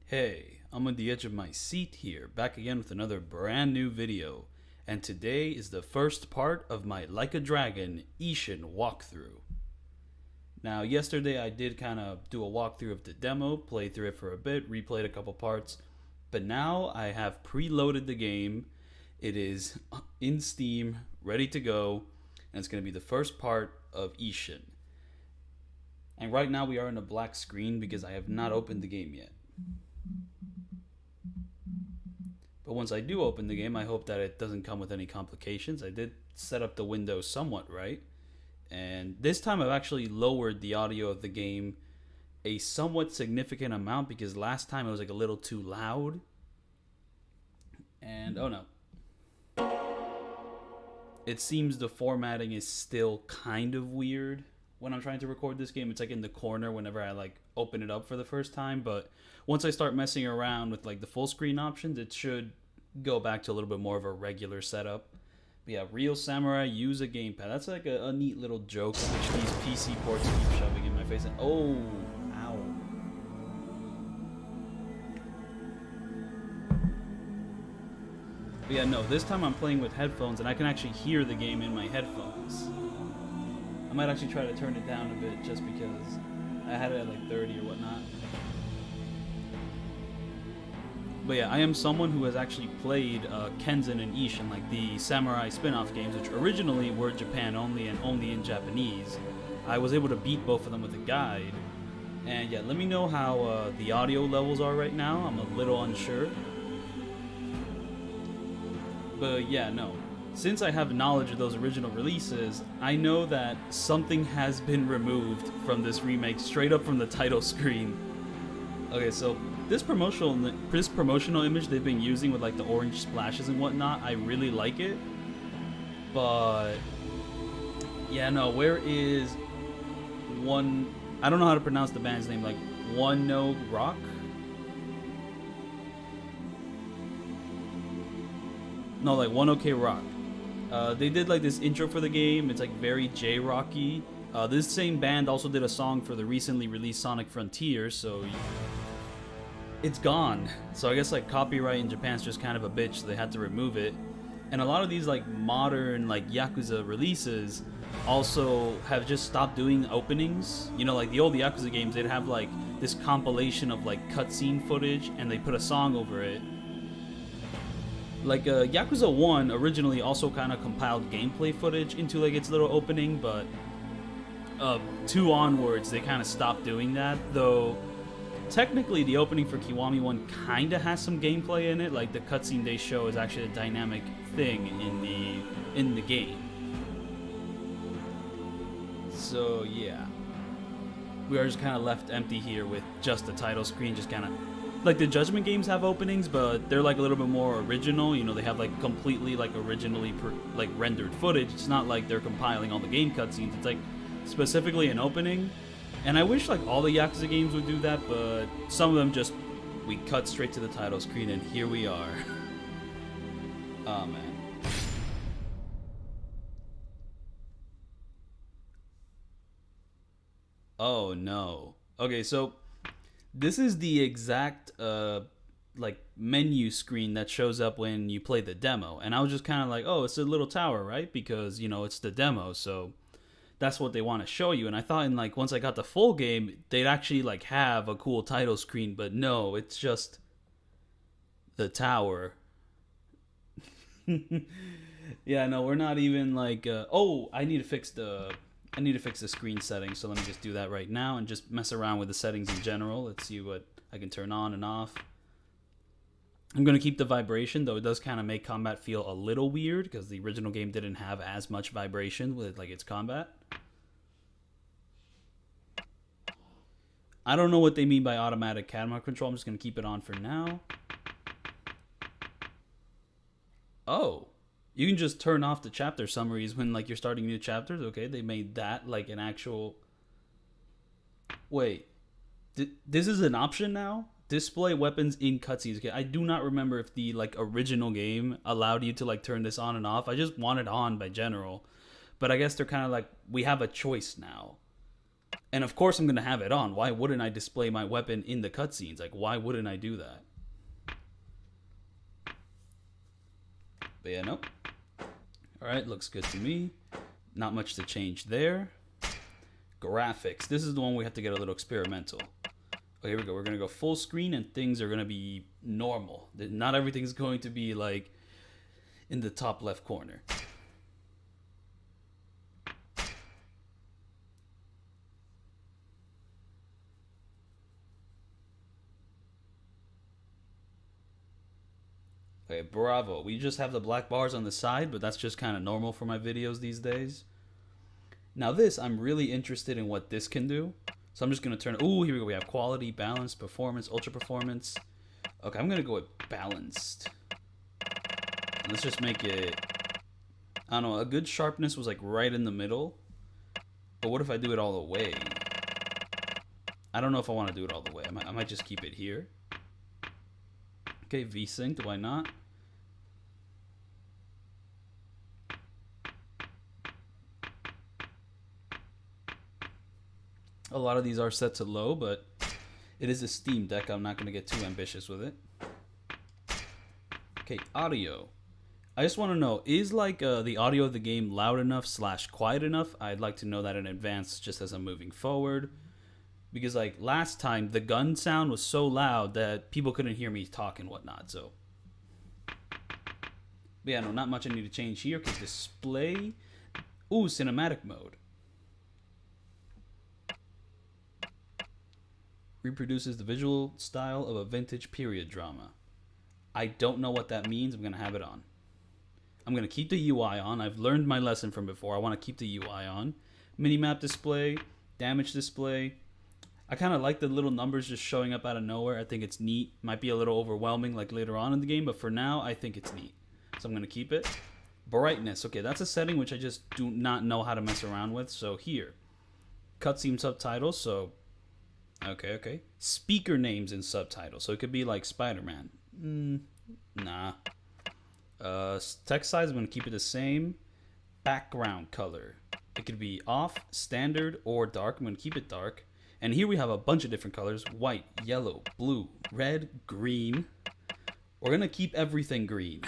Hey, I'm on the edge of my seat here, back again with another brand new video. And today is the first part of my Like a Dragon Ishin walkthrough. Now, yesterday I did kind of do a walkthrough of the demo, played through it for a bit, replayed a couple parts, but now I have preloaded the game. It is in Steam, ready to go, and it's going to be the first part of Ishin. And right now we are in a black screen because I have not opened the game yet. But once I do open the game, I hope that it doesn't come with any complications. I did set up the windows somewhat right. And this time I've actually lowered the audio of the game a somewhat significant amount because last time it was like a little too loud. And oh no. It seems the formatting is still kind of weird when I'm trying to record this game. It's like in the corner whenever I like open it up for the first time, but once I start messing around with like the full screen options, it should go back to a little bit more of a regular setup. But yeah, real samurai use a gamepad. That's like a neat little joke which these PC ports keep shoving in my face. And oh, ow. But yeah, no, this time I'm playing with headphones and I can actually hear the game in my headphones. I might actually try to turn it down a bit just because I had it at like 30 or whatnot. But yeah, I am someone who has actually played Kenzan and Ishin, like the samurai spin-off games, which originally were Japan only and only in Japanese. I was able to beat both of them with a guide. And yeah, let me know how the audio levels are right now. I'm a little unsure. But yeah, no. Since I have knowledge of those original releases, I know that something has been removed from this remake straight up from the title screen. Okay, so this promotional image they've been using with like the orange splashes and whatnot, I really like it. But yeah, no, where is one? I don't know how to pronounce the band's name. Like One No Rock. No, like One OK Rock. They did like this intro for the game. It's like very J-rocky. This same band also did a song for the recently released Sonic Frontiers, so it's gone. So I guess like copyright in Japan's just kind of a bitch, so they had to remove it. And a lot of these like modern like Yakuza releases also have just stopped doing openings. You know, like the old Yakuza games, they'd have like this compilation of like cutscene footage and they put a song over it. Like Yakuza 1 originally also kind of compiled gameplay footage into like its little opening, but 2 onwards they kind of stopped doing that, though technically the opening for Kiwami 1 kind of has some gameplay in it. Like the cutscene they show is actually a dynamic thing in the game. So yeah, we are just kind of left empty here with just the title screen, just kind of like the Judgment games have openings, but they're like a little bit more original. You know, they have like completely like originally like rendered footage. It's not like they're compiling all the game cutscenes. It's like specifically an opening. And I wish like all the Yakuza games would do that, but some of them just, we cut straight to the title screen and here we are. Oh man. Oh no. Okay, so this is the exact like menu screen that shows up when you play the demo, and I was just kind of like, oh, it's a little tower, right? Because you know it's the demo, so that's what they want to show you. And I thought in like once I got the full game, they'd actually like have a cool title screen, but no, it's just the tower. Yeah, no, we're not even like oh, I need to fix the screen settings, so let me just do that right now and just mess around with the settings in general. Let's see what I can turn on and off. I'm going to keep the vibration, though it does kind of make combat feel a little weird because the original game didn't have as much vibration with like its combat. I don't know what they mean by automatic camera control. I'm just going to keep it on for now. Oh. You can just turn off the chapter summaries when like you're starting new chapters. Okay, they made that like an actual... Wait, this is an option now? display weapons in cutscenes. Okay, I do not remember if the like original game allowed you to like turn this on and off. I just want it on by general, but I guess they're kind of like, we have a choice now, and of course I'm gonna have it on. Why wouldn't I display my weapon in the cutscenes? Like, why wouldn't I do that? But yeah, nope. All right, looks good to me. Not much to change there. Graphics. This is the one we have to get a little experimental. Okay, here we go. We're gonna go full screen, and things are gonna be normal. Not everything's going to be like in the top left corner. Okay, bravo. We just have the black bars on the side, but that's just kind of normal for my videos these days. Now this, I'm really interested in what this can do. So I'm just going to turn... Ooh, here we go. We have quality, balance, performance, ultra performance. Okay, I'm going to go with balanced. Let's just make it... I don't know, a good sharpness was like right in the middle. But what if I do it all the way? I don't know if I want to do it all the way. I might just keep it here. Okay, V-synced, why not? A lot of these are set to low, but it is a Steam Deck. I'm not going to get too ambitious with it. Okay, audio. I just want to know, is like the audio of the game loud enough / quiet enough? I'd like to know that in advance just as I'm moving forward. Because like last time, the gun sound was so loud that people couldn't hear me talk and whatnot. So, but yeah, no, not much I need to change here. Okay, display. Ooh, cinematic mode. Reproduces the visual style of a vintage period drama. I don't know what that means. I'm going to have it on. I'm going to keep the UI on. I've learned my lesson from before. I want to keep the UI on. Minimap display, damage display. I kind of like the little numbers just showing up out of nowhere. I think it's neat. Might be a little overwhelming like later on in the game, but for now, I think it's neat. So I'm going to keep it. Brightness. Okay, that's a setting which I just do not know how to mess around with. So here, cutscene subtitles. So, okay. Speaker names and subtitles. So it could be like Spider-Man. Nah. Text size, I'm going to keep it the same. Background color. It could be off, standard, or dark. I'm going to keep it dark. And here we have a bunch of different colors. White, yellow, blue, red, green. We're going to keep everything green.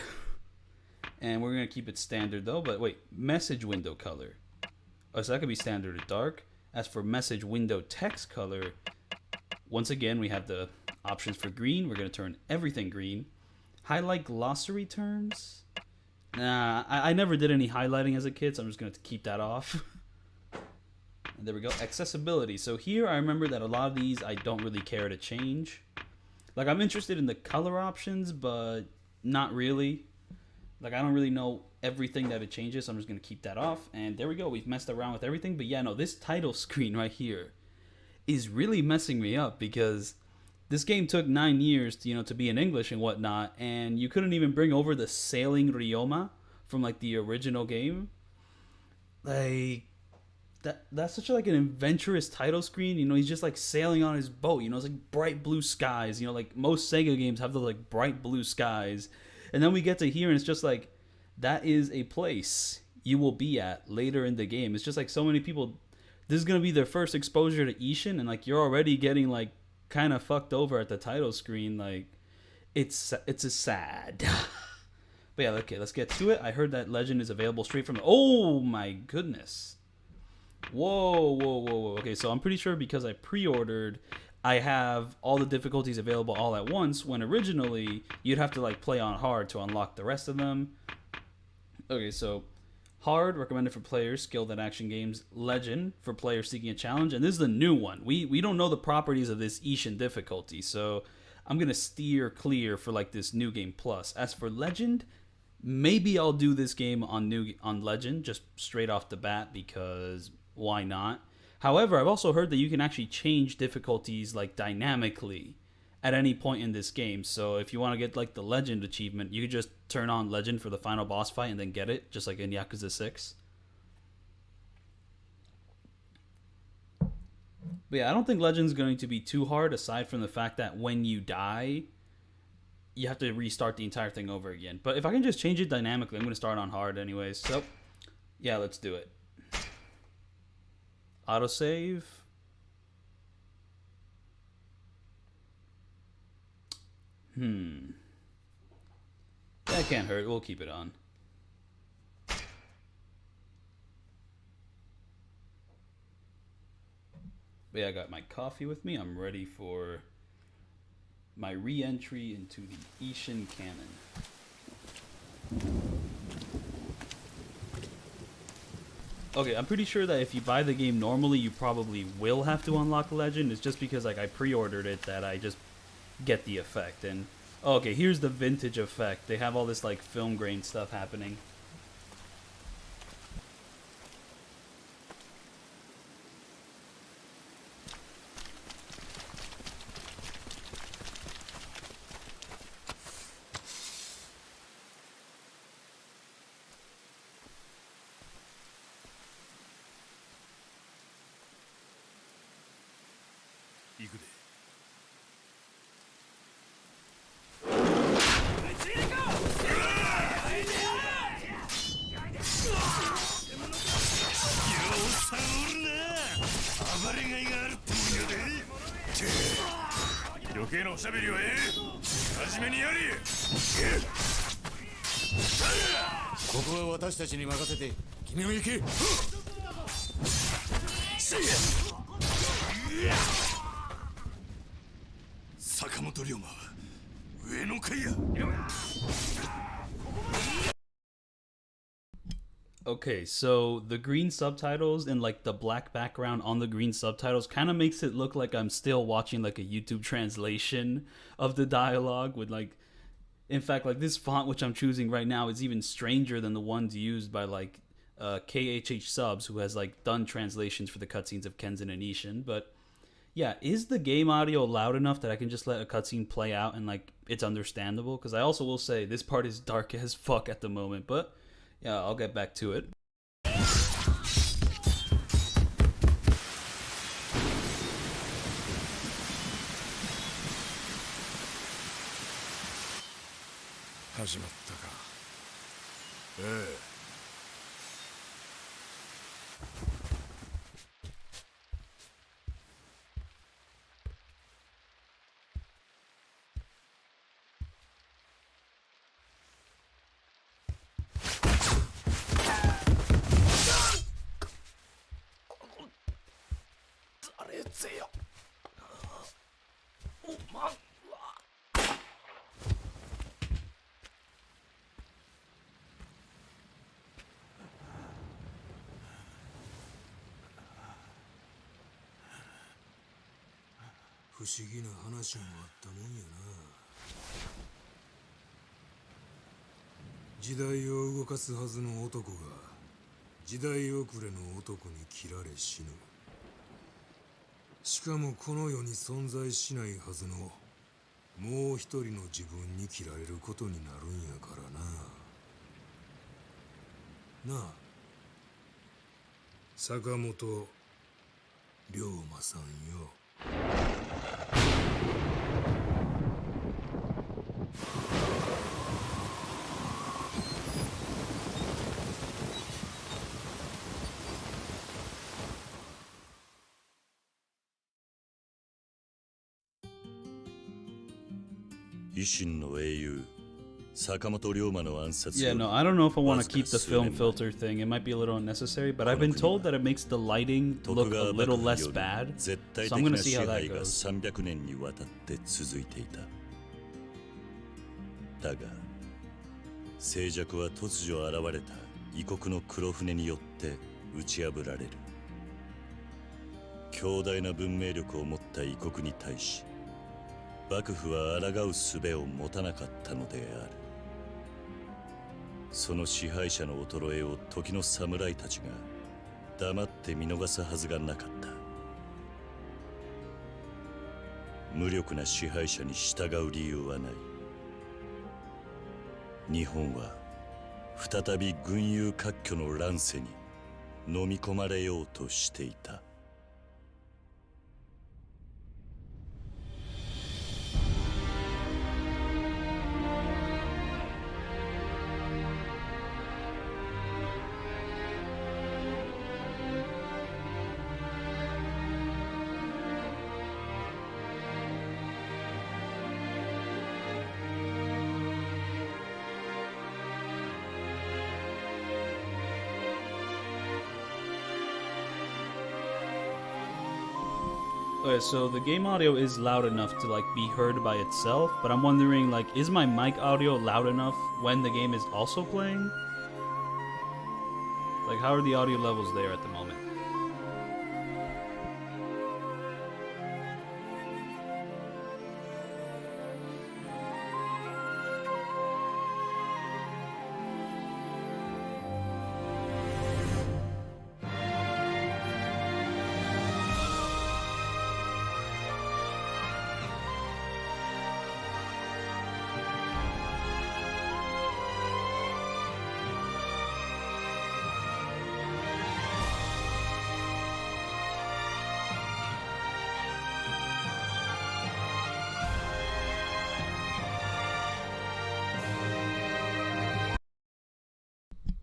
And we're going to keep it standard though. But wait, message window color. Oh, so that could be standard or dark. As for message window text color, once again, we have the options for green. We're going to turn everything green. Highlight glossary terms. Nah, I never did any highlighting as a kid, so I'm just going to keep that off. And there we go. Accessibility. So here I remember that a lot of these I don't really care to change. Like I'm interested in the color options, but not really. Like I don't really know everything that it changes, so I'm just going to keep that off. And there we go. We've messed around with everything. But yeah, no, this title screen right here is really messing me up because this game took 9 years to, to be in English and whatnot, and you couldn't even bring over the sailing Ryoma from like the original game. Like that's such like an adventurous title screen. He's just like sailing on his boat. It's like bright blue skies. Like most Sega games have the like bright blue skies, and then we get to here and it's just like that is a place you will be at later in the game. It's just like so many people. This is gonna be their first exposure to Ishin, and like you're already getting like kind of fucked over at the title screen. Like it's a sad. But yeah, okay, let's get to it. I heard that Legend is available straight from oh my goodness. Whoa. Okay, so I'm pretty sure because I pre-ordered, I have all the difficulties available all at once, when originally you'd have to like play on hard to unlock the rest of them. Okay, so hard, recommended for players skilled at action games. Legend, for players seeking a challenge. And this is the new one. We don't know the properties of this Ishin difficulty, so I'm going to steer clear for like this new game plus. As for Legend, maybe I'll do this game on Legend, just straight off the bat, because why not? However, I've also heard that you can actually change difficulties like dynamically at any point in this game. So if you want to get like the Legend achievement, you could just turn on Legend for the final boss fight and then get it, just like in Yakuza 6. But yeah, I don't think Legend's going to be too hard, aside from the fact that when you die, you have to restart the entire thing over again. But if I can just change it dynamically, I'm going to start on hard anyways. So, yeah, let's do it. Autosave. That can't hurt. We'll keep it on. But yeah, I got my coffee with me. I'm ready for my re-entry into the Ishin canon. Okay, I'm pretty sure that if you buy the game normally, you probably will have to unlock Legend. It's just because like I pre-ordered it that I just get the effect. And okay, here's the vintage effect. They have all this like film grain stuff happening. Okay, so the green subtitles and like the black background on the green subtitles kind of makes it look like I'm still watching like a YouTube translation of the dialogue with like, in fact, like this font which I'm choosing right now is even stranger than the ones used by like KHH Subs, who has like done translations for the cutscenes of Kenzan and Ishin. But yeah, is the game audio loud enough that I can just let a cutscene play out and like it's understandable? Because I also will say this part is dark as fuck at the moment, but yeah, I'll get back to it. Sakamoto Ryoma-san yo. Yeah, no, I don't know if I want to keep the film filter thing. It might be a little unnecessary, but I've been told that it makes the lighting look a little less bad, so I'm going to see how that goes. だが、静寂は突如現れた異国の黒船によって打ち破られる。強大な文明力を持った異国に対し、幕府は抗う術を持たなかったのである。その支配者の衰えを時の侍たちが黙って見逃すはずがなかった。無力な支配者に従う理由はない。日本は再び群雄割拠の乱世に飲み込まれようとしていた。So the game audio is loud enough to like be heard by itself, but I'm wondering like, is my mic audio loud enough when the game is also playing? Like, how are the audio levels there at the moment?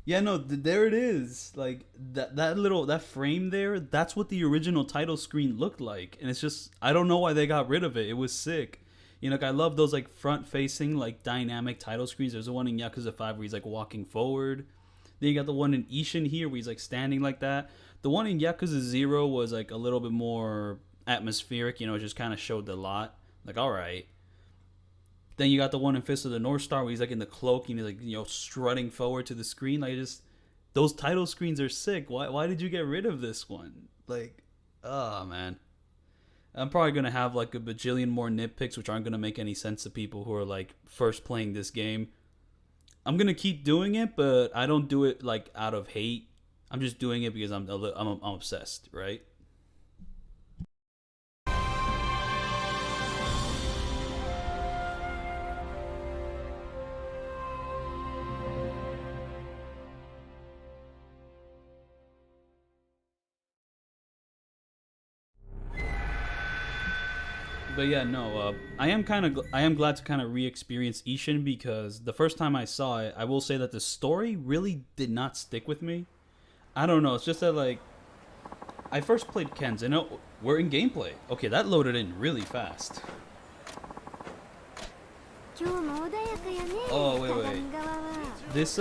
Yeah, no, there it is. Like that frame there, that's what the original title screen looked like. And it's just I don't know why they got rid of it. It was sick. You know, like I love those like front facing like dynamic title screens. There's the one in Yakuza 5 where he's like walking forward. Then you got the one in Ishin here where he's like standing like that. The one in Yakuza 0 was like a little bit more atmospheric, you know, it just kind of showed the lot. Like, all right. Then you got the one in Fist of the North Star where he's like in the cloak and he's like, you know, strutting forward to the screen. Like, just those title screens are sick. Why did you get rid of this one? Like, oh man. I'm probably gonna have like a bajillion more nitpicks which aren't gonna make any sense to people who are like first playing this game. I'm gonna keep doing it, but I don't do it like out of hate. I'm just doing it because I'm obsessed, right? But yeah, no, I am glad to kind of re-experience Ishin because the first time I saw it, I will say that the story really did not stick with me. I don't know, it's just that like I first played Ken's and we're in gameplay. Okay, that loaded in really fast. Oh wait. This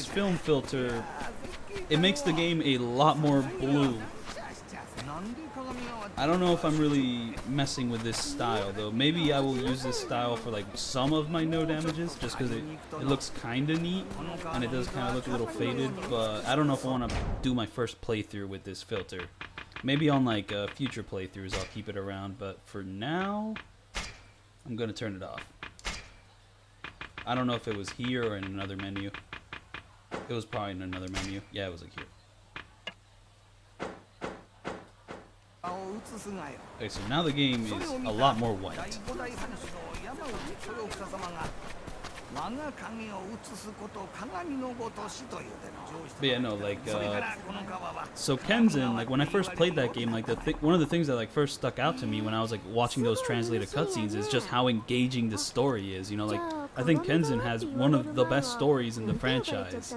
film filter, it makes the game a lot more blue. I don't know if I'm really messing with this style though. Maybe I will use this style for like some of my no damages just because it looks kind of neat and it does kind of look a little faded, but I don't know if I want to do my first playthrough with this filter. Maybe on like future playthroughs I'll keep it around, but for now I'm gonna turn it off. I don't know if it was here or in another menu. It was probably in another menu. Yeah, it was like here. Okay, so now the game is a lot more white. But yeah, no, like, so Kenzin, like, when I first played that game, like, one of the things that, like, first stuck out to me when I was, like, watching those translated cutscenes is just how engaging the story is, you know, like, I think Kenzin has one of the best stories in the franchise.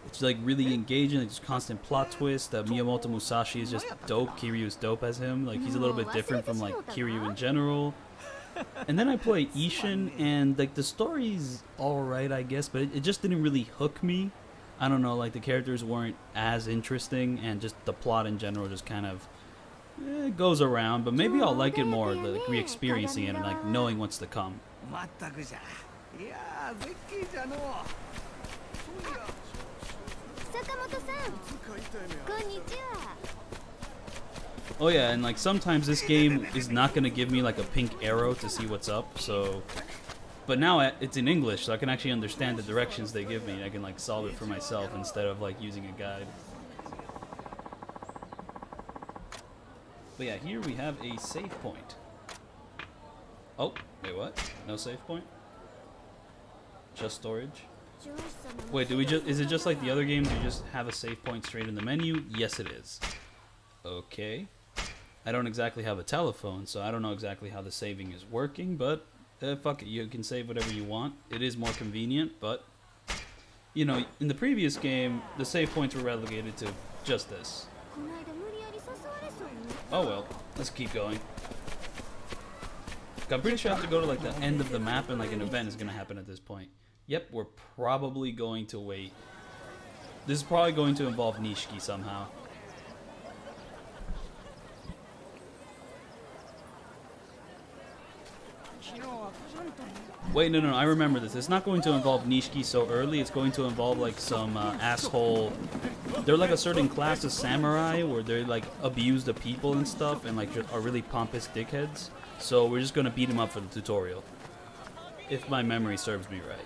It's, like, really engaging, like, just constant plot twist. Miyamoto Musashi is just dope. Kiryu is dope as him. Like, he's a little bit different from, like, Kiryu in general. And then I play Ishin, and like the story's alright, I guess, but it just didn't really hook me. I don't know, like the characters weren't as interesting, and just the plot in general just kind of goes around. But maybe I'll like it more, like re-experiencing it and like knowing what's to come. Oh yeah, and like sometimes this game is not going to give me like a pink arrow to see what's up, so... But now it's in English, so I can actually understand the directions they give me. I can like solve it for myself instead of like using a guide. But yeah, here we have a save point. Oh, wait, what? No save point? Just storage? Wait, is it just like the other games, you just have a save point straight in the menu? Yes, it is. Okay. I don't exactly have a telephone, so I don't know exactly how the saving is working, but fuck it, you can save whatever you want. It is more convenient, but, you know, in the previous game, the save points were relegated to just this. Oh well, let's keep going. I'm pretty sure I have to go to like the end of the map and like an event is going to happen at this point. Yep, we're probably going to wait. This is probably going to involve Nishiki somehow. Wait, no, I remember this. It's not going to involve Nishiki so early. It's going to involve like some asshole. They're like a certain class of samurai where they like abuse the people and stuff and like are really pompous dickheads. So we're just gonna beat him up for the tutorial, if my memory serves me right.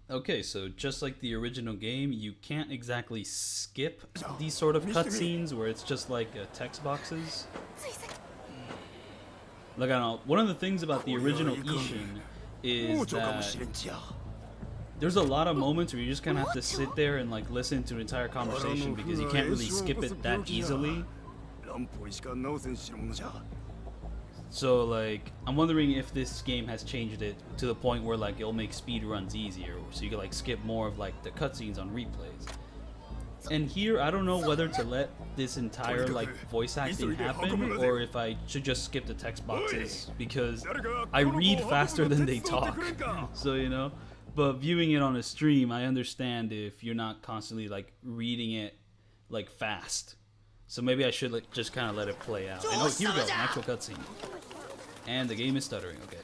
Okay, so just like the original game, you can't exactly skip these sort of cutscenes where it's just like text boxes. Like, I don't know, one of the things about the original Ishin is that there's a lot of moments where you just kind of have to sit there and like listen to an entire conversation because you can't really skip it that easily. So like, I'm wondering if this game has changed it to the point where like it'll make speed runs easier, so you can like skip more of like the cutscenes on replays. And here, I don't know whether to let this entire like voice acting happen or if I should just skip the text boxes because I read faster than they talk. So you know, but viewing it on a stream, I understand if you're not constantly like reading it like fast. So maybe I should like just kind of let it play out. And oh, here we go, an actual cutscene. And the game is stuttering. Okay.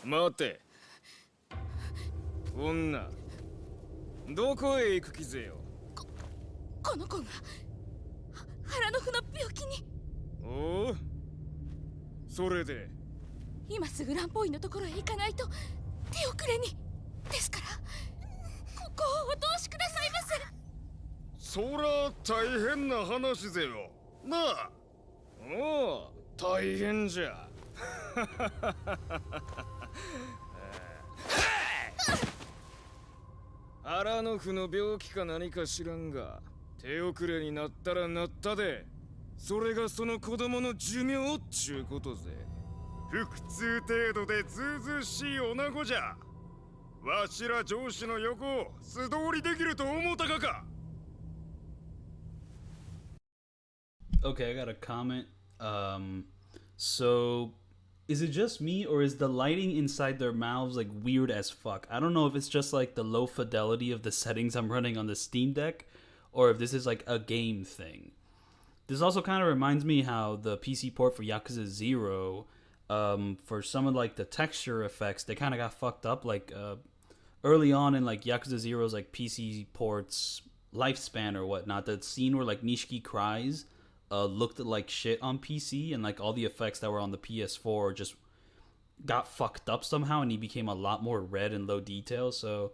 待て。女、どこへ行く気ぜよ。この子が腹の腑の病気に。おお、それで今すぐ乱暴医のところへ行かないと手遅れに。ですからここをお通しくださいませ。そら大変な話ぜよ。なあ。おお、大変じゃ。腹の腑の病気か何か知らんが、手遅れになったらなったで、それがその子供の寿命っちゅうことぜ。腹痛程度でずうずうしい女子じゃ。わしら上司の横を素通りできると思うたかか。 Okay, I got a comment. So is it just me or is the lighting inside their mouths like weird as fuck? I don't know if it's just like the low fidelity of the settings I'm running on the Steam Deck or if this is like a game thing. This also kind of reminds me how the PC port for Yakuza 0, for some of like the texture effects, they kind of got fucked up. Like early on in like Yakuza 0's like PC ports lifespan or whatnot, the scene where like Nishiki cries looked like shit on PC, and like all the effects that were on the PS4 just got fucked up somehow, and he became a lot more red and low detail. So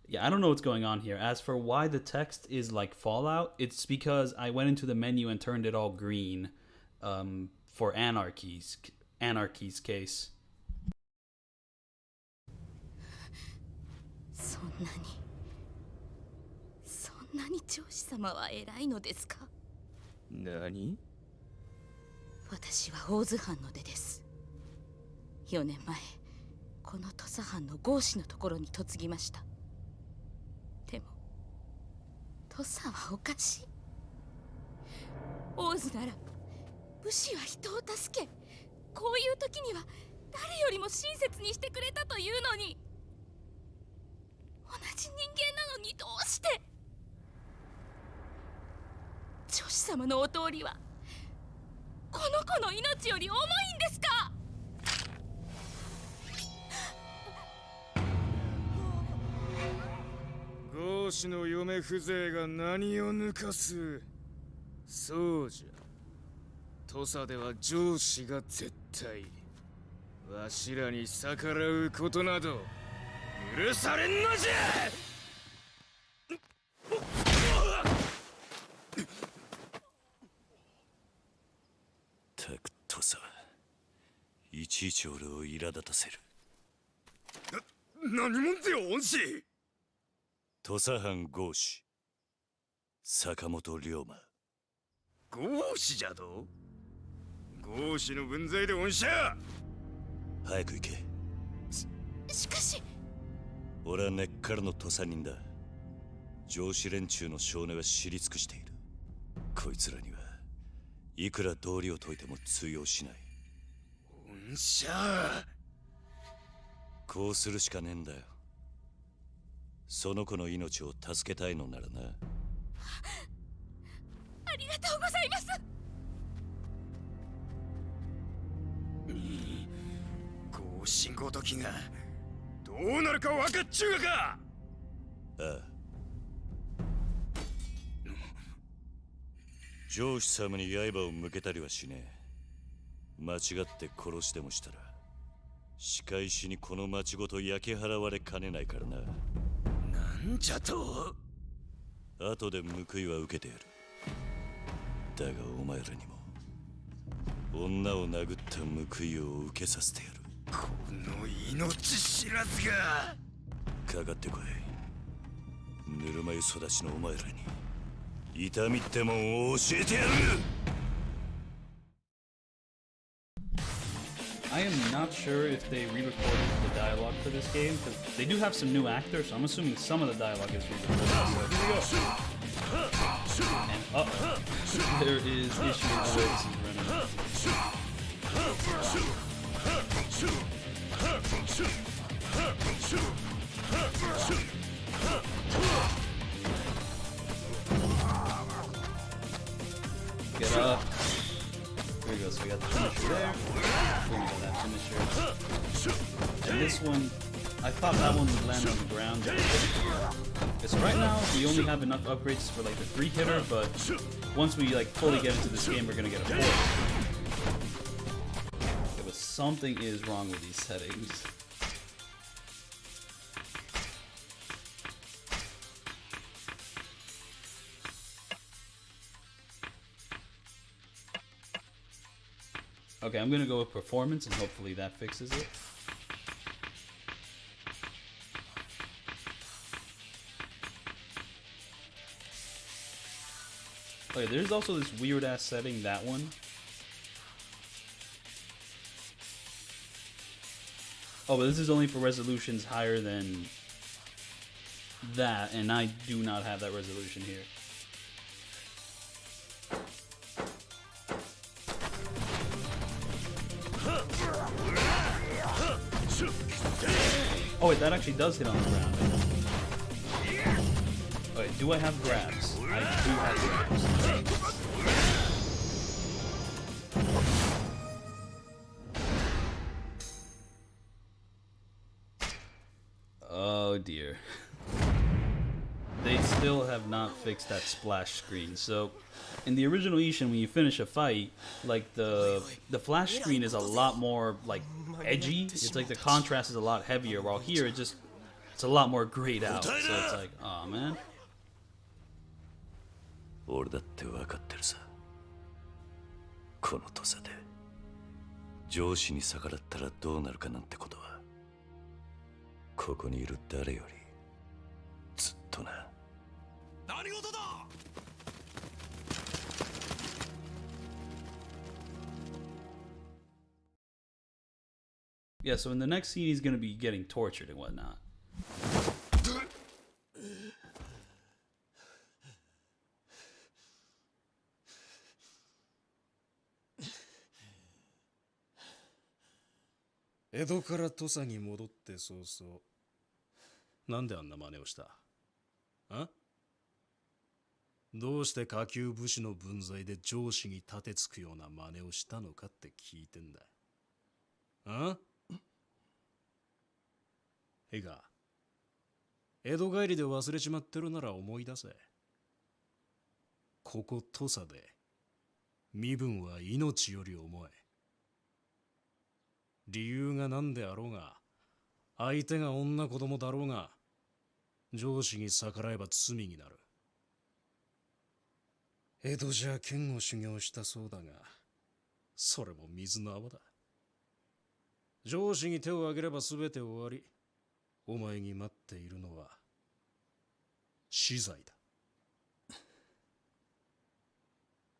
yeah, I don't know what's going on here. As for why the text is like Fallout, it's because I went into the menu and turned it all green for Anarchy's case. そんなに上司様は偉いのですか。何？私は大津藩の出です。4年前、この土佐藩の郷士のところに嫁ぎました。でも、土佐はおかしい。大津なら、武士は人を助け、こういう時には誰よりも親切にしてくれたというのに、同じ人間なのにどうして。女子様のお通りはこの子の命より重いんですか。郷士の嫁風情が何を抜かす。そうじゃ。土佐では上司が絶対。わしらに逆らうことなど許されんのじゃ。たく土佐はいちいち俺を苛立たせる。何者でよ恩師。土佐藩豪士坂本龍馬。豪士じゃと。豪士の分際で恩赦。早く行け。しかし俺は根っからの土佐人だ。上司連中の性根は知り尽くしている。こいつらにはいくら道理を解いても通用しない。恩赦。こうするしかねえんだよ。その子の命を助けたいのならな。ありがとうございます。豪士ごときがどうなるか分かっちゅうがか。ああ。上司様に刃を向けたりはしねえ。間違って殺してもしたら仕返しにこの町ごと焼き払われかねないからな。なんじゃと。後で報いは受けてやる。だがお前らにも女を殴った報いを受けさせてやる。この命知らずが。かかってこい。ぬるま湯育ちのお前らに痛みってもんを教えてやる。I am not sure if they re-recorded the dialogue for this game, because they do have some new actors, so I'm assuming some of the dialogue is re-recorded. So here we go. And there is issue with the way this is running. Get up. Here we go, so we got the finisher there. Here we go, that finisher. And this one, I thought that one would land on the ground. Okay, so right now, we only have enough upgrades for like the 3-hitter, but once we like fully get into this game, we're gonna get a 4. Okay, but something is wrong with these settings. Okay, I'm gonna go with performance and hopefully that fixes it. Okay, there's also this weird ass setting, that one. Oh, but this is only for resolutions higher than that, and I do not have that resolution here. Oh wait, that actually does hit on the ground. Wait, do I have grabs? I do have grabs. Oh dear. They still have not fixed that splash screen. So, in the original Ishin, when you finish a fight, like the flash screen is a lot more like edgy. It's like the contrast is a lot heavier. While here, it's a lot more grayed out. So it's like, oh man. 俺だって分かってるさ。この土佐で上司に逆らったらどうなるかなんてことはここにいる誰よりずっとな。何事だ。Yeah, so in the next scene, he's gonna be getting tortured and whatnot. 江戸から土佐に戻って早々、なんであんな真似をした？あ？どうして下級武士の分際で上司に立てつくような真似をしたのかって聞いてんだ。あ？いいか、江戸帰りで忘れちまってるなら思い出せ。ここ土佐で身分は命より重い。理由が何であろうが、相手が女子供だろうが、上司に逆らえば罪になる。江戸じゃ剣を修行したそうだが、それも水の泡だ。上司に手を挙げれば全て終わり、お前に待っているのは死罪だ。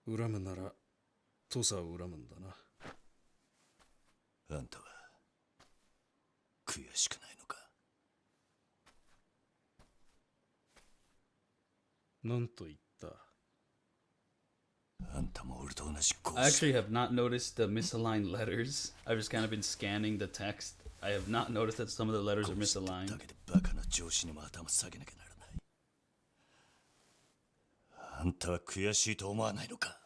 恨むなら土佐を恨むんだな。あんたは悔しくないのか？なんと言った？あんたも俺と同じ I actually have not noticed the misaligned letters. I've just kind of been scanning the text. I have not noticed that some of the letters are misaligned. だけでバカな上司にも頭下げなきゃならない。あんたは悔しいと思わないのか？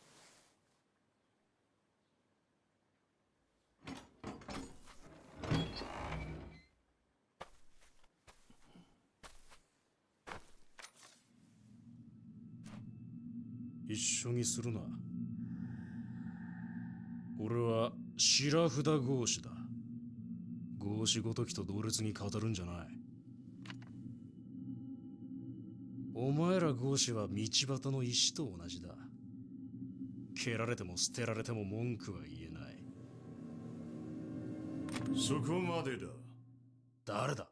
一緒にするな。俺は白札合子だ。合子ごときと同列に語るんじゃない。お前ら合子は道端の石と同じだ。蹴られても捨てられても文句は言えない。そこまでだ。誰だ？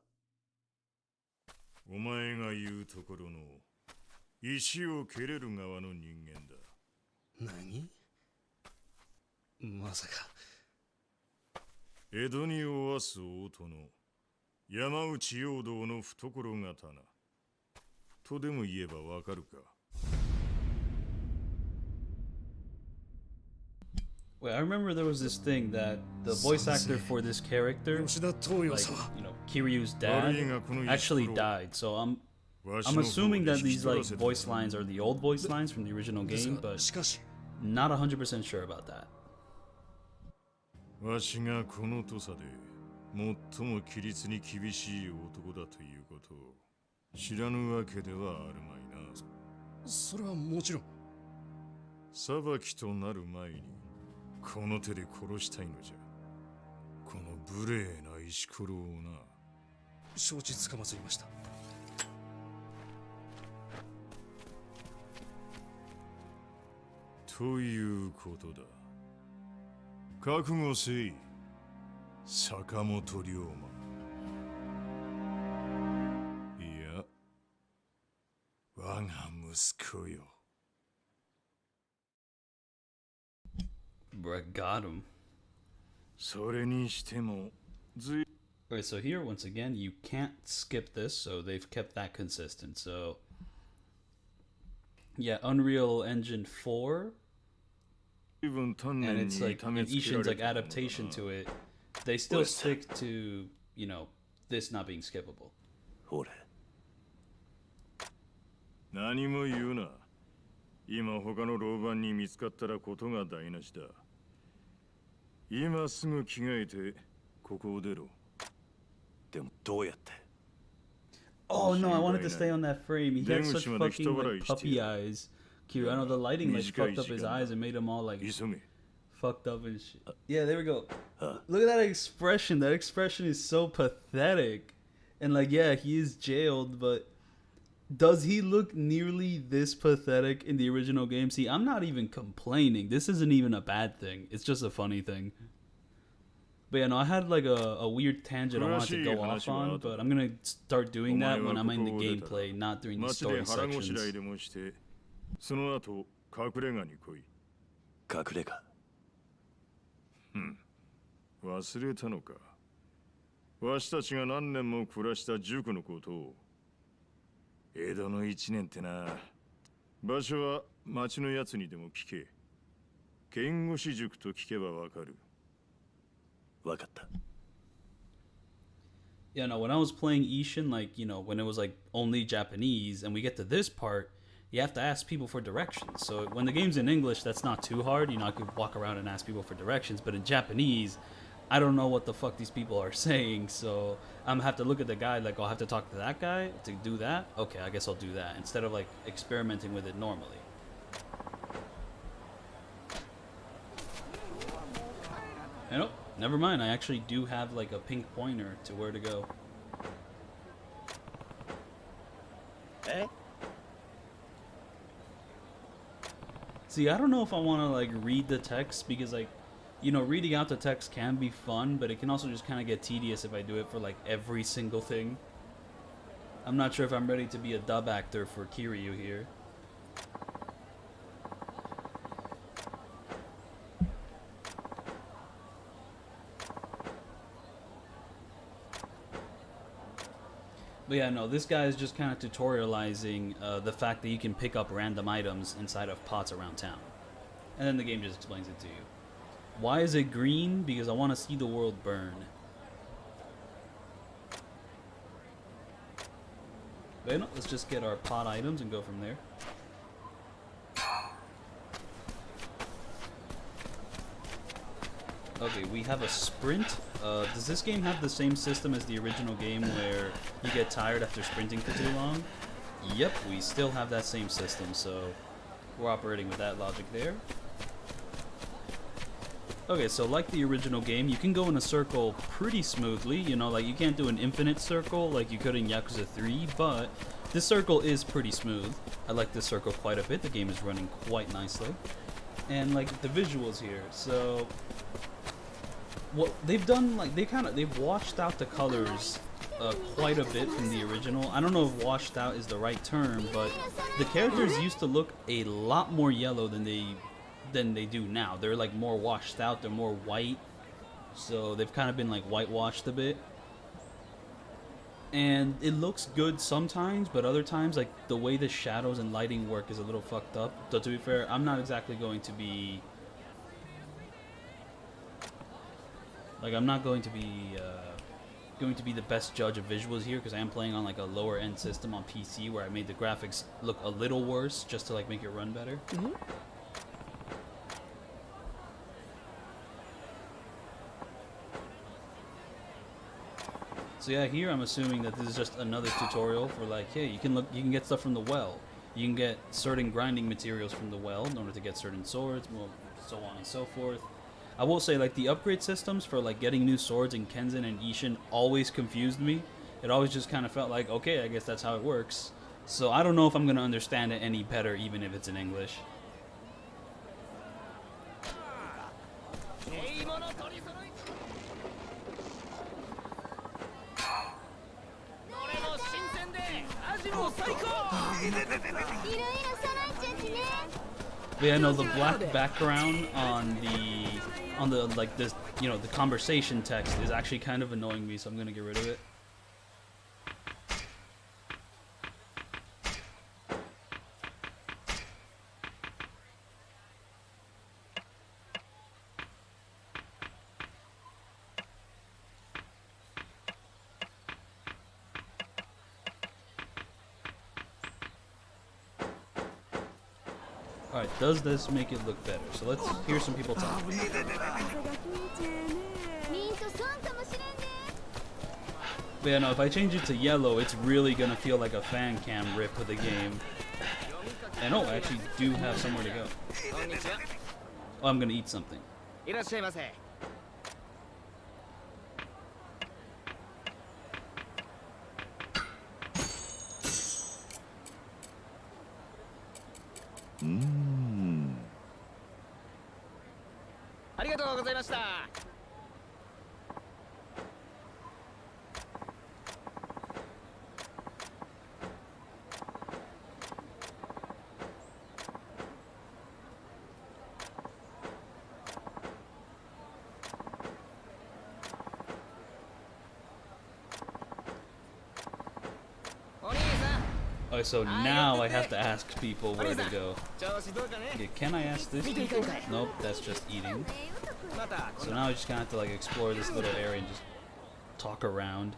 お前が言うところの石を蹴れる側の人間だ。何？まさか。江戸におわす大殿、山内陽道の懐刀とでも言えばわかるか。Wait, I remember there was this thing that the voice actor for this character, like, 吉田東洋様。Kiryu's dad, actually died. So I'm assuming that these like voice lines are the old voice lines from the original game, but しかし、 not 100% sure about that. わしがこの土佐で最も規律に厳しい男だということを知らぬわけではあるまいな。それはもちろん。裁きとなる前にこの手で殺したいのじゃ。この無礼な石ころをな。承知つかまつりました。ということだ。覚悟せい、坂本龍馬。いや、我が息子よ。Bruh, got him. それにしても、Alright, so here, once again, you can't skip this, so they've kept that consistent. So, yeah, Unreal Engine 4, and it's like, and Ishin's like adaptation to it, they still stick to, this not being skippable. ほれ、何も言うな。今他の老番に見つかったらことが台無しだ。今すぐ着替えてここを出ろ。でもどうやって？ Oh no, I wanted to stay on that frame. He had such fucking like puppy eyes. Cute. I know the lighting like fucked up his eyes and made him all like fucked up and shit. Yeah, there we go. Look at that expression. That expression is so pathetic. And like, yeah, he is jailed, but does he look nearly this pathetic in the original game? See, I'm not even complaining. This isn't even a bad thing. It's just a funny thing. But yeah, no, I had like a weird tangent I wanted to go off on, but I'm gonna start doing that when I'm in the gameplay, not during the story sections. その後、隠れ家に来い。隠れ家。忘れたのか。わしたちが何年も暮らした塾のことを。江戸の一年ってな。場所は町のやつにでも聞け。剣護士塾と聞けばわかる。わかった。Yeah, no, when I was playing Ishin, like, when it was like only Japanese and we get to this part, you have to ask people for directions. So when the game's in English, that's not too hard. I could walk around and ask people for directions. But in Japanese, I don't know what the fuck these people are saying. So I'm gonna have to look at the guide, like, I'll have to talk to that guy to do that. Okay, I guess I'll do that instead of like experimenting with it normally. And oh, never mind. I actually do have like a pink pointer to where to go. Eh? See, I don't know if I want to like read the text because like, you know, reading out the text can be fun, but it can also just kind of get tedious if I do it for like every single thing. I'm not sure if I'm ready to be a dub actor for Kiryu here. But yeah, no, this guy is just kind of tutorializing the fact that you can pick up random items inside of pots around town. And then the game just explains it to you. Why is it green? Because I want to see the world burn. But you know, let's just get our pot items and go from there. Okay, we have a sprint. Does this game have the same system as the original game where you get tired after sprinting for too long? Yep, we still have that same system, so we're operating with that logic there. Okay, so like the original game, you can go in a circle pretty smoothly, you know, like you can't do an infinite circle like you could in Yakuza 3, but this circle is pretty smooth. I like this circle quite a bit. The game is running quite nicely. And like the visuals here, so what they've done, like they've washed out the colors quite a bit from the original. I don't know if washed out is the right term, but the characters used to look a lot more yellow than they do now. They're like more washed out, they're more white, so they've kind of been like whitewashed a bit. And it looks good sometimes, but other times like the way the shadows and lighting work is a little fucked up. So to be fair, I'm not exactly going to be the best judge of visuals here, because I am playing on like a lower end system on PC where I made the graphics look a little worse just to like make it run better. So yeah, here I'm assuming that this is just another tutorial for like, hey, you can get stuff from the well. You can get certain grinding materials from the well in order to get certain swords, well, so on and so forth. I will say, like, the upgrade systems for like getting new swords in Kenzan and Ishin always confused me. It always just kind of felt like, okay, I guess that's how it works. So I don't know if I'm gonna understand it any better, even if it's in English. But yeah, no, the black background on the like this, you know, the conversation text is actually kind of annoying me, so I'm gonna get rid of it. Alright, does this make it look better? So let's hear some people talk. But yeah, no, if I change it to yellow, it's really gonna feel like a fan cam rip of the game. And oh, I actually do have somewhere to go. Oh, I'm gonna eat something. Oh, so now I have to ask people where to go. Okay, can I ask this people? Nope, that's just eating. So now I just kind of have to like explore this little area and just talk around.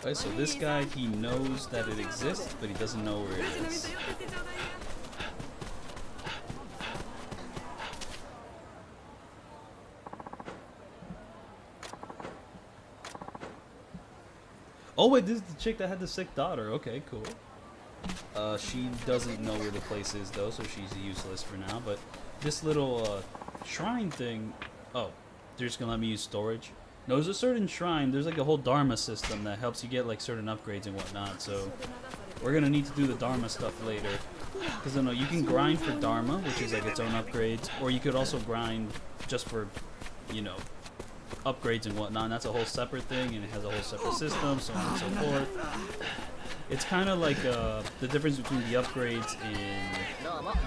Okay, so this guy, he knows that it exists, but he doesn't know where it is. Oh wait, this is the chick that had the sick daughter. Okay, cool. She doesn't know where the place is though, so she's useless for now. But this little shrine thing. Oh, they're just gonna let me use storage. No, there's a certain shrine. There's like a whole Dharma system that helps you get like certain upgrades and whatnot. So we're gonna need to do the Dharma stuff later. Because I know you can grind for Dharma, which is like its own upgrades, or you could also grind just for, you know, upgrades and whatnot. And that's a whole separate thing, and it has a whole separate system, so on and so forth. It's kind of like the difference between the upgrades in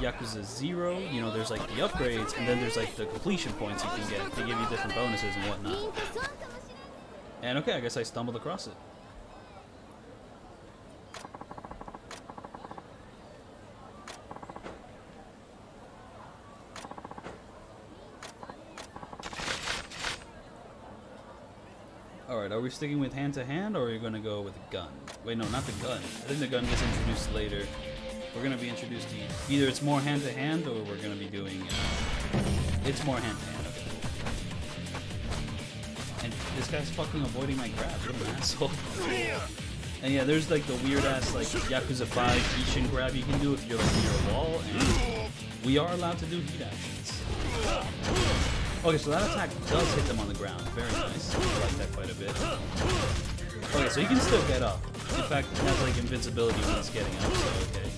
Yakuza 0. You know, there's like the upgrades, and then there's like the completion points you can get. They give you different bonuses and whatnot. And okay, I guess I stumbled across it. Alright, are we sticking with hand-to-hand, or are we going to go with a gun? Wait, no, not the gun. I think the gun gets introduced later. We're going to be introduced to either it's more hand-to-hand, or we're going to be doing... it's more hand-to-hand. Okay, cool. And this guy's fucking avoiding my grab. What an asshole. And yeah, there's like the weird-ass like Yakuza 5 Ishin grab you can do if you're like near a wall, and we are allowed to do heat actions. Okay, so that attack does hit them on the ground. Very nice. I like that quite a bit. Okay, so you can still get up. In fact, it has like invincibility when it's getting up, so okay.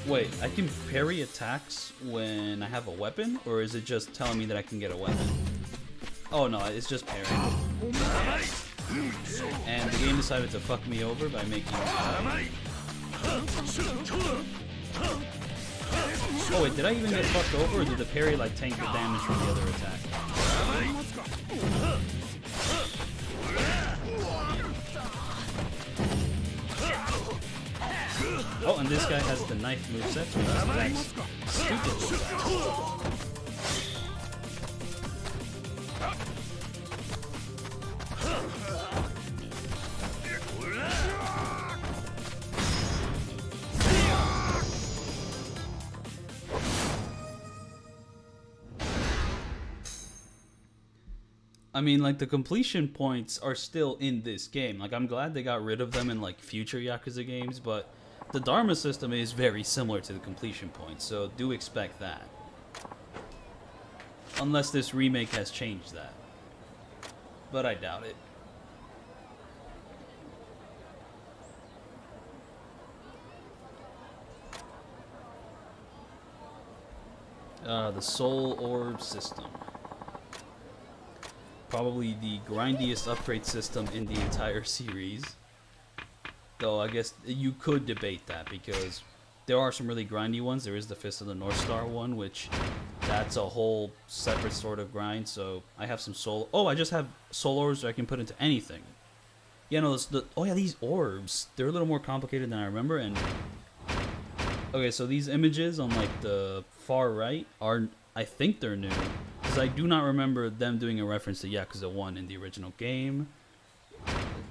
Wait, I can parry attacks when I have a weapon? Or is it just telling me that I can get a weapon? Oh no, it's just parry. And the game decided to fuck me over by making... Oh wait, did I even get fucked over, or did the parry like tank the damage from the other attack? Oh, and this guy has the knife moveset, so that's stupid. I mean, like, the completion points are still in this game. Like, I'm glad they got rid of them in, like, future Yakuza games, but the Dharma system is very similar to the completion points, so do expect that. Unless this remake has changed that. But I doubt it. The Soul Orb system. Probably the grindiest upgrade system in the entire series. Though I guess you could debate that, because there are some really grindy ones. There is the Fist of the North Star one, which that's a whole separate sort of grind. So I have some soul... Oh, I just have soul orbs that I can put into anything. Yeah, no, oh yeah, these orbs, they're a little more complicated than I remember. And okay, so these images on like the far right are, I think they're new, because I do not remember them doing a reference to Yakuza 1 in the original game.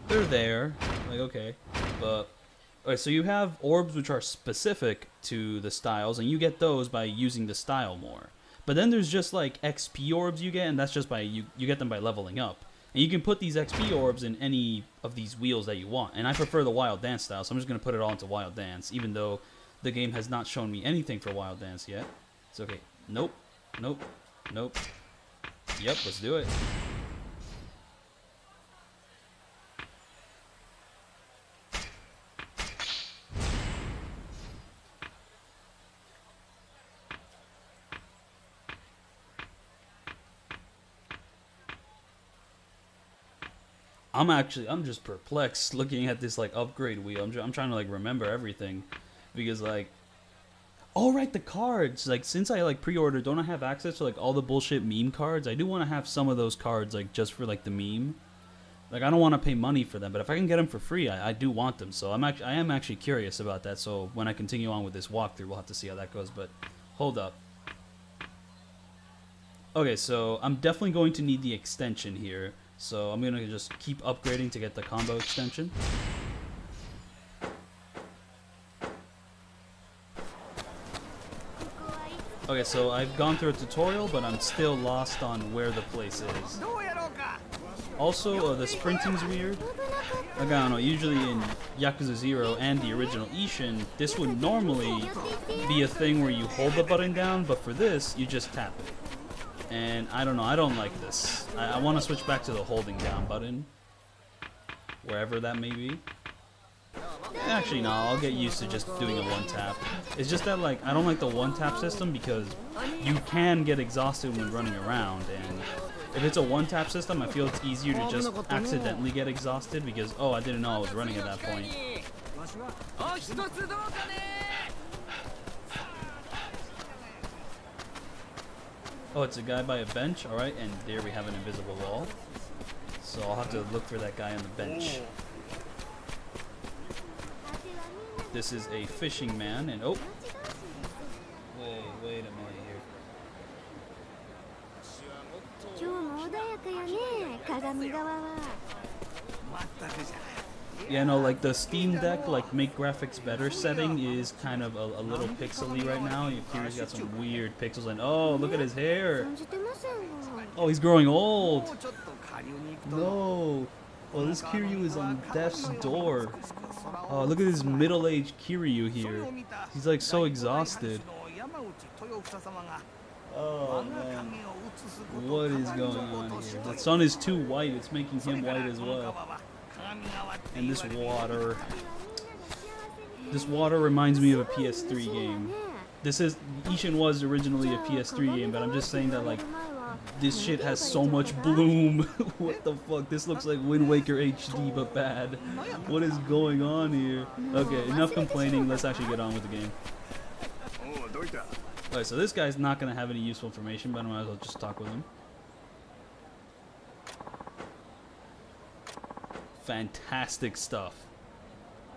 They're there, like, okay, but okay, so you have orbs which are specific to the styles, and you get those by using the style more. But then there's just like XP orbs you get, and that's just by you get them by leveling up. And you can put these XP orbs in any of these wheels that you want. And I prefer the Wild Dance style, so I'm just going to put it all into Wild Dance, even though the game has not shown me anything for Wild Dance yet. It's okay. Nope. Nope. Nope. Yep, let's do it. I'm just perplexed looking at this like upgrade wheel. I'm trying to like remember everything, because like, oh right, the cards. Like, since I like pre-ordered, don't I have access to like all the bullshit meme cards? I do want to have some of those cards like just for like the meme. Like, I don't want to pay money for them, but if I can get them for free, I do want them. So I am actually curious about that. So when I continue on with this walkthrough, we'll have to see how that goes. But hold up. Okay, so I'm definitely going to need the extension here. So I'm gonna just keep upgrading to get the combo extension. Okay, so I've gone through a tutorial, but I'm still lost on where the place is. Also, the sprinting's weird. Like, I don't know, usually in Yakuza 0 and the original Ishin, this would normally be a thing where you hold the button down, but for this, you just tap it. And I don't know, I don't like this. I want to switch back to the holding down button, wherever that may be. Actually, no, I'll get used to just doing a one tap. It's just that, like, I don't like the one tap system because you can get exhausted when running around, and if it's a one tap system, I feel it's easier to just accidentally get exhausted because, oh, I didn't know I was running at that point. Oh, it's a guy by a bench, alright, and there we have an invisible wall. So I'll have to look for that guy on the bench. This is a fishing man, and oh! Wait a minute here. Yeah, no, like the Steam Deck, like make graphics better setting is kind of a little pixely right now. Kiryu's got some weird pixels, and oh, look at his hair! Oh, he's growing old! No! Oh, this Kiryu is on death's door. Oh, look at this middle-aged Kiryu here. He's like so exhausted. Oh man, what is going on here? The sun is too white, it's making him white as well. And this water reminds me of a PS3 game. Ishin was originally a PS3 game, but I'm just saying that, like, this shit has so much bloom. What the fuck? This looks like Wind Waker HD, but bad. What is going on here? Okay, enough complaining. Let's actually get on with the game. Alright, so this guy's not going to have any useful information, but I might as well just talk with him. Fantastic stuff.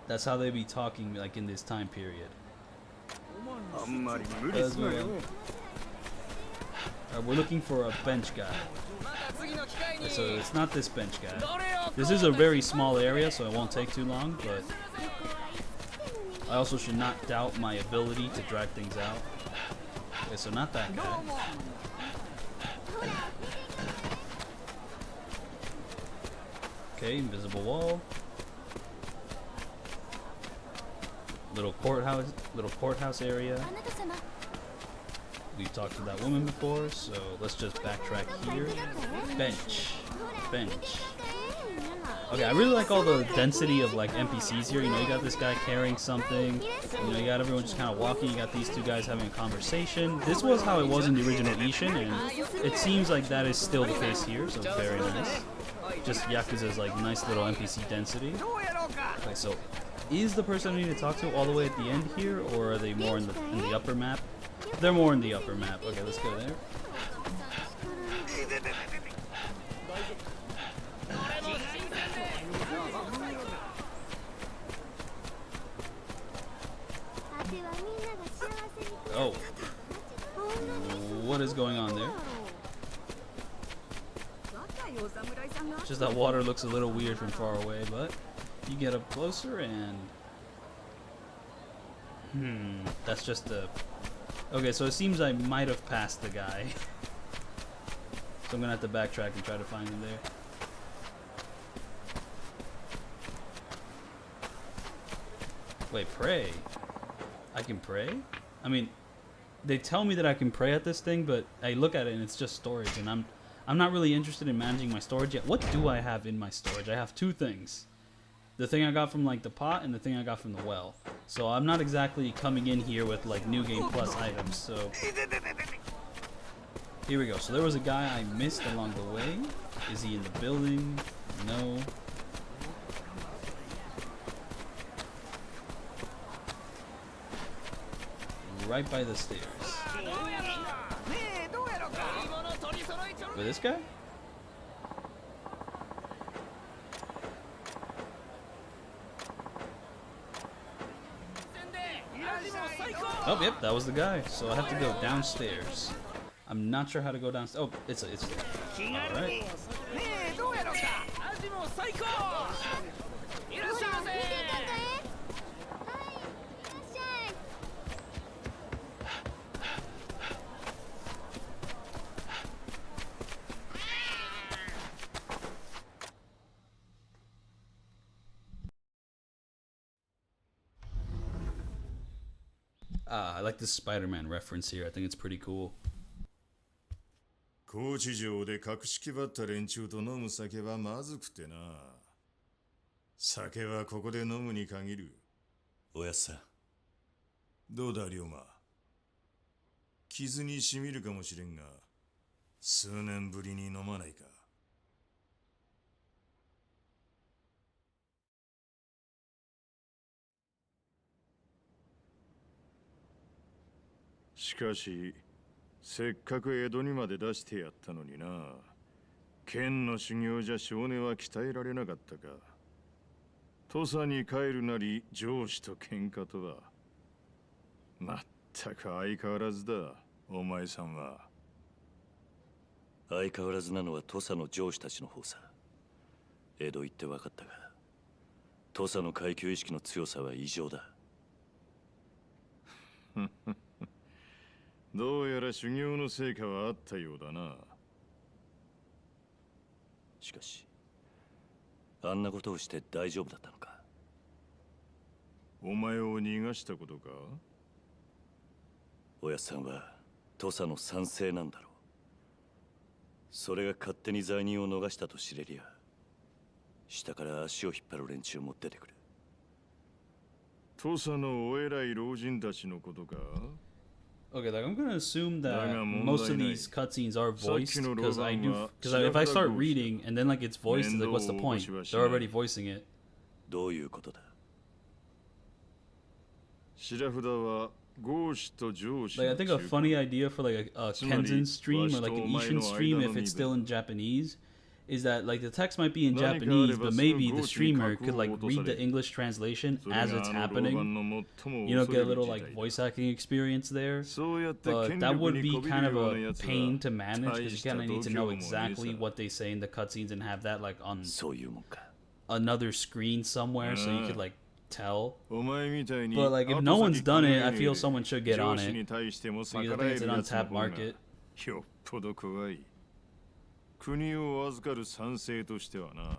That's how they be talking, like, in this time period. We're looking for a bench guy. So it's not this bench guy. This is a very small area, so it won't take too long, but I also should not doubt my ability to drag things out. Okay, so not that guy. Okay, invisible wall. Little courthouse area. We've talked to that woman before, so let's just backtrack here. Bench. Okay, I really like all the density of, like, NPCs here. You know, you got this guy carrying something. You know, you got everyone just kind of walking. You got these two guys having a conversation. This was how it was in the original Ishin, and it seems like that is still the case here, so very nice. Just Yakuza's, like, nice little NPC density. Okay, so is the person I need to talk to all the way at the end here, or are they more in the upper map? They're more in the upper map. Okay, let's go there. Oh. What is going on there? Just that water looks a little weird from far away, but you get up closer and... that's just a... Okay, so it seems I might have passed the guy. So I'm gonna have to backtrack and try to find him there. Wait, pray? I can pray? I mean, they tell me that I can pray at this thing, but I look at it and it's just storage, and I'm not really interested in managing my storage yet. What do I have in my storage? I have two things. The thing I got from, like, the pot and the thing I got from the well. So I'm not exactly coming in here with, like, New Game Plus items, so... Here we go. So there was a guy I missed along the way. Is he in the building? No. Right by the stairs. With this guy? Oh, yep, that was the guy. So I have to go downstairs. I'm not sure how to go down. Oh, it's there. All right. I like this Spider-Man reference here. I think it's pretty cool. 高知城で格式ばった連中と飲む酒はまずくてな。酒はここで飲むに限る。おやっさん、どうだ龍馬。傷にしみるかもしれんが、数年ぶりに飲まないか。しかし、せっかく江戸にまで出してやったのにな。剣の修行じゃ少年は鍛えられなかったか。土佐に帰るなり上司と喧嘩とは。まったく相変わらずだ、お前さんは。相変わらずなのは土佐の上司たちの方さ。江戸行って分かったが、土佐の階級意識の強さは異常だ。どうやら修行の成果はあったようだな。しかし、あんなことをして大丈夫だったのか。お前を逃がしたことか。おやっさんは土佐の賛成なんだろう。それが勝手に罪人を逃したと知れりゃ、下から足を引っ張る連中も出てくる。土佐のお偉い老人たちのことか。Okay, like I'm gonna assume that most of these cutscenes are voiced because if I start reading and then like it's voiced, like what's the point? They're already voicing it. どういうことだ。白札はゴーシと上司。 Like I think a funny idea for like a Kenzan stream or like an Ishin stream, if it's still in Japanese, is that like the text might be in Japanese, but maybe the streamer could like read the English translation as it's happening. You know, get a little like voice acting experience there. But that would be kind of a pain to manage because you kind of need to know exactly what they say in the cutscenes and have that like on そういうもんか。 another screen somewhere so you could like tell. お前みたいに But like if no one's done it, I feel someone should get on 上司 it に対しても because I 逆 think らえ it's る an やつの untapped 方が market. よっぽど怖い。国を預かる賛成としてはな。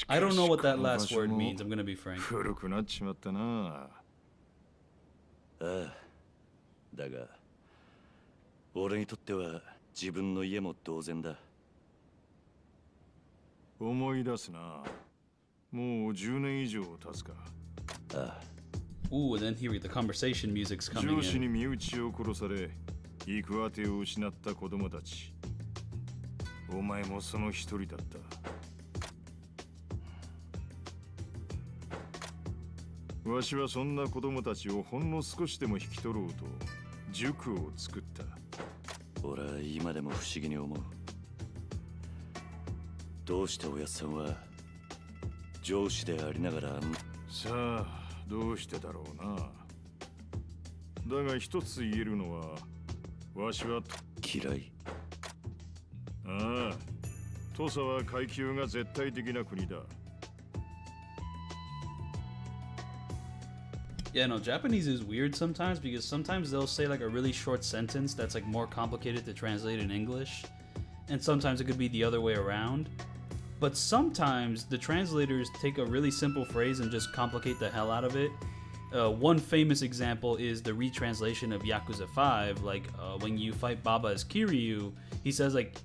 I don't know what that last word means, I'm gonna be frank. 古くなっちまったな。ああ、だが俺にとっては自分の家も同然だ。思い出すな。もう10年以上経つか。ああ、 Ooh, and then here the conversation music's coming 上司に in. 身内を殺され、行く当てを失った子供たち。お前もその一人だった。わしはそんな子供たちをほんの少しでも引き取ろうと塾を作った。俺は今でも不思議に思う。どうしておやっさんは上司でありながらさあ、どうしてだろうな。だが一つ言えるのは、わしは嫌い。ああ、土佐は階級が絶対的な国だ。Yeah, no, Japanese is weird sometimes because sometimes they'll say like a really short sentence that's like more complicated to translate in English, and sometimes it could be the other way around. But sometimes the translators take a really simple phrase and just complicate the hell out of it. One famous example is the retranslation of Yakuza 5. Like when you fight Baba as Kiryu, he says like,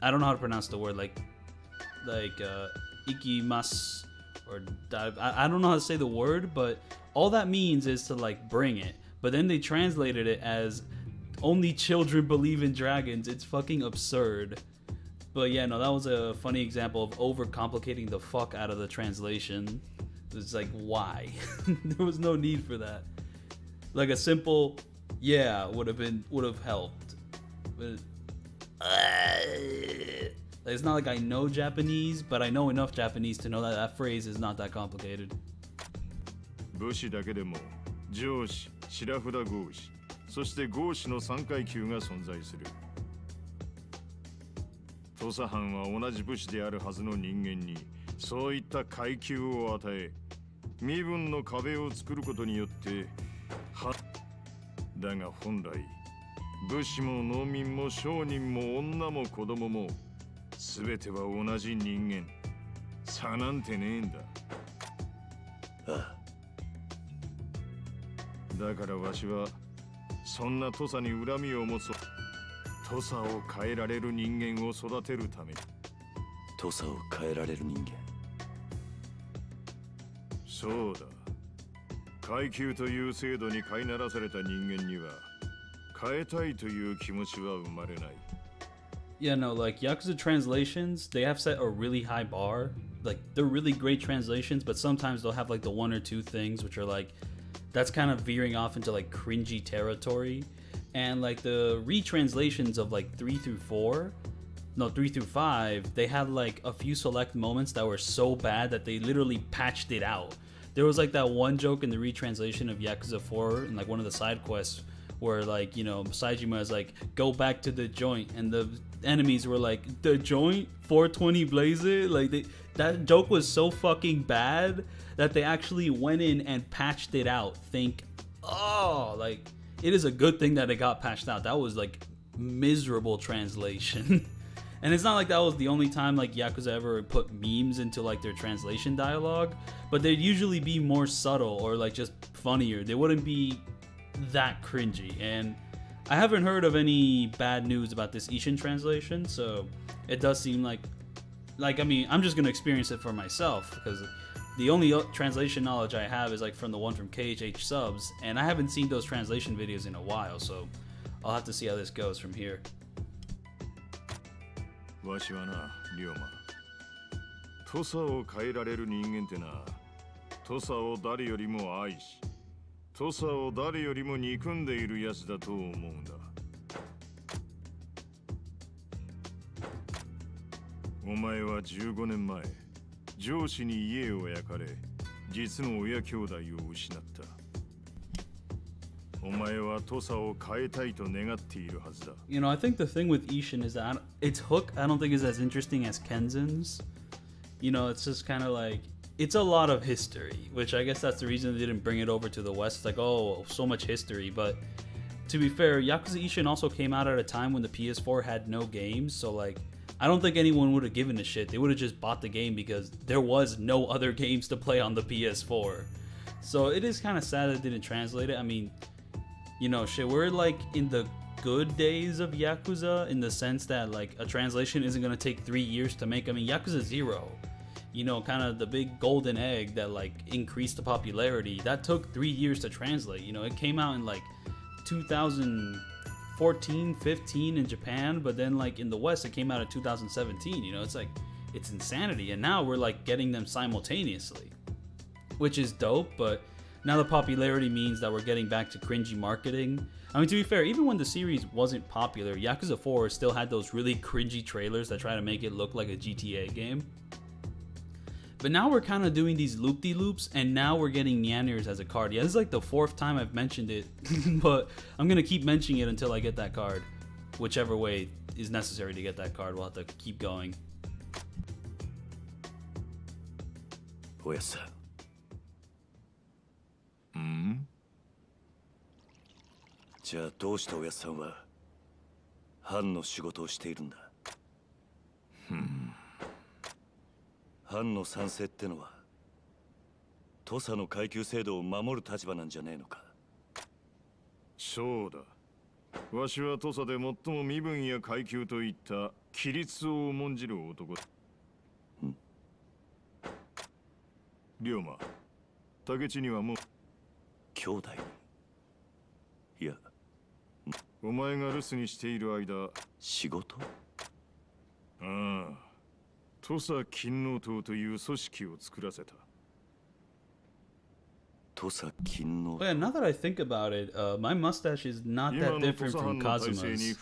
I don't know how to pronounce the word, like ikimasu, or I don't know how to say the word, but all that means is to like bring it. But then they translated it as only children believe in dragons. It's fucking absurd. But yeah, no, that was a funny example of overcomplicating the fuck out of the translation. It's like, why? There was no need for that. Like a simple, yeah, would have helped. But it's not like I know Japanese, but I know enough Japanese to know that that phrase is not that complicated. 武士だけでも上司、白札合士、そして合祀の3階級が存在する。土佐藩は同じ武士であるはずの人間にそういった階級を与え、身分の壁を作ることによってだが本来武士も農民も商人も女も子供も全ては同じ人間。差なんてねえんだ。ああ、だからわしはそんな土佐に恨みを持つ土佐を変えられる人間を育てるために。土佐を変えられる人間。そうだ。階級という制度に飼いならされた人間には変えたいという気持ちは生まれない。Yeah, no, like Yakuza translations, they have set a really high bar. Like they're really great translations, but sometimes they'll have like the one or two things which are like that's kind of veering off into like cringy territory. And like the retranslations of like 3 through 5, they had like a few select moments that were so bad that they literally patched it out. There was like that one joke in the retranslation of Yakuza 4 in like one of the side quests where like, you know, Saejima is like, go back to the joint, and the enemies were like, the joint 420 blaze it. Like that joke was so fucking bad that they actually went in and patched it out. Like it is a good thing that it got patched out. That was like miserable translation. And it's not like that was the only time like Yakuza ever put memes into like their translation dialogue, but they'd usually be more subtle or like just funnier. They wouldn't be that cringy. And I haven't heard of any bad news about this Ishin translation, so it does seem like I mean, I'm just gonna experience it for myself because the only translation knowledge I have is like from the one from KHH subs, and I haven't seen those translation videos in a while, so I'll have to see how this goes from here. わしはな、龍馬。土佐を変えられる人間ってな、土佐を誰よりも愛し、土佐を誰よりも憎んでいるやつだと思うんだ。お前は15年前、上司に家を焼かれ、実の親兄弟を失った。お前は土佐を変えたいと願っているはずだ。You know, I think the thing with Ishin is that its hook, I don't think is as interesting as Kenzen's. You know, it's just kind of like, it's a lot of history, which I guess that's the reason they didn't bring it over to the West. It's like, oh, so much history. But to be fair, Yakuza Ishin also came out at a time when the PS4 had no games, so like, I don't think anyone would have given a shit. They would have just bought the game because there was no other games to play on the PS4. So it is kind of sad that they didn't translate it. I mean, you know, shit, we're like in the good days of Yakuza in the sense that like a translation isn't going to take 3 years to make. I mean, Yakuza 0, you know, kind of the big golden egg that like increased the popularity, that took 3 years to translate. You know, it came out in like 2014, 15 in Japan, but then like in the West it came out in 2017. You know, it's like, it's insanity. And now we're like getting them simultaneously, which is dope. But now the popularity means that we're getting back to cringy marketing. I mean, to be fair, even when the series wasn't popular, Yakuza 4 still had those really cringy trailers that try to make it look like a GTA game. But now we're kind of doing these loop-de-loops, and now we're getting Nyaners as a card. Yeah, this is like the 4th time I've mentioned it, but I'm going to keep mentioning it until I get that card. Whichever way is necessary to get that card, we'll have to keep going. おやっさん。ん？じゃあどうしておやっさんは藩の仕事をしているんだ？藩の賛成ってのは土佐の階級制度を守る立場なんじゃねえのか？そうだ。わしは土佐で最も身分や階級といった規律を重んじる男。龍馬、竹地にはもう兄弟に。いや、お前が留守にしている間、仕事？ああ、土佐勤王党という組織を作らせた。土佐勤王。 But yeah, now that I think about it, my mustache is not that different from Kazuma's.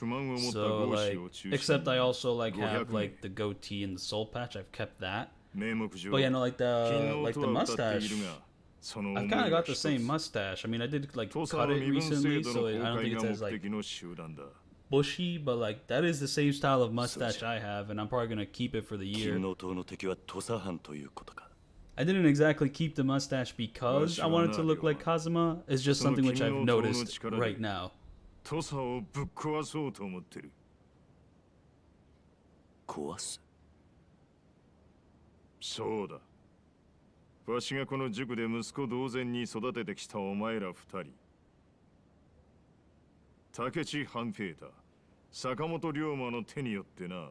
So like, except I also like have like the goatee and the soul patch. I've kept that. But yeah, no, like the mustache その I've 思い kind は of got 一 the つ same mustache. I mean, I did like 土佐 cut の it 身分 recently, 制 so 度 I の don't 崩 think 壊 it's が as 目 like 的の集団だ bushy, but like that is the same style of mustache I have, and I'm probably gonna keep it for the year. 金王島の敵は土佐藩ということか。 I didn't exactly keep the mustache because I wanted to look like Kazuma. It's just something which I've noticed right now. 土佐をぶっ壊そうと思ってる壊す。そうだわしがこの塾で息子同然に育ててきたお前ら二人武智半平太坂本龍馬の手によってな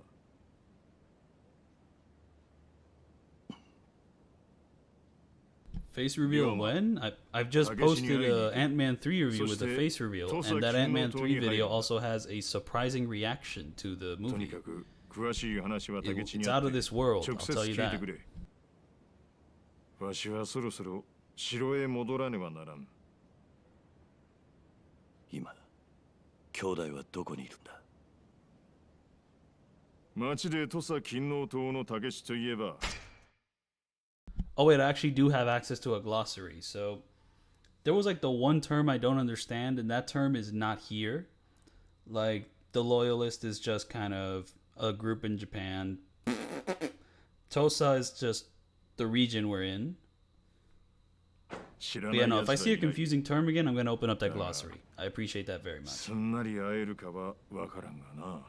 Face reveal when? I've just posted a Ant-Man 3 review with a face reveal, and that Ant-Man 3 video also has a surprising reaction to the とに movie. かく詳しい話は武智 It's に out あっ of て this world, 直 I'll 接 tell you 聞いて that. くれわしはそろそろ城へ戻らねばならん今、兄弟はどこにいるんだ。町で土佐勤王党の武智といえば Oh wait, I actually do have access to a glossary. So there was like the one term I don't understand, and that term is not here. Like the loyalist is just kind of a group in Japan. Tosa is just the region we're in. 知ら But ない yeah, no, 奴 if I ら see a いない confusing term again, I'm gonna open up that glossary. I appreciate that very much. すんなり会えるかはわからんがな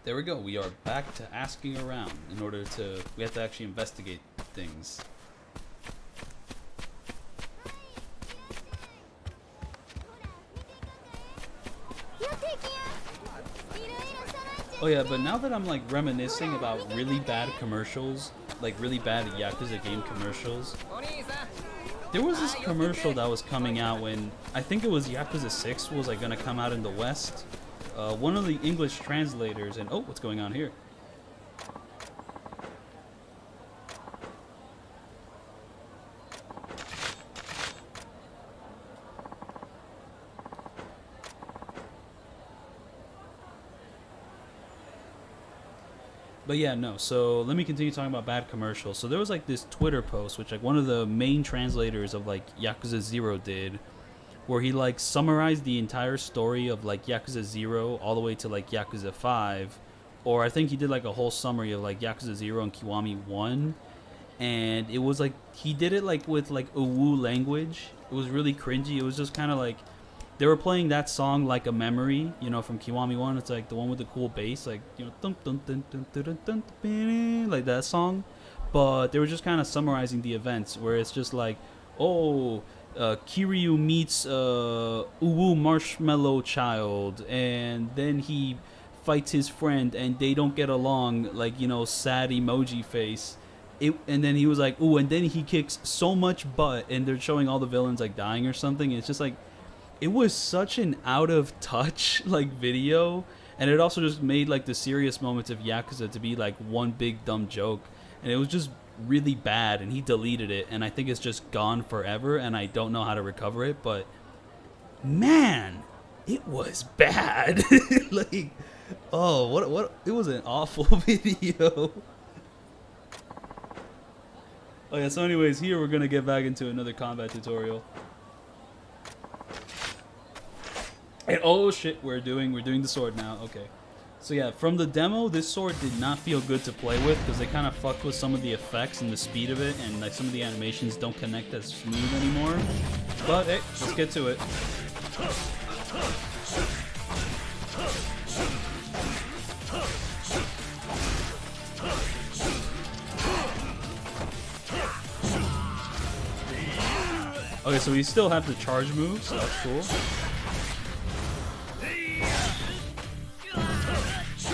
There we go. We are back to asking around in order to. We have to actually investigate things. Oh yeah, but now that I'm like reminiscing about really bad commercials, like really bad Yakuza game commercials, there was this commercial that was coming out when I think it was Yakuza 6 was like gonna come out in the West. One of the English translators, and oh, what's going on here? But yeah, no, so let me continue talking about bad commercials. So there was like this Twitter post, which like one of the main translators of like Yakuza 0 did, where he like summarized the entire story of like Yakuza 0 all the way to like Yakuza 5, or I think he did like a whole summary of like Yakuza 0 and Kiwami 1, and it was like he did it like with like Uwu language. It was really cringy. It was just kind of like they were playing that song Like a Memory, you know, from Kiwami 1. It's like the one with the cool bass, like, you know, dun, dun, dun, dun, dun, dun, dun, dun, like that song. But they were just kind of summarizing the events, where it's just like, oh, Kiryu meets Uwu Marshmallow Child, and then he fights his friend, and they don't get along, like, you know, sad emoji face. And then he was like, ooh, and then he kicks so much butt, and they're showing all the villains like dying or something. And it's just like, it was such an out of touch like video, and it also just made like the serious moments of Yakuza to be like one big dumb joke, and it was just really bad. And he deleted it, and I think it's just gone forever, and I don't know how to recover it. But man, it was bad. Like, oh, what it was an awful video. Oh yeah, so anyways, here we're gonna get back into another combat tutorial. And oh shit, we're doing the sword now. Okay. So yeah, from the demo, this sword did not feel good to play with because they kind of fucked with some of the effects and the speed of it, and like some of the animations don't connect as smooth anymore. But hey, let's get to it. Okay, so we still have the charge move, so that's cool.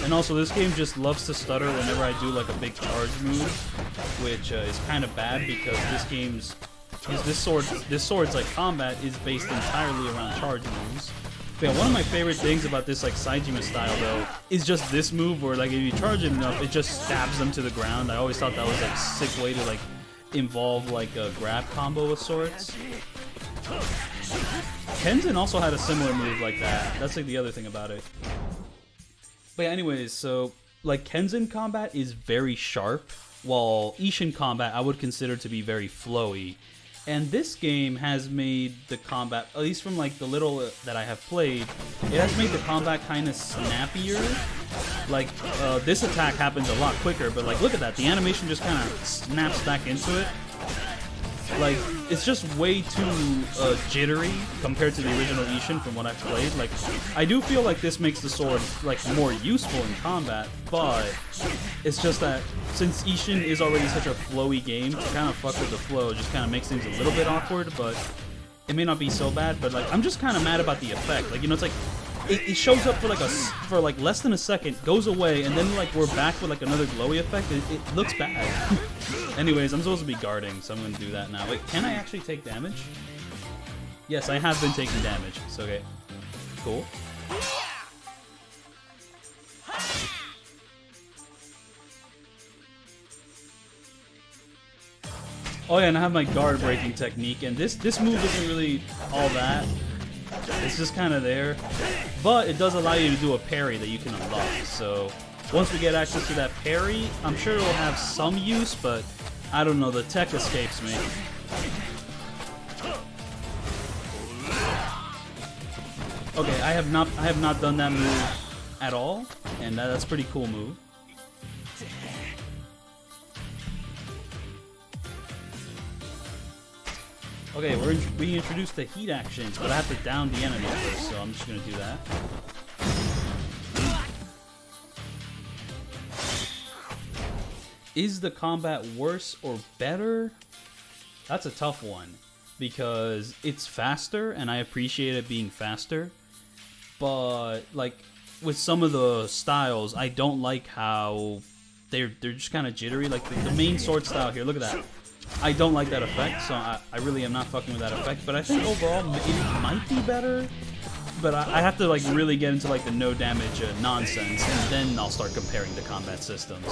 And also, this game just loves to stutter whenever I do like a big charge move, which is kind of bad because this sword's like combat is based entirely around charge moves. But yeah, one of my favorite things about this like Saijima style though is just this move where like if you charge it enough, it just stabs them to the ground. I always thought that was like a sick way to like involve like a grab combo of sorts. Kenzin also had a similar move like that. That's like the other thing about it. But yeah, anyways, so like Kenzin combat is very sharp, while Ishin combat I would consider to be very flowy. And this game has made the combat, at least from like the little that I have played, it has made the combat kind of snappier. Like this attack happens a lot quicker, but like look at that, the animation just kind of snaps back into it. Like it's just way too jittery compared to the original Ishin from what I've played. Like I do feel like this makes the sword like more useful in combat, but it's just that since Ishin is already such a flowy game, to kind of fuck with the flow just kind of makes things a little bit awkward, but it may not be so bad. But like I'm just kind of mad about the effect. Like, you know, it's like it shows up for like less than a second, goes away, and then like we're back with like another glowy effect. It looks bad. Anyways, I'm supposed to be guarding, so I'm gonna do that now. Wait, can I actually take damage? Yes, I have been taking damage. So okay, cool. Oh yeah, and I have my guard breaking technique, and this move isn't really all that. It's just kind of there, but it does allow you to do a parry that you can unlock. So once we get access to that parry, I'm sure it will have some use, but I don't know, the tech escapes me. Okay, I have not done that move at all, and that's a pretty cool move. Okay, we're being introduced to heat actions, but I have to down the enemy first, so I'm just gonna do that. Is the combat worse or better? That's a tough one, because it's faster, and I appreciate it being faster, but like with some of the styles, I don't like how they're just kind of jittery. Like the main sword style here, look at that. I don't like that effect, so I really am not fucking with that effect, but I think overall it might be better, but I have to like really get into like the no damage nonsense, and then I'll start comparing the combat systems.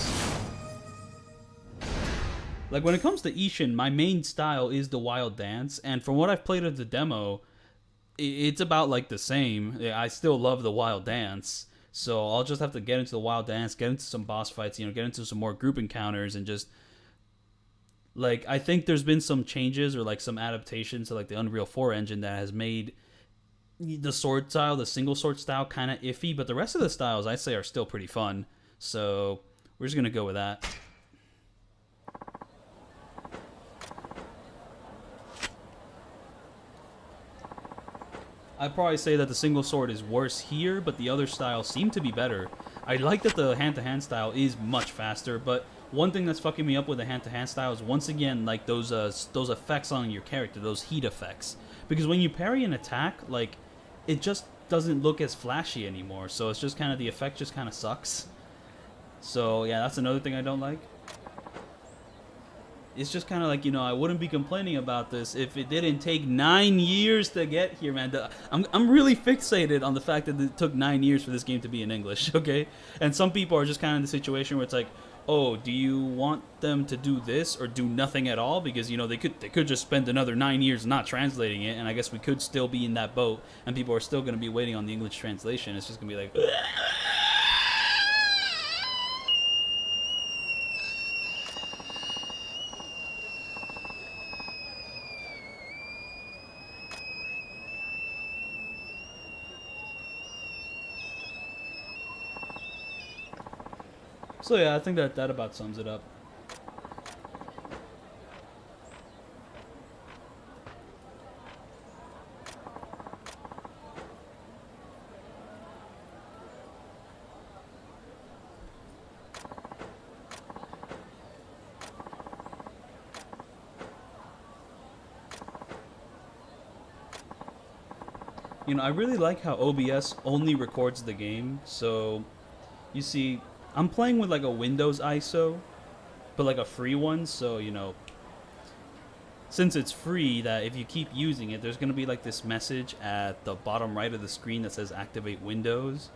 Like when it comes to Ishin, my main style is the wild dance, and from what I've played of the demo, it's about like the same. I still love the wild dance, so I'll just have to get into the wild dance, get into some boss fights, you know, get into some more group encounters, and just like, I think there's been some changes or like some adaptations to like the Unreal 4 engine that has made the sword style, the single sword style, kind of iffy, but the rest of the styles I'd say are still pretty fun. So we're just gonna go with that. I'd probably say that the single sword is worse here, but the other styles seem to be better. I like that the hand-to-hand style is much faster, but one thing that's fucking me up with the hand-to-hand style is, once again, like those effects on your character, those heat effects. Because when you parry an attack, like, it just doesn't look as flashy anymore. So it's just kind of, the effect just kind of sucks. So yeah, that's another thing I don't like. It's just kind of like, you know, I wouldn't be complaining about this if it didn't take 9 years to get here, man. I'm really fixated on the fact that it took 9 years for this game to be in English, okay? And some people are just kind of in the situation where it's like, oh, do you want them to do this or do nothing at all? Because, you know, they could just spend another 9 years not translating it, and I guess we could still be in that boat, and people are still going to be waiting on the English translation. It's just going to be like... So yeah, I think that about sums it up. You know, I really like how OBS only records the game, so you see, I'm playing with like a Windows ISO, but like a free one, so, you know, since it's free, that if you keep using it, there's going to be like this message at the bottom right of the screen that says activate Windows.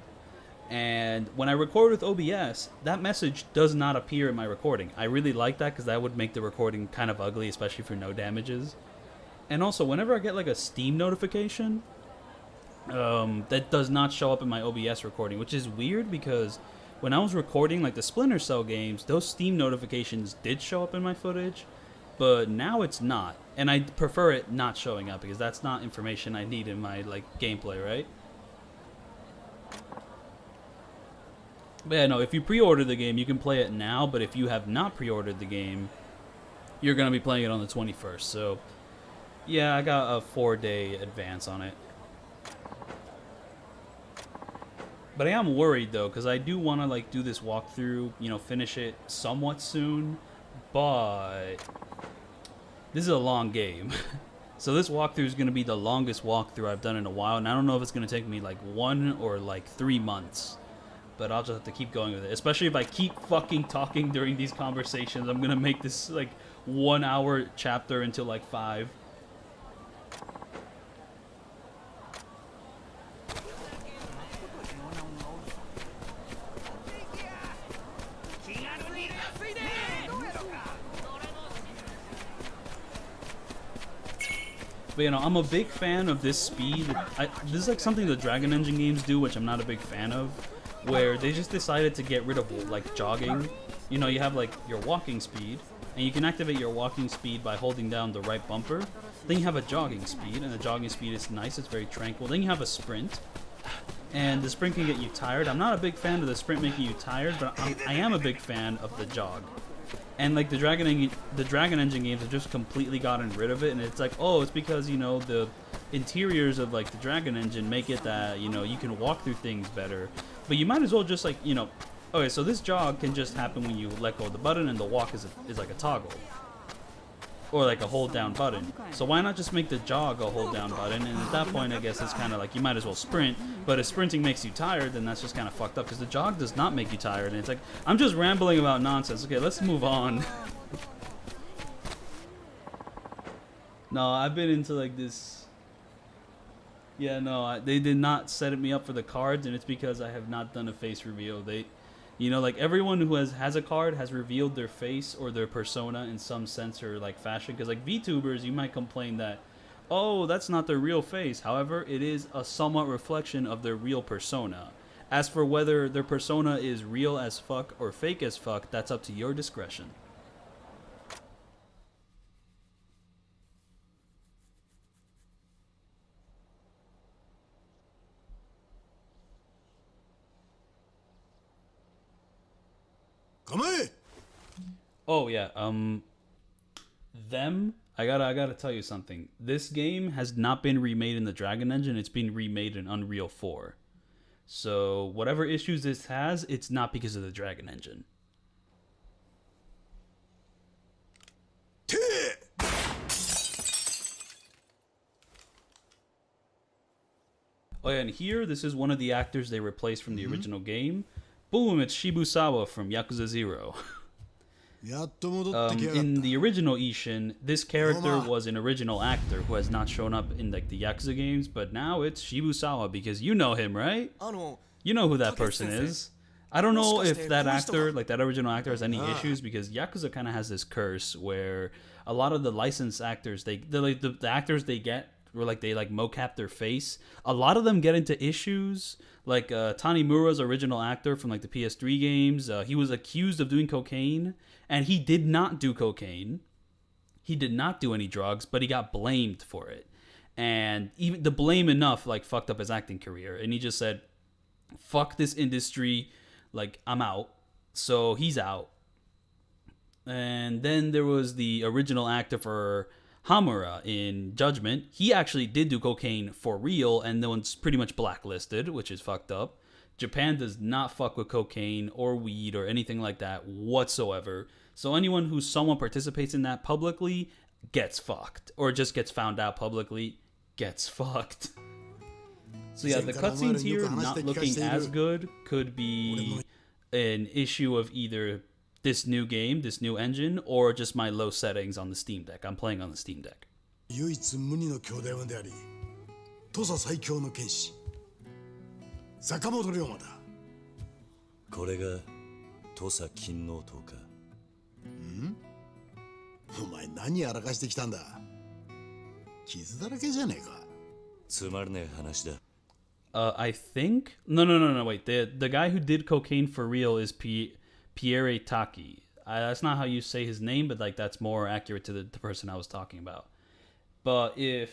And when I record with OBS, that message does not appear in my recording. I really like that because that would make the recording kind of ugly, especially for no damages. And also, whenever I get like a Steam notification, that does not show up in my OBS recording, which is weird because when I was recording like the Splinter Cell games, those Steam notifications did show up in my footage, but now it's not. And I prefer it not showing up because that's not information I need in my like gameplay, right? But yeah, no, if you pre-order the game, you can play it now, but if you have not pre-ordered the game, you're going to be playing it on the 21st. So, yeah, I got a 4-day advance on it. But I am worried, though, because I do want to, like, do this walkthrough, you know, finish it somewhat soon, but this is a long game. So this walkthrough is going to be the longest walkthrough I've done in a while, and I don't know if it's going to take me, like, 1 or, like, 3 months. But I'll just have to keep going with it. Especially if I keep fucking talking during these conversations. I'm gonna make this like 1 hour chapter into like 5. But you know, I'm a big fan of this speed. This is like something the Dragon Engine games do, which I'm not a big fan of. Where they just decided to get rid of like jogging. You know, you have like your walking speed, and you can activate your walking speed by holding down the right bumper. Then you have a jogging speed, and the jogging speed is nice, it's very tranquil. Then you have a sprint, and the sprint can get you tired. I'm not a big fan of the sprint making you tired, but I am a big fan of the jog. And like the Dragon Engine games have just completely gotten rid of it, and it's like, oh, it's because, you know, the interiors of like the Dragon Engine make it that, you know, you can walk through things better. But you might as well just like, you know, okay, so this jog can just happen when you let go of the button, and the walk is like a toggle. Or like a hold down button. So why not just make the jog a hold down button? And at that point, I guess it's kind of like you might as well sprint. But if sprinting makes you tired, then that's just kind of fucked up, because the jog does not make you tired. And it's like, I'm just rambling about nonsense. Okay, let's move on. No, I've been into like this. Yeah, no, they did not set me up for the cards, and it's because I have not done a face reveal. They, you know, like everyone who has a card has revealed their face or their persona in some sense or like fashion. Because like VTubers, you might complain that, oh, that's not their real face. However, it is a somewhat reflection of their real persona. As for whether their persona is real as fuck or fake as fuck, that's up to your discretion. Oh yeah, I gotta tell you something. This game has not been remade in the Dragon Engine, it's been remade in Unreal 4. So whatever issues this has, it's not because of the Dragon Engine. Oh yeah, and here, this is one of the actors they replaced from the original game. Boom, it's Shibusawa from Yakuza 0. In the original Ishin, this character was an original actor who has not shown up in like the Yakuza games, but now it's Shibusawa because you know him, right? You know who that person is. I don't know if that actor, like that original actor, has any issues, because Yakuza kind of has this curse where a lot of the licensed actors, the actors they get, where like they like mocap their face, a lot of them get into issues. Like Tanimura's original actor from like the PS3 games, he was accused of doing cocaine, and he did not do cocaine. He did not do any drugs, but he got blamed for it. And even the blame enough like fucked up his acting career, and he just said, fuck this industry, like I'm out. So he's out. And then there was the original actor for Hamura in Judgment. He actually did do cocaine for real, and the one's pretty much blacklisted, which is fucked up. Japan does not fuck with cocaine or weed or anything like that whatsoever. So anyone who somewhat participates in that publicly gets fucked, or just gets found out publicly gets fucked. So yeah, the cutscenes here not looking as good could be an issue of either this new game, this new engine, or just my low settings on the Steam Deck. I'm playing on the Steam Deck. 唯一無二の兄弟であり、土佐最強の剣士、坂本龍馬だ。これが土佐勤王党か。お前何やらかしてきたんだ。傷だらけじゃねえか。つまらねえ話だ。I think no, wait, the guy who did cocaine for real is Pierre Taki. That's not how you say his name, but like that's more accurate to the person I was talking about. But if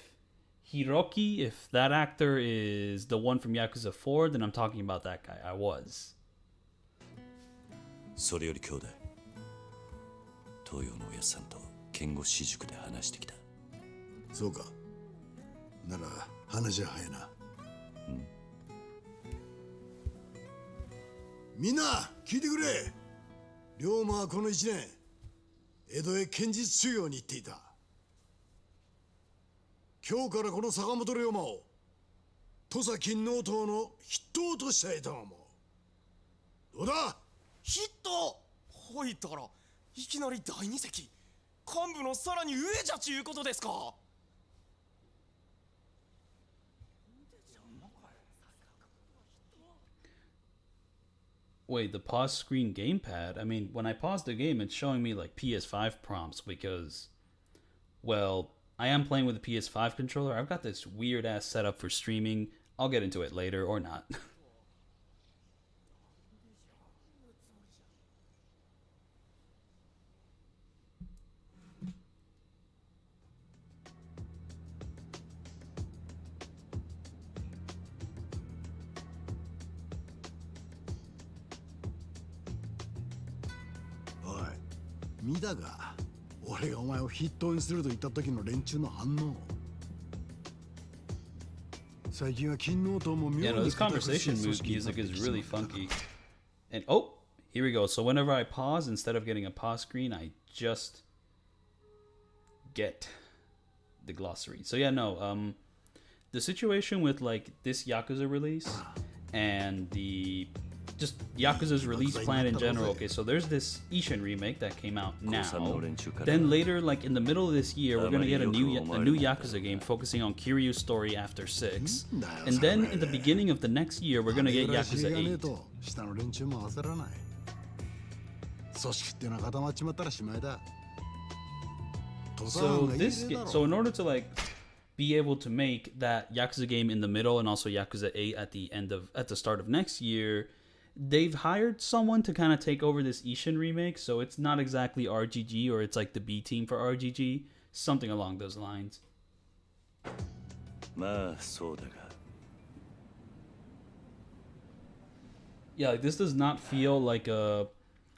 Hiroki, if that actor is the one from Yakuza 4, then I'm talking about that guy. I was. それより兄弟、東洋のおやっさんと剣護私塾で話してきた。そうか。なら話は早いな。みんな聞いてくれ。龍馬はこの1年江戸へ剣術修行に行っていた。今日からこの坂本龍馬を土佐勤王党の筆頭としたいと思う。どうだ。ヒットほいたらいきなり第二席幹部のさらに上じゃちゅうことですか。Wait, the pause screen gamepad? I mean, when I pause the game, it's showing me like PS5 prompts because, well, I am playing with a PS5 controller. I've got this weird ass setup for streaming. I'll get into it later or not.おい、見たか。俺がお前を筆頭にすると言った時の連中の反応。最近は勤王党も妙 Yeah, no, に this conversation music is really funky. And oh, here we go. So whenever I pause, instead of getting a pause screen, I just get the glossary. So yeah, no, the situation with like this Yakuza release and the just Yakuza's release plan in general. Okay, so there's this Ishin remake that came out now. Then later, like in the middle of this year, we're gonna get a new Yakuza game focusing on Kiryu's story after 6. And then in the beginning of the next year, we're gonna get Yakuza 8. 下の連中も焦らない。組織っていうのは固まっちまったらしまいだ。 So so in order to like be able to make that Yakuza game in the middle and also Yakuza 8 at the start of next year, they've hired someone to kind of take over this Ishin remake. So it's not exactly RGG, or it's like the B team for RGG, something along those lines. まあそうだが。 Yeah, like this does not feel like a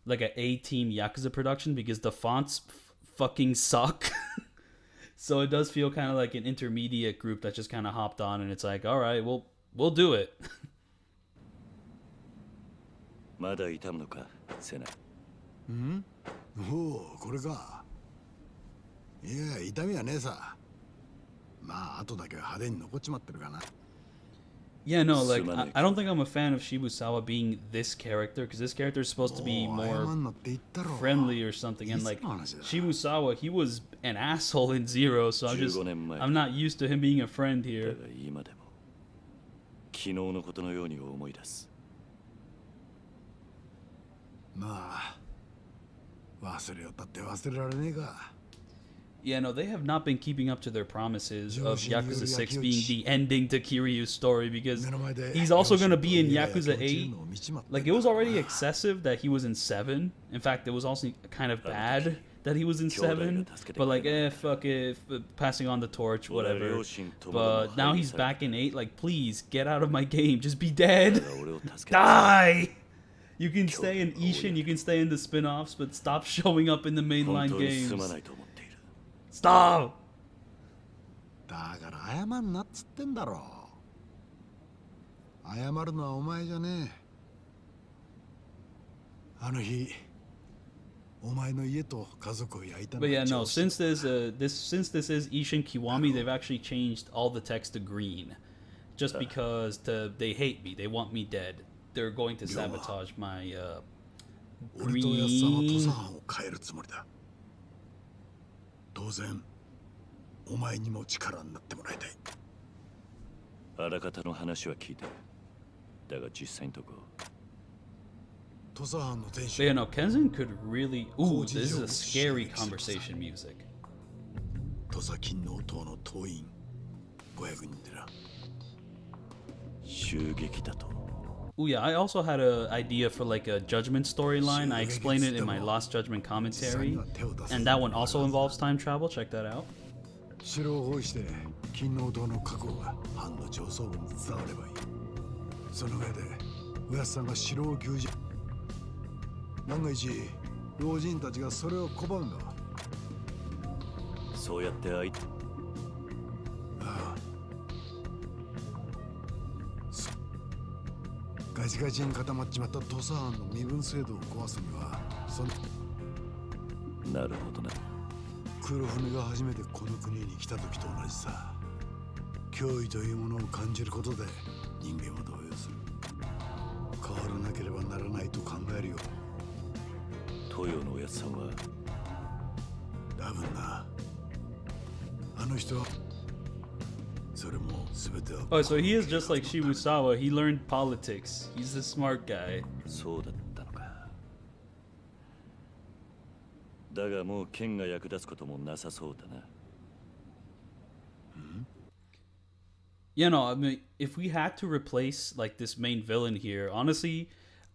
A team Yakuza production because the fonts fucking suck. So it does feel kind of like an intermediate group that just kind of hopped on and it's like, all right, we'll do it. まだ痛むのか、セナ。おお、これか。いや、痛みはねえさ。まあ、後だけは派手に残っちまってるかな。 Yeah, no, like I don't think I'm a fan of Shibusawa being this character because this character is supposed to be more friendly or something, and like Shibusawa, he was an asshole in Zero, so I'm not used to him being a friend here. 今でも昨日のことのように思い出す。まあ、忘れよったって忘れられねえか。 Yeah, no, they have not been keeping up to their promises of Yakuza 6 being the ending to Kiryu's story because he's also going to be in Yakuza 8. Like, it was already excessive that he was in 7. In fact, it was also kind of bad that he was in 7. But like, fuck it, passing on the torch, whatever. But now he's back in 8. Like, please, get out of my game. Just be dead. Die! You can stay in Ishin, you can stay in the spin-offs, but stop showing up in the mainline games. Stop! だから謝んなっつってんだろ。謝るのはお前じゃねえ。あの日、お前の家と家族を焼いたのは。 But yeah, no, since this is Ishin Kiwami, they've actually changed all the text to green. Just because they hate me, they want me dead. They're going to sabotage my green. 当然お前にも力になってもらいたい。あらかたの話は聞いてる。だが実際のとこ土佐藩の天 But 守 yeah, no, Kenzin could really. Ooh, this is a scary conversation music. 土佐勤王党の党員500人でな。襲撃だと。 Ooh, yeah, I also had an idea for like a judgment storyline. I explained it in my Lost Judgment commentary, and that one also involves time travel. Check that out. 城を包囲して勤王党の確保が藩の上層部に伝わればいい。その上でおやっさんが城を牛耳。万が一老人たちがそれを拒んだ。そうやって相手。ああ。ガチガチに固まっちまった土佐藩の身分制度を壊すにはそのなるほどな。黒船が初めてこの国に来た時と同じさ。脅威というものを感じることで人間は動揺する。変わらなければならないと考えるよ。東洋のおやつさんは多分な。あの人はそれも全ては。 Oh, so he is just like Shibusawa. He learned politics. He's a smart guy. そうだったのか。だがもう剣が役立つこともなさそうだな。You know, I mean, if we had to replace like this main villain here, honestly,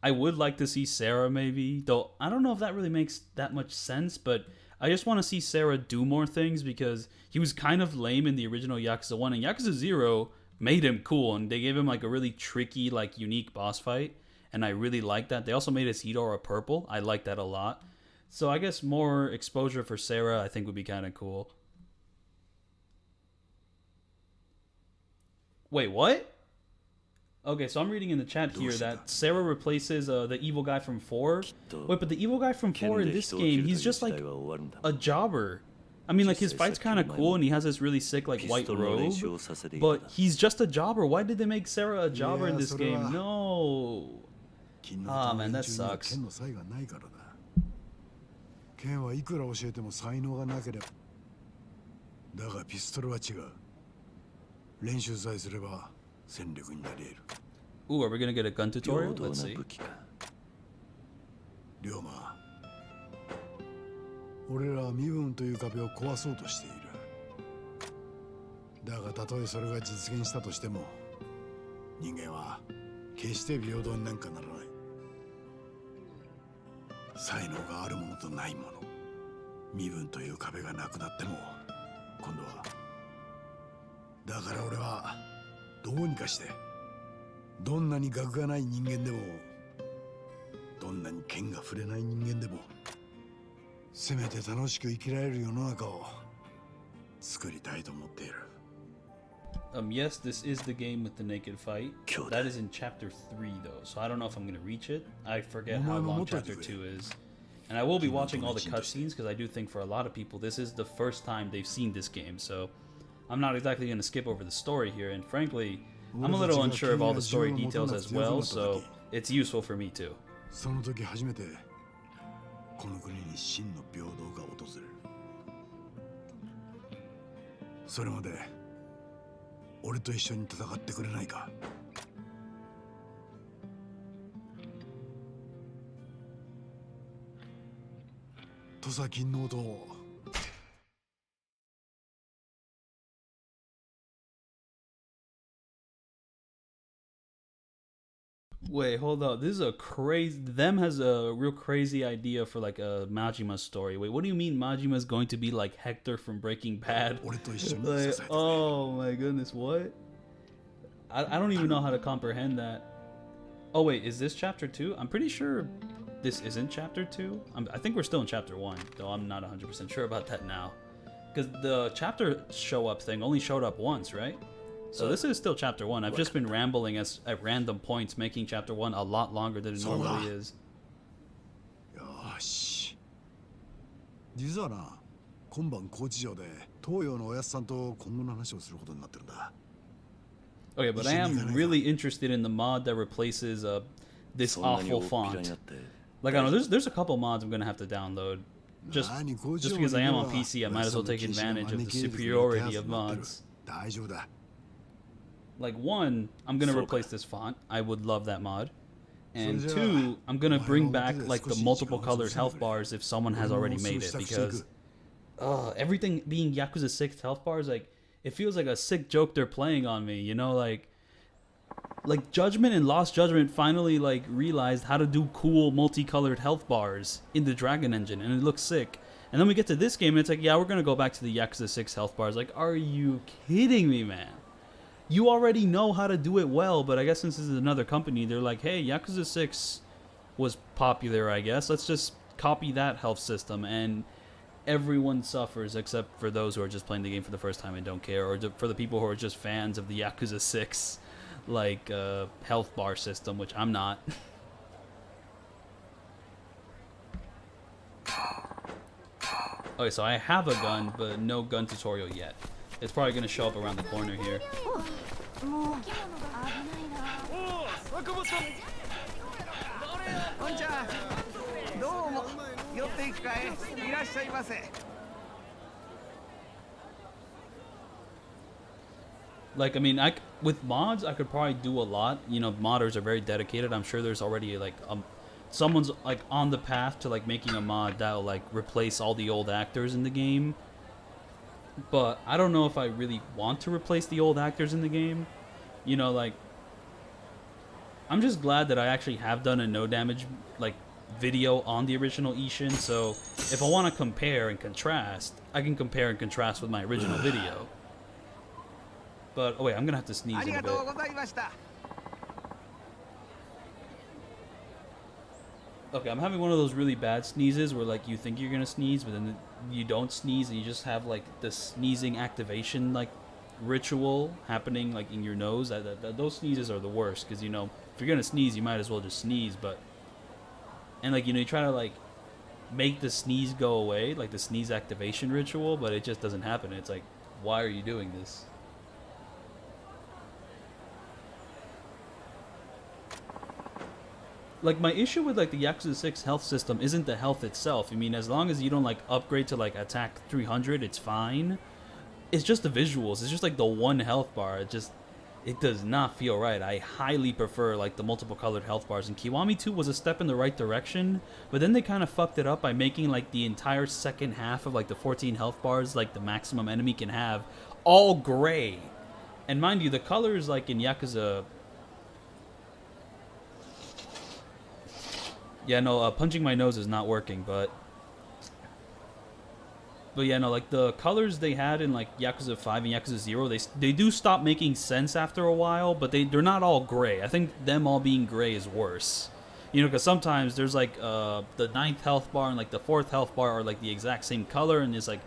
I would like to see Sarah maybe. Though I don't know if that really makes that much sense, but I just want to see Sarah do more things because he was kind of lame in the original Yakuza 1, and Yakuza 0 made him cool, and they gave him like a really tricky, like unique boss fight, and I really like that. They also made his Hedora purple. I like that a lot. So I guess more exposure for Sarah I think would be kind of cool. Wait, what? Okay, so I'm reading in the chat here that Sarah replaces the evil guy from 4. Wait, but the evil guy from 4 in this game, he's just like a jobber. I mean, like, his fight's kind of cool, and he has this really sick, like, white robe. But he's just a jobber. Why did they make Sarah a jobber in this game? No. Ah, man, that sucks. 剣はいくら教えても才能がなければ。だがピストルは違う。練習さえすれば戦力になり得る。 Ooh, are we gonna get a gun tutorial? Let's see. 龍馬、俺らは身分という壁を壊そうとしている。だがたとえそれが実現したとしても、人間は決して平等になんかならない。才能があるものとないもの、身分という壁がなくなっても、今度は。だから俺はどうにかして、どんなに学がない人間でも、どんなに剣が触れない人間でも、せめて楽しく生きられる世の中を作りたいと思っている。Yes, this is the game with the naked fight. That is in chapter 3 though, so I don't know if I'm gonna reach it. I forget how long chapter 2 is. And I will be watching all the cutscenes because I do think for a lot of people this is the first time they've seen this game, so I'm not exactly gonna skip over the story here, and frankly, I'm a little unsure of all the story details as well, so it's useful for me too. その時初めてこの国に真の平等が訪れる。それまで俺と一緒に戦ってくれないか。土佐勤王と。Wait, hold up. This is a crazy. Them has a real crazy idea for like a Majima story. Wait, what do you mean Majima's going to be like Hector from Breaking Bad? Like, oh my goodness, what? I don't even know how to comprehend that. Oh wait, is this chapter 2? I'm pretty sure this isn't chapter 2. I think we're still in chapter 1, though I'm not 100% sure about that now. Because the chapter show up thing only showed up once, right? So this is still chapter 1. I've just been rambling at random points, making chapter 1 a lot longer than it normally is. よし。実はな、今晩高知城で東洋のおやつさんと今後の話をすることになってるんだ。 Okay, but I am really interested in the mod that replaces this awful font. Like, I don't know, there's a couple mods I'm gonna have to download. Just because I am on PC, I might as well take advantage of the superiority of mods. Like, one, I'm gonna replace this font. I would love that mod. And 2, I'm gonna bring back like the multiple colored health bars if someone has already made it, because everything being Yakuza 6 health bars, like it feels like a sick joke they're playing on me, you know, like Judgment and Lost Judgment finally like realized how to do cool multicolored health bars in the Dragon engine, and it looks sick. And then we get to this game and it's like, yeah, we're gonna go back to the Yakuza 6 health bars. Like, are you kidding me, man? You already know how to do it well, but I guess since this is another company, they're like, hey, Yakuza 6 was popular, I guess. Let's just copy that health system, and everyone suffers except for those who are just playing the game for the first time and don't care, or for the people who are just fans of the Yakuza 6 like health bar system, which I'm not. Okay, so I have a gun, but no gun tutorial yet. It's probably gonna show up around the corner here. こんにちは。どうも。寄っていくかい。いらっしゃいませ。 Like, I mean, with mods, I could probably do a lot. You know, modders are very dedicated. I'm sure there's already like someone's like on the path to like making a mod that'll like replace all the old actors in the game. But I don't know if I really want to replace the old actors in the game. You know, like, I'm just glad that I actually have done a no damage like video on the original Ishin. So if I want to compare and contrast, I can compare and contrast with my original video. But, oh wait, I'm gonna have to sneeze in a bit. Okay, I'm having one of those really bad sneezes where, like, you think you're gonna sneeze, but then you don't sneeze, and you just have, like, the sneezing activation, like, ritual happening, like, in your nose. Those sneezes are the worst, because, you know, if you're gonna sneeze, you might as well just sneeze, but... And, like, you know, you try to, like, make the sneeze go away, like, the sneeze activation ritual, but it just doesn't happen. It's like, why are you doing this? Like, my issue with, like, the Yakuza 6 health system isn't the health itself. I mean, as long as you don't, like, upgrade to, like, attack 300, it's fine. It's just the visuals. It's just, like, the one health bar. It does not feel right. I highly prefer, like, the multiple colored health bars. And Kiwami 2 was a step in the right direction, but then they kind of fucked it up by making, like, the entire second half of, like, the 14 health bars, like, the maximum enemy can have, all gray. And mind you, the colors, like, in Yakuza... Yeah, no, punching my nose is not working, but yeah, no, like, the colors they had in, like, Yakuza 5 and Yakuza 0, they do stop making sense after a while, but they're not all gray. I think them all being gray is worse. You know, because sometimes there's, like, the 9th health bar and, like, the 4th health bar are, like, the exact same color, and it's like,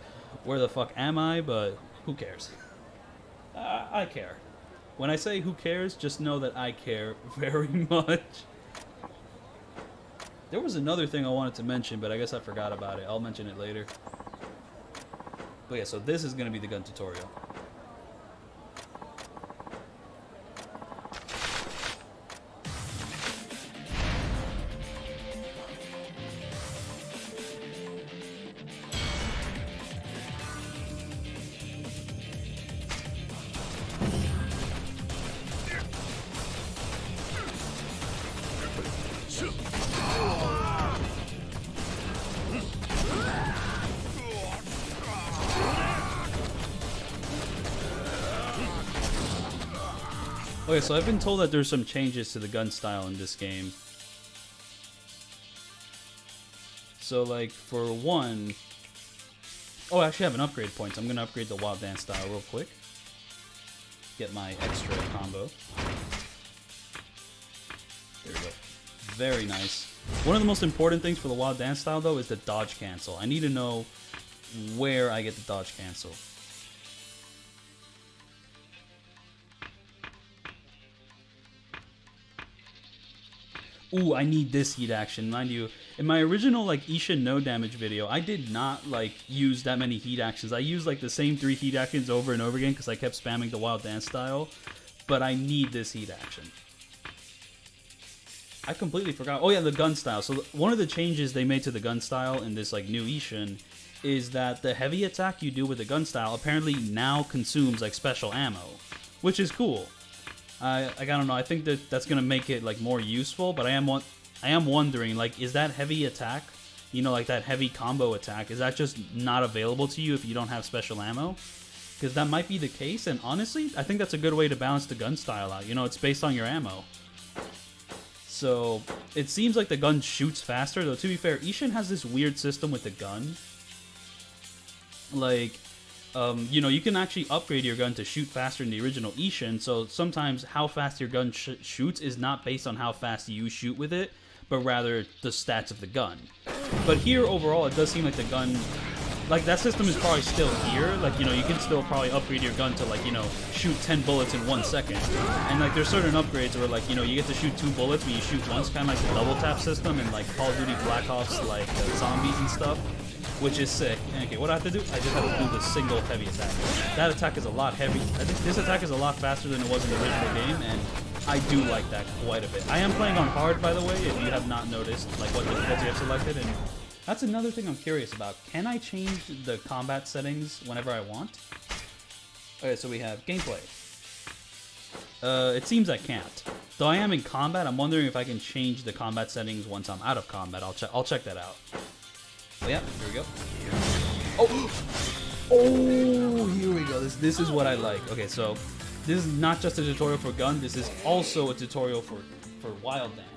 where the fuck am I? But who cares? I care. When I say who cares, just know that I care very much. There was another thing I wanted to mention, but I guess I forgot about it. I'll mention it later. But yeah, so this is going to be the gun tutorial. Okay, so I've been told that there's some changes to the gun style in this game. So, like, for one... Oh, I actually have an upgrade point. So I'm going to upgrade the Wild Dance style real quick. Get my extra combo. There we go. Very nice. One of the most important things for the Wild Dance style, though, is the dodge cancel. I need to know where I get the dodge cancel. Ooh, I need this heat action. Mind you, in my original, like, Ishin no damage video, I did not, like, use that many heat actions. I used, like, the same 3 heat actions over and over again because I kept spamming the Wild Dance style. But I need this heat action. I completely forgot. Oh, yeah, the gun style. So one of the changes they made to the gun style in this, like, new Ishin is that the heavy attack you do with the gun style apparently now consumes, like, special ammo, which is cool. I don't know. I think that's gonna make it like more useful. But I am wondering, like, is that heavy attack? You know, like that heavy combo attack. Is that just not available to you if you don't have special ammo? Because that might be the case. And honestly, I think that's a good way to balance the gun style out. You know, it's based on your ammo. So it seems like the gun shoots faster. Though to be fair, Ishin has this weird system with the gun. Like, you know, you can actually upgrade your gun to shoot faster than the original Ishin, so sometimes how fast your gun shoots is not based on how fast you shoot with it, but rather the stats of the gun. But here, overall, it does seem like the gun, like, that system is probably still here. Like, you know, you can still probably upgrade your gun to, like, you know, shoot 10 bullets in 1 second. And, like, there's certain upgrades where, like, you know, you get to shoot 2 bullets when you shoot once, kind of like the double tap system in, like, Call of Duty Black Ops, like, zombies and stuff. Which is sick. Okay, what I have to do? I just have to do the single heavy attack. That attack is a lot heavy. I think this attack is a lot faster than it was in the original game, and I do like that quite a bit. I am playing on hard, by the way, if you have not noticed, like, what difficulty I've selected, and that's another thing I'm curious about. Can I change the combat settings whenever I want? Okay, so we have gameplay. It seems I can't. Though I am in combat, I'm wondering if I can change the combat settings once I'm out of combat. I'll check that out. Oh, yeah, here we go. Oh, oh, here we go. This is what I like. Okay, so this is not just a tutorial for gun. This is also a tutorial for wild dance.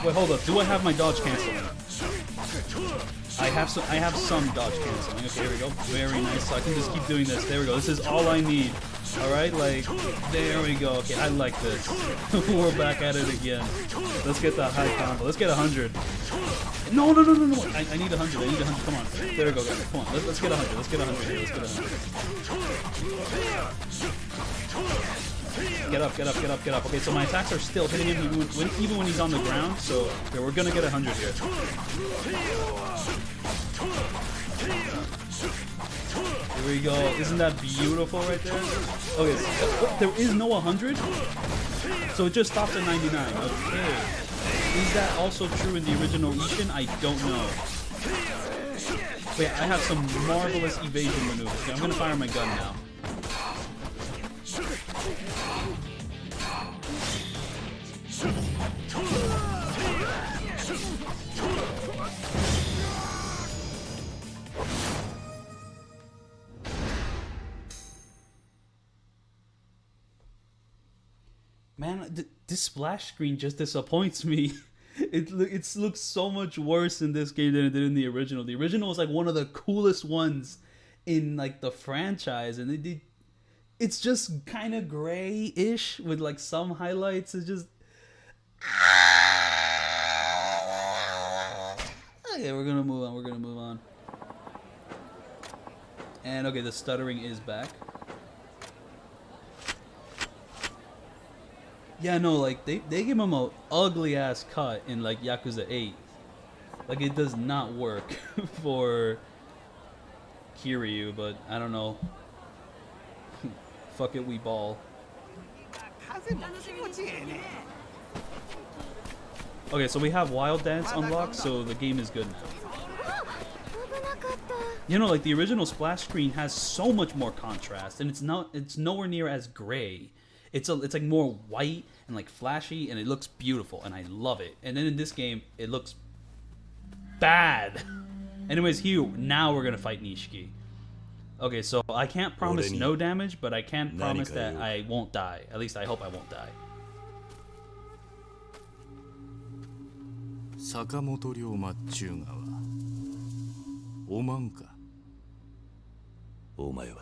Wait, hold up. Do I have my dodge canceling? I have some dodge canceling. Okay, here we go. Very nice. So I can just keep doing this. There we go. This is all I need. Alright, like, there we go. Okay, I like this. We're back at it again. Let's get that high combo. Let's get 100. No. I need 100. I need 100. Come on. There we go, guys. Come on. Let's get 100. Let's get 100 here. Let's get 100. Get up. Okay, so my attacks are still hitting him even when he's on the ground. So, okay, we're gonna get 100 here. Here we go. Isn't that beautiful right there? Okay, so, there is no 100? So it just stops at 99. Okay. Is that also true in the original Ishin? I don't know. Wait, I have some marvelous evasion maneuvers. Okay, I'm gonna fire my gun now. Man, this splash screen just disappoints me. It looks so much worse in this game than it did in the original. The original was like one of the coolest ones in like the franchise, and it's just kind of gray-ish with like some highlights. It's just okay. We're gonna move on. And okay, the stuttering is back. Yeah, no, like, they give him a ugly ass cut in, like, Yakuza 8. Like, it does not work for Kiryu, but I don't know. Fuck it, we ball. Okay, so we have Wild Dance unlocked, so the game is good now. You know, like, the original splash screen has so much more contrast, and it's nowhere near as gray. It's like more white and like flashy, and it looks beautiful, and I love it. And then in this game, it looks bad. Anyways, here now we're gonna fight Nishiki. Okay, so I can't promise no damage, but I can promise that I won't die. At least I hope I won't die. Sakamoto Ryoma Chuga wa oman ka? Omae wa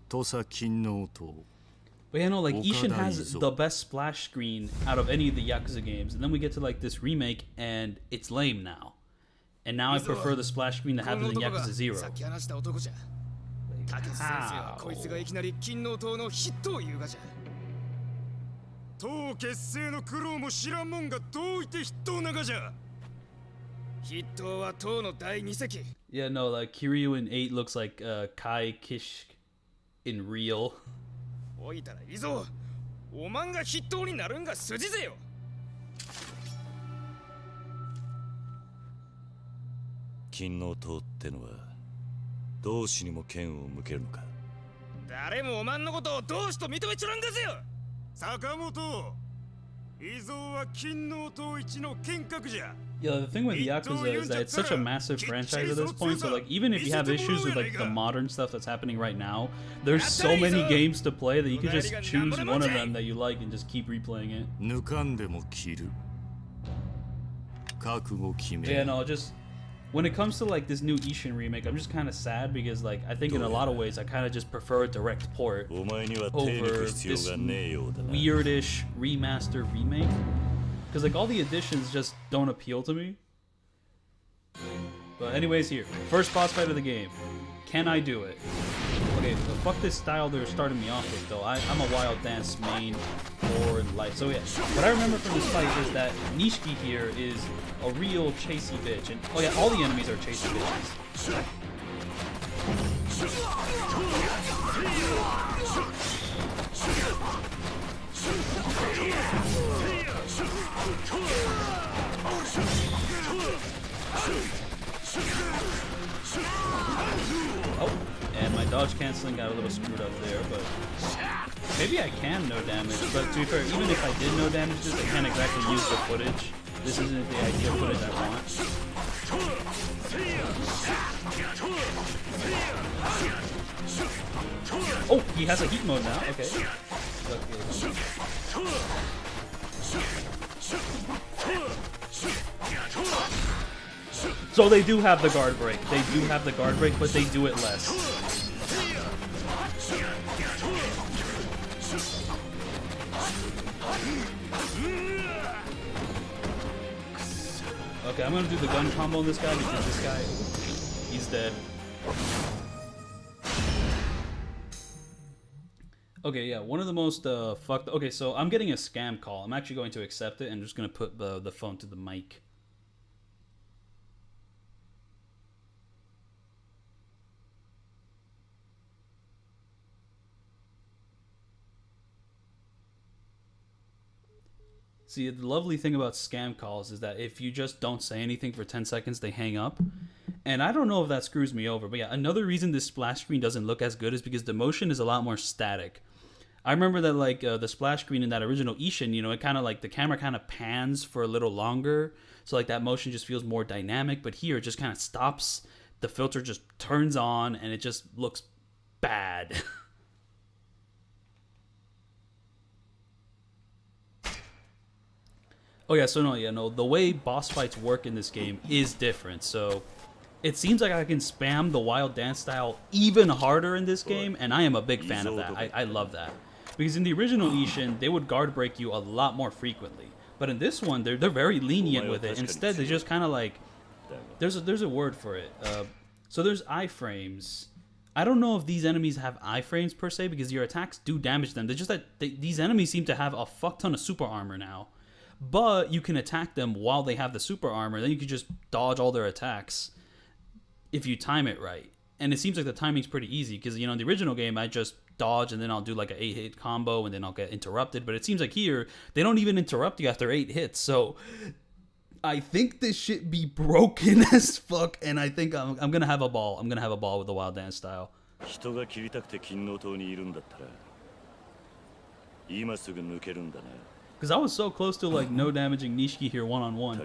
Tosa Kinno to. But you know, like, Ishin has the best splash screen out of any of the Yakuza games, and then we get to like this remake, and it's lame now. And now I prefer the splash screen that happens in Yakuza 0. How? 党結成の苦労も知らんもんがどういて筆頭ながじゃ。筆頭は党の第二席。 Yeah, no, like Kiryu in 8 looks like Kai Kish in real. おいたらいいぞ。おまんが筆頭になるんが筋ぜよ。金の塔ってのは同志にも剣を向けるのか。誰もおまんのことを同志と認めちょらんですよ。坂本、伊蔵は金の塔一の剣客じゃ。 Yeah, the thing with Yakuza is that it's such a massive franchise at this point, so like even if you have issues with like the modern stuff that's happening right now, there's so many games to play that you can just choose one of them that you like and just keep replaying it. 抜かんでも切る。覚悟決め。 Yeah, no, just when it comes to like this new Ishin remake, I'm just kind of sad because like I think in a lot of ways I kind of just prefer a direct port お前には手 over 抜く必要 this がねえようだな。 weirdish remaster remake. Because like all the additions just don't appeal to me. But anyways, here, first boss fight of the game. Can I do it? Okay, so fuck this style they're starting me off with though. I'm a wild dance main for life. So yeah, what I remember from this fight is that Nishiki here is a real chasey bitch. And oh yeah, all the enemies are chasey bitches. Oh, and my dodge canceling got a little screwed up there, but maybe I can no damage. But to be fair, even if I did no damage, I can't exactly use the footage. This isn't the ideal footage I want. Oh, he has a heat mode now. Okay. So they do have the guard break. They do have the guard break, but they do it less. Okay, I'm gonna do the gun combo on this guy because this guy, he's dead. Okay, yeah, one of the most fucked. Okay, so I'm getting a scam call. I'm actually going to accept it and just gonna put the phone to the mic. See, the lovely thing about scam calls is that if you just don't say anything for 10 seconds, they hang up. And I don't know if that screws me over. But yeah, another reason this splash screen doesn't look as good is because the motion is a lot more static. I remember that like the splash screen in that original Ishin, you know, it kind of like the camera kind of pans for a little longer. So like that motion just feels more dynamic. But here it just kind of stops. The filter just turns on and it just looks bad. Oh yeah, so no, the way boss fights work in this game is different. So it seems like I can spam the wild dance style even harder in this game, and I am a big fan of that. I love that. Because in the original Ishin, they would guard break you a lot more frequently. But in this one, they're very lenient with it. Instead, they just kind of like, there's a word for it. So there's iframes. I don't know if these enemies have iframes per se, because your attacks do damage them. They're just that these enemies seem to have a fuck ton of super armor now. But you can attack them while they have the super armor. Then you can just dodge all their attacks if you time it right. And it seems like the timing's pretty easy because, you know, in the original game, I just dodge and then I'll do like an 8-hit combo and then I'll get interrupted. But it seems like here, they don't even interrupt you after 8 hits. So I think this shit be broken as fuck. And I think I'm going to have a ball. I'm going to have a ball with the wild dance style. 人が切りたくて金の塔にいるんだったら今すぐ抜けるんだな。 Because I was so close to like no damaging Nishiki here one-on-one.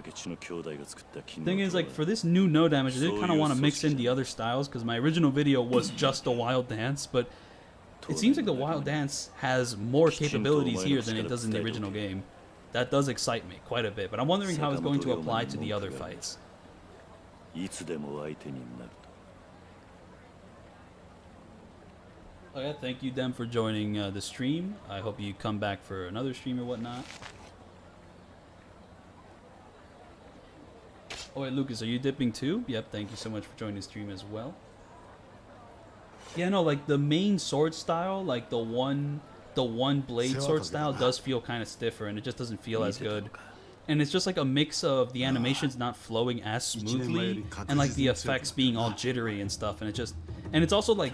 Thing is, like for this new no damage, I did kind of want to mix in the other styles because my original video was just a wild dance, but it seems like the wild dance has more capabilities here than it does in the original game. That does excite me quite a bit, but I'm wondering how it's going to apply to the other fights. Oh yeah, thank you, Dem, for joining the stream. I hope you come back for another stream or whatnot. Oh wait, Lucas, are you dipping too? Yep, thank you so much for joining the stream as well. Yeah, no, like the main sword style, like the one blade sword style does feel kind of stiffer and it just doesn't feel as good. And it's just like a mix of the animations not flowing as smoothly and like the effects being all jittery and stuff, and it's also like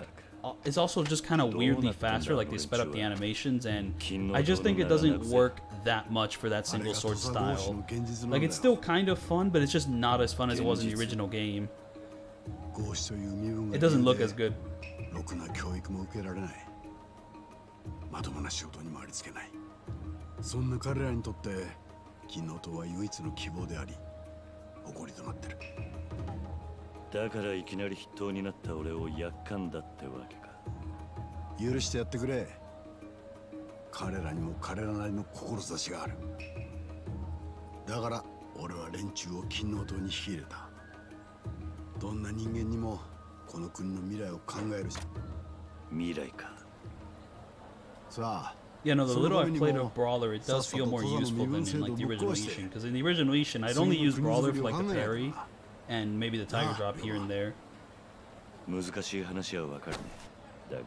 it's also just kind of weirdly faster, like they sped up the animations, and I just think it doesn't work that much for that single sword style. Like it's still kind of fun, but it's just not as fun as it was in the original game. 合子という身分が It doesn't look as good. ろくな教育も受けられない。まともな仕事にもありつけない。そんな彼らにとって金の塔は唯一の希望であり誇りとなってる。だからいきなり筆頭になった俺をやっかんだってわけか。許してやってくれ。彼らにも彼らなりの志がある。だから俺は連中を金の塔に引き入れた。どんな人間にもこの国の未来を考えるし。未来か。さあ。Yeah, no, the little I've played of Brawler, it does feel more useful than in like the original Ishin. Because in the original Ishin, I'd only use Brawler for like the parry and maybe the Tiger Drop here and there. 難しい話はわかるね。だが。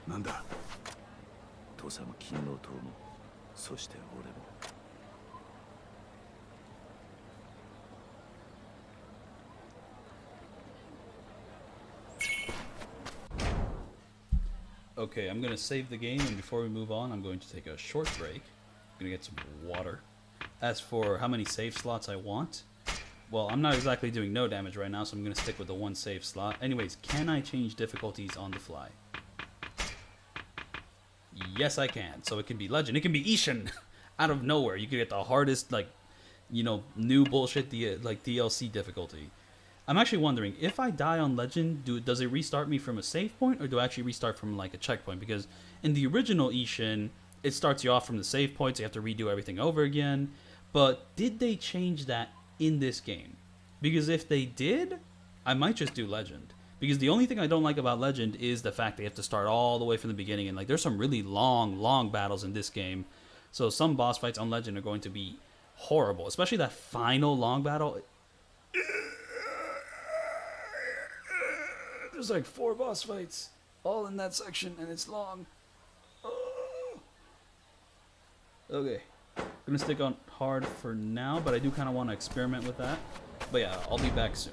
なんだ。土佐も金の塔も、そして俺も。Okay, I'm going to save the game, and before we move on, I'm going to take a short break. I'm going to get some water. As for how many save slots I want, well, I'm not exactly doing no damage right now, so I'm going to stick with the one save slot. Anyways, can I change difficulties on the fly? Yes, I can. So it can be Legend. It can be Ishin. Out of nowhere. You can get the hardest, like, you know, new bullshit, like DLC difficulty. I'm actually wondering, if I die on Legend, does it restart me from a save point, or do I actually restart from like a checkpoint? Because in the original Ishin, it starts you off from the save point, so you have to redo everything over again. But did they change that in this game? Because if they did, I might just do Legend. Because the only thing I don't like about Legend is the fact they have to start all the way from the beginning, and like there's some really long battles in this game. So some boss fights on Legend are going to be horrible, especially that final long battle. There's like 4 boss fights all in that section, and it's long. Okay, I'm gonna stick on hard for now, but I do kind of want to experiment with that. But yeah, I'll be back soon.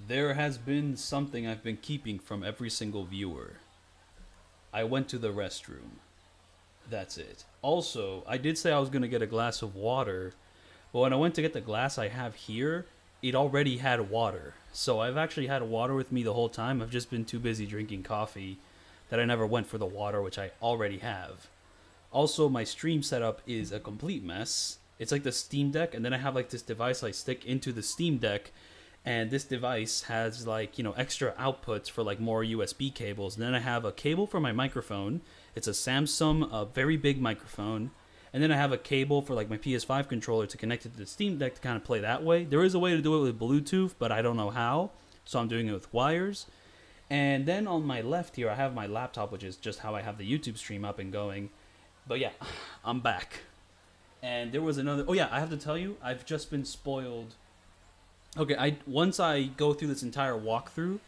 There has been something I've been keeping from every single viewer. I went to the restroom. That's it. Also, I did say I was going to get a glass of water, but when I went to get the glass I have here, it already had water. So I've actually had water with me the whole time. I've just been too busy drinking coffee that I never went for the water, which I already have. Also, my stream setup is a complete mess. It's like the Steam Deck, and then I have like this device I stick into the Steam Deck, and this device has like, you know, extra outputs for like more USB cables. And then I have a cable for my microphone. It's a Samsung, a very big microphone. And then I have a cable for like my PS5 controller to connect it to the Steam Deck to kind of play that way. There is a way to do it with Bluetooth, but I don't know how. So I'm doing it with wires. And then on my left here, I have my laptop, which is just how I have the YouTube stream up and going. But yeah, I'm back. And there was another... Oh yeah, I have to tell you, I've just been spoiled. Okay, once I go through this entire walkthrough,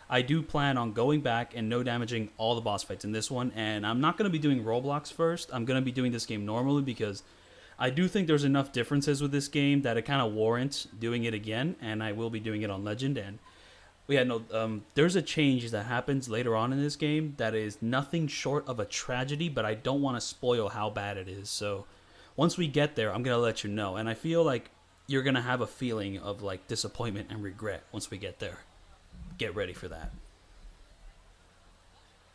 I do plan on going back and no damaging all the boss fights in this one. And I'm not going to be doing Roblox first. I'm going to be doing this game normally because I do think there's enough differences with this game that it kind of warrants doing it again. And I will be doing it on Legend. And yeah, no, there's a change that happens later on in this game that is nothing short of a tragedy, but I don't want to spoil how bad it is. So once we get there, I'm going to let you know. And I feel like you're going to have a feeling of like disappointment and regret once we get there. Get ready for that.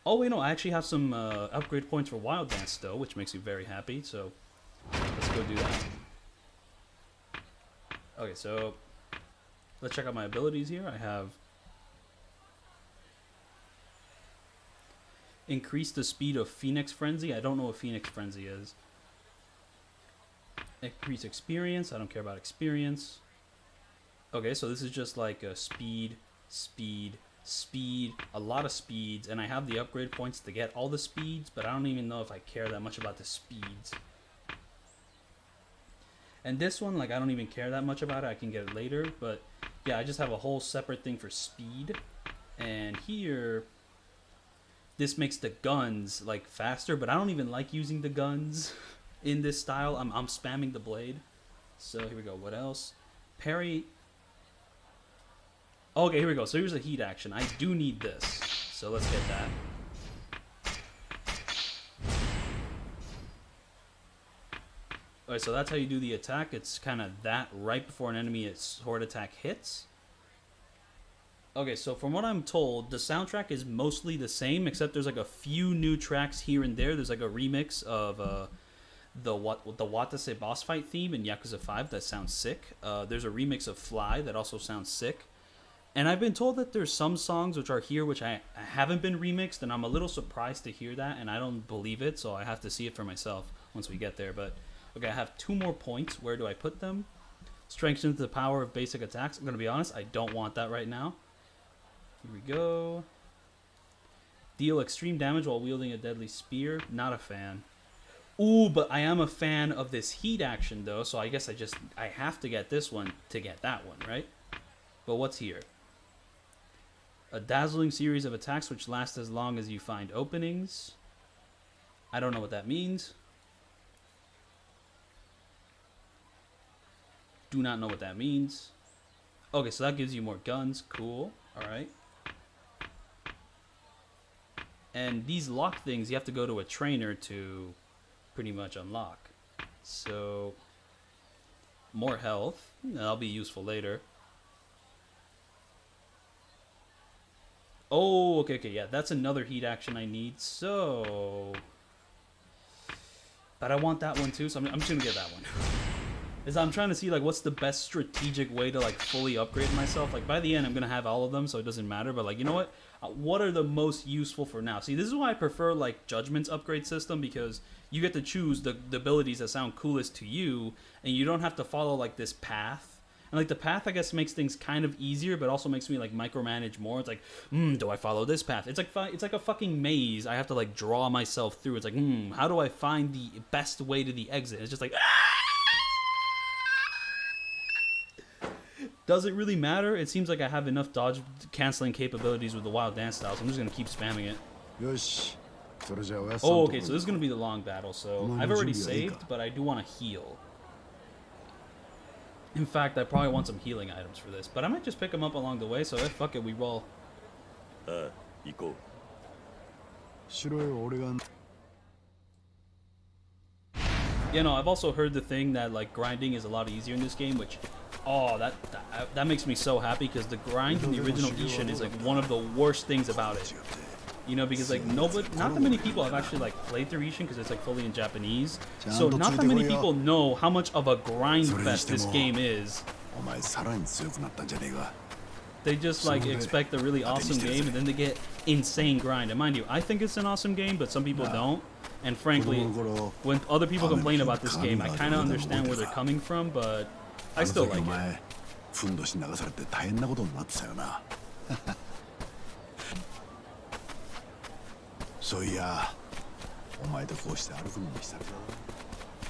Oh, wait, no, I actually have some upgrade points for Wild Dance, though, which makes me very happy. So let's go do that. Okay, so let's check out my abilities here. I have increase the speed of Phoenix Frenzy. I don't know what Phoenix Frenzy is. Increase experience. I don't care about experience. Okay, so this is just like a speed, a lot of speeds, and I have the upgrade points to get all the speeds, but I don't even know if I care that much about the speeds. And this one, like, I don't even care that much about it. I can get it later, but yeah, I just have a whole separate thing for speed. And here, this makes the guns like faster, but I don't even like using the guns in this style. I'm spamming the blade. So here we go. What else? Parry. Okay, here we go. So here's a heat action. I do need this. So let's get that. Alright, so that's how you do the attack. It's kind of that right before an enemy sword attack hits. Okay, so from what I'm told, the soundtrack is mostly the same, except there's like a few new tracks here and there. There's like a remix of the Watase boss fight theme in Yakuza 5 that sounds sick. There's a remix of Fly that also sounds sick. And I've been told that there's some songs which are here which I haven't been remixed, and I'm a little surprised to hear that, and I don't believe it, so I have to see it for myself once we get there. But okay, I have 2 more points. Where do I put them? Strengthens the power of basic attacks. I'm going to be honest, I don't want that right now. Here we go. Deal extreme damage while wielding a deadly spear. Not a fan. Ooh, but I am a fan of this heat action, though, so I guess I have to get this one to get that one, right? But what's here? A dazzling series of attacks which last as long as you find openings. I don't know what that means. Do not know what that means. Okay, so that gives you more guns. Cool. Alright. And these lock things, you have to go to a trainer to pretty much unlock. So, more health. That'll be useful later. Oh, okay, yeah, that's another heat action I need, so... But I want that one too, so I'm just gonna get that one. Is I'm trying to see, like, what's the best strategic way to, like, fully upgrade myself. Like, by the end, I'm gonna have all of them, so it doesn't matter, but, like, you know what? What are the most useful for now? See, this is why I prefer, like, Judgment's upgrade system, because you get to choose the abilities that sound coolest to you, and you don't have to follow, like, this path. And like the path, I guess, makes things kind of easier, but also makes me like micromanage more. It's like, do I follow this path? It's like a fucking maze. I have to like draw myself through. It's like, how do I find the best way to the exit? It's just like, does it really matter? It seems like I have enough dodge canceling capabilities with the Wild Dance style, so I'm just gonna keep spamming it. Oh, okay, so this is gonna be the long battle. So I've already saved, but I do want to heal. In fact, I probably want some healing items for this, but I might just pick them up along the way, so fuck it, we roll. ああ、行こう。城へ俺が You know, I've also heard the thing that like grinding is a lot easier in this game, which, oh, that makes me so happy because the grind in the original Ishin is like one of the worst things about it. You know, because like not that many people have actually like played through Ishin because it's like fully in Japanese, so not that many people know how much of a grind fest this game is. お前さらに強くなったんじゃねえか They just like expect a really awesome game and then they get insane grind. And mind you, I think it's an awesome game, but some people don't. And frankly, when other people complain about this game, I kind of understand where they're coming from, but I still like it. ふんどし流されて大変なことになってたよなそういやお前とこうして歩くのも久々だ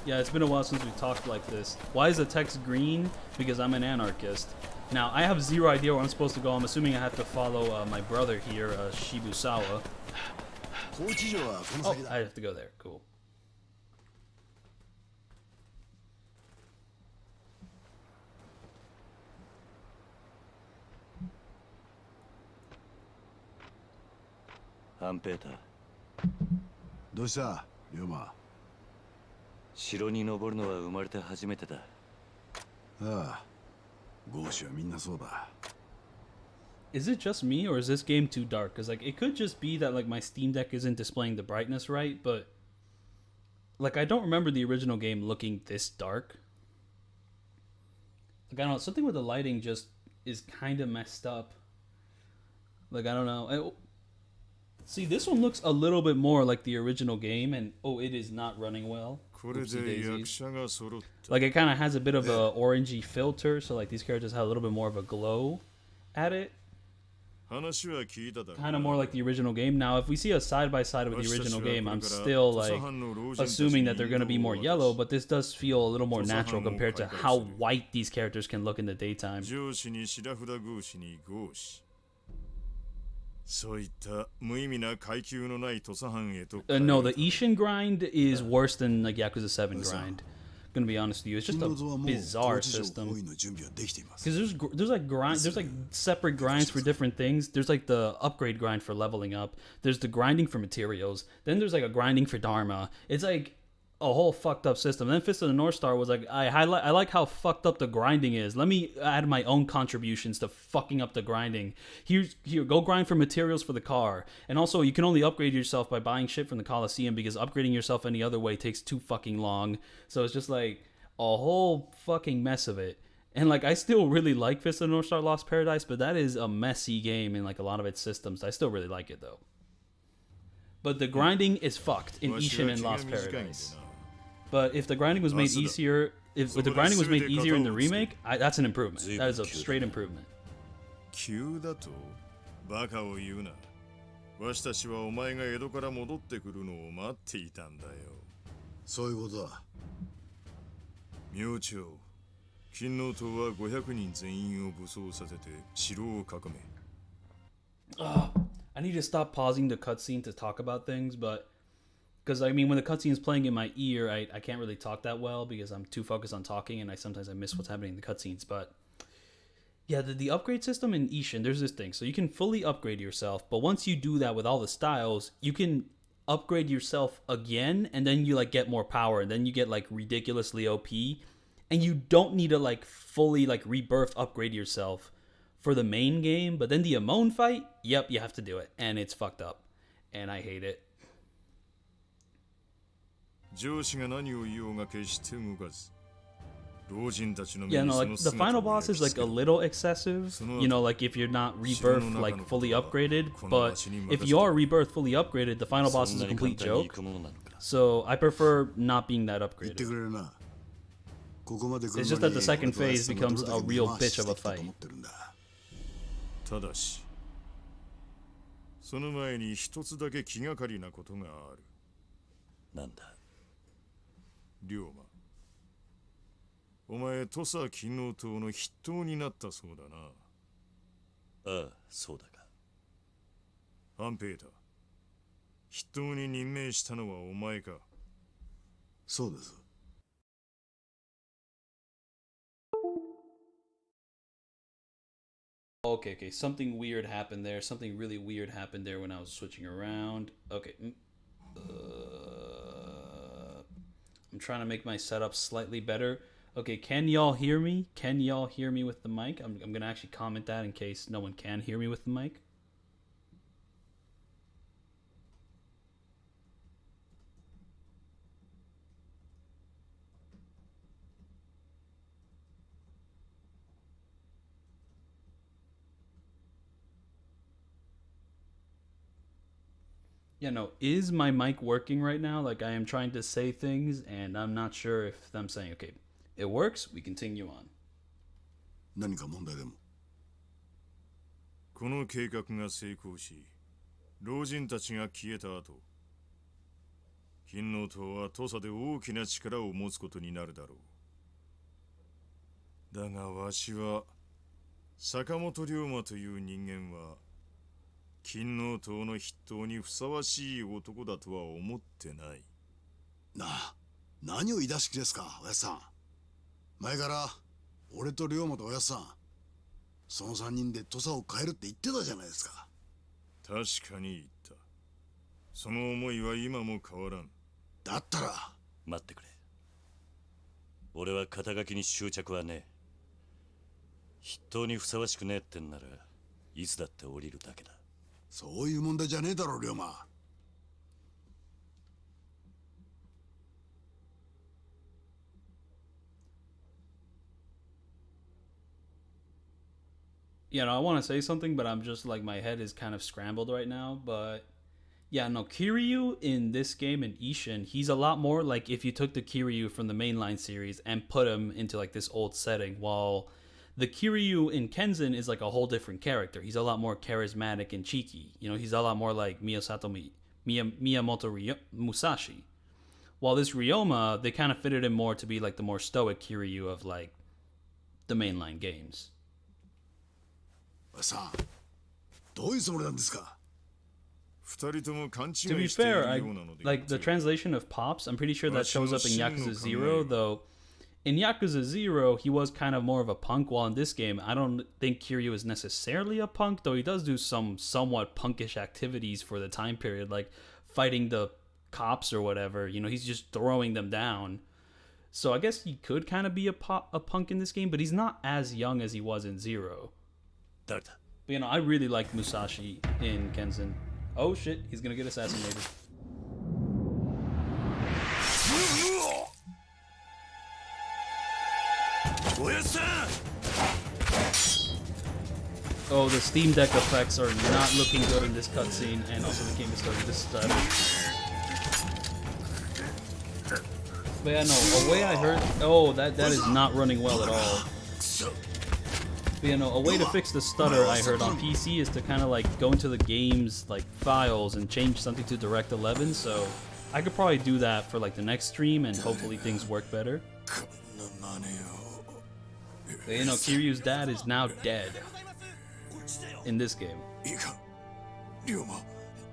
Yeah, it's been a while since we talked like this. Why is the text green? Because I'm an anarchist. Now, I have zero idea where I'm supposed to go. I'm assuming I have to follow my brother here, Shibusawa. Oh, I have to go there. Cool. Peter. どうした龍馬城に登るのは生まれて初めてだ。ああ豪士はみんなそうだ Is it just me, or is this game too dark? Because like it could just be that like my Steam Deck isn't displaying the brightness right, but like I don't remember the original game looking this dark. Like I don't know, something with the lighting just is kind of messed up. Like I don't know. See, this one looks a little bit more like the original game, and oh, it is not running well. Like it kind of has a bit of a orangey filter, so like these characters have a little bit more of a glow at it. Kind of more like the original game. Now, if we see a side-by-side with the original game, I'm still like assuming that they're going to be more yellow, but this does feel a little more natural compared to how white these characters can look in the daytime. No, the Ishin grind is worse than like Yakuza 7 grind. Gonna be honest with you, it's just a bizarre system. Because there's like separate grinds for different things. There's like the upgrade grind for leveling up. There's the grinding for materials. Then there's like a grinding for Dharma. It's like a whole fucked up system. Then Fist of the North Star was like, I like how fucked up the grinding is. Let me add my own contributions to fucking up the grinding. Here, go grind for materials for the car. And also, you can only upgrade yourself by buying shit from the Coliseum because upgrading yourself any other way takes too fucking long. So it's just like a whole fucking mess of it. And like, I still really like Fist of the North Star Lost Paradise, but that is a messy game in like a lot of its systems. I still really like it though. But the grinding is fucked in Ishin and Lost Paradise. But if the grinding was made easier, if the grinding was made easier in the remake, that's an improvement. That is a straight improvement. 急だとバカを言うな。わしたちはお前が江戸から戻ってくるのを待っていたんだよ。そういうことだ。明朝、金王党は500人全員を武装させて城を囲め。I need to stop pausing the cutscene to talk about things, but because I mean, when the cutscene is playing in my ear, I can't really talk that well because I'm too focused on talking, and sometimes I miss what's happening in the cutscenes. But yeah, the upgrade system in Ishin, there's this thing. So you can fully upgrade yourself, but once you do that with all the styles, you can upgrade yourself again, and then you like get more power, and then you get like ridiculously OP, and you don't need to like fully like rebirth upgrade yourself for the main game. But then the Amon fight, yep, you have to do it, and it's fucked up, and I hate it. 上司が何を言おうが決して動かず。Yeah, no, like the final boss is like a little excessive, you know, like if you're not rebirth like fully upgraded, but if you are rebirth fully upgraded, the final boss is a complete joke. So I prefer not being that upgraded. It's just that the second phase becomes a real bitch of a fight. ただし、その前に一つだけ気がかりなことがある。なんだ。龍馬。お前、土佐金王党の筆頭になったそうだな。ああ、そうだが。アンペーター、筆頭に任命したのはお前か。そうです。Okay, okay. Something weird happened there. Something really weird happened there when I was switching around. Okay. I'm trying to make my setup slightly better. Okay, can y'all hear me? Can y'all hear me with the mic? I'm going to actually comment that in case no one can hear me with the mic. Yeah, no, is my mic working right now? Like, I am trying to say things, and I'm not sure if I'm saying, okay, it works, we continue on. 何か問題でも。この計画が成功し、老人たちが消えた後、金王党は土佐で大きな力を持つことになるだろう。だがわしは、坂本龍馬という人間は、金王党の筆頭にふさわしい男だとは思ってない。何を言い出し気ですか、おやっさん。前から俺と龍馬とおやっさん、その3人で土佐を変えるって言ってたじゃないですか。確かに言った。その思いは今も変わらん。だったら待ってくれ。俺は肩書きに執着はねえ。筆頭にふさわしくねえってんならいつだって降りるだけだ。そういう問題じゃねえだろ、龍馬。Yeah, no, I want to say something, but I'm just like, my head is kind of scrambled right now. But yeah, no, Kiryu in this game in Ishin, he's a lot more like if you took the Kiryu from the mainline series and put him into like this old setting, while the Kiryu in Kenzin is like a whole different character. He's a lot more charismatic and cheeky. You know, he's a lot more like Miyamoto Musashi. While this Ryoma, they kind of fitted him more to be like the more stoic Kiryu of like the mainline games. さあ、どういうつもりなんですか? To be fair, like the translation of Pops, I'm pretty sure that shows up in Yakuza 0, though in Yakuza 0, he was kind of more of a punk, while in this game, I don't think Kiryu is necessarily a punk, though he does do some somewhat punkish activities for the time period, like fighting the cops or whatever. You know, he's just throwing them down. So I guess he could kind of be a punk in this game, but he's not as young as he was in 0. But, you know, I really like Musashi in Kenzin. Oh shit, he's gonna get assassinated. Oh, the Steam Deck effects are not looking good in this cutscene, and also the game is starting to stutter. But yeah, no, a way I heard... Oh, that is not running well at all. But, you know, a way to fix the stutter I heard on PC is to kind of like go into the game's like files and change something to Direct 11, so I could probably do that for like the next stream and hopefully things work better. But, you know, Kiryu's dad is now dead in this game.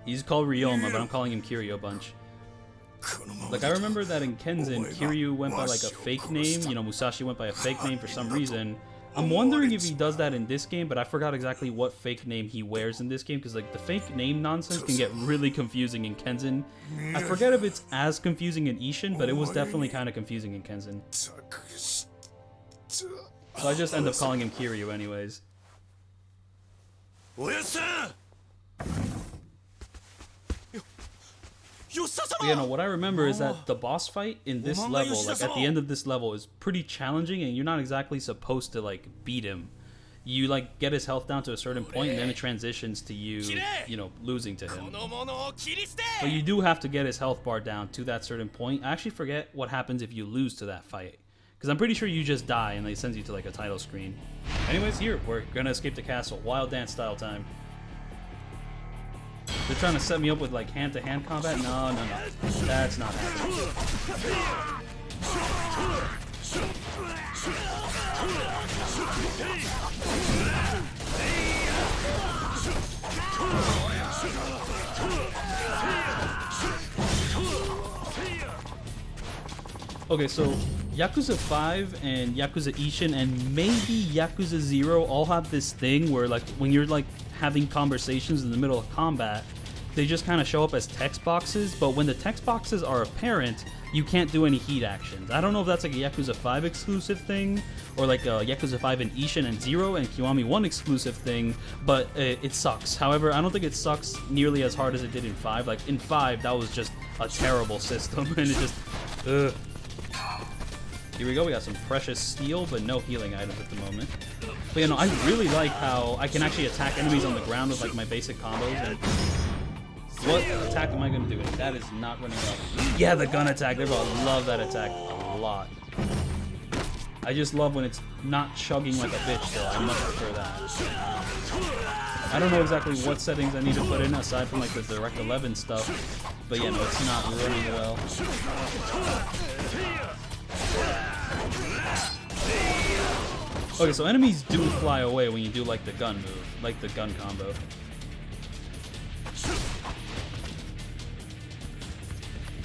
He's called Ryoma, but I'm calling him Kiryu a bunch. Like, I remember that in Kenzin, Kiryu went by like a fake name, you know, Musashi went by a fake name for some reason. I'm wondering if he does that in this game, but I forgot exactly what fake name he wears in this game, because like the fake name nonsense can get really confusing in Kenzin. I forget if it's as confusing in Ishin, but it was definitely kind of confusing in Kenzin. So I just end up calling him Kiryu anyways. But, you know, what I remember is that the boss fight in this level, like at the end of this level, is pretty challenging, and you're not exactly supposed to like beat him. You like get his health down to a certain point, and then it transitions to you, you know, losing to him. But you do have to get his health bar down to that certain point. I actually forget what happens if you lose to that fight, because I'm pretty sure you just die and it sends you to like a title screen. Anyways, here we're gonna escape the castle, wild dance style time. They're trying to set me up with like hand-to-hand combat? No. That's not happening. Okay, so Yakuza 5 and Yakuza Ishin and maybe Yakuza 0 all have this thing where like when you're like having conversations in the middle of combat, they just kind of show up as text boxes, but when the text boxes are apparent, you can't do any heat actions. I don't know if that's like a Yakuza 5 exclusive thing, or like a Yakuza 5 and Ishin and 0 and Kiwami 1 exclusive thing, but it sucks. However, I don't think it sucks nearly as hard as it did in 5. Like, in 5, that was just a terrible system, and it just... Ugh. Here we go, we got some precious steel, but no healing items at the moment. But, you know, I really like how I can actually attack enemies on the ground with, like, my basic combos, and... What attack am I going to do? That is not running well. Yeah, the gun attack. I love that attack a lot. I just love when it's not chugging like a bitch, though. I much prefer that. I don't know exactly what settings I need to put in aside from like the Direct 11 stuff. But yeah, no, it's not running well. Okay, so enemies do fly away when you do like the gun move, like the gun combo.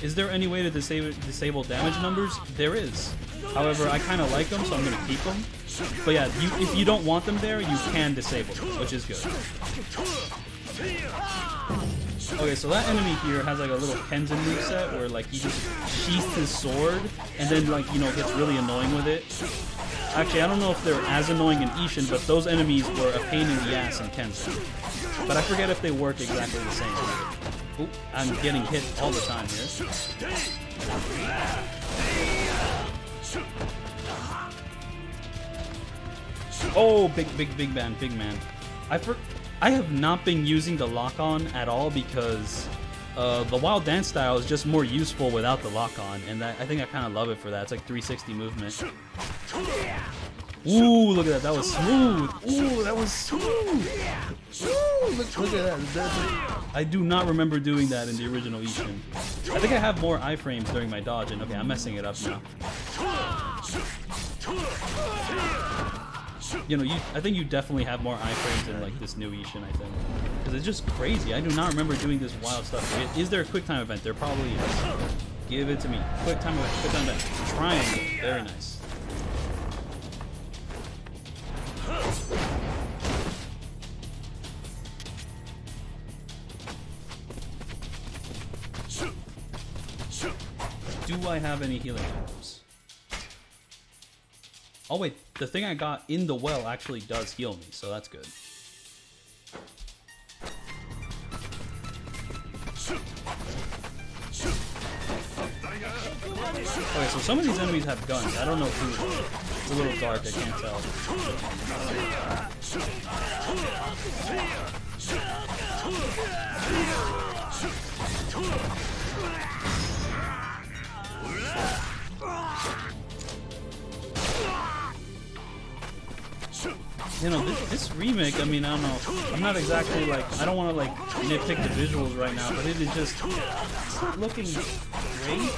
Is there any way to disable damage numbers? There is. However, I kind of like them, so I'm going to keep them. But yeah, if you don't want them there, you can disable them, which is good. Okay, so that enemy here has like a little Kenzin moveset where like he just sheaths his sword and then like, you know, gets really annoying with it. Actually, I don't know if they're as annoying in Ishin, but those enemies were a pain in the ass in Kenzin. But I forget if they work exactly the same. Oop, I'm getting hit all the time here. Oh, big man. I have not been using the lock-on at all because the Wild Dance style is just more useful without the lock-on, and I think I kind of love it for that. It's like 360 movement. Ooh, look at that. That was smooth. Ooh, that was smooth. Ooh, look at that. I do not remember doing that in the original Ishin. I think I have more iframes during my dodge, and okay, I'm messing it up now. You know, I think you definitely have more iframes in like this new Ishin, I think. Because it's just crazy. I do not remember doing this wild stuff. Is there a quick time event? There probably is. Give it to me. Quick time event. Triangle. Very nice. Do I have any healing items? Oh wait, the thing I got in the well actually does heal me, so that's good. Okay, so some of these enemies have guns. I don't know who. It's a little dark, I can't tell. You know, this remake, I mean, I don't know, I'm not exactly like, I don't want to like nitpick the visuals right now, but it is just, it's not looking great.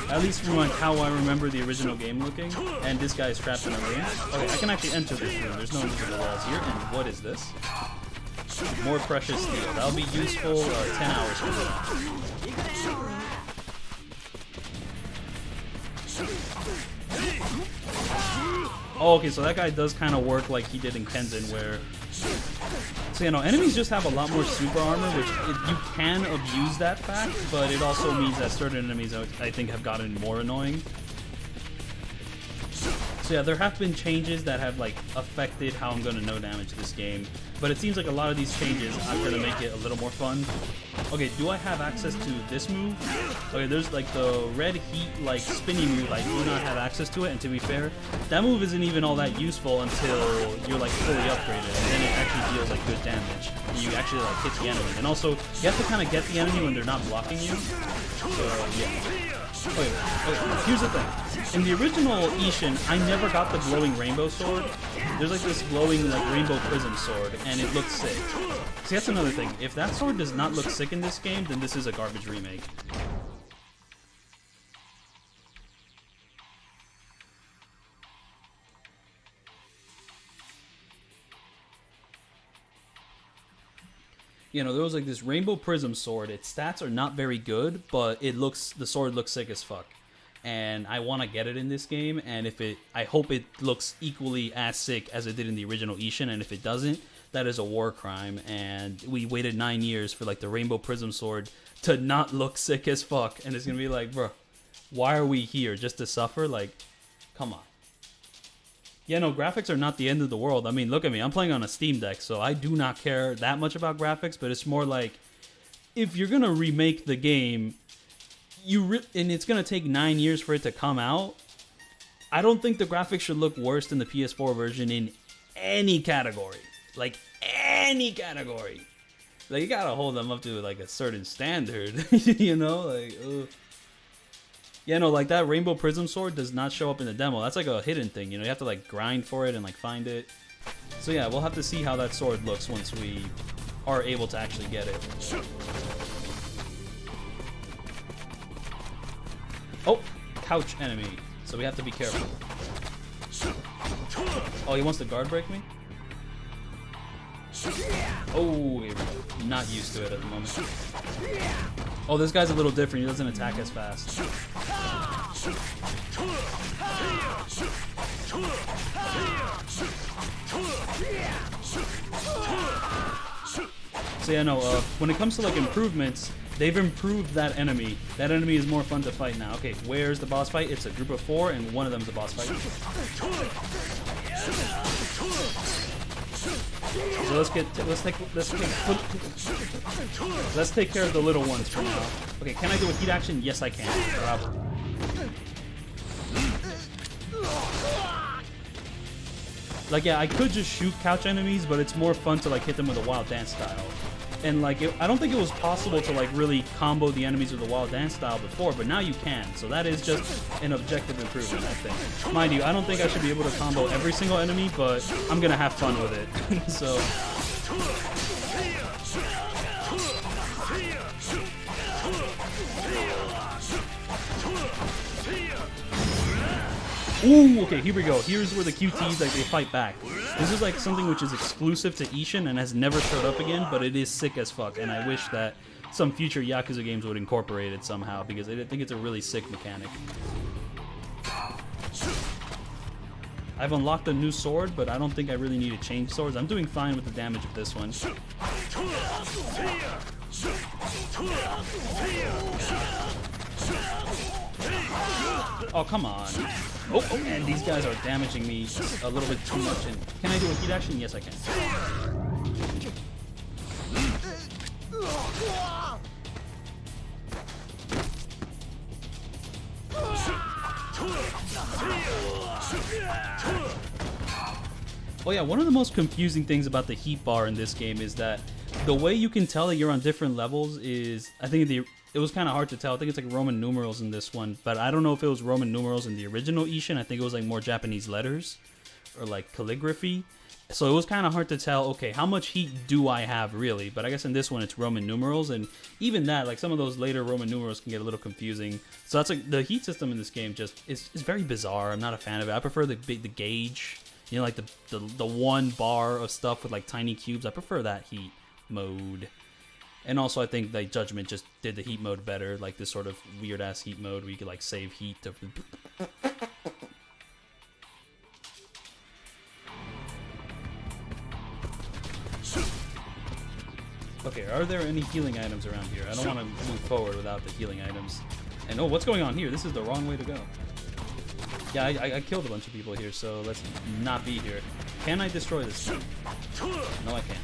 At least from like how I remember the original game looking, and this guy is trapped in a room. Okay, I can actually enter this room, there's no invisible walls here, and what is this? More precious steel, that'll be useful 10 hours from now. Oh, okay, so that guy does kind of work like he did in Kenzin, where... So, you know, enemies just have a lot more super armor, which you can abuse that fact, but it also means that certain enemies, I think, have gotten more annoying. So yeah, there have been changes that have, like, affected how I'm going to no damage this game, but it seems like a lot of these changes are going to make it a little more fun. Okay, do I have access to this move? Okay, there's like the red heat like spinny move. I do not have access to it, and to be fair, that move isn't even all that useful until you're like fully upgraded, and then it actually deals like good damage. You actually like hit the enemy, and also you have to kind of get the enemy when they're not blocking you. So yeah. Okay, here's the thing. In the original Ishin, I never got the glowing rainbow sword. There's like this glowing like rainbow prism sword, and it looks sick. See, that's another thing. If that sword does not look sick in this game, then this is a garbage remake. You know, there was like this rainbow prism sword. Its stats are not very good, but the sword looks sick as fuck. and I want to get it in this game. And I hope it looks equally as sick as it did in the original Ishin. And if it doesn't, that is a war crime. And we waited 9 years for like the Rainbow Prism Sword to not look sick as fuck. And it's gonna be like, bro, why are we here? Just to suffer? Like, come on. Yeah, no, graphics are not the end of the world. I mean, look at me. I'm playing on a Steam Deck, so I do not care that much about graphics, but it's more like, if you're gonna remake the game, and it's gonna take 9 years for it to come out, I don't think the graphics should look worse than the PS4 version in any category. Like, any category. Like, you gotta hold them up to, like, a certain standard, you know? Like, ugh. Yeah, no, like, that Rainbow Prism Sword does not show up in the demo. That's, like, a hidden thing, you know? You have to, like, grind for it and, like, find it. So, yeah, we'll have to see how that sword looks once we are able to actually get it. Oh, couch enemy. So we have to be careful. Oh, he wants to guard break me? Oh, here we go. Not used to it at the moment. Oh, this guy's a little different. He doesn't attack as fast. So yeah, no, when it comes to like improvements, they've improved that enemy. That enemy is more fun to fight now. Okay, where's the boss fight? It's a group of 4, and one of them is a boss fight. So let's take care of the little ones for now. Okay, can I do a heat action? Yes, I can. Bravo. Like, yeah, I could just shoot couch enemies, but it's more fun to like hit them with a wild dance style. And like, I don't think it was possible to like really combo the enemies with a wild dance style before, but now you can. So that is just an objective improvement, I think. Mind you, I don't think I should be able to combo every single enemy, but I'm gonna have fun with it. So. Ooh, okay, here we go. Here's where the QTs, like, they fight back. This is, like, something which is exclusive to Ishin and has never showed up again, but it is sick as fuck, and I wish that some future Yakuza games would incorporate it somehow, because I think it's a really sick mechanic. I've unlocked a new sword, but I don't think I really need to change swords. I'm doing fine with the damage of this one. Oh, come on. Oh, and these guys are damaging me a little bit too much. And can I do a heat action? Yes, I can. Oh yeah, one of the most confusing things about the heat bar in this game is that the way you can tell that you're on different levels is, I think it was kind of hard to tell. I think it's like Roman numerals in this one, but I don't know if it was Roman numerals in the original Ishin. I think it was like more Japanese letters or like calligraphy. So it was kind of hard to tell, okay, how much heat do I have really? But I guess in this one it's Roman numerals, and even that, like some of those later Roman numerals can get a little confusing. So that's like, the heat system in this game just is very bizarre. I'm not a fan of it. I prefer the gauge, you know, like the one bar of stuff with like tiny cubes. I prefer that heat mode. And also I think like Judgment just did the heat mode better, like this sort of weird ass heat mode where you could like save heat to... Okay, are there any healing items around here? I don't want to move forward without the healing items. And oh, what's going on here? This is the wrong way to go. Yeah, I killed a bunch of people here, so let's not be here. Can I destroy this thing? No, I can't.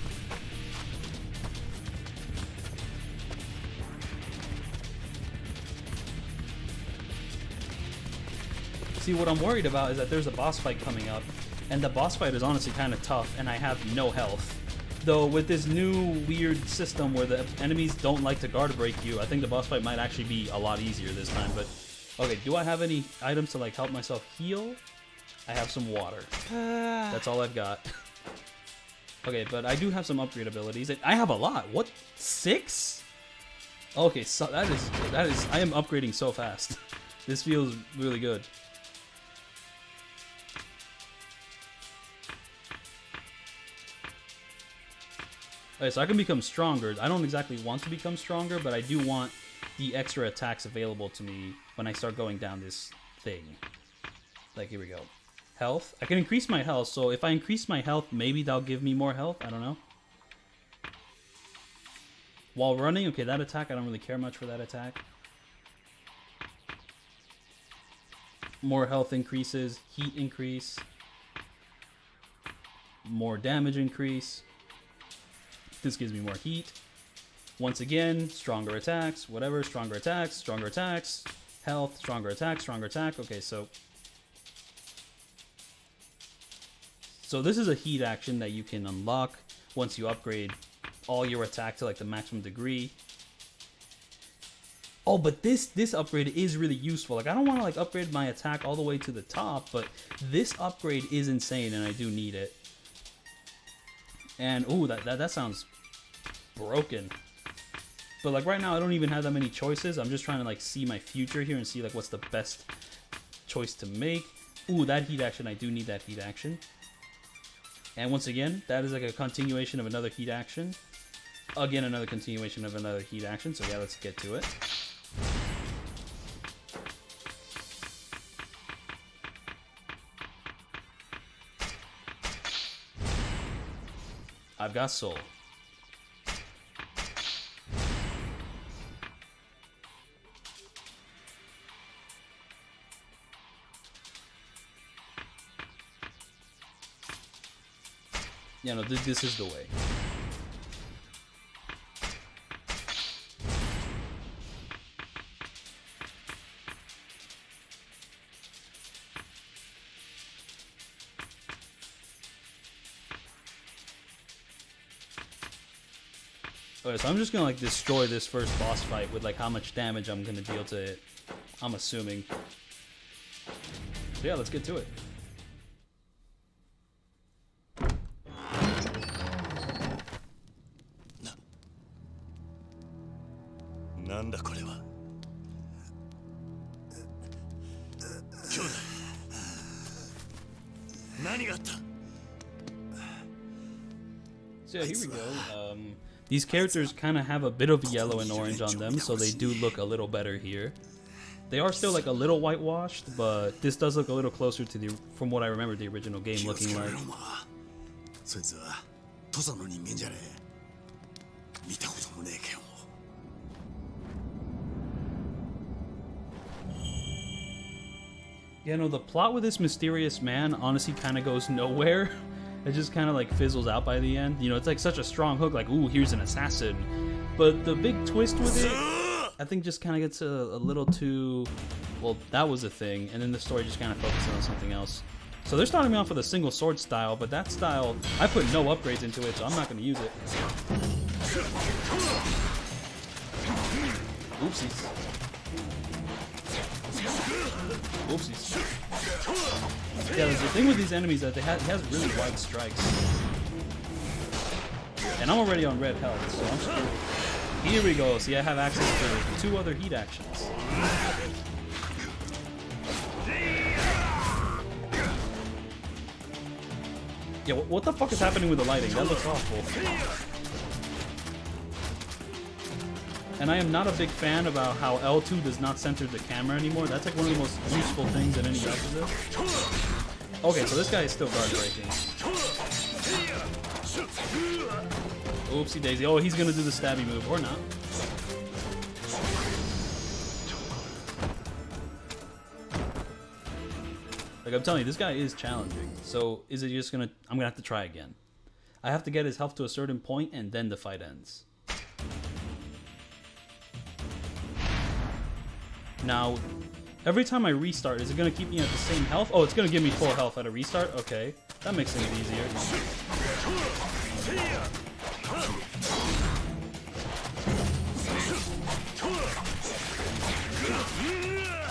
See, what I'm worried about is that there's a boss fight coming up, and the boss fight is honestly kind of tough, and I have no health. Though with this new weird system where the enemies don't like to guard break you, I think the boss fight might actually be a lot easier this time. But okay, do I have any items to like help myself heal? I have some water. That's all I've got. Okay, but I do have some upgrade abilities. I have a lot. What? 6? Okay, so that is I am upgrading so fast. This feels really good. Okay, so I can become stronger. I don't exactly want to become stronger, but I do want the extra attacks available to me when I start going down this thing. Like, here we go. Health. I can increase my health, so if I increase my health, maybe that'll give me more health. I don't know. While running, okay, that attack, I don't really care much for that attack. More health increases, heat increase, more damage increase. This gives me more heat. Once again, stronger attacks, whatever, stronger attacks, health, stronger attack, okay, so this is a heat action that you can unlock once you upgrade all your attack to like the maximum degree. Oh, but this upgrade is really useful. Like, I don't want to like upgrade my attack all the way to the top, but this upgrade is insane and I do need it. And ooh, that sounds broken. But like right now I don't even have that many choices. I'm just trying to like see my future here and see like what's the best choice to make. Ooh, that heat action, I do need that heat action. And once again, that is like a continuation of another heat action. Again, another continuation of another heat action. So yeah, let's get to it. I've got soul. Yeah, no, this is the way. Okay, so I'm just gonna like destroy this first boss fight with like how much damage I'm gonna deal to it. I'm assuming. So yeah, let's get to it. So yeah, here we go. These characters kind of have a bit of yellow and orange on them, so they do look a little better here. They are still like a little whitewashed, but this does look a little closer to the, from what I remember the original game looking like. Yeah, no, the plot with this mysterious man honestly kind of goes nowhere. It just kind of like fizzles out by the end. You know, it's like such a strong hook, like, ooh, here's an assassin. But the big twist with it, I think just kind of gets a little too, well, that was a thing. And then the story just kind of focuses on something else. So they're starting me off with a single sword style, but that style, I put no upgrades into it, so I'm not going to use it. Oopsies. Oopsies. Yeah, the thing with these enemies is that he has really wide strikes. And I'm already on red health, so I'm screwed. Here we go. See, I have access to 2 other heat actions. Yeah, what the fuck is happening with the lighting? That looks awful. And I am not a big fan about how L2 does not center the camera anymore. That's like one of the most useful things that any Yakuza does. Okay, so this guy is still guard breaking. Oopsie daisy. Oh, he's gonna do the stabby move, or not. Like, I'm telling you, this guy is challenging. So is it just gonna, I'm gonna have to try again. I have to get his health to a certain point and then the fight ends. Now, every time I restart, is it going to keep me at the same health? Oh, it's going to give me full health at a restart? Okay, that makes things easier.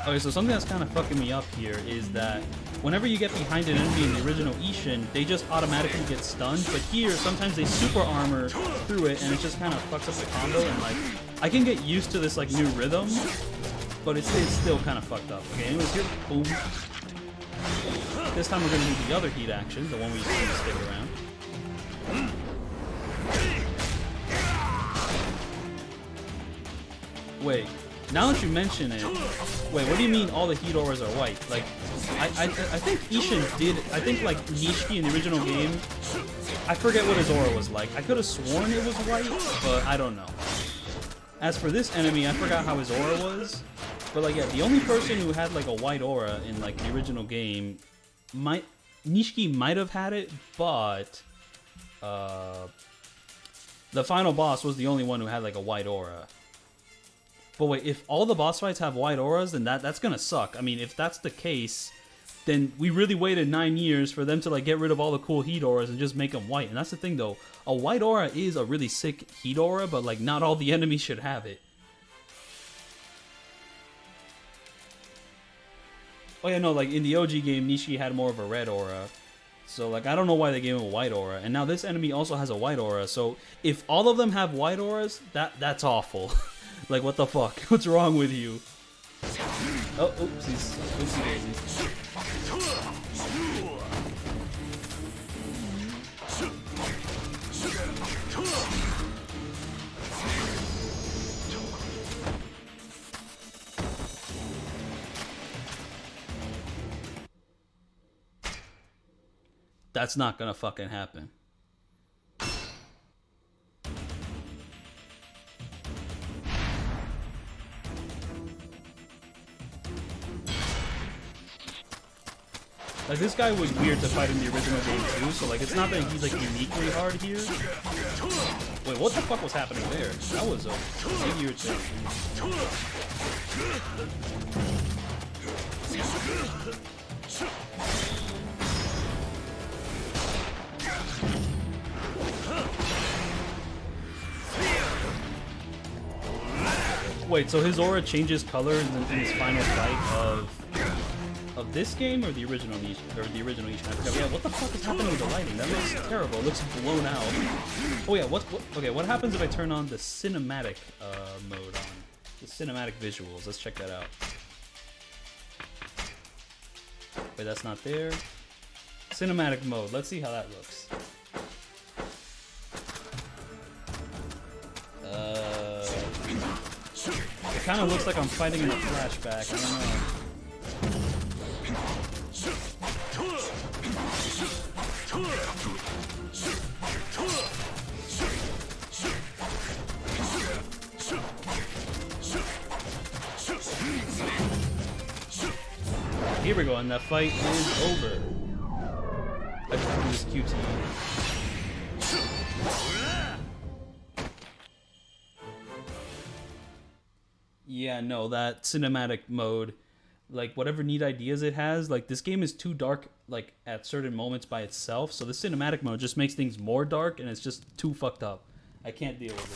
Okay, so something that's kind of fucking me up here is that whenever you get behind an enemy in the original Ishin, they just automatically get stunned, but here, sometimes they super armor through it, and it just kind of fucks up the combo, and like, I can get used to this like new rhythm, but it's still kind of fucked up. Okay, anyways, here, boom. This time we're going to do the other heat action, the one we just need to stick around. Wait, Now that you mention it, wait, what do you mean all the heat auras are white? Like, I think Ishin did, I think like Nishiki in the original game, I forget what his aura was like. I could have sworn it was white, but I don't know. As for this enemy, I forgot how his aura was. But like, yeah, the only person who had like a white aura in like the original game, Nishiki might have had it, but the final boss was the only one who had like a white aura. But wait, if all the boss fights have white auras, then that's gonna suck. I mean, if that's the case, then we really waited 9 years for them to like get rid of all the cool heat auras and just make them white. And that's the thing though, a white aura is a really sick heat aura, but like not all the enemies should have it. Oh yeah, no, like in the OG game, Nishiki had more of a red aura. So like, I don't know why they gave him a white aura. And now this enemy also has a white aura. So if all of them have white auras, that's awful. Like, what the fuck? What's wrong with you? Oh, oopsies. Oopsie daisies. That's not gonna fucking happen. Like, this guy was weird to fight in the original game too, so like, it's not that he's like uniquely hard here. Wait, what the fuck was happening there? That was a weird thing. Wait, so his aura changes color in his final fight of this game or the original Ishin? Or the original Ishin? I forgot. Yeah, what the fuck is happening with the lighting? That looks terrible. It looks blown out. Oh yeah, okay, what happens if I turn on the cinematic mode on? The cinematic visuals. Let's check that out. Wait, that's not there. Cinematic mode. Let's see how that looks. It kind of looks like I'm fighting in a flashback. I don't know. Here we go, and that fight is over. I just do this QT. Yeah, no, that cinematic mode, like whatever neat ideas it has, like this game is too dark like at certain moments by itself, so the cinematic mode just makes things more dark and it's just too fucked up. I can't deal with it.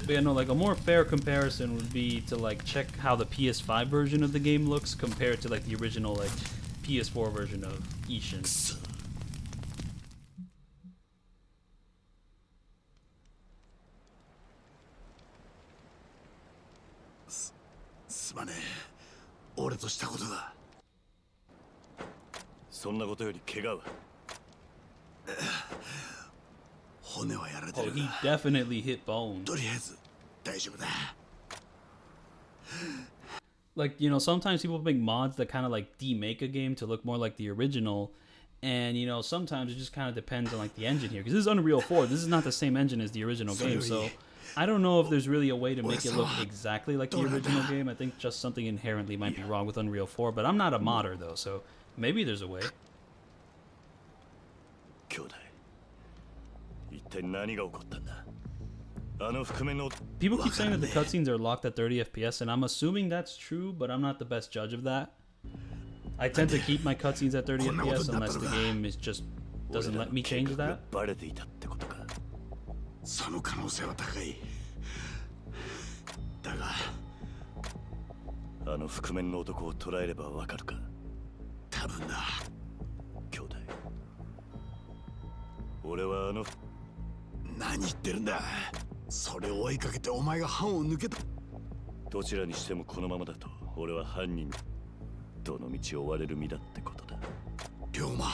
But yeah, no, like a more fair comparison would be to like check how the PS5 version of the game looks compared to like the original like PS4 version of Ishin. すまねえ。俺としたことが。そんなことより怪我は。骨はやられて Oh, る he が。 definitely hit bones. とりあえず大丈夫だ。 Like, you know, sometimes people make mods that kind of like demake a game to look more like the original, and you know, sometimes it just kind of depends on like the engine here, because this is Unreal 4. This is not the same engine as the original game, so I don't know if there's really a way to make it look exactly like the original game. I think just something inherently might be wrong with Unreal 4, but I'm not a modder though, so maybe there's a way. 兄弟、一体何が起こったんだ。あの覆面の People keep saying that the cutscenes are locked at 30 FPS, and I'm assuming that's true, but I'm not the best judge of that. I tend to keep my cutscenes at 30 FPS unless the game is just doesn't let me change that. バレていたってことか。その可能性は高い。だが、あの覆面の男を捕らえればわかるか。多分だ。兄弟。俺はあの。何言ってるんだ。それを追いかけてお前が藩を抜けた。どちらにしてもこのままだと俺は犯人にどの道を追われる身だってことだ。龍馬。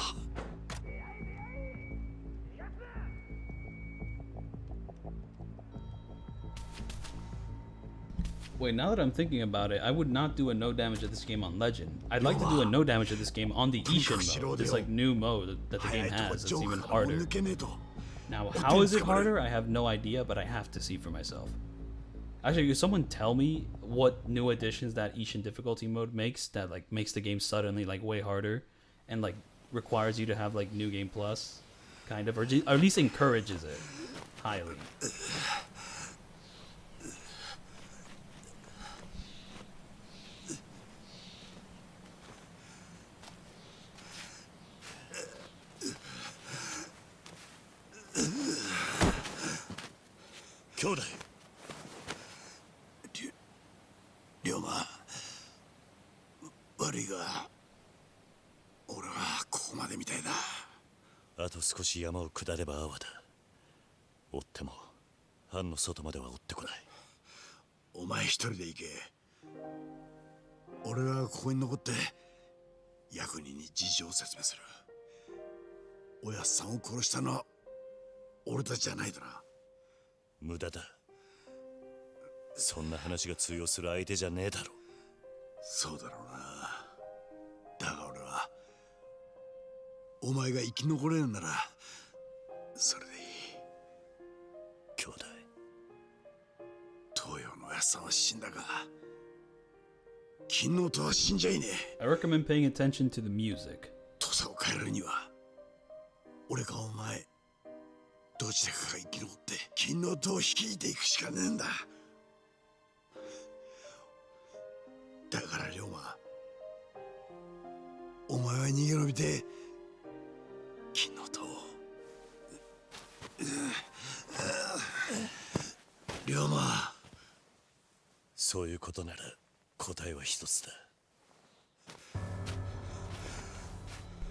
Wait, now that I'm thinking about it, I would not do a no damage at this game on Legend. I'd like to do a no damage at this game on the Ishin mode, this like new mode that the game has that's even harder. Now, how is it harder? I have no idea, but I have to see for myself. Actually, could someone tell me what new additions that Ishin difficulty mode makes that like makes the game suddenly like way harder and like requires you to have like New Game Plus, kind of, or at least encourages it highly. 兄弟。龍馬、悪いが俺はここまでみたいだ。あと少し山を下れば阿波だ。追っても藩の外までは追ってこない。お前一人で行け。俺はここに残って役人に事情を説明する。おやっさんを殺したのは俺たちじゃないだな。無駄だ。そんな話が通用する相手じゃねえだろ。そうだろうな。だが俺はお前が生き残れるならそれでいい。兄弟。東洋のおやっさんは死んだが金の音は死んじゃいねえ。 I recommend paying attention to the music. 土佐を変えるには俺かお前どちらかが生き残って金の音を率いていくしかねえんだ。だから龍馬、お前は逃げ延びて金の音を。龍馬。そういうことなら答えは一つだ。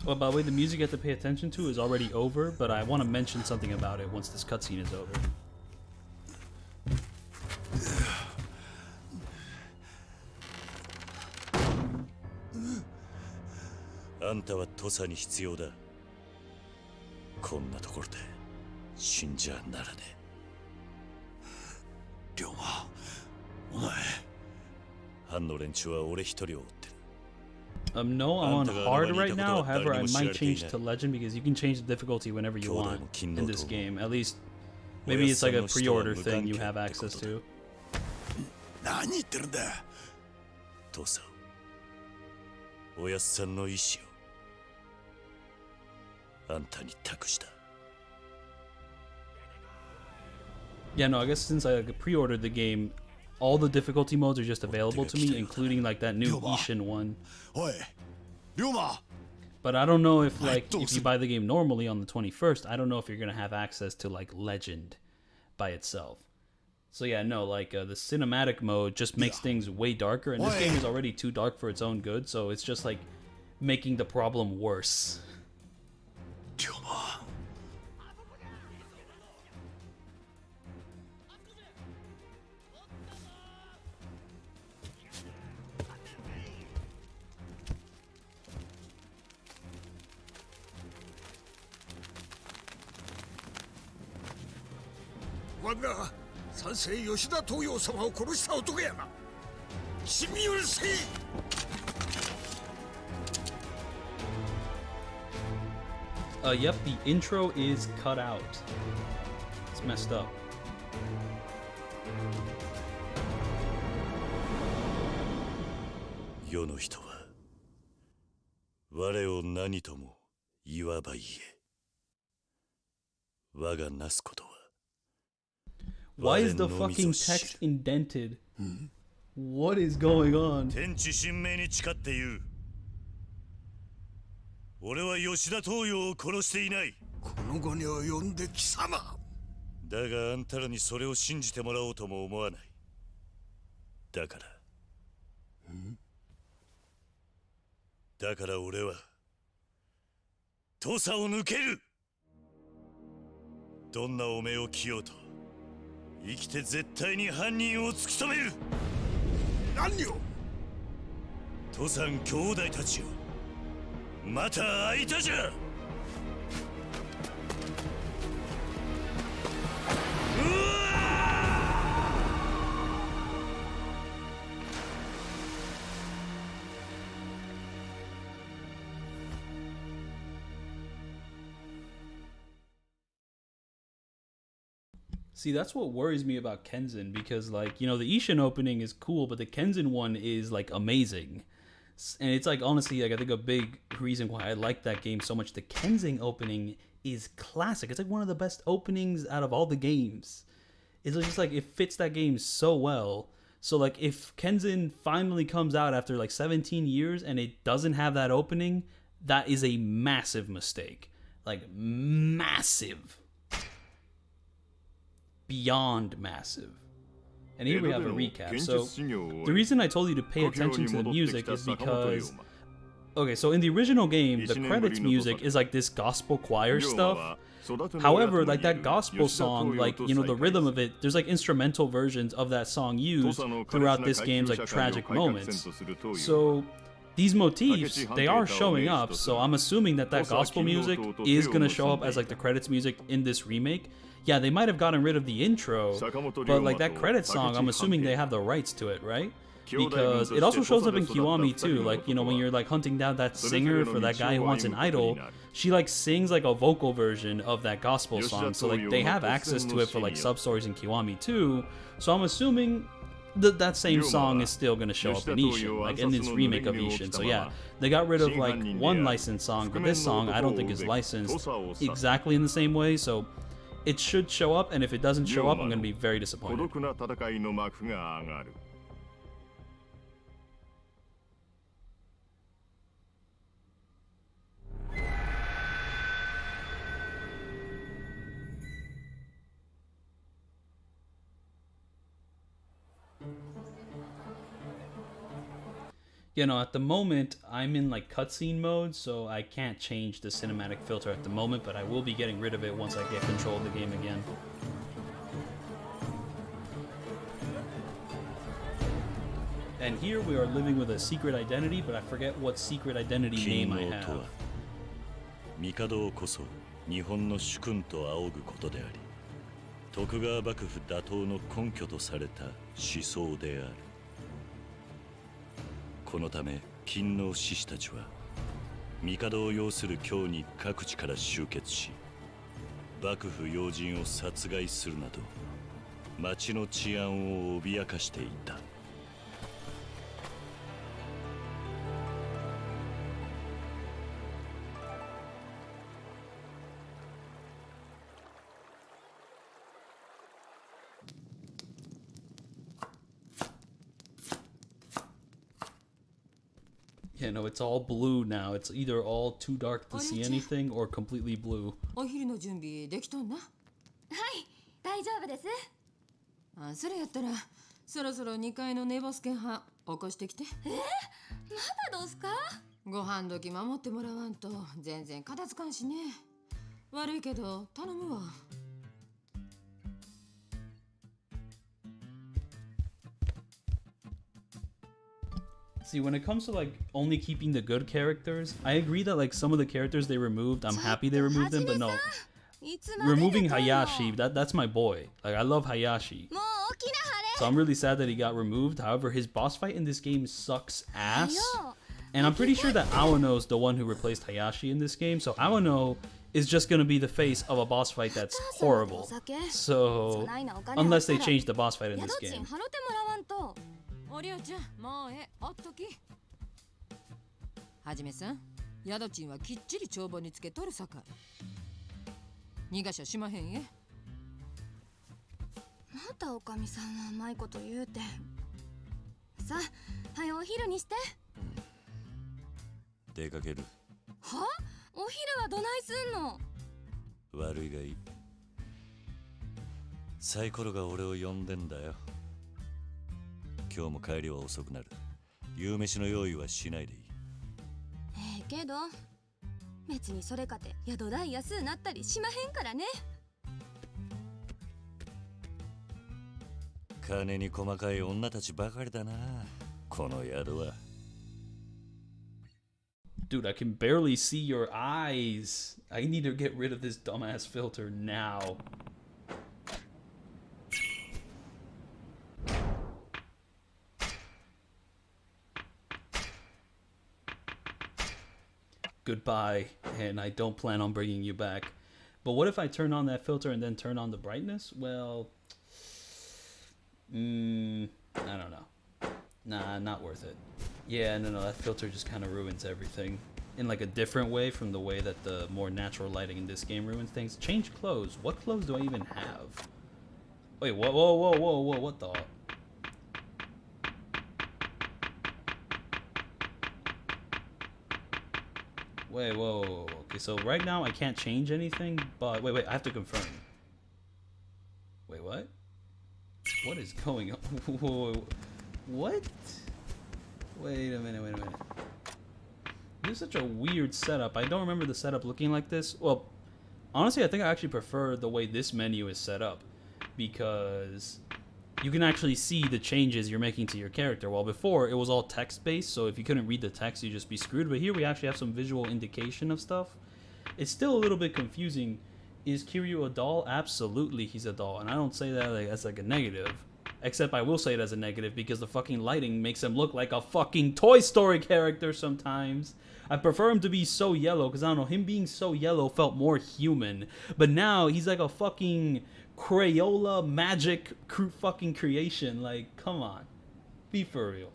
Well, by the way, the music you have to pay attention to is already over, but I want to mention something about it once this cutscene is over. あんたは土佐に必要だ。こんなところで死んじゃならねえ。龍馬、お前。藩の連中は俺一人を追ってる。No, I'm on hard right now. However, I might change to legend because you can change the difficulty whenever you want in this game. At least, maybe it's like a pre-order thing you have access to. 何言ってるんだ。父さん、おやっさんの意志をあんたに託した。Yeah, no, I guess since I like, pre-ordered the game, all the difficulty modes are just available to me, including like that new Ishin one. But I don't know if like if you buy the game normally on the 21st, I don't know if you're gonna have access to like Legend by itself. So yeah, no, like the cinematic mode just makes things way darker, and this game is already too dark for its own good, so it's just like making the problem worse. 我が三世吉田東洋様を殺した男やな。死に許せ。Yep, the intro is cut out. It's messed up. 世の人は我を何とも言わば言え。我がなすことは Why is the fucking text indented? What is going on? 天地神明に誓って言う。俺は吉田東洋を殺していない。この後に及んで貴様。だがあんたらにそれを信じてもらおうとも思わない。だから俺は土佐を抜ける。どんなおめを着ようと生きて絶対に犯人を突き止める。何を。登山兄弟たちよ、また会いたじゃ。See, that's what worries me about Kenzin, because, like, you know, the Ishin opening is cool, but the Kenzin one is, like, amazing. And it's, like, honestly, like, I think a big reason why I like that game so much. The Kenzin opening is classic. It's, like, one of the best openings out of all the games. It's just, like, it fits that game so well. So, like, if Kenzin finally comes out after, like, 17 years and it doesn't have that opening, that is a massive mistake. Like, massive. Beyond massive. And here we have a recap. So the reason I told you to pay attention to the music is because, okay, so in the original game, the credits music is like this gospel choir stuff. However, like that gospel song, like, you know, the rhythm of it, there's like instrumental versions of that song used throughout this game's like tragic moments. So these motifs, they are showing up, so I'm assuming that that gospel music is going to show up as like the credits music in this remake. Yeah, they might have gotten rid of the intro, but like that credit song, I'm assuming they have the rights to it, right? Because it also shows up in Kiwami too, like, you know, when you're like hunting down that singer for that guy who wants an idol, she like sings like a vocal version of that gospel song, so like they have access to it for like sub-stories in Kiwami too, so I'm assuming that same song is still going to show up in Ishin, like in this remake of Ishin. So yeah, they got rid of like one licensed song, but this song I don't think is licensed exactly in the same way, so it should show up, and if it doesn't show up, I'm going to be very disappointed. You know, at the moment, I'm in like cutscene mode, so I can't change the cinematic filter at the moment, but I will be getting rid of it once I get control of the game again. And here we are living with a secret identity, but I forget what secret identity name I have. 帝こそ日本の主君と仰ぐことであり、徳川幕府打倒の根拠とされた思想である。このため勤王志士たちは帝を擁する京に各地から集結し、幕府要人を殺害するなど町の治安を脅かしていた。Yeah, no, it's all blue now. It's either all too dark to see anything or completely blue. お昼の準備できとんな。はい、大丈夫です。あ、それやったらそろそろ2階の寝ボスケン派起こしてきて。まだどうすか？ご飯時守ってもらわんと全然片付かんしね。悪いけど頼むわ。See, when it comes to like only keeping the good characters, I agree that like some of the characters they removed, I'm happy they removed them, but no. Removing Hayashi, that's my boy. Like, I love Hayashi. So I'm really sad that he got removed. However, his boss fight in this game sucks ass. And I'm pretty sure that Awano's the one who replaced Hayashi in this game. So Awano is just going to be the face of a boss fight that's horrible. So, unless they change the boss fight in this game. おりょうちゃん、もうおっとき。はじめさん、宿賃はきっちり帳簿につけとるさかい。逃がしゃしまへんえ。またおかみさんは甘いこと言うて。さあ、はよお昼にして。出かける。は？お昼はどないすんの？悪いがいい。サイコロが俺を呼んでんだよ。今日も帰りは遅くなる。夕飯の用意はしないでいい。けど別にそれかて宿代安うなったりしまへんからね。金に細かい女たちばかりだな、この宿は。Dude, I can barely see your eyes. I need to get rid of this dumbass filter now. Goodbye, and I don't plan on bringing you back. But what if I turn on that filter and then turn on the brightness? Well, I don't know. Nah, not worth it. Yeah, no, that filter just kind of ruins everything in like a different way from the way that the more natural lighting in this game ruins things. Change clothes. What clothes do I even have? Wait, whoa, what the? Wait, whoa. Okay, so right now I can't change anything, but wait, I have to confirm. Wait, what? What is going on? What? Wait a minute. This is such a weird setup. I don't remember the setup looking like this. Well, honestly, I think I actually prefer the way this menu is set up, because you can actually see the changes you're making to your character. While before, it was all text-based, so if you couldn't read the text, you'd just be screwed. But here we actually have some visual indication of stuff. It's still a little bit confusing. Is Kiryu a doll? Absolutely, he's a doll. And I don't say that as like a negative. Except I will say it as a negative because the fucking lighting makes him look like a fucking Toy Story character sometimes. I prefer him to be so yellow because, I don't know, him being so yellow felt more human. But now he's like a fucking Crayola magic fucking creation. Like, come on. Be for real.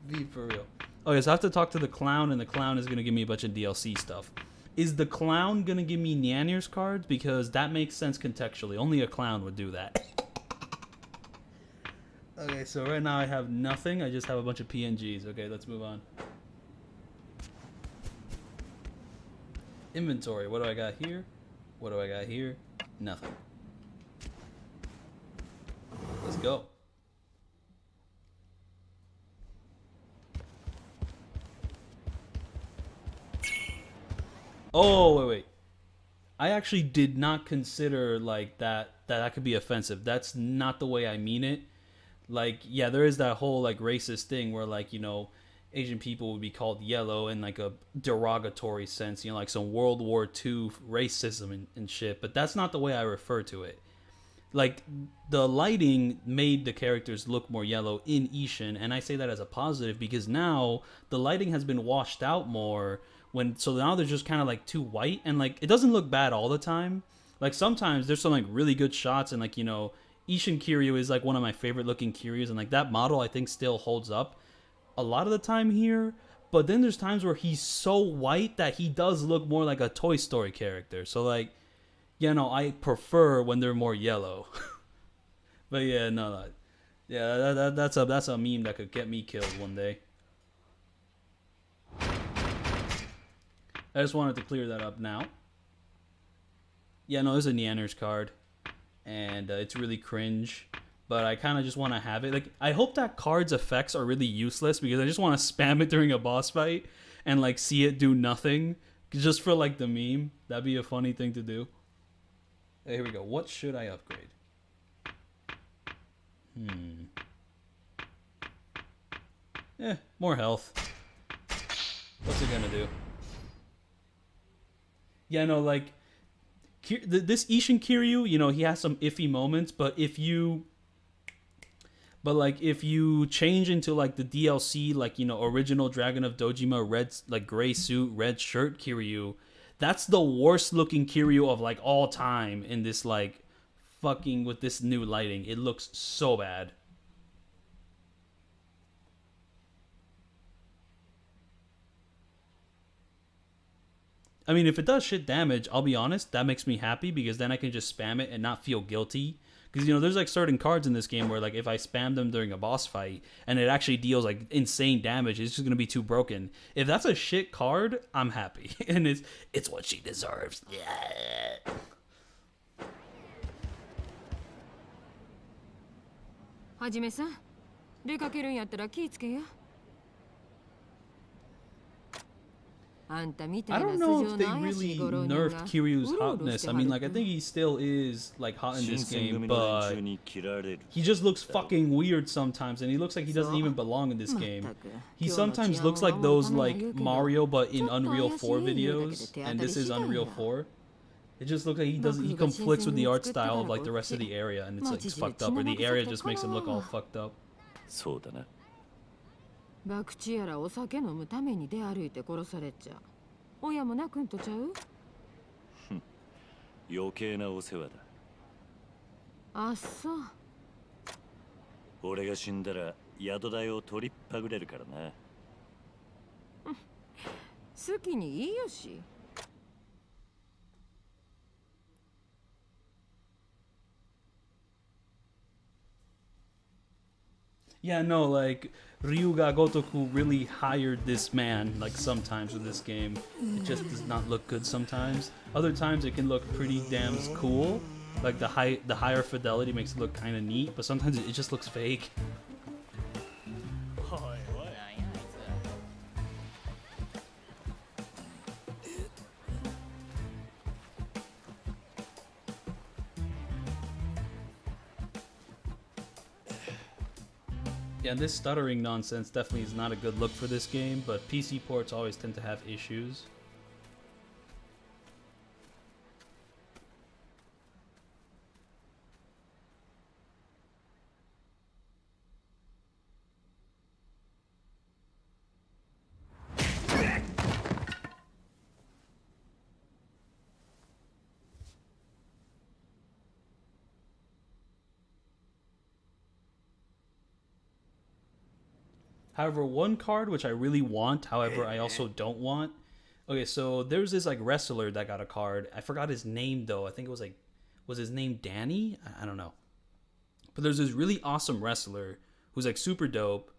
Be for real. Okay, so I have to talk to the clown, and the clown is going to give me a bunch of DLC stuff. Is the clown going to give me Nyanir's cards? Because that makes sense contextually. Only a clown would do that. Okay, so right now I have nothing. I just have a bunch of PNGs. Okay, let's move on. Inventory. What do I got here? What do I got here? Nothing. Let's go. Oh, wait. I actually did not consider like that could be offensive. That's not the way I mean it. Like, yeah, there is that whole like racist thing where, like, you know, Asian people would be called yellow in like a derogatory sense, you know, like some World War II racism and shit. But that's not the way I refer to it. Like, the lighting made the characters look more yellow in Ishin, and I say that as a positive because now the lighting has been washed out more. So now they're just kind of like too white, and like it doesn't look bad all the time. Like sometimes there's some like really good shots, and like, you know, Ishin Kiryu is like one of my favorite looking Kiryus, and like that model I think still holds up a lot of the time here. But then there's times where he's so white that he does look more like a Toy Story character. So like, you know, I prefer when they're more yellow. But yeah, no, yeah, that's a meme that could get me killed one day. I just wanted to clear that up now. Yeah, no, there's a Nyanir's card. And it's really cringe. But I kind of just want to have it. Like, I hope that card's effects are really useless because I just want to spam it during a boss fight and, like, see it do nothing. Just for, like, the meme. That'd be a funny thing to do. Hey, here we go. What should I upgrade? More health. What's it gonna do? Yeah, no, like, this Ishin Kiryu, you know, he has some iffy moments, but if you change into, like, the DLC, like, you know, original Dragon of Dojima, red, like, gray suit, red shirt Kiryu, that's the worst looking Kiryu of, like, all time in this, like, fucking, with this new lighting. It looks so bad. I mean, if it does shit damage, I'll be honest, that makes me happy because then I can just spam it and not feel guilty. Because, you know, there's like certain cards in this game where, like, if I spam them during a boss fight and it actually deals like insane damage, it's just gonna be too broken. If that's a shit card, I'm happy. And it's what she deserves. Yeah. はじめさん、出かけるんやったら気ぃつけや。あんたみた I いな don't 素 know 性 if の they 怪し really いご浪人 nerfed が Kiryu's うろうろ hotness. して I は mean, る like, I think he still is, like, hot in 新 this 選 game, 組の連 but 中に切られる he just looks fucking weird sometimes, and he looks like he doesn't even belong in this game. He sometimes looks like those, like, Mario, but in Unreal 4 videos, and this is Unreal 4. It just looks like he conflicts with the art style of, like, the rest of the area, and it's, like, it's fucked up, or the area just makes him look all fucked up. そうだな博打やらお酒飲むために出歩いて殺されちゃ親も泣くんとちゃう余計なお世話だあっそう俺が死んだら宿代を取りっぱぐれるからな好きにいいよしYeah, no, like, Ryuga Gotoku really hired this man, like, sometimes with this game. It just does not look good sometimes. Other times it can look pretty damn cool. Like, the higher fidelity makes it look kind of neat, but sometimes it just looks fake. Yeah, this stuttering nonsense definitely is not a good look for this game, but PC ports always tend to have issues. However, one card which I really want, however, I also don't want. Okay, so there's this like wrestler that got a card. I forgot his name though. I think it was like, was his name Danny? I don't know. But there's this really awesome wrestler who's like super dope.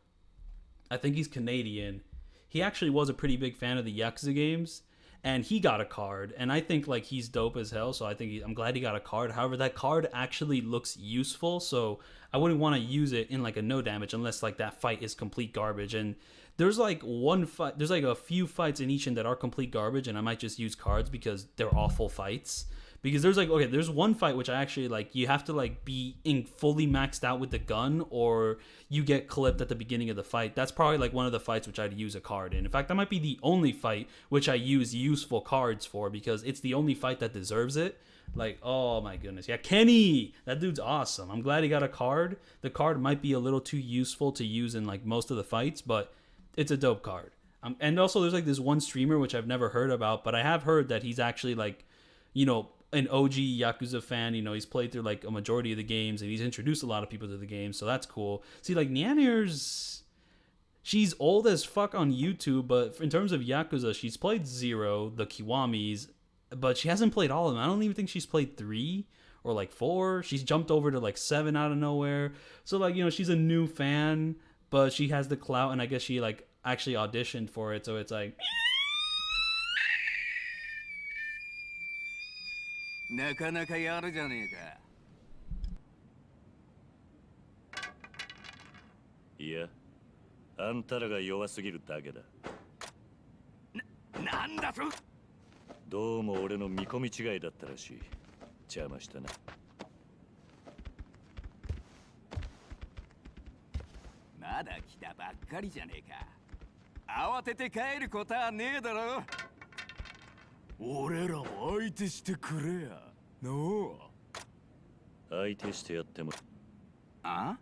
I think he's Canadian. He actually was a pretty big fan of the Yakuza games. And he got a card, and I think like he's dope as hell. So I think I'm glad he got a card. However, that card actually looks useful, so I wouldn't want to use it in like a no damage unless like that fight is complete garbage. And there's like one fight, there's like a few fights in Ishin that are complete garbage, and I might just use cards because they're awful fights. Because there's like, okay, there's one fight which I actually like, you have to like be in fully maxed out with the gun or you get clipped at the beginning of the fight. That's probably like one of the fights which I'd use a card in. In fact, that might be the only fight which I use useful cards for because it's the only fight that deserves it. Like, oh my goodness. Yeah, Kenny! That dude's awesome. I'm glad he got a card. The card might be a little too useful to use in like most of the fights, but it's a dope card. And also there's like this one streamer which I've never heard about, but I have heard that he's actually like, you know, an OG Yakuza fan. You know, he's played through like a majority of the games and he's introduced a lot of people to the game, so that's cool. See, like Nyanir's, she's old as fuck on YouTube, but in terms of Yakuza, she's played 0, the Kiwamis, but she hasn't played all of them. I don't even think she's played 3 or like 4. She's jumped over to like 7 out of nowhere. So like, you know, she's a new fan, but she has the clout, and I guess she like actually auditioned for it, so it's like, なかなかやるじゃねえか。いやあんたらが弱すぎるだけだなんだとどうも俺の見込み違いだったらしい邪魔したなまだ来たばっかりじゃねえか。慌てて帰ることはねえだろ。俺らも相手してくれや。の相手してやってもあ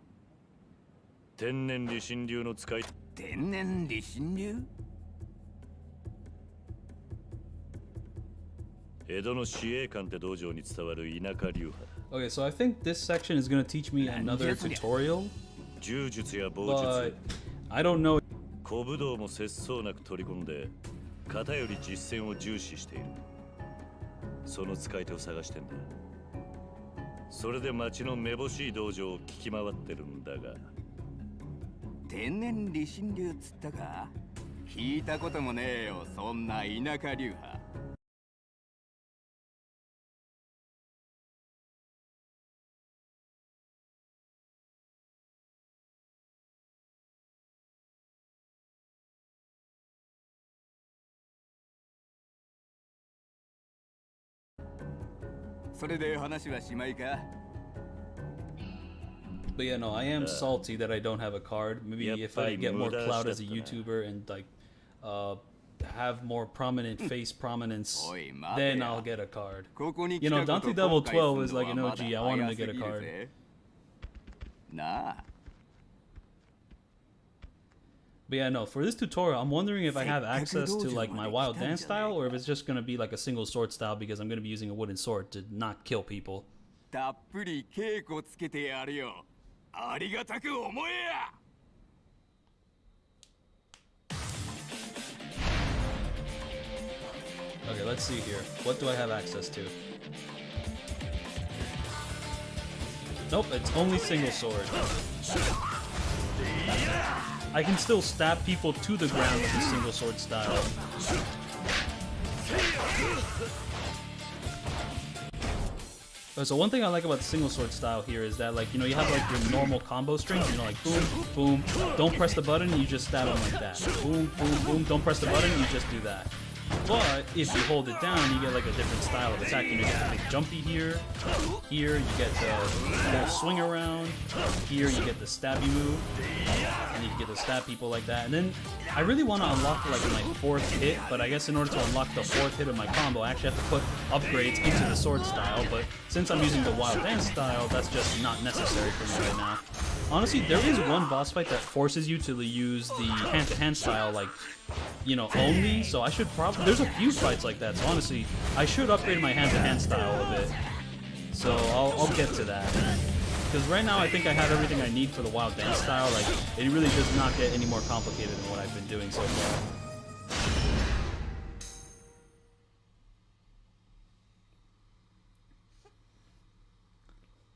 天然理心流の使い天然理心流江戸の司令官って道場に伝わる田舎流派 okay, so I think this section is going to teach me another tutorial, 柔術や棒 but 術 I don't know. 小武道も節操なく取り込んで型より実践を重視しているその使い手を探してんだそれで町のめぼしい道場を聞き回ってるんだが天然理心流っつったか聞いたこともねえよそんな田舎流派それで話はしまいか But yeah, no, I am salty that I don't have a card. Maybe if I get more clout as a YouTuber and like have more prominent face prominence, then I'll get a card. You know, Dante Devil 12 is like an OG. I want him to get a card. But yeah, no, for this tutorial, I'm wondering if I have access to like my wild dance style or if it's just going to be like a single sword style because I'm going to be using a wooden sword to not kill people. たっぷり稽古つけてやるよありがたく思えや Okay, let's see here. What do I have access to? Nope, it's only single sword. I can still stab people to the ground with the single sword style. So one thing I like about the single sword style here is that, like, you know, you have like your normal combo strings, you know, like boom, boom, don't press the button, you just stab them like that. Boom, boom, boom, don't press the button, you just do that. But if you hold it down, you get like a different style of attack. You know, you get the big jumpy here. Here you get the little swing around. Here you get the stabby move, and you get to stab people like that. And then I really want to unlock like my 4th hit, but I guess in order to unlock the 4th hit of my combo, I actually have to put upgrades into the sword style. But since I'm using the wild dance style, that's just not necessary for me right now. Honestly, there is one boss fight that forces you to use the hand-to-hand style, like, you know, only, so I should probably, there's a few fights like that, so honestly, I should upgrade my hand-to-hand style a bit. So I'll get to that. Because right now I think I have everything I need for the wild dance style, like, it really does not get any more complicated than what I've been doing so far.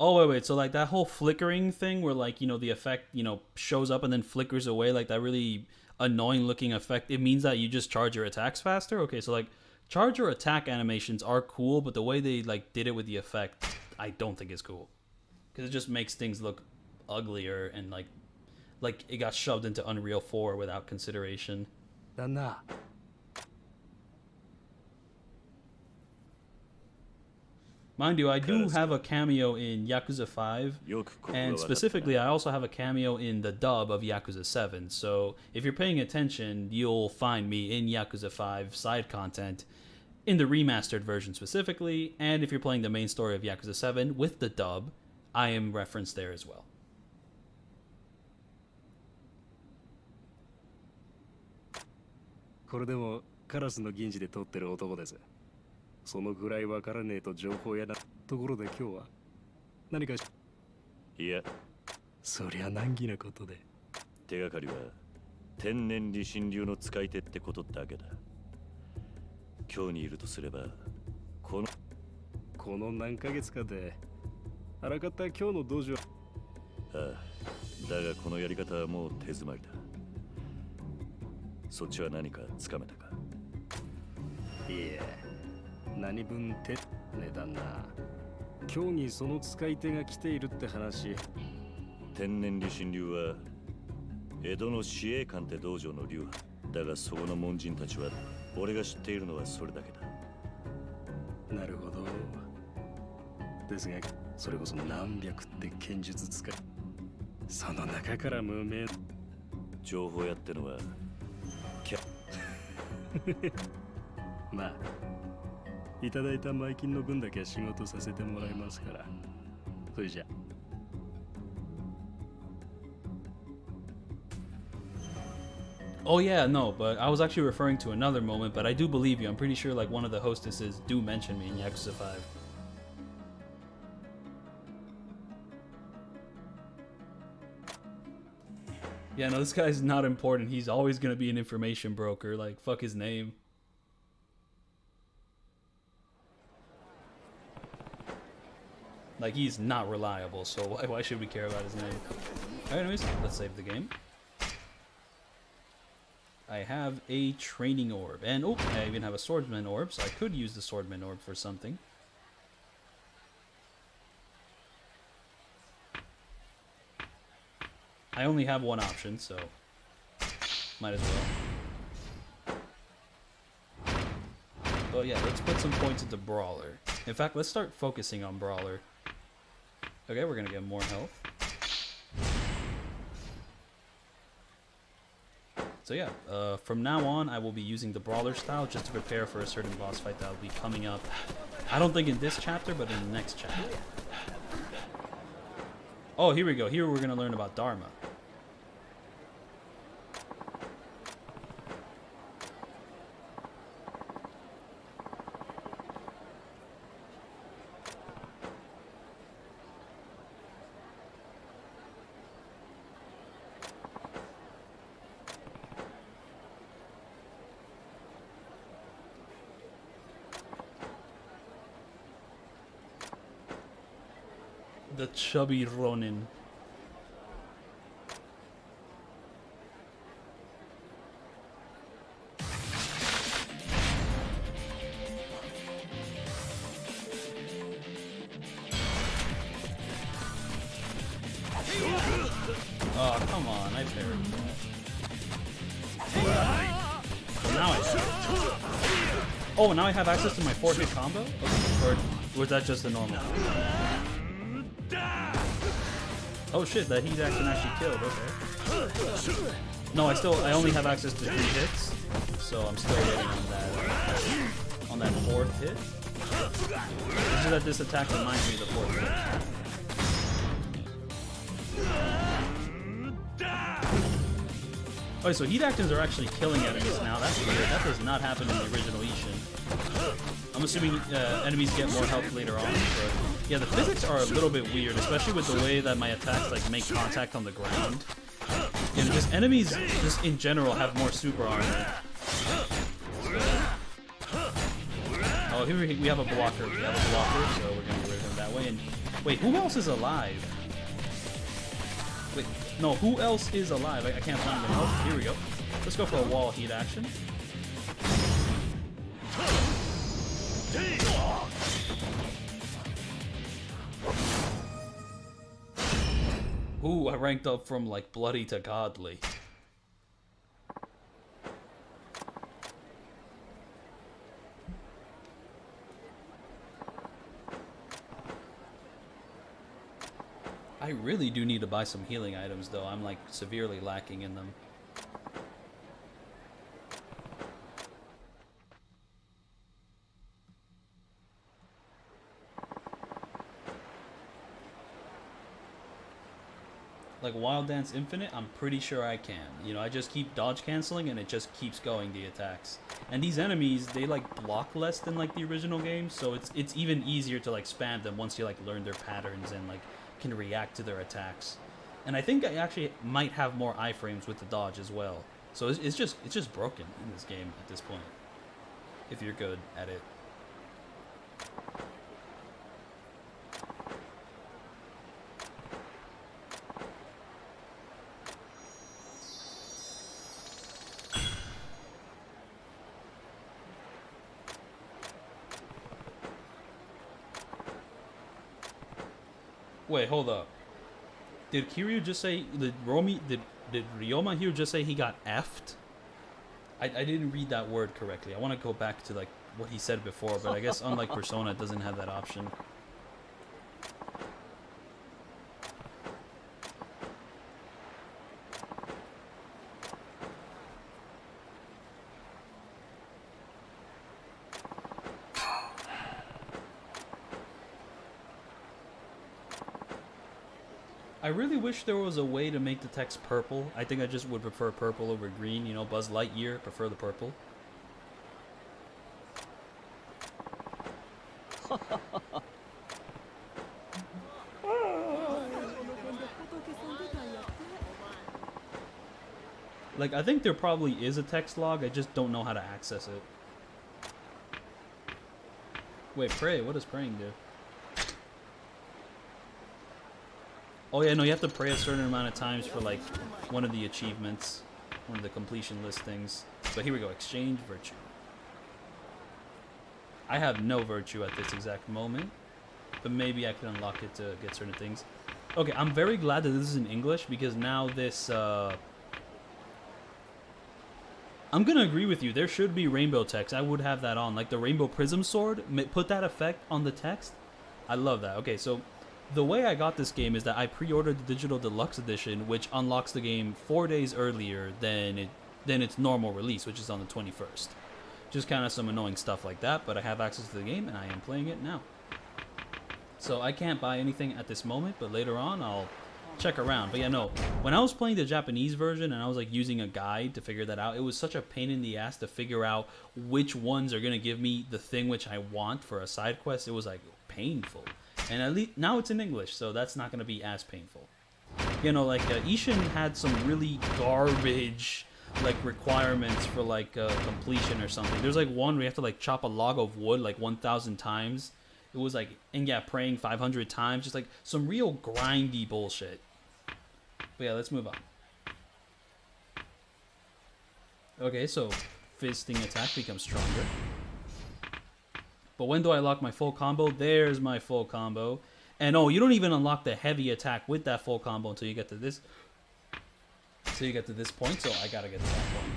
Oh, wait, so like that whole flickering thing where like, you know, the effect, you know, shows up and then flickers away, like that really annoying looking effect, it means that you just charge your attacks faster? Okay, so like charge or attack animations are cool, but the way they like did it with the effect, I don't think is cool. Because it just makes things look uglier and like it got shoved into Unreal 4 without consideration. Mind you, I do have a cameo in Yakuza 5, and specifically I also have a cameo in the dub of Yakuza 7, so if you're paying attention, you'll find me in Yakuza 5 side content, in the remastered version specifically, and if you're playing the main story of Yakuza 7 with the dub, I am referenced there as well. これでもカラスの銀次で撮ってる男です。そのぐらいわからねえと情報やなところで今日は何かいやそりゃ難儀なことで手がかりは天然理心流の使い手ってことだけだ今日にいるとすればこの何ヶ月かであらかた今日の道場ああだがこのやり方はもう手詰まりだそっちは何かつかめたかいや何分手ねだな競技その使い手が来ているって話天然理心流は江戸の司令官って道場の流派だがそこの門人たちは俺が知っているのはそれだけだなるほどですがそれこそ何百って剣術使いその中から無名情報やってのはまあいただいた前金の分だけ仕事させてもらいますからそれじゃOh yeah, no, but I was actually referring to another moment, but I do believe you. I'm pretty sure like one of the hostesses do mention me in Yakuza 5. Yeah, no, this guy's not important. He's always gonna be an information broker. Like, fuck his name. Like, he's not reliable, so why should we care about his name? Alright, anyways, let's save the game. I have a training orb, and oh, I even have a swordsman orb, so I could use the swordsman orb for something. I only have one option, so might as well. But yeah, let's put some points into Brawler. In fact, let's start focusing on Brawler. Okay, we're gonna get more health. So yeah, from now on, I will be using the Brawler style just to prepare for a certain boss fight that will be coming up. I don't think in this chapter, but in the next chapter. Oh, here we go. Here we're gonna learn about Dharma. The chubby Ronin. Oh, come on, I parried that. So now oh, now I have access to my 4-hit combo? Okay. Or was that just a normal? Oh shit, that heat action actually killed, okay. No, I only have access to 3 hits, so I'm still waiting on that 4th hit. It's just that this attack reminds me of the 4th hit. Oh, so heat actions are actually killing enemies now. That's weird. That does not happen in the original Ishin. I'm assuming enemies get more health later on. But yeah, the physics are a little bit weird, especially with the way that my attacks like make contact on the ground. And just enemies, just in general, have more super armor. Oh, here we have a blocker. We have a blocker, so we're gonna get rid of him that way. And wait, who else is alive? Wait, no, who else is alive? I can't find them. Oh, here we go. Let's go for a wall heat action. Ooh, I ranked up from like bloody to godly. I really do need to buy some healing items though. I'm like severely lacking in them. Like Wild Dance Infinite, I'm pretty sure I can. You know, I just keep dodge canceling and it just keeps going the attacks. And these enemies, they like block less than like the original game, so it's even easier to like spam them once you like learn their patterns and like can react to their attacks. And I think I actually might have more iframes with the dodge as well. So it's just broken in this game at this point, if you're good at it. Wait, hold up. Did Kiryu just say, did Ryoma here just say he got effed? I didn't read that word correctly. I want to go back to like what he said before, but I guess unlike Persona, it doesn't have that option. I really wish there was a way to make the text purple. I think I just would prefer purple over green. You know, Buzz Lightyear, prefer the purple. Like, I think there probably is a text log. I just don't know how to access it. Wait, pray. What does praying do? Oh yeah, no, you have to pray a certain amount of times for like one of the achievements, one of the completion list things. But here we go, exchange virtue. I have no virtue at this exact moment, but maybe I can unlock it to get certain things. Okay, I'm very glad that this is in English because now this, I'm I'm gonna agree with you. There should be rainbow text. I would have that on, like the rainbow prism sword. Put that effect on the text. I love that. Okay, so the way I got this game is that I pre-ordered the digital deluxe edition, which unlocks the game 4 days earlier than its normal release, which is on the 21st. Just kind of some annoying stuff like that, but I have access to the game and I am playing it now. So I can't buy anything at this moment, but later on I'll check around. But yeah, no, when I was playing the Japanese version and I was like using a guide to figure that out, it was such a pain in the ass to figure out which ones are gonna give me the thing which I want for a side quest. It was like painful, and at least now it's in English, so that's not gonna be as painful. You know, like Ishin had some really garbage like requirements for like completion or something. There's like one where you have to like chop a log of wood like 1,000 times. It was like, and yeah, praying 500 times, just like some real grindy bullshit. But yeah, let's move on. Okay, so fisting attack becomes stronger. But when do I lock my full combo? There's my full combo. And oh, you don't even unlock the heavy attack with that full combo until you get to this. So you get to this point, so I gotta get to that point.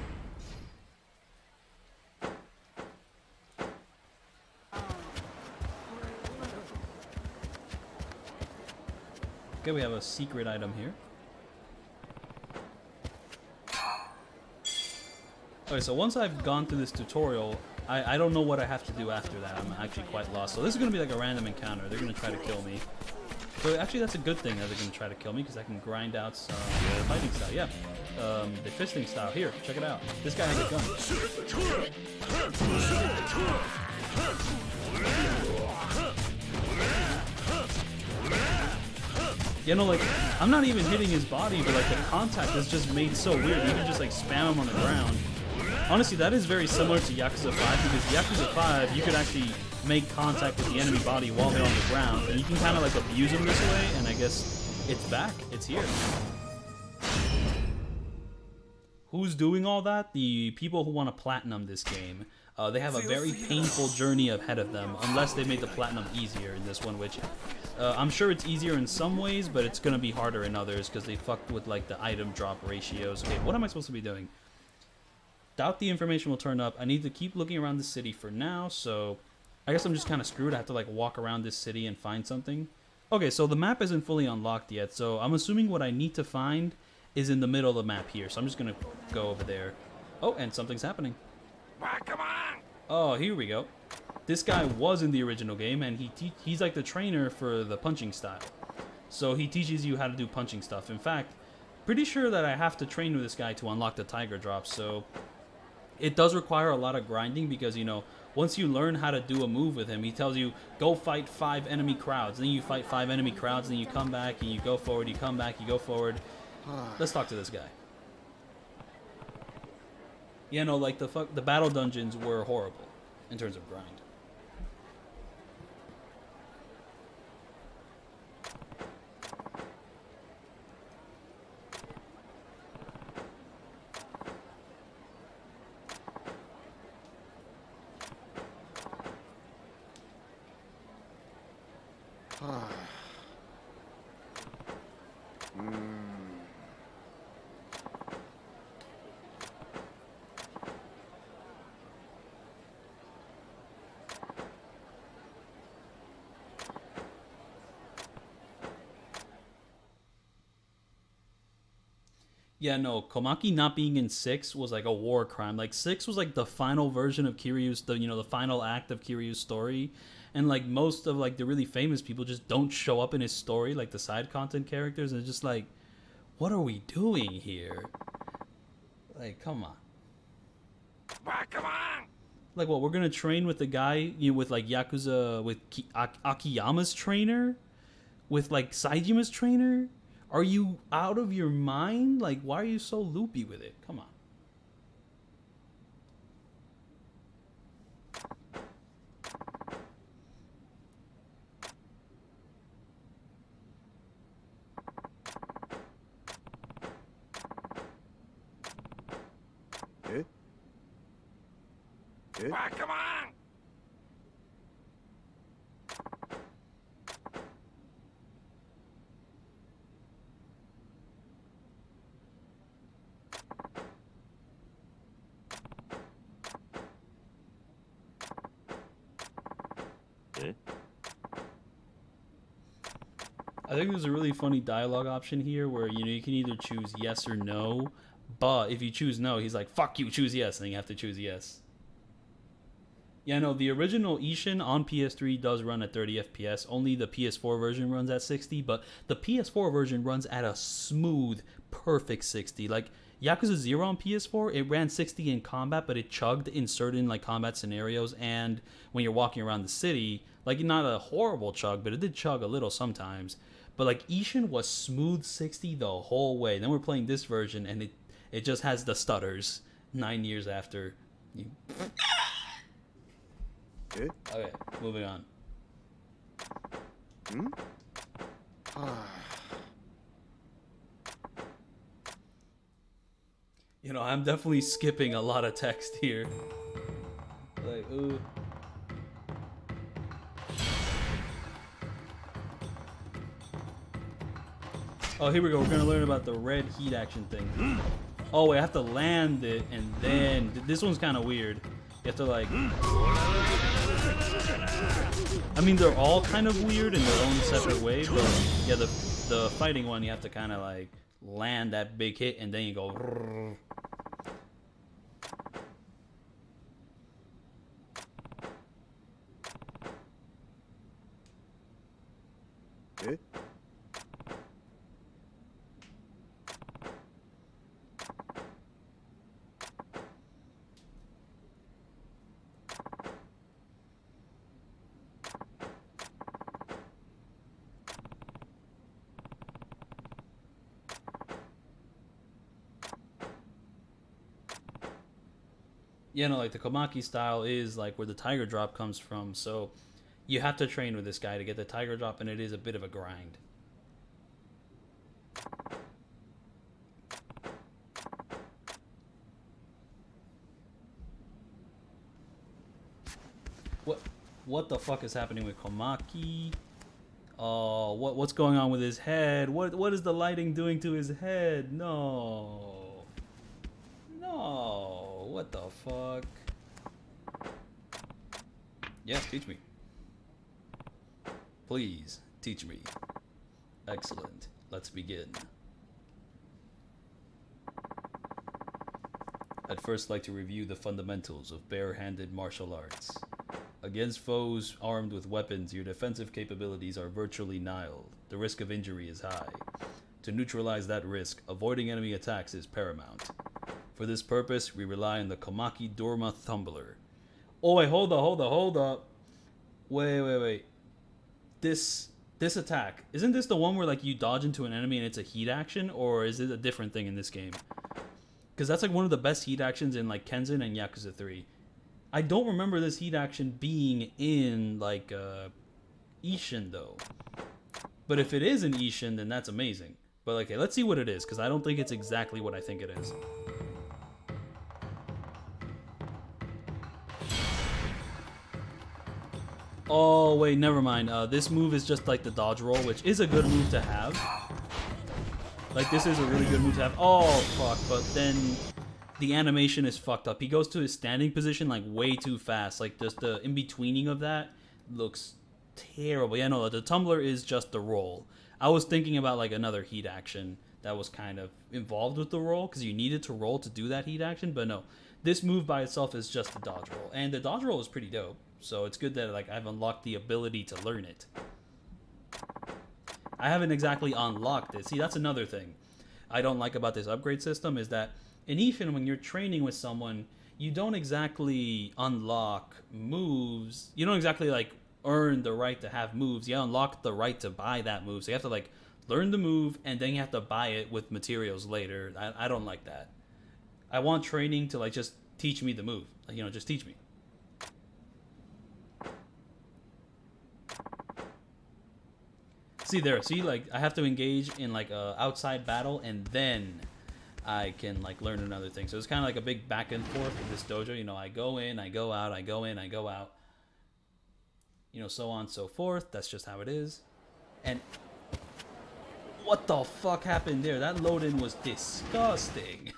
Okay, we have a secret item here. Okay, so once I've gone through this tutorial, I don't know what I have to do after that. I'm actually quite lost. So this is going to be like a random encounter. They're going to try to kill me. So actually that's a good thing that they're going to try to kill me, because I can grind out some fighting style. Yeah, the fisting style. Here, check it out. This guy has a gun. You know, like, I'm not even hitting his body, but like the contact is just made so weird. You can just like spam him on the ground. Honestly, that is very similar to Yakuza 5, because Yakuza 5, you could actually make contact with the enemy body while they're on the ground, and you can kind of like abuse them this way, and I guess it's back. It's here. Who's doing all that? The people who want to platinum this game. They have a very painful journey ahead of them, unless they made the platinum easier in this one, which I'm sure it's easier in some ways, but it's going to be harder in others, because they fucked with like the item drop ratios. Okay, what am I supposed to be doing? Doubt the information will turn up. I need to keep looking around the city for now, so I guess I'm just kind of screwed. I have to like walk around this city and find something. Okay, so the map isn't fully unlocked yet, so I'm assuming what I need to find is in the middle of the map here, so I'm just gonna go over there. Oh, and something's happening. Come on! Oh, here we go. This guy was in the original game, and he's like the trainer for the punching style. So he teaches you how to do punching stuff. In fact, pretty sure that I have to train with this guy to unlock the tiger drops, so it does require a lot of grinding, because, you know, once you learn how to do a move with him, he tells you, go fight 5 enemy crowds. Then you fight 5 enemy crowds, then you come back, and you go forward, you come back, you go forward. Let's talk to this guy. Yeah, no, like, the battle dungeons were horrible in terms of grind. Yeah, no, Komaki not being in 6 was like a war crime. Like 6 was like the final version of Kiryu's, the final act of Kiryu's story, and like most of like the really famous people just don't show up in his story, like the side content characters, and it's just like, what are we doing here? Like, come on. Come on! Like, what, we're gonna train with the guy, with like Yakuza, with Akiyama's trainer, with like Saijima's trainer? Are you out of your mind? Like, why are you so loopy with it? Come on. Come on! え I think there's a really funny dialogue option here where, you know, you can either choose yes or no, but if you choose no, he's like, fuck you, choose yes, and then you have to choose yes. Yeah, no, the original Ishin on PS3 does run at 30 FPS. Only the PS4 version runs at 60, but the PS4 version runs at a smooth, perfect 60. Like, Yakuza 0 on PS4, it ran 60 in combat, but it chugged in certain, like, combat scenarios, and when you're walking around the city, like, not a horrible chug, but it did chug a little sometimes. But, like, Ishin was smooth 60 the whole way. Then we're playing this version, and it just has the stutters 9 years after. Okay, moving on. You know, I'm definitely skipping a lot of text here. Like, ooh. Oh, here we go. We're gonna learn about the red heat action thing. Oh, wait, I have to land it, and then this one's kind of weird. You have to, like, I mean, they're all kind of weird in their own separate way, but yeah, the fighting one, you have to kind of like land that big hit, and then you go. You know, like the Komaki style is like where the tiger drop comes from, so you have to train with this guy to get the tiger drop, and it is a bit of a grind. What the fuck is happening with Komaki? Oh, what's going on with his head? What is the lighting doing to his head? No. No. What the fuck? Yes, teach me. Please, teach me. Excellent. Let's begin. I'd first like to review the fundamentals of bare-handed martial arts. Against foes armed with weapons, your defensive capabilities are virtually nil. The risk of injury is high. To neutralize that risk, avoiding enemy attacks is paramount. For this purpose, we rely on the Komaki Dorma Tumbler. Oh wait, hold up. Wait. This attack, isn't this the one where like you dodge into an enemy and it's a heat action, or is it a different thing in this game? Because that's like one of the best heat actions in like Kenzen and Yakuza 3. I don't remember this heat action being in like Ishin though. But if it is in Ishin, then that's amazing. But okay, let's see what it is, because I don't think it's exactly what I think it is. Oh, wait, never mind. This move is just like the dodge roll, which is a good move to have. Like, this is a really good move to have. Oh, fuck. But then the animation is fucked up. He goes to his standing position, like, way too fast. Like, just the in-betweening of that looks terrible. Yeah, no, the tumbler is just the roll. I was thinking about, like, another heat action that was kind of involved with the roll, because you needed to roll to do that heat action. But no, this move by itself is just the dodge roll. And the dodge roll is pretty dope. So it's good that like I've unlocked the ability to learn it. I haven't exactly unlocked it. See, that's another thing I don't like about this upgrade system, is that in Ishin, when you're training with someone, you don't exactly unlock moves. You don't exactly like earn the right to have moves. You unlock the right to buy that move. So you have to like learn the move, and then you have to buy it with materials later. I don't like that. I want training to like just teach me the move. Like, you know, just teach me. See there, see, like, I have to engage in, like, a outside battle, and then I can, like, learn another thing. So it's kind of like a big back and forth with this dojo. You know, I go in, I go out, I go in, I go out. You know, so on and so forth. That's just how it is. And what the fuck happened there? That load-in was disgusting.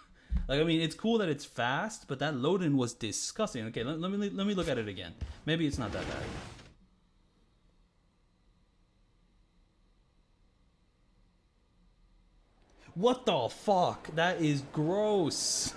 Like, I mean, it's cool that it's fast, but that load-in was disgusting. Okay, let me look at it again. Maybe it's not that bad. What the fuck? That is gross.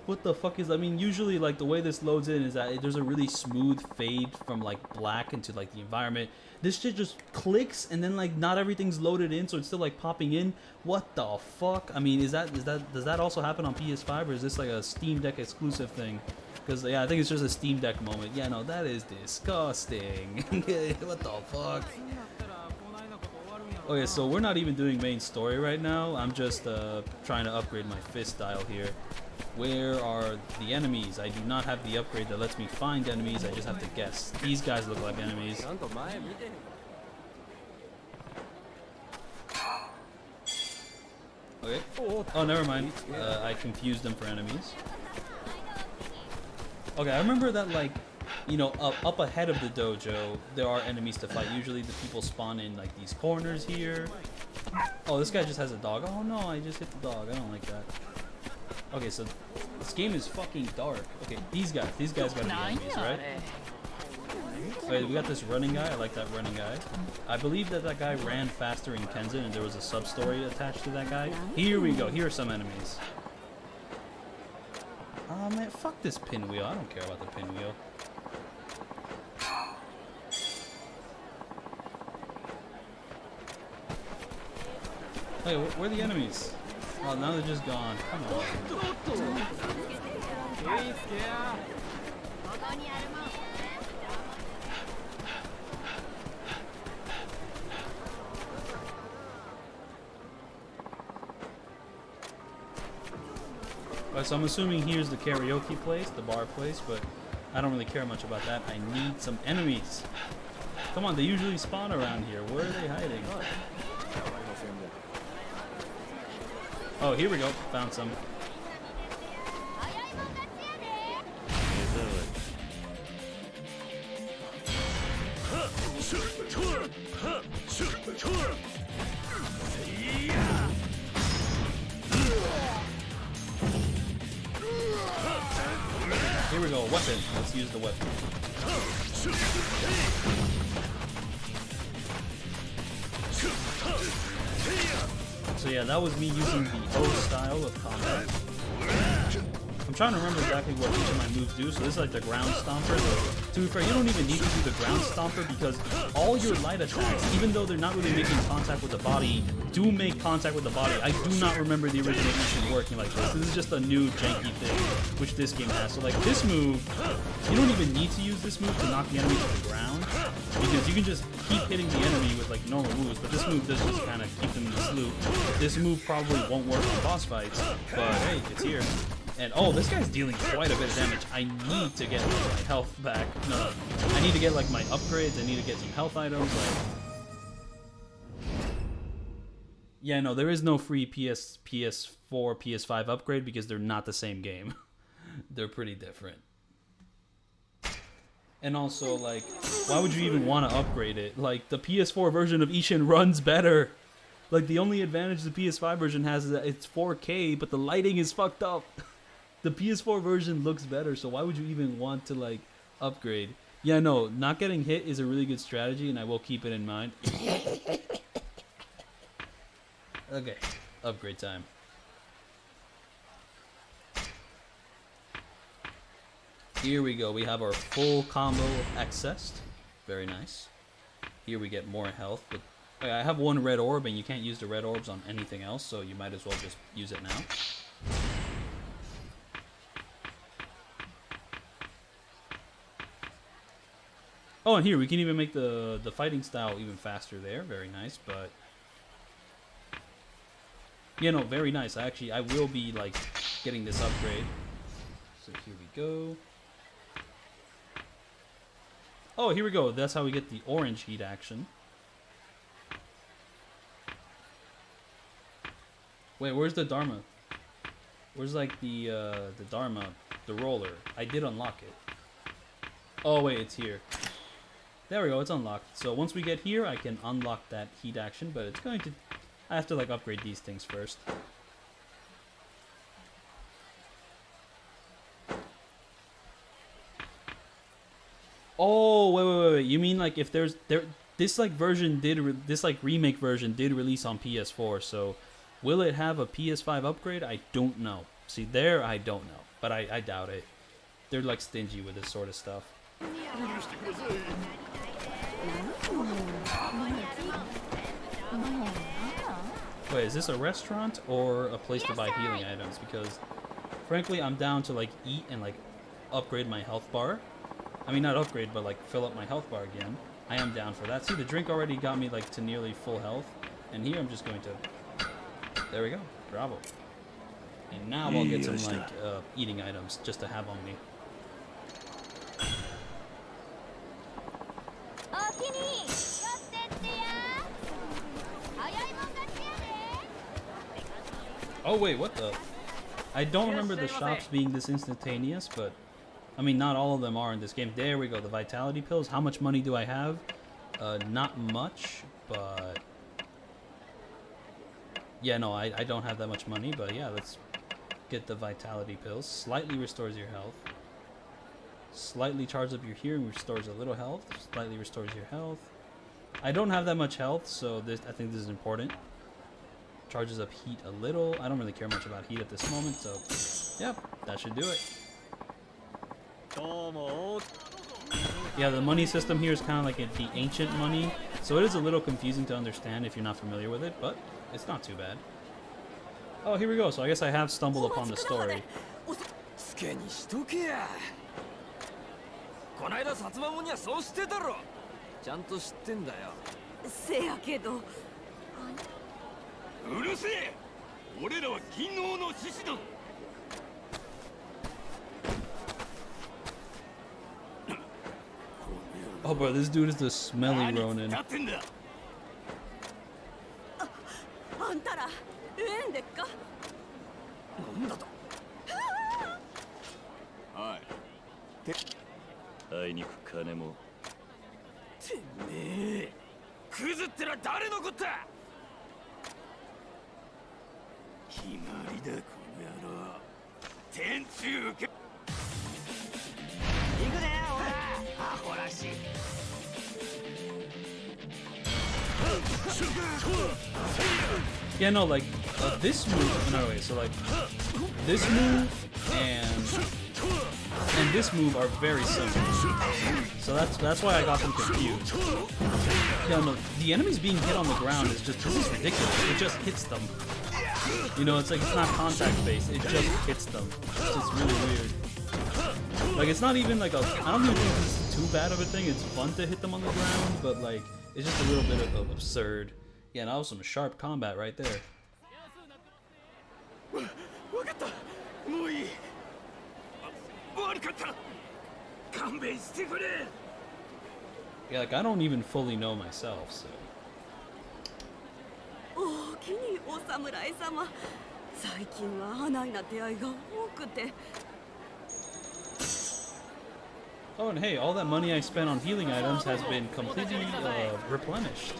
What the fuck is... I mean, usually, like, the way this loads in is that there's a really smooth fade from, like, black into, like, the environment. This shit just clicks, and then, like, not everything's loaded in, so it's still, like, popping in. What the fuck? I mean, does that also happen on PS5, or is this, like, a Steam Deck exclusive thing? Because, yeah, I think it's just a Steam Deck moment. Yeah, no, that is disgusting. What the fuck? Okay, so we're not even doing main story right now. I'm just trying to upgrade my fist style here. Where are the enemies? I do not have the upgrade that lets me find enemies. I just have to guess. These guys look like enemies. Okay. Oh, never mind. I confused them for enemies. Okay, I remember that, like, you know, up ahead of the dojo, there are enemies to fight. Usually the people spawn in, like, these corners here. Oh, this guy just has a dog. Oh, no, I just hit the dog. I don't like that. Okay, so this game is fucking dark. Okay, these guys gotta be enemies, right? Wait, we got this running guy. I like that running guy. I believe that guy ran faster in Kenzen, and there was a sub-story attached to that guy. Here we go. Here are some enemies. Oh, man, fuck this pinwheel. I don't care about the pinwheel. Hey, where are the enemies? Oh, now they're just gone. Come on. Alright, so I'm assuming here's the karaoke place, the bar place, but I don't really care much about that. I need some enemies. Come on, they usually spawn around here. Where are they hiding? Oh, here we go. Found some. Here we go. Weapon. Let's use the weapon. So yeah, that was me using the O style of combat. I'm trying to remember exactly what each of my moves do. So this is like the ground stomper. So, to be fair, you don't even need to do the ground stomper because all your light attacks, even though they're not really making contact with the body, do make contact with the body. I do not remember the original Ishin working like this. This is just a new janky thing, which this game has. So like this move, you don't even need to use this move to knock the enemy to the ground because you can just keep hitting the enemy with like normal moves. But this move does just kind of keep them in the sloop. This move probably won't work on boss fights, but hey, it's here. And oh, this guy's dealing quite a bit of damage. I need to get my health back. No, I need to get like my upgrades. I need to get some health items. Like, yeah, no, there is no free PS4, PS5 upgrade because they're not the same game. They're pretty different. And also, like, why would you even want to upgrade it? Like, the PS4 version of Ishin runs better. Like, the only advantage the PS5 version has is that it's 4K, but the lighting is fucked up. The PS4 version looks better, so why would you even want to, like, upgrade? Yeah, no, not getting hit is a really good strategy, and I will keep it in mind. Okay, upgrade time. Here we go. We have our full combo accessed. Very nice. Here we get more health. But I have one red orb, and you can't use the red orbs on anything else, so you might as well just use it now. Oh, and here, we can even make the fighting style even faster there. Very nice, but... yeah, no, very nice. I will be, like, getting this upgrade. So here we go. Oh, here we go. That's how we get the orange heat action. Wait, where's the Dharma? Where's, like, the Dharma, the roller? I did unlock it. Oh, wait, it's here. There we go, it's unlocked. So once we get here, I can unlock that heat action, but it's going to... I have to, like, upgrade these things first. Oh, wait. You mean, like, if there's... this, like, version did... this, like, remake version did release on PS4, so... Will it have a PS5 upgrade? I don't know. See, there I don't know, but I doubt it. They're like stingy with this sort of stuff. Wait, is this a restaurant or a place to buy healing items? Because frankly, I'm down to like eat and like upgrade my health bar. I mean, not upgrade, but like fill up my health bar again. I am down for that. See, the drink already got me like to nearly full health. And here I'm just going to... There we go. Bravo. And now I'll get some like eating items just to have on me. Oh wait, what the? I don't remember the shops being this instantaneous, but I mean, not all of them are in this game. There we go, the vitality pills. How much money do I have? Not much, but yeah, no, I don't have that much money, but yeah, let's get the vitality pills. Slightly restores your health. Slightly charges up your hearing, restores a little health. Slightly restores your health. I don't have that much health, so I think this is important. Charges up heat a little. I don't really care much about heat at this moment, so yep, that should do it. Yeah, the money system here is kind of like the ancient money, so it is a little confusing to understand if you're not familiar with it, but it's not too bad. Oh, here we go. So I guess I have stumbled upon the story. Oh, bro, this dude is the smelly Ronin. Yeah, no, like this move. No, wait. So like this move and this move are very similar. So that's why I got them confused. Yeah, no, the enemies being hit on the ground is just this is ridiculous. It just hits them. You know, it's like it's not contact based. It just hits them. It's just really weird. Like it's not even like I don't even think this is too bad of a thing. It's fun to hit them on the ground, but like it's just a little bit of absurd. Yeah, that was some sharp combat right there. Yeah, like I don't even fully know myself, so. Oh, and hey, all that money I spent on healing items has been completely replenished.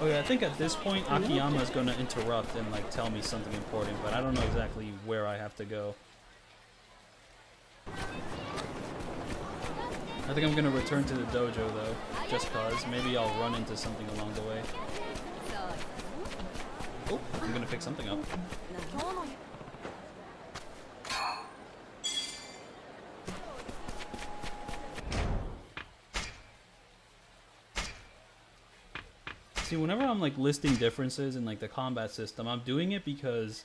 Okay, I think at this point Akiyama is going to interrupt and like tell me something important, but I don't know exactly where I have to go. I think I'm going to return to the dojo though, just cause. Maybe I'll run into something along the way. Oh, I'm going to pick something up. See, whenever I'm like listing differences in like the combat system, I'm doing it because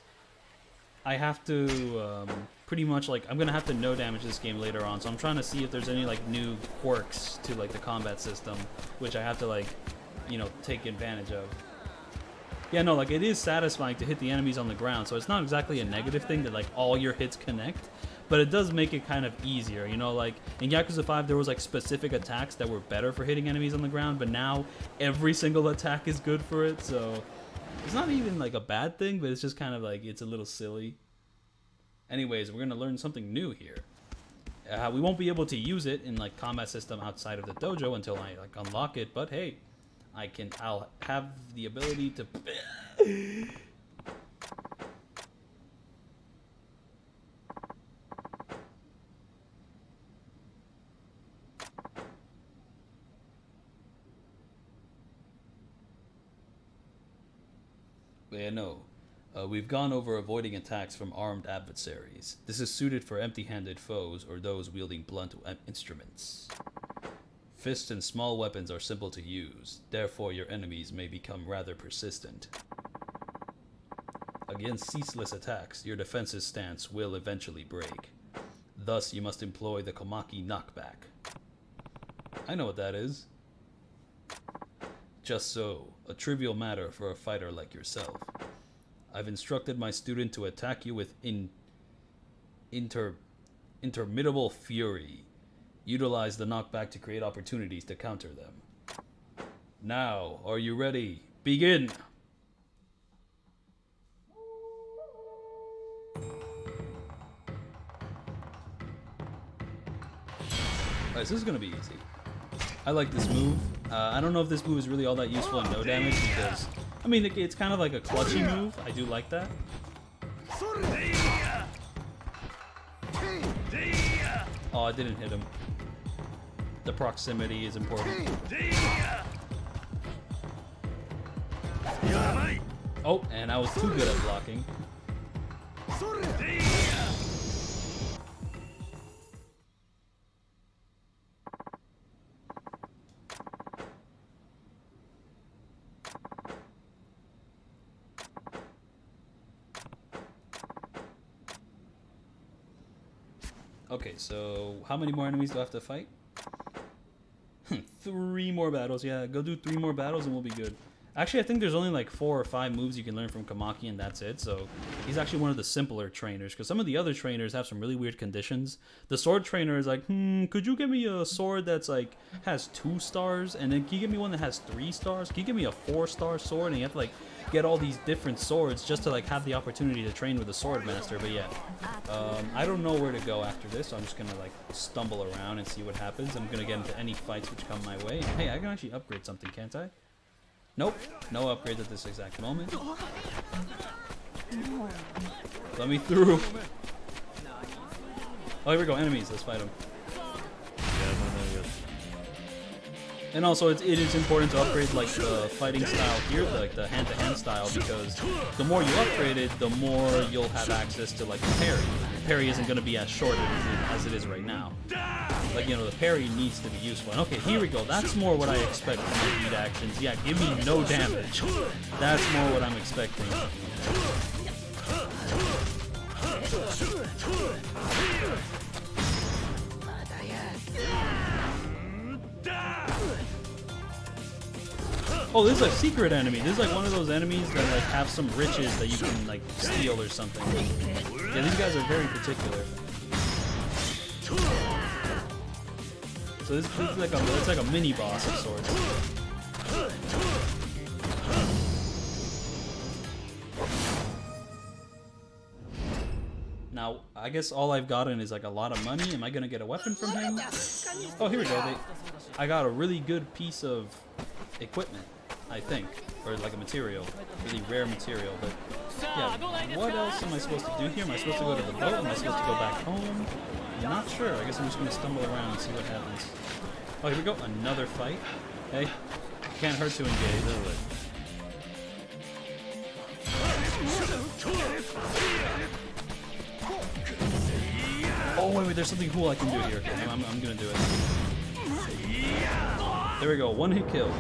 I have to pretty much like I'm gonna have to no damage this game later on, so I'm trying to see if there's any like new quirks to like the combat system, which I have to like, you know, take advantage of. Yeah, no, like it is satisfying to hit the enemies on the ground, so it's not exactly a negative thing that like all your hits connect. But it does make it kind of easier, you know, like in Yakuza 5 there was like specific attacks that were better for hitting enemies on the ground, but now every single attack is good for it, so it's not even like a bad thing, but it's just kind of like it's a little silly. Anyways, we're gonna learn something new here. We won't be able to use it in like combat system outside of the dojo until I like unlock it, but hey, I'll have the ability to Yeah, no. We've gone over avoiding attacks from armed adversaries. This is suited for empty-handed foes or those wielding blunt instruments. Fists and small weapons are simple to use, therefore your enemies may become rather persistent. Against ceaseless attacks, your defensive stance will eventually break. Thus, you must employ the Komaki knockback. I know what that is. Just so, a trivial matter for a fighter like yourself. I've instructed my student to attack you with interminable fury. Utilize the knockback to create opportunities to counter them. Now, are you ready? Begin! Alright, so this is gonna be easy. I like this move. I don't know if this move is really all that useful in no damage because, I mean, it's kind of like a clutchy move. I do like that. Oh, I didn't hit him. The proximity is important. Oh, and I was too good at blocking. Okay, so how many more enemies do I have to fight? 3 more battles. Yeah, go do 3 more battles and we'll be good. Actually, I think there's only like 4 or 5 moves you can learn from Komaki and that's it. So he's actually one of the simpler trainers because some of the other trainers have some really weird conditions. The sword trainer is like, could you give me a sword that's like has 2 stars? And then can you give me one that has 3 stars? Can you give me a 4-star sword? And you have to like get all these different swords just to like have the opportunity to train with a sword master. But yeah, I don't know where to go after this, so I'm just gonna like stumble around and see what happens. I'm gonna get into any fights which come my way. Hey, I can actually upgrade something, can't I? Nope, no upgrades at this exact moment. Let me through. Oh, here we go, enemies, let's fight them. And also, it is important to upgrade like the fighting style here, like the hand-to-hand style, because the more you upgrade it, the more you'll have access to like the parry. The parry isn't going to be as short as it is right now. Like, you know, the parry needs to be useful. And okay, here we go. That's more what I expect from my beat actions. Yeah, give me no damage. That's more what I'm expecting. Oh, this is a secret enemy. This is like one of those enemies that like have some riches that you can like steal or something. Yeah, these guys are very particular. So this is like it's like a mini boss of sorts. Now, I guess all I've gotten is like a lot of money. Am I gonna get a weapon from him? Oh, here we go. I got a really good piece of equipment, I think, or like a material, really rare material. But yeah, what else am I supposed to do here? Am I supposed to go to the boat? Am I supposed to go back home? I'm not sure. I guess I'm just gonna stumble around and see what happens. Oh, here we go. Another fight. Hey, can't hurt to engage. Oh wait, there's something cool I can do here. Okay, I'm gonna do it. There we go. 1-hit kill.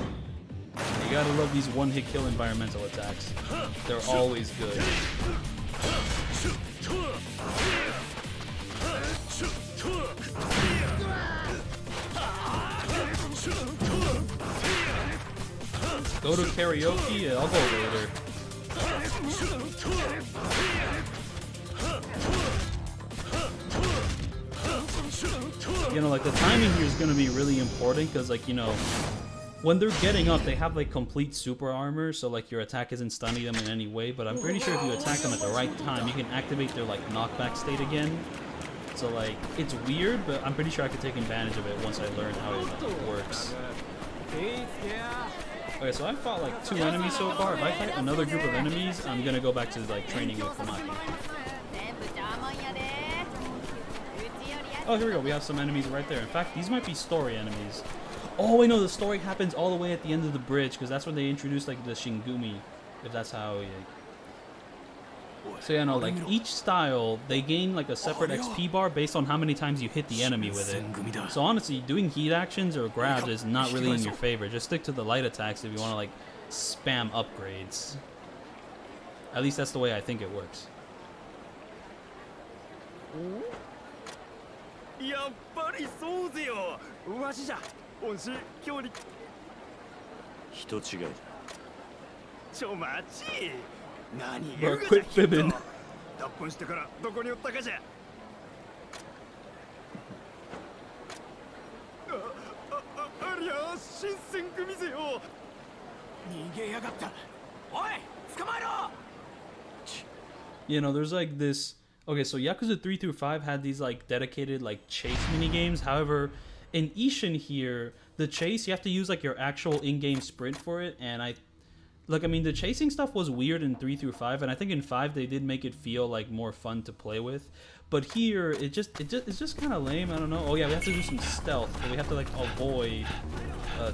You gotta love these 1-hit kill environmental attacks. They're always good. Go to karaoke? Yeah, I'll go later. You know, like the timing here is going to be really important because, like, you know, when they're getting up, they have like complete super armor, so like your attack isn't stunning them in any way. But I'm pretty sure if you attack them at the right time, you can activate their like knockback state again. So like it's weird, but I'm pretty sure I could take advantage of it once I learn how it works. Okay, so I've fought like 2 enemies so far. If I fight another group of enemies, I'm gonna go back to like training with Komaki. Oh, here we go. We have some enemies right there. In fact, these might be story enemies. Oh, wait, no, the story happens all the way at the end of the bridge because that's when they introduced like the Shingumi, if that's how So yeah, no, like each style, they gain like a separate XP bar based on how many times you hit the enemy with it. So honestly, doing heat actions or grabs is not really in your favor. Just stick to the light attacks if you want to like spam upgrades. At least that's the way I think it works. やっぱりそうぜよ。わしじゃ。恩師、今日に。人違いだ。ちょ待ち。何 Bro, quit fibbing. 脱本してからどこにおったかじゃ。ありゃ新選組ぜよ。逃げやがった。おい、捕まえろ。You know, there's like this. Okay, so Yakuza 3 through 5 had these like dedicated like chase mini games. However, in Ishin here, the chase you have to use like your actual in-game sprint for it. And I mean, the chasing stuff was weird in 3 through 5, and I think in 5 they did make it feel like more fun to play with. But here, it's just kind of lame. I don't know. Oh yeah, we have to do some stealth. So we have to like avoid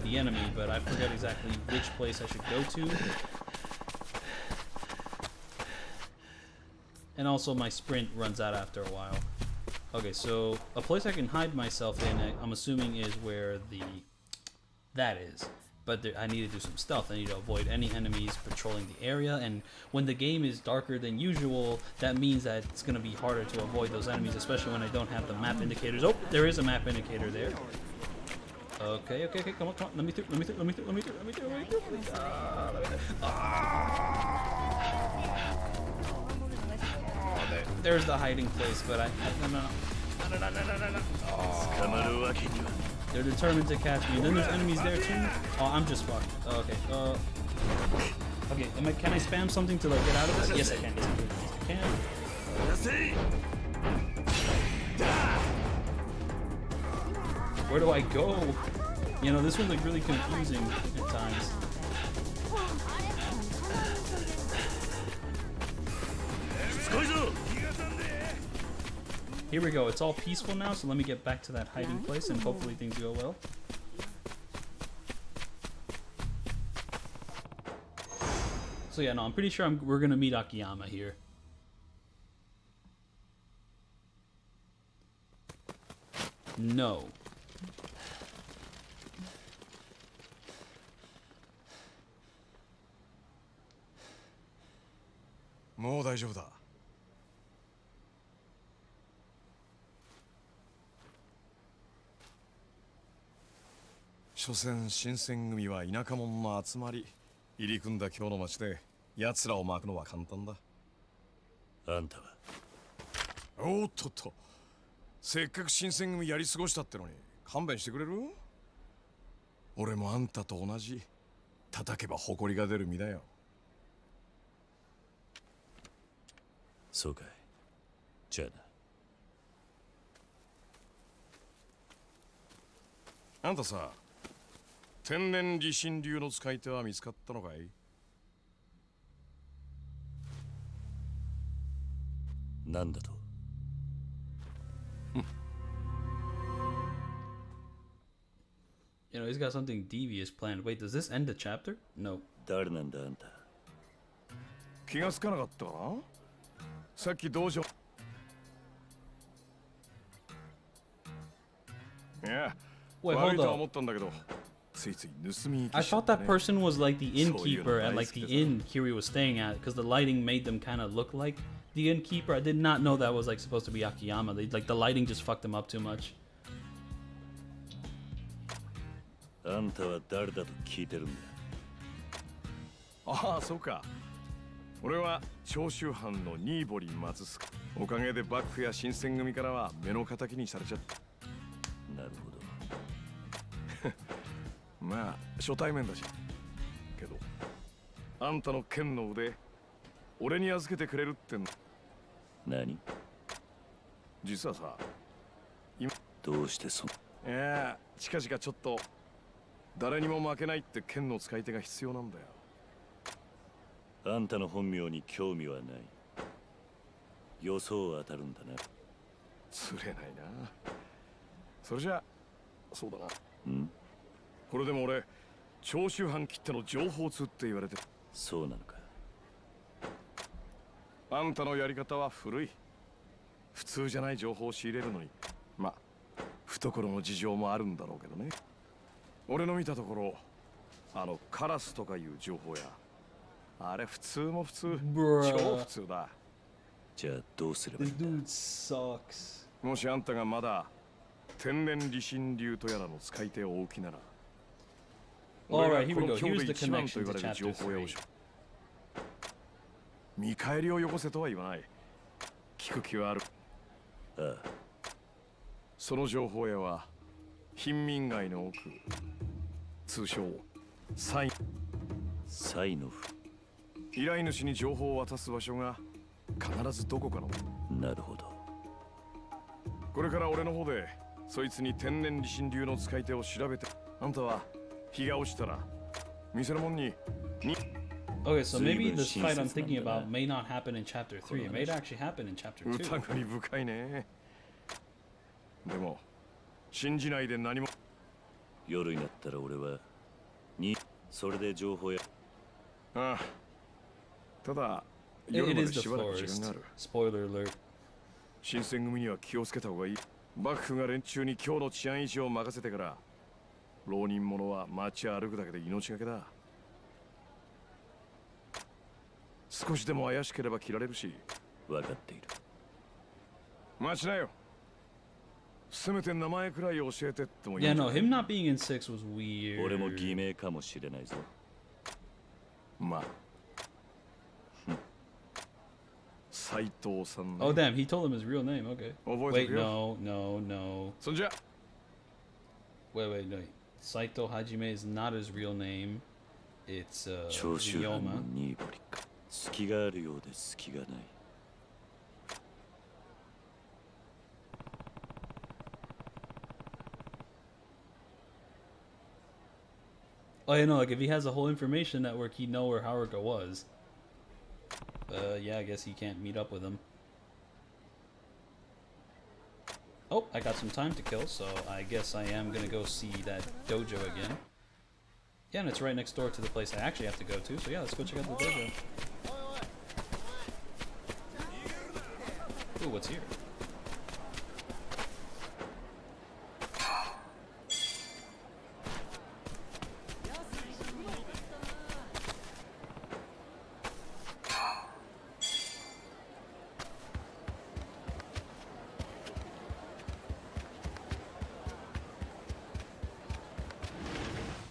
the enemy, but I forget exactly which place I should go to. And also my sprint runs out after a while. Okay, so a place I can hide myself in, I'm assuming is where that is. But I need to do some stealth. I need to avoid any enemies patrolling the area. And when the game is darker than usual, that means that it's going to be harder to avoid those enemies, especially when I don't have the map indicators. Oh, there is a map indicator there. Okay, come on. Let me through. There's the hiding place, but no. Oh. They're determined to catch me. And then there's enemies there too. Oh, I'm just fucked. Okay. Okay. Can I spam something to like get out of this? Yes, I can. Yes, I can. Where do I go? You know, this one's like really confusing at times. Here we go. It's all peaceful now, so let me get back to that hiding place and hopefully things go well. So yeah, no, I'm pretty sure we're gonna meet Akiyama here. No. もう大丈夫だ。所詮新選組は田舎者の集まり。入り組んだ今日の町で奴らを巻くのは簡単だ。あんたはおっとっと、せっかく新選組やり過ごしたってのに勘弁してくれる？俺もあんたと同じ叩けば誇りが出る身だよ。そうかい。じゃあな。あんたさ、天然理心流の使い手は見つかったのかい？なんだとYou know, he's got something devious planned. Wait, does this end the chapter? No. 誰なんだあんた。気がつかなかったかな？さっき道場。いや、悪いとは思ったんだけど。I thought that person was like the innkeeper at like the inn Kiri was staying at, because the lighting made them kind of look like the innkeeper. I did not know that was like supposed to be Akiyama. Like the lighting just fucked them up too much. あんたは誰だと聞いてるんだ。ああ、そうか。俺は長州藩の新堀松助。おかげで幕府や新選組からは目の敵にされちゃった。なるほど。まあ初対面だし。けどあんたの剣の腕俺に預けてくれるってんの。何？実はさ、今どうしてそん？いや、近々ちょっと誰にも負けないって剣の使い手が必要なんだよ。あんたの本名に興味はない。予想は当たるんだな。釣れないな。それじゃそうだな。ん？これでも俺長州藩きっての情報通って言われて。そうなのか。あんたのやり方は古い。普通じゃない情報を仕入れるのに、まあ懐の事情もあるんだろうけどね。俺の見たところ、カラスとかいう情報や、あれ普通も普通、超普通だ。じゃあどうすればいい This んだ？ dude sucks. もしあんたがまだ天然理心流とやらの使い手を追う気なら、 Alright, here こ we の go. 今 Here's 日 the で一番と connection 言 to われる情 chapter 報や 3. を見返りをよこせとは言わない。聞く気はある。ああ、その情報屋は貧民街の奥、通称サイノフ。依頼主に情報を渡す場所が必ずどこかの。なるほど。これから俺の方でそいつに天然理心流の使い手を調べて、あんたは日が落ちたら店のもんに Okay, so maybe this fight I'm thinking about may not happen in chapter 3. It may actually happen in chapter 2. 疑り深いね。でも信じないで何も。夜になったら俺はそれで情報や。ああ、ただ It 夜ま is で the しばらく時間 forest. がある。 Spoiler alert. 新選組には気をつけた方がいい。幕府が連中に今日の治安維持を任せてから、浪人者は街歩くだけで命がけだ。少しでも怪しければ切られるし。分かっている。待ちなよ。せめて名前くらい教えてってもいい。 Yeah, no, him not being in 6 was 俺も偽 weird. 名かもしれないぞ。まあ斉藤さんね。 Oh, damn, he told him his real name. Okay. 覚えて Wait, くよ。 no. そんじゃ Wait, no. Saito Hajime is not his real name. It's 長州藩の Ryoma. ニーボリか。隙があるようで隙がない。Oh, yeah, no, like if he has a whole information network, he'd know where Haruka was. Yeah, I guess he can't meet up with him. Oh, I got some time to kill, so I guess I am gonna go see that dojo again. Yeah, and it's right next door to the place I actually have to go to, so yeah, let's go check out the dojo. Ooh, what's here?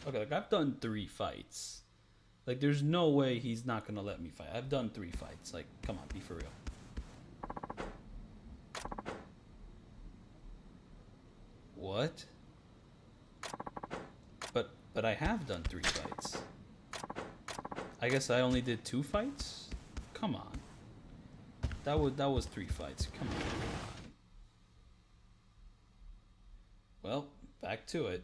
Okay, like I've done 3 fights. Like there's no way he's not gonna let me fight. I've done 3 fights. Like, come on, be for real. What? But I have done 3 fights. I guess I only did 2 fights? Come on. That was 3 fights. Come on. Well, back to it.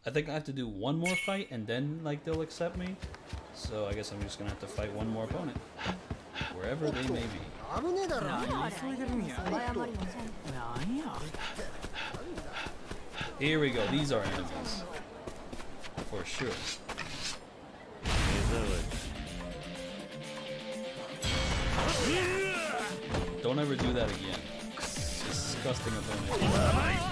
I think I have to do 1 more fight and then like they'll accept me. So I guess I'm just gonna have to fight 1 more opponent. Wherever they may be. Here we go, these are enemies. For sure. Don't ever do that again. Disgusting opponent.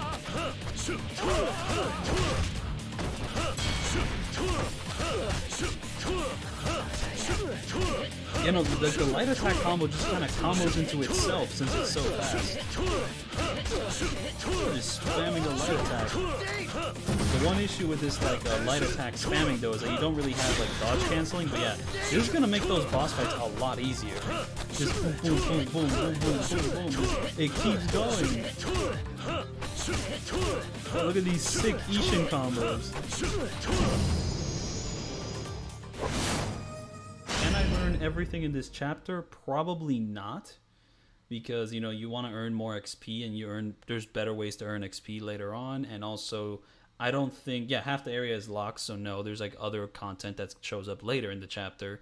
You know, the light attack combo just kind of combos into itself since it's so fast. Just spamming a light attack. The one issue with this like light attack spamming though is that you don't really have like dodge canceling, but yeah, you're just gonna make those boss fights a lot easier. Just boom, boom, boom, boom, boom, boom, boom, boom. It keeps going. Oh, look at these sick Ishin combos. Can I learn everything in this chapter? Probably not. Because, you know, you want to earn more XP and there's better ways to earn XP later on. And also, I don't think, yeah, half the area is locked. So no, there's like other content that shows up later in the chapter.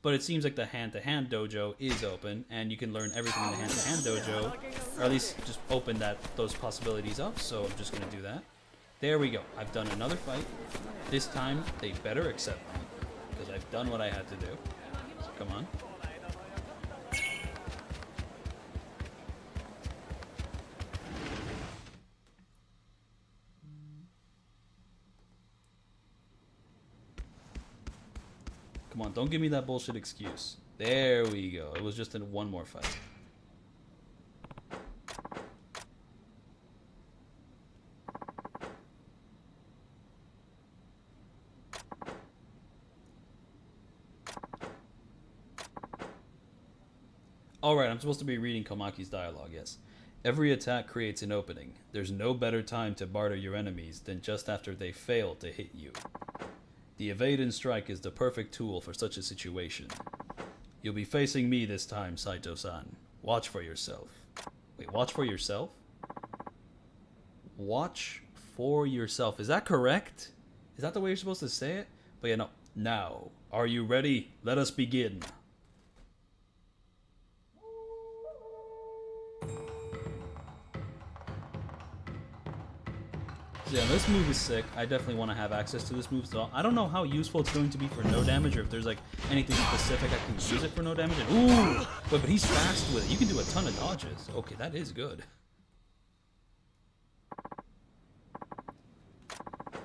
But it seems like the hand-to-hand dojo is open, and you can learn everything in the hand-to-hand dojo, or at least just open those possibilities up. So I'm just gonna do that. There we go. I've done another fight. This time they better accept me because I've done what I had to do. So come on. Come on, don't give me that bullshit excuse. There we go. It was just in one more fight. Alright, I'm supposed to be reading Komaki's dialogue, yes. Every attack creates an opening. There's no better time to barter your enemies than just after they fail to hit you. The evade and strike is the perfect tool for such a situation. You'll be facing me this time, Saito-san. Watch for yourself. Wait, watch for yourself? Watch for yourself. Is that correct? Is that the way you're supposed to say it? But yeah, no. Now, are you ready? Let us begin. Yeah, this move is sick. I definitely want to have access to this move. So I don't know how useful it's going to be for no damage, or if there's like anything specific I can use it for no damage. And, ooh! Wait, but he's fast with it. You can do a ton of dodges. Okay, that is good.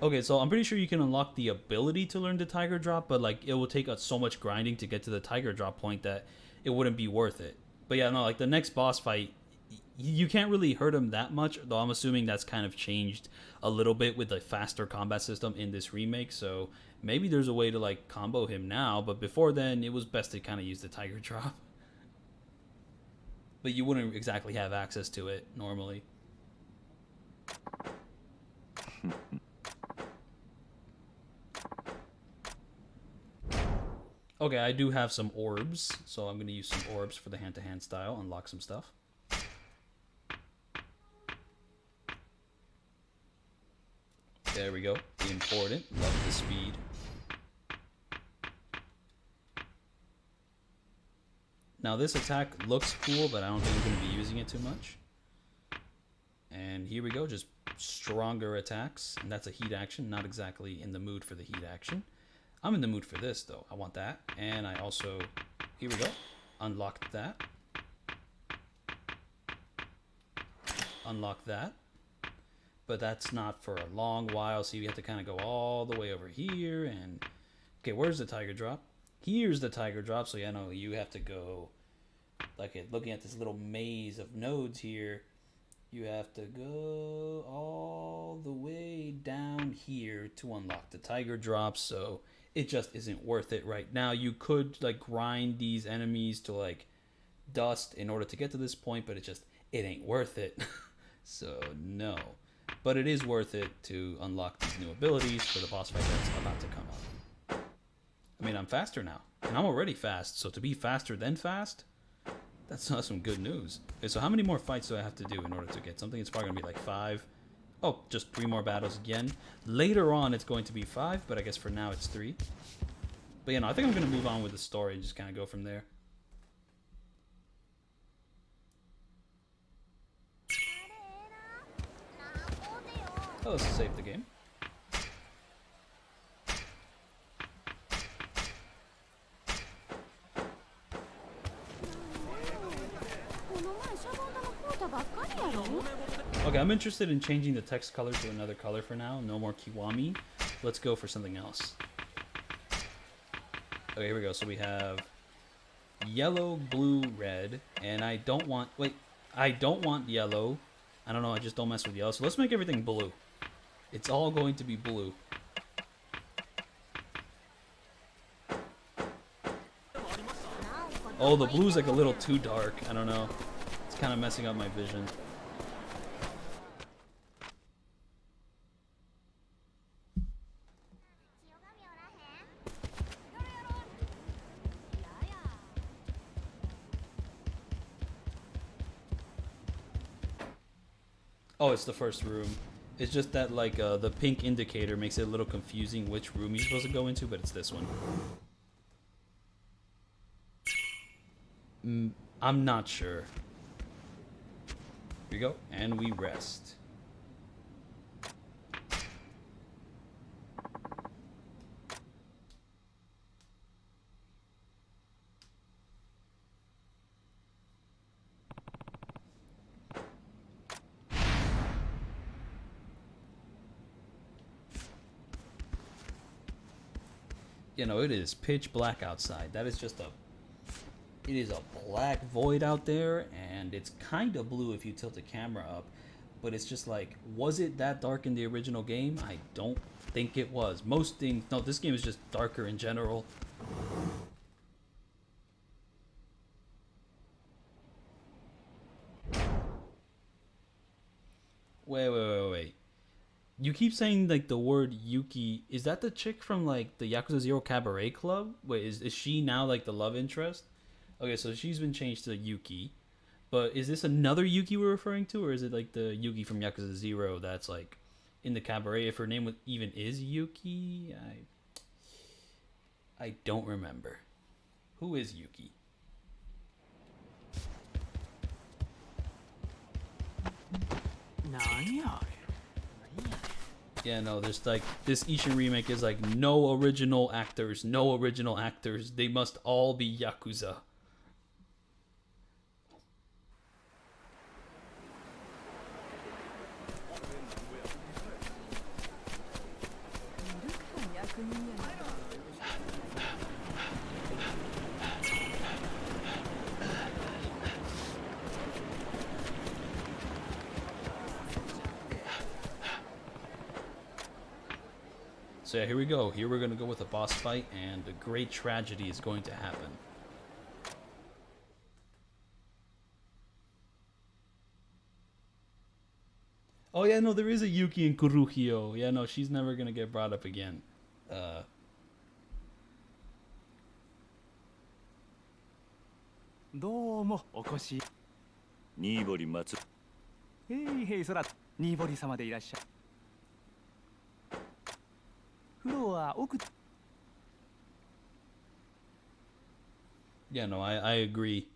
Okay, so I'm pretty sure you can unlock the ability to learn the Tiger Drop, but like it will take us so much grinding to get to the Tiger Drop point that it wouldn't be worth it. But yeah, no, like the next boss fight, you can't really hurt him that much, though I'm assuming that's kind of changed a little bit with the faster combat system in this remake, so maybe there's a way to like combo him now, but before then it was best to kind of use the Tiger Drop. But you wouldn't exactly have access to it normally. Okay, I do have some orbs, so I'm going to use some orbs for the hand-to-hand style, unlock some stuff. There we go. Important. Love the speed. Now this attack looks cool, but I don't think I'm going to be using it too much. And here we go. Just stronger attacks. And that's a heat action. Not exactly in the mood for the heat action. I'm in the mood for this, though. I want that. And I also... Here we go. Unlocked that. Unlock that. But that's not for a long while, so you have to kind of go all the way over here, and... Okay, where's the Tiger Drop? Here's the Tiger Drop, so yeah, no, you have to go... Like, looking at this little maze of nodes here, you have to go all the way down here to unlock the Tiger Drop, so it just isn't worth it right now. You could, like, grind these enemies to, like, dust in order to get to this point, but it ain't worth it. So, no. But it is worth it to unlock these new abilities for the boss fight that's about to come up. I mean, I'm faster now. And I'm already fast, so to be faster than fast, that's not some good news. Okay, so how many more fights do I have to do in order to get something? It's probably going to be like 5. Oh, just 3 more battles again. Later on, it's going to be 5, but I guess for now it's 3. But yeah, no, I think I'm going to move on with the story and just kind of go from there. Oh, let's save the game. Okay, I'm interested in changing the text color to another color for now. No more Kiwami. Let's go for something else. Okay, here we go. So we have yellow, blue, red, and I don't want... Wait, I don't want yellow. I don't know, I just don't mess with yellow. So let's make everything blue. It's all going to be blue. Oh, the blue's like a little too dark. I don't know. It's kind of messing up my vision. Oh, it's the first room. It's just that, like, the pink indicator makes it a little confusing which room you're supposed to go into, but it's this one. I'm not sure. Here we go, and we rest. You know, it is pitch black outside. That is just it is a black void out there, and it's kind of blue if you tilt the camera up. But it's just like, was it that dark in the original game? I don't think it was. Most things, no, this game is just darker in general. Wait. You keep saying like the word Yuki. Is that the chick from like the Yakuza 0 Cabaret Club? Wait, is she now like the love interest? Okay, so she's been changed to Yuki. But is this another Yuki we're referring to, or is it like the Yuki from Yakuza 0 that's like in the cabaret? If her name even is Yuki, I don't remember. Who is Yuki? Yeah, no, there's like, this Ishin remake is like no original actors. They must all be Yakuza. So yeah, here we go. Here we're gonna go with a boss fight, and a great tragedy is going to happen. Oh yeah, no, there is a Yuki in Kuruhio. Yeah, no, she's never gonna get brought up again. Yeah, no, I agree.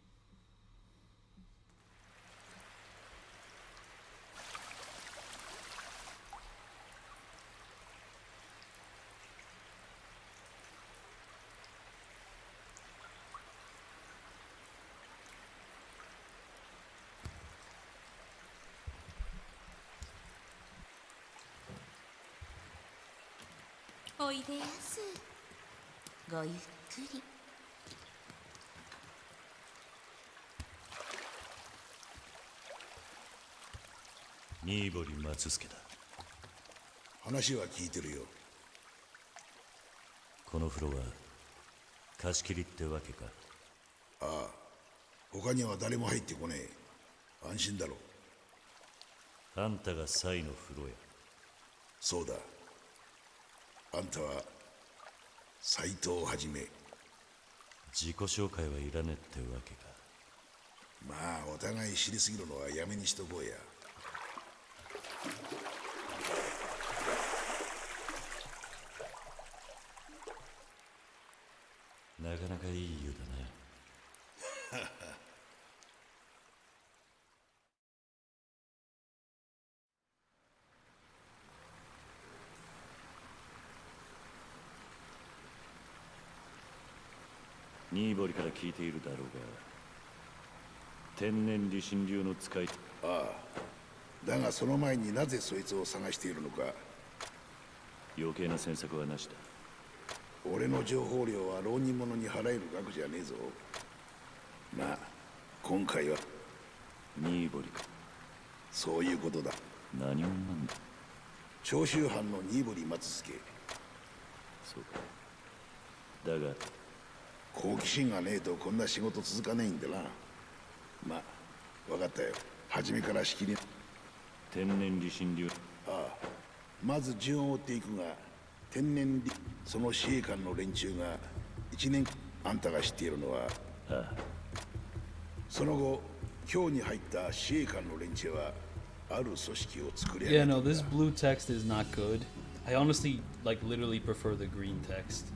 Yeah, no, this blue text is not good. I honestly, like, literally prefer the green text.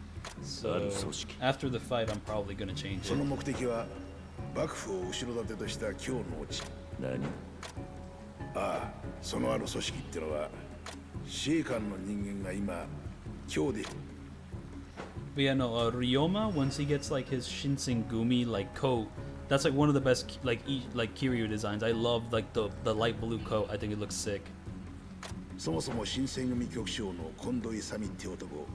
So, after the fight, I'm probably gonna change it. But yeah, no, Ryoma, once he gets like his Shinsengumi like coat, that's like one of the best like Kiryu designs. I love like the light blue coat. I think it looks sick. そもそも新選組局長の近藤勇って男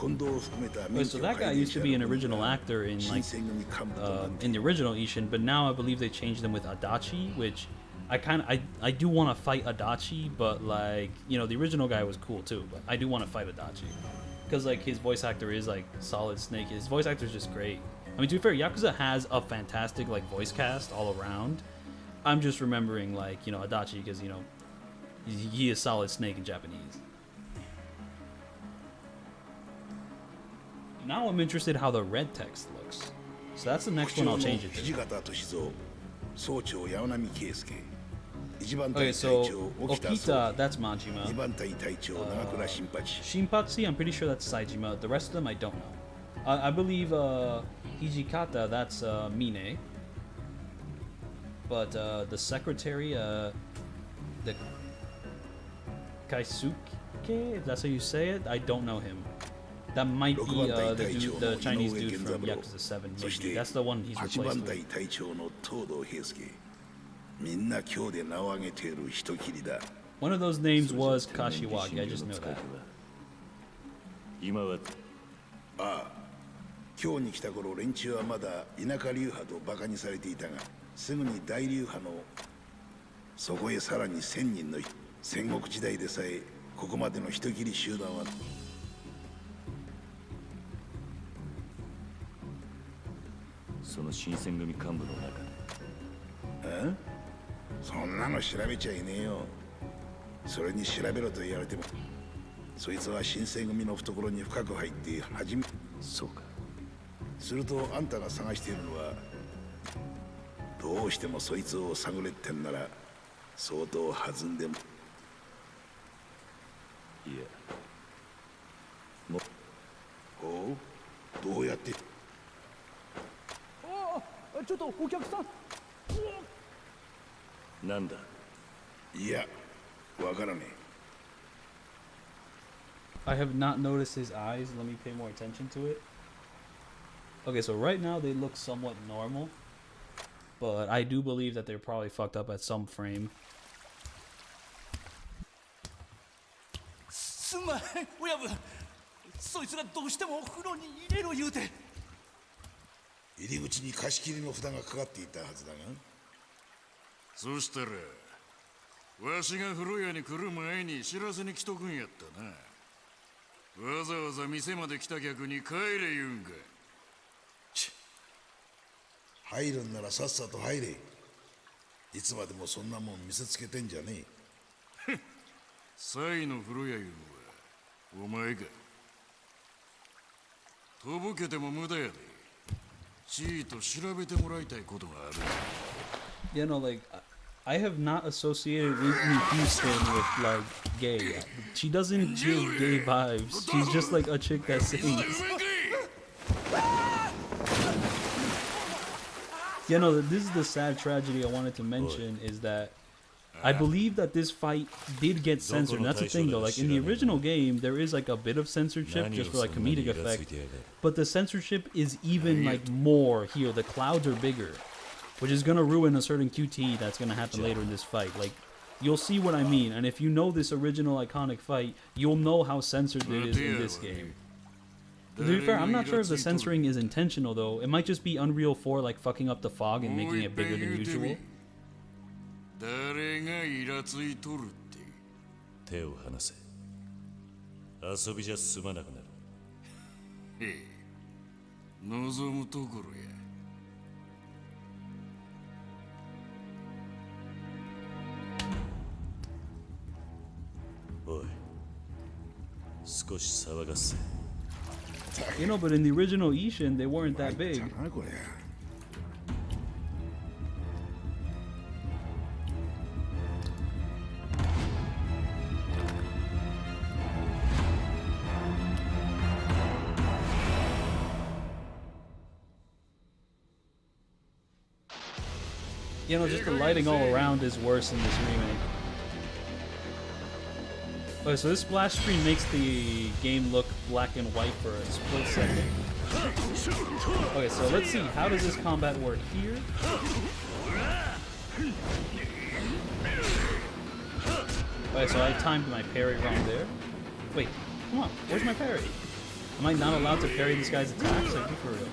Wait, so that guy used to be an original actor in like in the original Ishin, but now I believe they changed him with Adachi, which I do want to fight Adachi, but like, you know, the original guy was cool too, but I do want to fight Adachi because like his voice actor is like Solid Snake. His voice actor is just great. I mean, to be fair, Yakuza has a fantastic like voice cast all around. I'm just remembering like, you know, Adachi because, you know, he is Solid Snake in Japanese. Now I'm interested how the red text looks. So that's the next one I'll change it to. Okay, so Okita, that's Majima. Shinpatsu, I'm pretty sure that's Saejima. The rest of them I don't know. I believe Hijikata, that's Mine. But the secretary, the Kaisuke, if that's how you say it, I don't know him. That might be the Chinese dude from Yakuza 7. Maybe. That's the one he's replaced with. One of those names was Kashiwagi, I just know that. 今日に来た頃連中はまだ田舎流派とバカにされていたが、すぐに大流派のそこへさらに1000人の戦国時代でさえここまでの人斬り集団はその新選組幹部の中で。え？そんなの調べちゃいねえよ。それに調べろと言われても、そいつは新選組の懐に深く入って初め。そうか。するとあんたが探しているのは、どうしてもそいつを探れってんなら相当弾んでも。いや。おう、どうやって。ちょっとお客さん。なんだ。いや、わからねえ。I have not noticed his eyes. Let me pay more attention to it. Okay, so right now they look somewhat normal, but I do believe that they're probably fucked up at some frame. すんまい、親分。そいつがどうしてもお風呂に入れろ言うて。入り口に貸し切りの札がかかっていたはずだが。そしたらわしが風呂屋に来る前に知らせに来とくんやったな。わざわざ店まで来た客に帰れ言うんか。入るんならさっさと入れ。いつまでもそんなもん見せつけてんじゃねえ。サイの風呂屋いうのはお前か。とぼけても無駄やで。ちーと調べてもらいたいことがある。You know, like, I have not associated Whitney Houston with, like, gay. She doesn't give gay vibes. She's just, like, a chick that sings. You know, this is the sad tragedy I wanted to mention, is that I believe that this fight did get censored. And that's the thing, though. Like, in the original game, there is, like, a bit of censorship just for, like, comedic effect. But the censorship is even, like, more here. The clouds are bigger, which is going to ruin a certain QT that's going to happen later in this fight. Like, you'll see what I mean. And if you know this original iconic fight, you'll know how censored it is in this game. To be fair, I'm not sure if the censoring is intentional, though. It might just be Unreal 4, like, fucking up the fog and making it bigger than usual. 誰がイラついとるって。手を離せ。遊びじゃ済まなくなる。へえ、望むところや。おい、少し騒がせ。You know, but in the original Ishin, they weren't that big. You know, just the lighting all around is worse in this remake. Okay, so this splash screen makes the game look black and white for a split second. Okay, so let's see, how does this combat work here? Okay, so I timed my parry wrong there. Wait, come on, where's my parry? Am I not allowed to parry this guy's attacks? Like, be for real.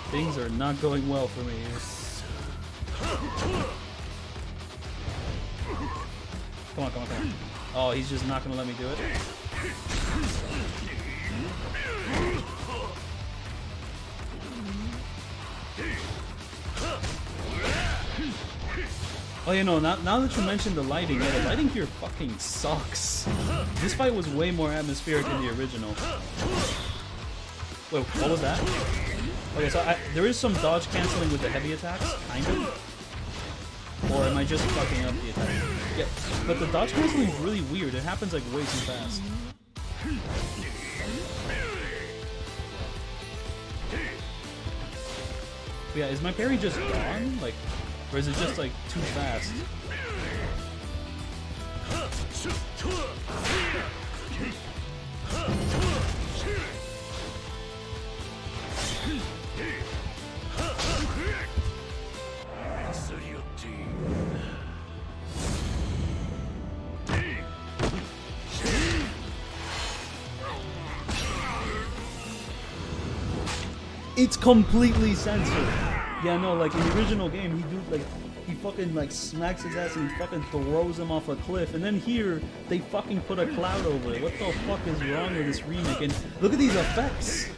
Things are not going well for me here. Come on, come on, come on. Oh, he's just not gonna let me do it. Oh, you know, now that you mentioned the lighting, yeah, the lighting here fucking sucks. This fight was way more atmospheric than the original. Wait, what was that? Okay, so there is some dodge canceling with the heavy attacks, kind of. Or am I just fucking up the attack? Yeah, but the dodge canceling is really weird. It happens like way too fast. But yeah, is my parry just gone? Like, or is it just like too fast? It's completely censored. Yeah, no, like in the original game, he fucking like smacks his ass and he fucking throws him off a cliff. And then here, they fucking put a cloud over it. What the fuck is wrong with this remake? And look at these effects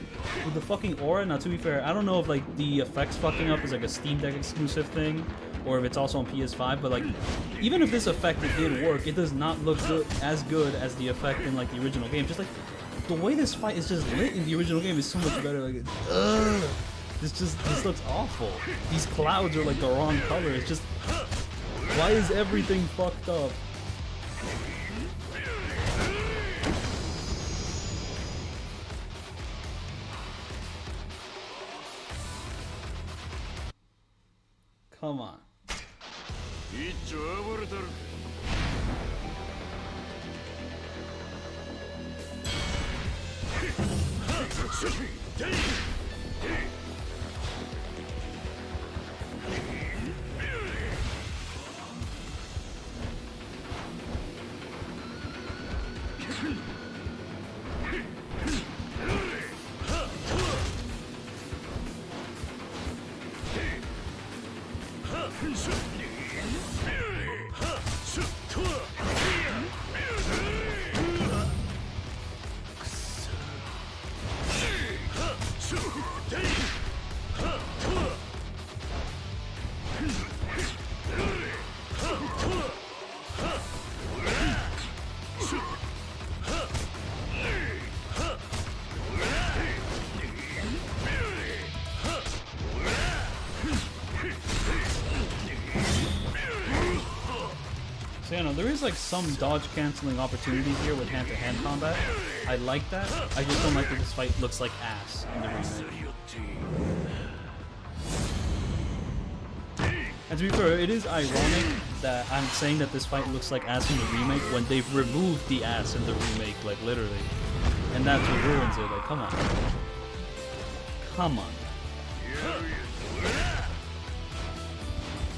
with the fucking aura. Now, to be fair, I don't know if like the effects fucking up is like a Steam Deck exclusive thing, or if it's also on PS5. But like, even if this effect did work, it does not look as good as the effect in like the original game. Just like the way this fight is just lit in the original game is so much better. Like, this looks awful. These clouds are like the wrong color. It's just, why is everything fucked up? Come on. So, you know, there is like some dodge canceling opportunities here with hand-to-hand combat. I like that. I just don't like that this fight looks like ass in the remake. And to be fair, it is ironic that I'm saying that this fight looks like ass in the remake when they've removed the ass in the remake, like literally. And that's what ruins it. Like, come on. Come on.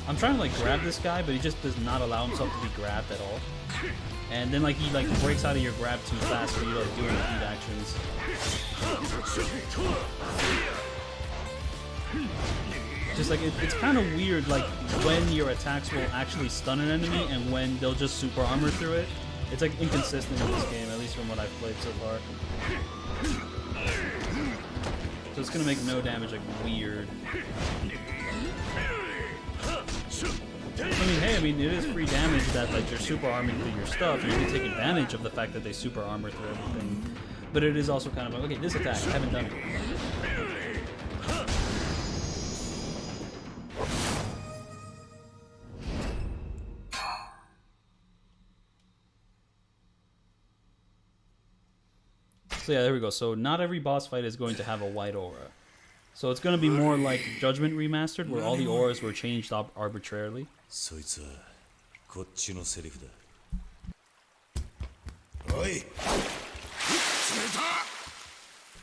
I'm trying to like grab this guy, but he just does not allow himself to be grabbed at all. And then like he like breaks out of your grab too fast, so you like doing repeat actions. Just like it's kind of weird, like when your attacks will actually stun an enemy and when they'll just super armor through it. It's like inconsistent in this game, at least from what I've played so far. So it's gonna make no damage, like weird. I mean, hey, I mean, it is free damage that, like, you're super arming through your stuff, and you can take advantage of the fact that they super armor through everything. But it is also kind of like, okay, this attack, I haven't done it. So yeah, there we go. So not every boss fight is going to have a white aura. So it's going to be more like Judgment Remastered, where all the auras were changed arbitrarily.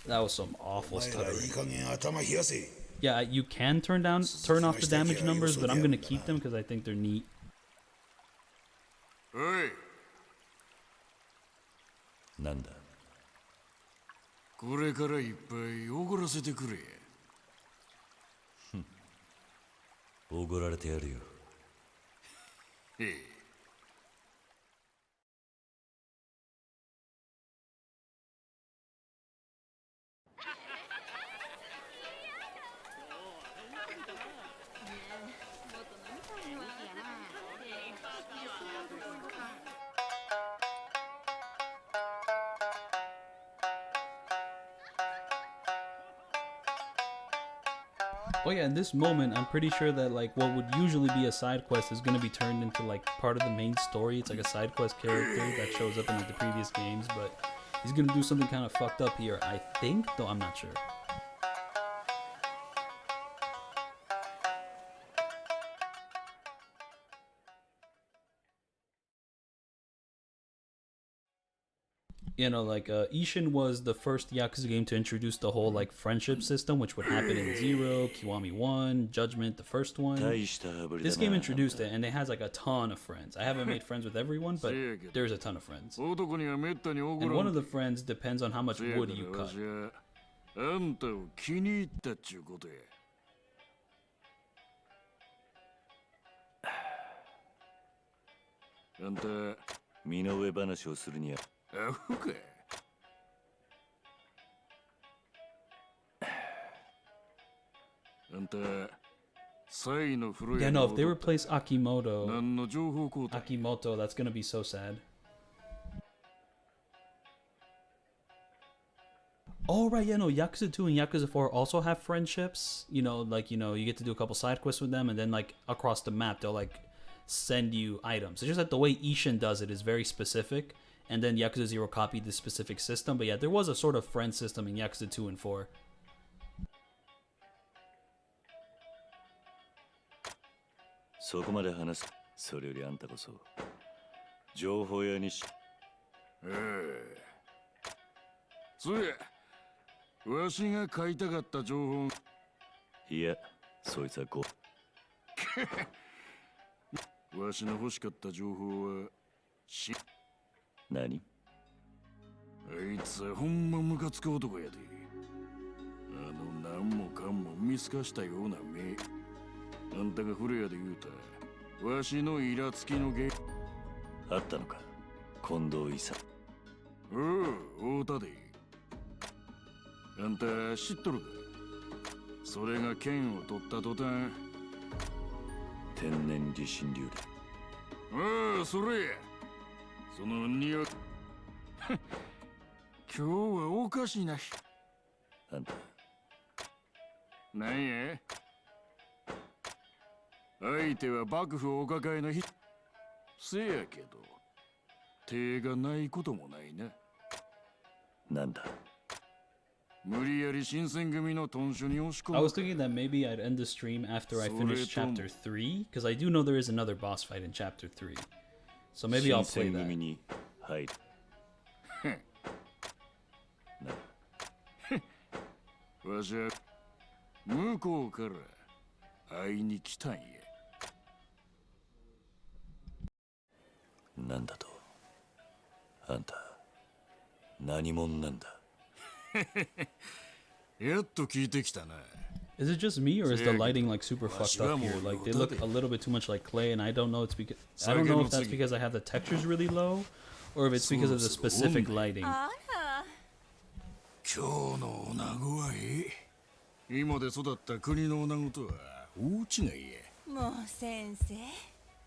That was some awful stuttering. Yeah, you can turn off the damage numbers, but I'm gonna keep them because I think they're neat. おい、なんだ。これからいっぱいおごらせてくれ。おごられてやるよ。へえ。Oh yeah, in this moment, I'm pretty sure that like what would usually be a side quest is gonna be turned into like part of the main story. It's like a side quest character that shows up in like the previous games, but he's gonna do something kind of fucked up here, I think, though I'm not sure. You know, like Ishin was the first Yakuza game to introduce the whole like friendship system, which would happen in Zero, Kiwami 1, Judgment, the first one. This game introduced it, and it has like a ton of friends. I haven't made friends with everyone, but there's a ton of friends. And one of the friends depends on how much wood you cut. あんたを気に入ったっちゅうことや。あんた、身の上話をするには。アホか。あんた、サイの風呂 Yeah, 屋 no, の if they replace 何の情報交代 Akimoto, that's gonna be so sad. Oh, right, yeah, no, Yakuza 2 and Yakuza 4 also have friendships. You know, like, you know, you get to do a couple side quests with them, and then, like, across the map, they'll, like, send you items. It's just that the way Ishin does it is very specific, and then Yakuza 0 copied this specific system. But yeah, there was a sort of friend system in Yakuza 2 and 4. そこまで話す。それよりあんたこそ情報屋にし。そうや、わしが買いたかった情報。いや、そいつはわしの欲しかった情報は何？あいつはほんまムカつく男やで。何もかんも見透かしたような目。あんたが古屋で言うたわしのイラつきの原あったのか、近藤勇。おう、太田で。あんた知っとるか。それが剣を取った途端、天然理心流で。ああ、それや。そのには今日はおかしな日。あんたなんや。相手は幕府お抱えの日。せやけど手がないこともないな。なんだ。無理やり新選組の屯所に押し込む。I was thinking that maybe I'd end the stream after I finish chapter 3, because I do know there is another boss fight in chapter 3. So maybe I'll play that. はい。わしは向こうから会いに来たんや。なんだと。あんた何者なんだ。やっと聞いてきたな。Is it just me, or is the lighting like super fucked up here? Like they look a little bit too much like clay, and I don't know. It's because I don't know if that's because I have the textures really low, or if it's because of the specific lighting. 今日の女子は今で育った国の女子とは大違いや。もう先生、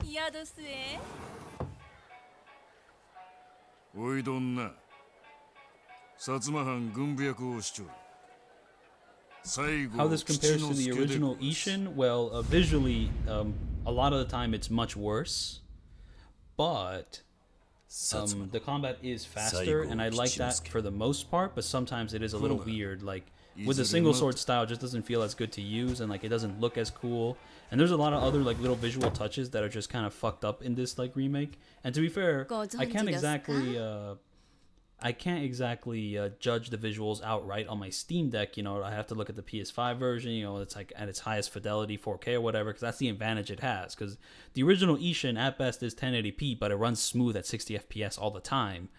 宿すえ。おいどんな。薩摩藩軍部役をしちょる。How this compares to the original Ishin? Well, visually, a lot of the time it's much worse, but the combat is faster, and I like that for the most part, but sometimes it is a little weird. Like, with the single sword style, it just doesn't feel as good to use, and like it doesn't look as cool. And there's a lot of other like little visual touches that are just kind of fucked up in this like remake. And to be fair, I can't exactly I can't exactly judge the visuals outright on my Steam Deck. You know, I have to look at the PS5 version. You know, it's like at its highest fidelity, 4K or whatever, because that's the advantage it has. Because the original Ishin at best is 1080p, but it runs smooth at 60 FPS all the time.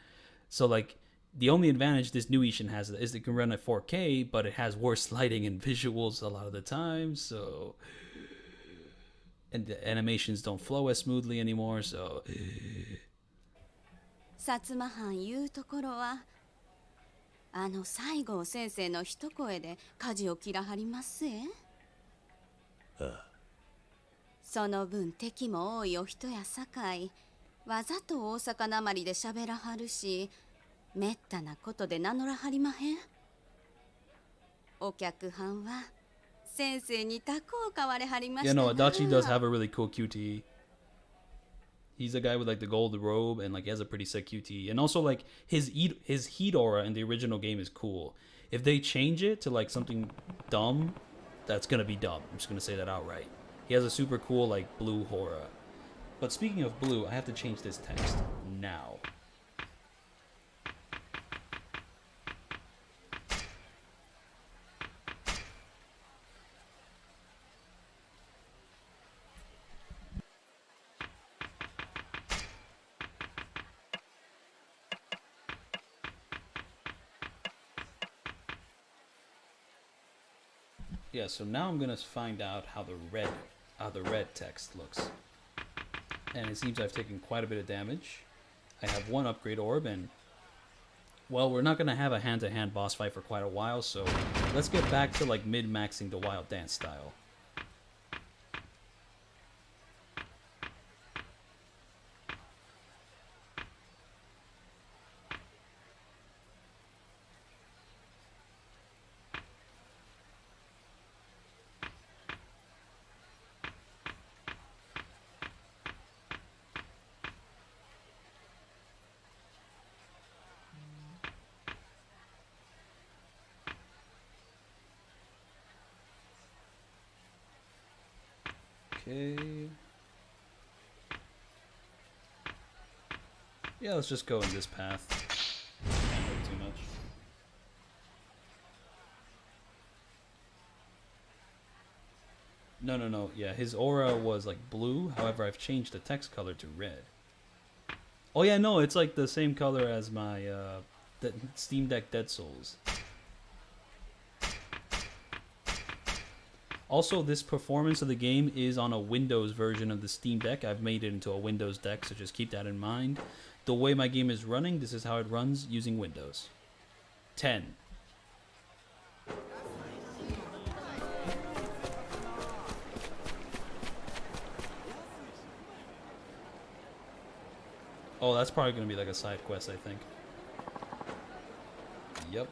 So like the only advantage this new Ishin has is it can run at 4K, but it has worse lighting and visuals a lot of the time. So, and the animations don't flow as smoothly anymore. So. 薩摩藩いうところはあの西郷先生の一声で舵を切らはりますえ。ああ。その分敵も多いお人やさかいわざと大阪なまりで喋らはるしめったなことで名乗らはりまへん。お客はんは先生にタコを買われはりましたな。 Yeah, no, Adachi does have a really cool QTE. He's a guy with like the gold robe and like he has a pretty sick QTE. And also like his heat aura in the original game is cool. If they change it to like something dumb, that's gonna be dumb. I'm just gonna say that outright. He has a super cool like blue aura. But speaking of blue, I have to change this text now. Yeah, so now I'm gonna find out how the red text looks. And it seems I've taken quite a bit of damage. I have one upgrade orb, and well, we're not gonna have a hand-to-hand boss fight for quite a while, so let's get back to like mid-maxing the wild dance style. Okay. Yeah, let's just go in this path. Can't wait too much. No. Yeah, his aura was like blue. However, I've changed the text color to red. Oh yeah, no, it's like the same color as my Steam Deck Dead Souls. Also, this performance of the game is on a Windows version of the Steam Deck. I've made it into a Windows deck, so just keep that in mind. The way my game is running, this is how it runs using Windows. 10. Oh, that's probably going to be like a side quest, I think. Yep.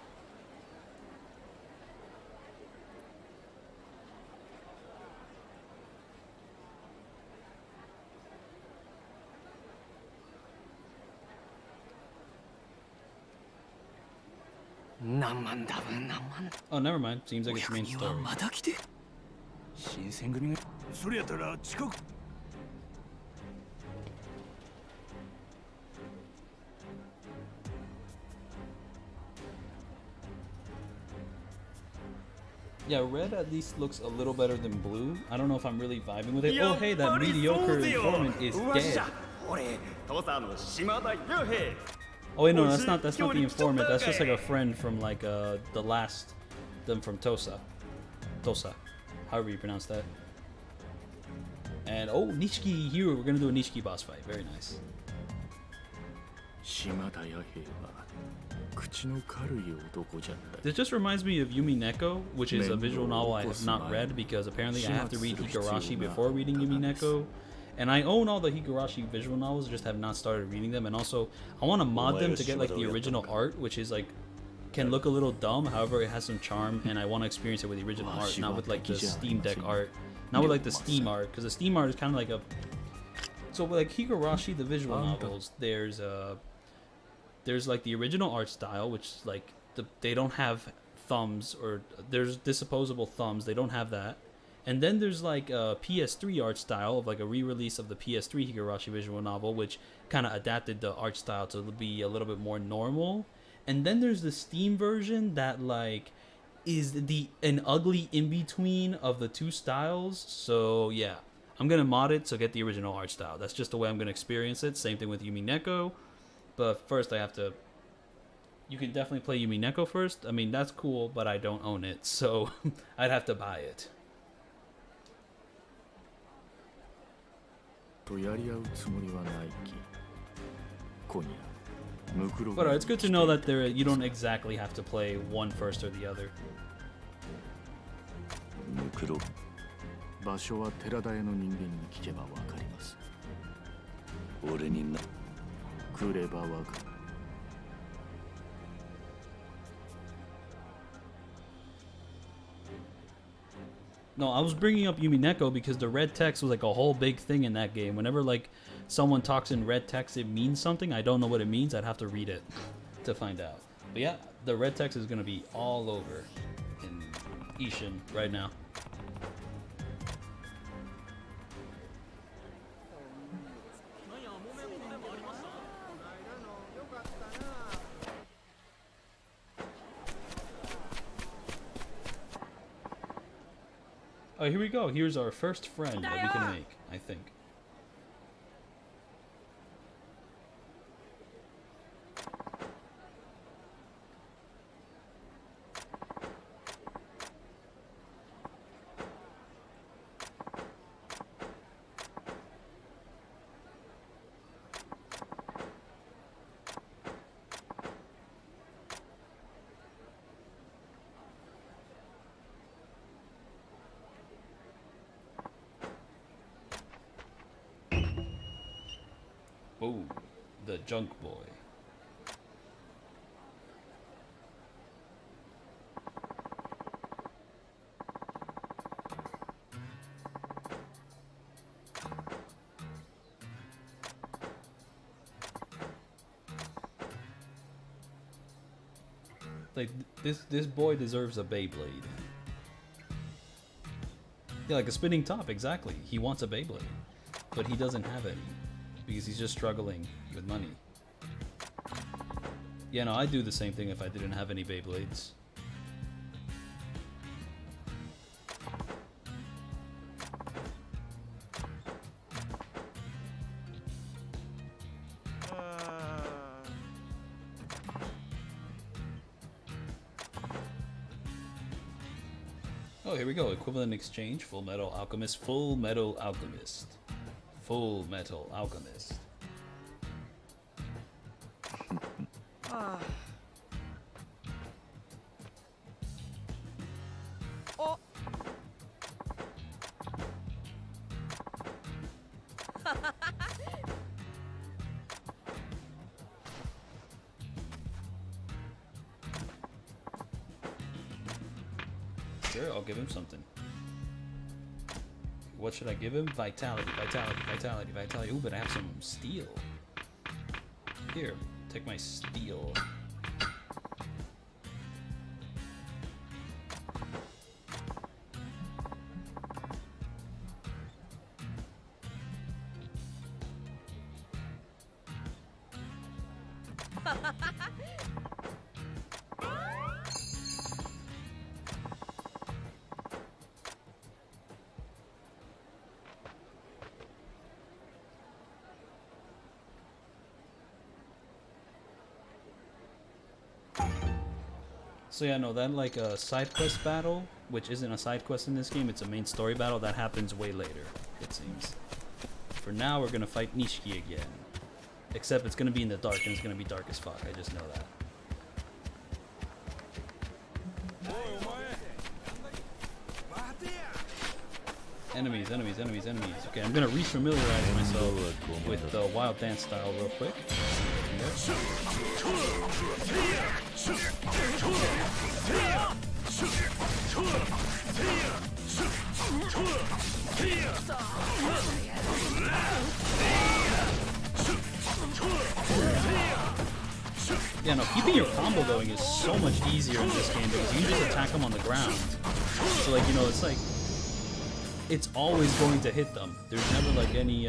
Oh, never mind. Seems like it's main story. Yeah, red at least looks a little better than blue. I don't know if I'm really vibing with it. Oh, hey, that mediocre informant is dead. Oh wait, no, that's not the informant. That's just like a friend from like the last them from Tosa, however you pronounce that. And oh, Nishiki Hero, we're gonna do a Nishiki boss fight. Very nice. This just reminds me of Yumi Neko, which is a visual novel I have not read because apparently I have to read Higurashi before reading Yumi Neko. And I own all the Higurashi visual novels, just have not started reading them. And also, I want to mod them to get like the original art, which is like, can look a little dumb, however it has some charm, and I want to experience it with the original art, not with like the Steam Deck art. Not with like the Steam art, because the Steam art is kind of like a... So like Higurashi, the visual novels, there's like the original art style, which like they don't have thumbs, or there's disposable thumbs, they don't have that. And then there's like a PS3 art style of like a re-release of the PS3 Higurashi visual novel, which kind of adapted the art style to be a little bit more normal. And then there's the Steam version that like is an ugly in between of the two styles. So yeah, I'm gonna mod it so get the original art style. That's just the way I'm gonna experience it. Same thing with Yumi Neko, but first I have to. You can definitely play Yumi Neko first. I mean, that's cool, but I don't own it, so I'd have to buy it. But it's good to know that you don't exactly have to play one first or the other. 場所は寺田屋の人間に聞けばわかります。俺にな来ればわかる。No, I was bringing up Yumi Neko because the red text was like a whole big thing in that game. Whenever like someone talks in red text, it means something. I don't know what it means. I'd have to read it to find out. But yeah, the red text is going to be all over in Ishin right now. Oh, here we go. Here's our first friend that we can make, I think. Oh, the junk boy. Like this boy deserves a Beyblade. Yeah, like a spinning top, exactly. He wants a Beyblade, but he doesn't have any. Because he's just struggling with money. Yeah, no, I'd do the same thing if I didn't have any Beyblades. Oh, here we go. Equivalent exchange. Full Metal Alchemist. Full Metal Alchemist. Full Metal Alchemist. Oh. Sure, I'll give him something. What should I give him? Vitality, vitality, vitality, vitality. Ooh, but I have some steel. Here, take my steel. So yeah, no, that like a side quest battle, which isn't a side quest in this game, it's a main story battle, that happens way later, it seems. For now, we're gonna fight Nishiki again. Except it's gonna be in the dark, and it's gonna be dark as fuck, I just know that. Enemies, enemies, enemies, enemies. Okay, I'm gonna re-familiarize myself with the wild dance style real quick. Yeah, no, keeping your combo going is so much easier in this game because you can just attack them on the ground. So like, you know, it's like, it's always going to hit them. There's never like any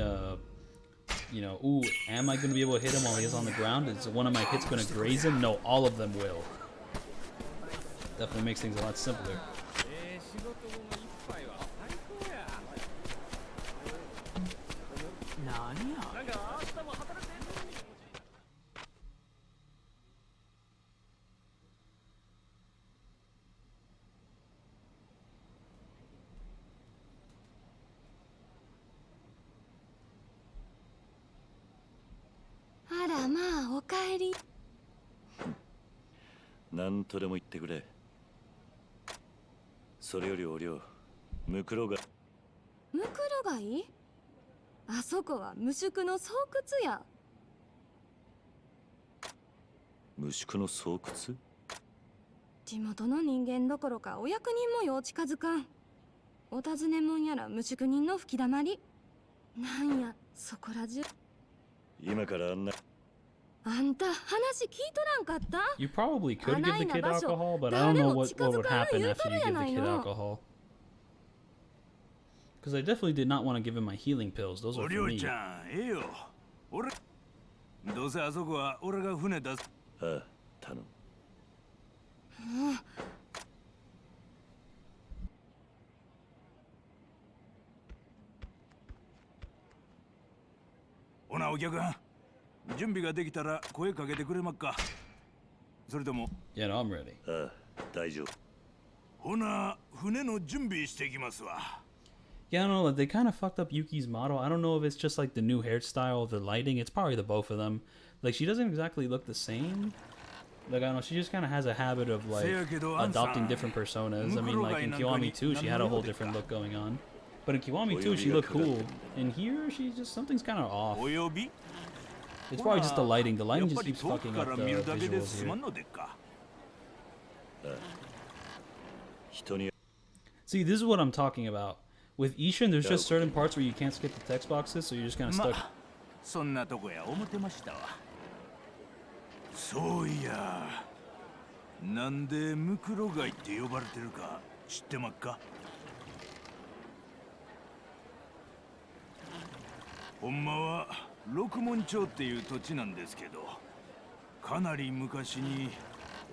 you know, ooh, am I going to be able to hit him while he is on the ground? Is one of my hits going to graze him? No, all of them will. Definitely makes things a lot simpler. Hi. なんとでも言ってくれ。それよりおりょう、ムクロが。ムクロガイ？あそこは無宿の巣窟や。無宿の巣窟？地元の人間どころかお役人もよう近づかん。お尋ねもんやら無宿人の吹きだまり。なんや、そこら中。今からあんな。あんた話聞いとらんかった？ You probably could give the kid alcohol, but I don't know what would happen after you give the kid alcohol. Because I definitely did not want to give him my healing pills. Those are for me. どうせあそこは俺が船出す。ああ、頼む。ほなお客さん。準備ができたら声かけてくれまっか。それとも。Yeah, no, I'm ready. ああ、大丈夫。ほな、船の準備してきますわ。Yeah, I don't know. They kind of fucked up Yuki's model. I don't know if it's just like the new hairstyle, the lighting. It's probably the both of them. Like, she doesn't exactly look the same. Like, I don't know. She just kind of has a habit of like adopting different personas. I mean, like in Kiwami 2, she had a whole different look going on. But in Kiwami 2, she looked cool. In here, she's just something's kind of off. It's probably just the lighting. The lighting just keeps fucking up the visuals here. See, this is what I'm talking about. With Ishin, there's just certain parts where you can't skip the text boxes, so you're just kind of stuck. そんなとこや思ってましたわ。そういや、なんでムクロガイって呼ばれてるか知ってまっか？ほんまは六門町っていう土地なんですけど、かなり昔に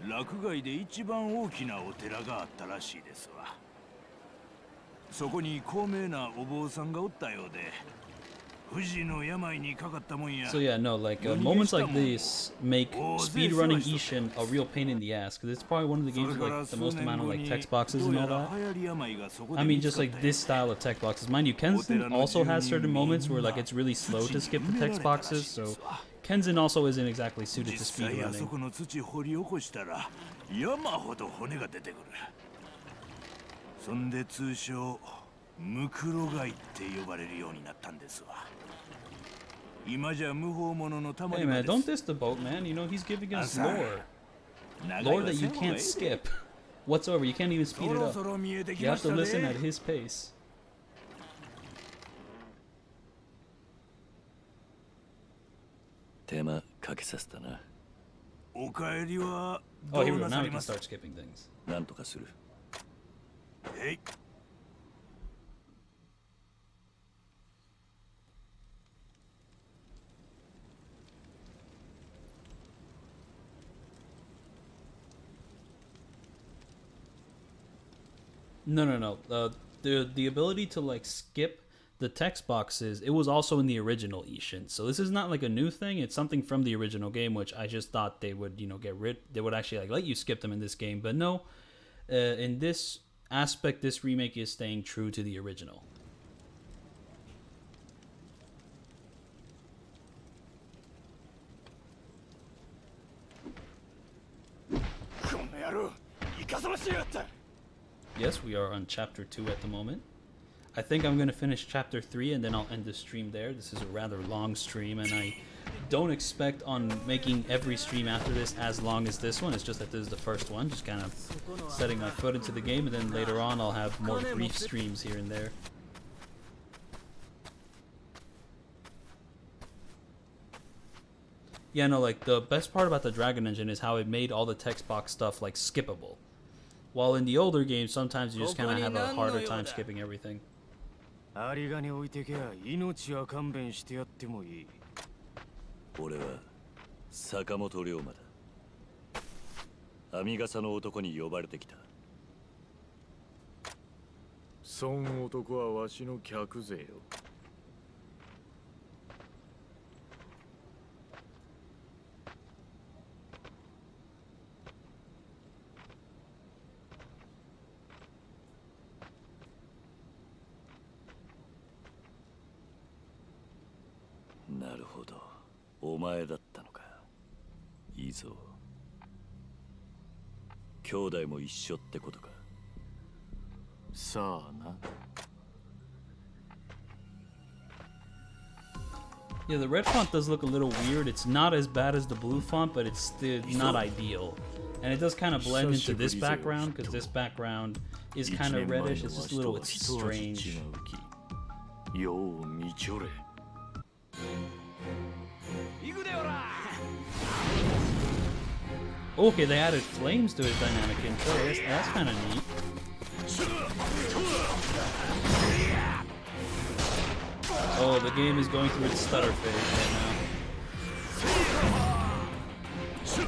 洛外で一番大きなお寺があったらしいですわ。そこに高名なお坊さんがおったようで、不治の病にかかったもんや。 So yeah, no, like moments like this make speedrunning Ishin a real pain in the ass, because it's probably one of the games with like the most amount of like text boxes and all that. I mean, just like this style of text boxes. Mind you, Kenzin also has certain moments where like it's really slow to skip the text boxes, so Kenzin also isn't exactly suited to speedrunning. そんで通称ムクロガイって呼ばれるようになったんですわ。今じゃ無法者のたま Hey り場 man, です。 don't diss the boat, man. You know, he's giving us lore. Lore that you can't skip. Whatsoever, you can't even speed it up. You have to listen at his pace. 手間かけさせたな。お帰りは Oh, ど here う we go. な Now さ we り can ます？ start skipping things. なんとかする。へい。No, no, no. The ability to like skip the text boxes, it was also in the original Ishin. So this is not like a new thing. It's something from the original game, which I just thought they would, you know, get rid. They would actually like let you skip them in this game, but no. In this aspect, this remake is staying true to the original. この野郎、いかさましやがった。 Yes, we are on chapter 2 at the moment. I think I'm going to finish chapter 3 and then I'll end the stream there. This is a rather long stream and I don't expect on making every stream after this as long as this one. It's just that this is the first one, just kind of setting my foot into the game, and then later on I'll have more brief streams here and there. Yeah, no, like the best part about the Dragon Engine is how it made all the text box stuff like skippable. While in the older games, sometimes you just kind of have a harder time skipping everything. 有り金置いてけや命は勘弁してやってもいい。俺は坂本龍馬だ。編み笠の男に呼ばれてきた。そん男はわしの客勢よ。なるほど、お前だったのか。いいぞ。兄弟も一緒ってことか。さあな。Yeah, the red font does look a little weird. It's not as bad as the blue font, but it's still not ideal. And it does kind of blend into this background, because this background is kind of reddish. It's just a little, it's strange. Okay, they added flames to his dynamic intro. That's kind of neat. Oh, the game is going through its stutter phase right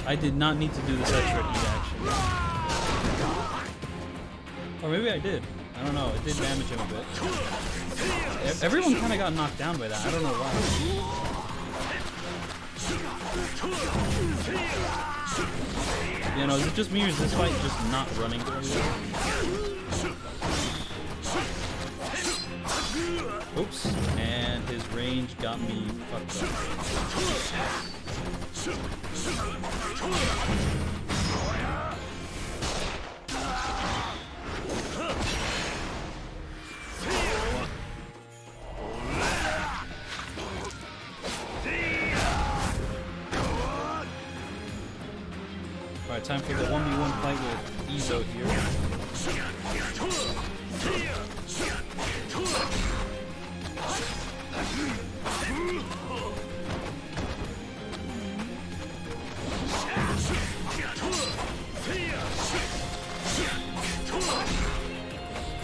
now. I did not need to do this extra heat action. Or maybe I did. I don't know. It did damage him a bit. Everyone kind of got knocked down by that. I don't know why. You know, is it just me or is this fight just not running very well? Oops, and his range got me fucked up. Alright, time for the 1v1 fight with Izo here.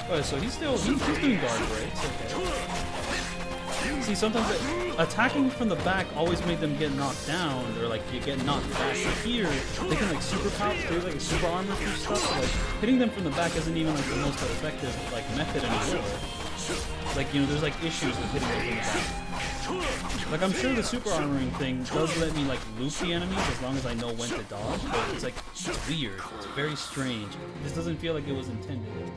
Alright, so he's doing guard breaks, okay. See, sometimes attacking from the back always made them get knocked down, or like you get knocked back. But here, they can like super power, do like a super armor through stuff. So, like hitting them from the back isn't even like the most effective like method anymore. Like, you know, there's like issues with hitting them from the back. Like, I'm sure the super armoring thing does let me like loop the enemies as long as I know when to dodge, but it's like, it's weird. It's very strange. This doesn't feel like it was intended.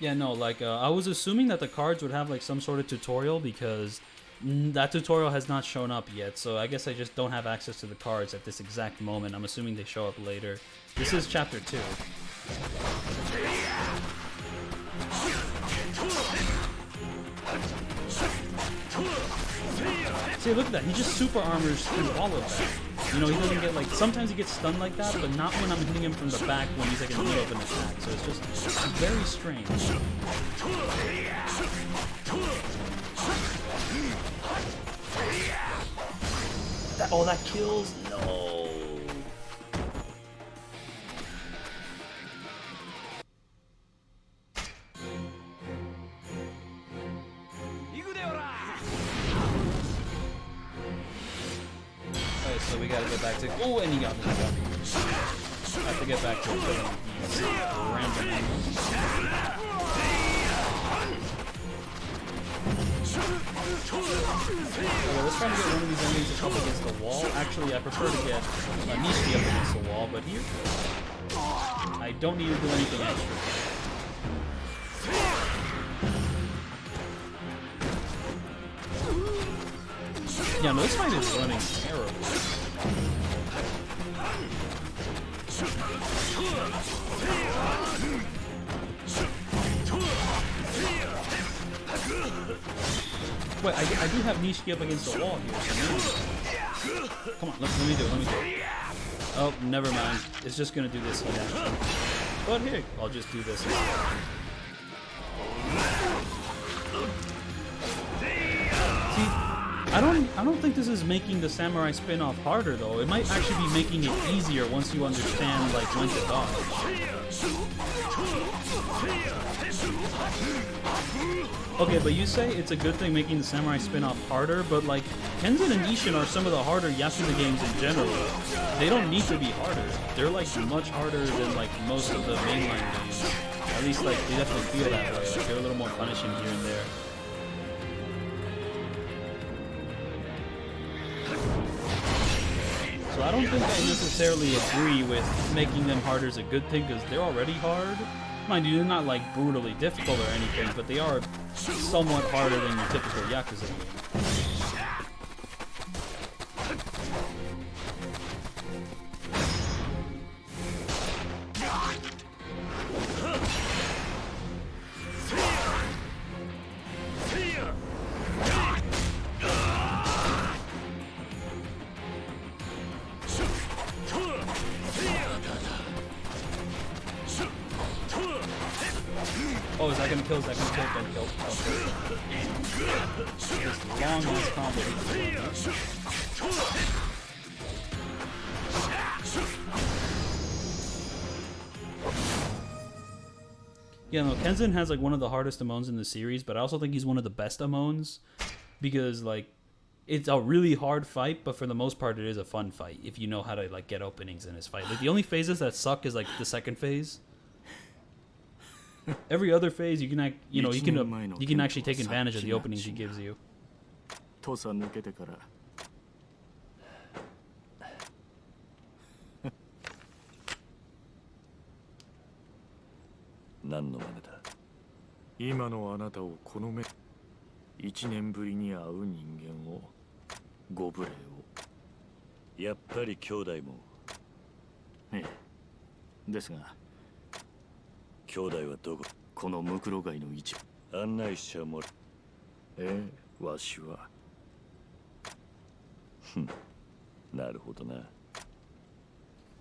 Yeah, no, like, I was assuming that the cards would have, like, some sort of tutorial, because that tutorial has not shown up yet, so I guess I just don't have access to the cards at this exact moment. I'm assuming they show up later. This is Chapter 2. See, look at that. He just super armors through all of that. You know, he doesn't get, like, sometimes he gets stunned like that, but not when I'm hitting him from the back when he's, like, in the middle of an attack. So it's just very strange. Oh, that kills? No. So we gotta get back to. Oh, and he got me. I have to get back to killing these random enemies. Okay, let's try to get one of these enemies up against the wall. Actually, I prefer to get Nishi up against the wall, but here I don't need to do anything extra. Yeah, no, this fight is running terrible. Wait, I do have Nishiki up against the wall here, so maybe... Come on, let me do it, Oh, never mind. It's just gonna do this heat action. But here, I'll just do this instead. See, I don't think this is making the samurai spin-off harder though. It might actually be making it easier once you understand like when to dodge. Okay, but you say it's a good thing making the samurai spin-off harder, but like Kenzan and Ishin are some of the harder Yakuza games in general. They don't need to be harder. They're like much harder than like most of the mainline games. At least like they definitely feel that way. Like they're a little more punishing here and there. So I don't think I necessarily agree with making them harder is a good thing, because they're already hard. Mind you, they're not like brutally difficult or anything, but they are somewhat harder than your typical Yakuza game. Oh, is that gonna kill? Is that gonna kill? Don't kill. This long ass combo. Yeah, no, Kenzan has like one of the hardest Amons in the series, but I also think he's one of the best Amons because like it's a really hard fight, but for the most part it is a fun fight if you know how to like get openings in his fight. Like the only phases that suck is like the second phase. Every other phase, you can you can actually take advantage of the openings he gives you.今のあなたをこの目1年ぶりに会う人間をご無礼を。やっぱり兄弟も。ええ。ですが。兄弟はどこ？このムクロ街の一部。案内しちゃもら。ええ、わしは。なるほどな。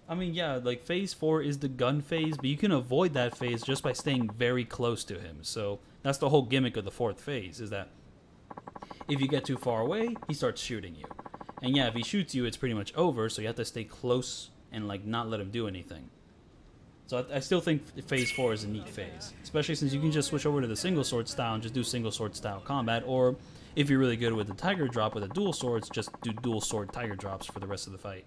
I mean, yeah, like phase 4 is the gun phase, but you can avoid that phase just by staying very close to him. So that's the whole gimmick of the 4th phase, is that if you get too far away, he starts shooting you. And yeah, if he shoots you, it's pretty much over, so you have to stay close and like not let him do anything. So I still think phase 4 is a neat phase, especially since you can just switch over to the single sword style and just do single sword style combat, or if you're really good with the tiger drop with the dual swords, just do dual sword tiger drops for the rest of the fight.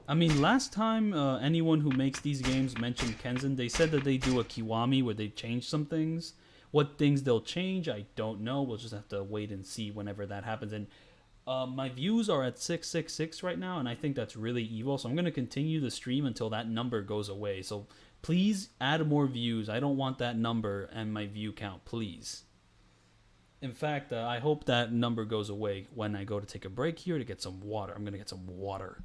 I mean, last time anyone who makes these games mentioned Kenzan, they said that they do a Kiwami where they change some things. What things they'll change, I don't know. We'll just have to wait and see whenever that happens. And my views are at 666 right now, and I think that's really evil. So I'm going to continue the stream until that number goes away. So please add more views. I don't want that number and my view count, please. In fact, I hope that number goes away when I go to take a break here to get some water. I'm going to get some water.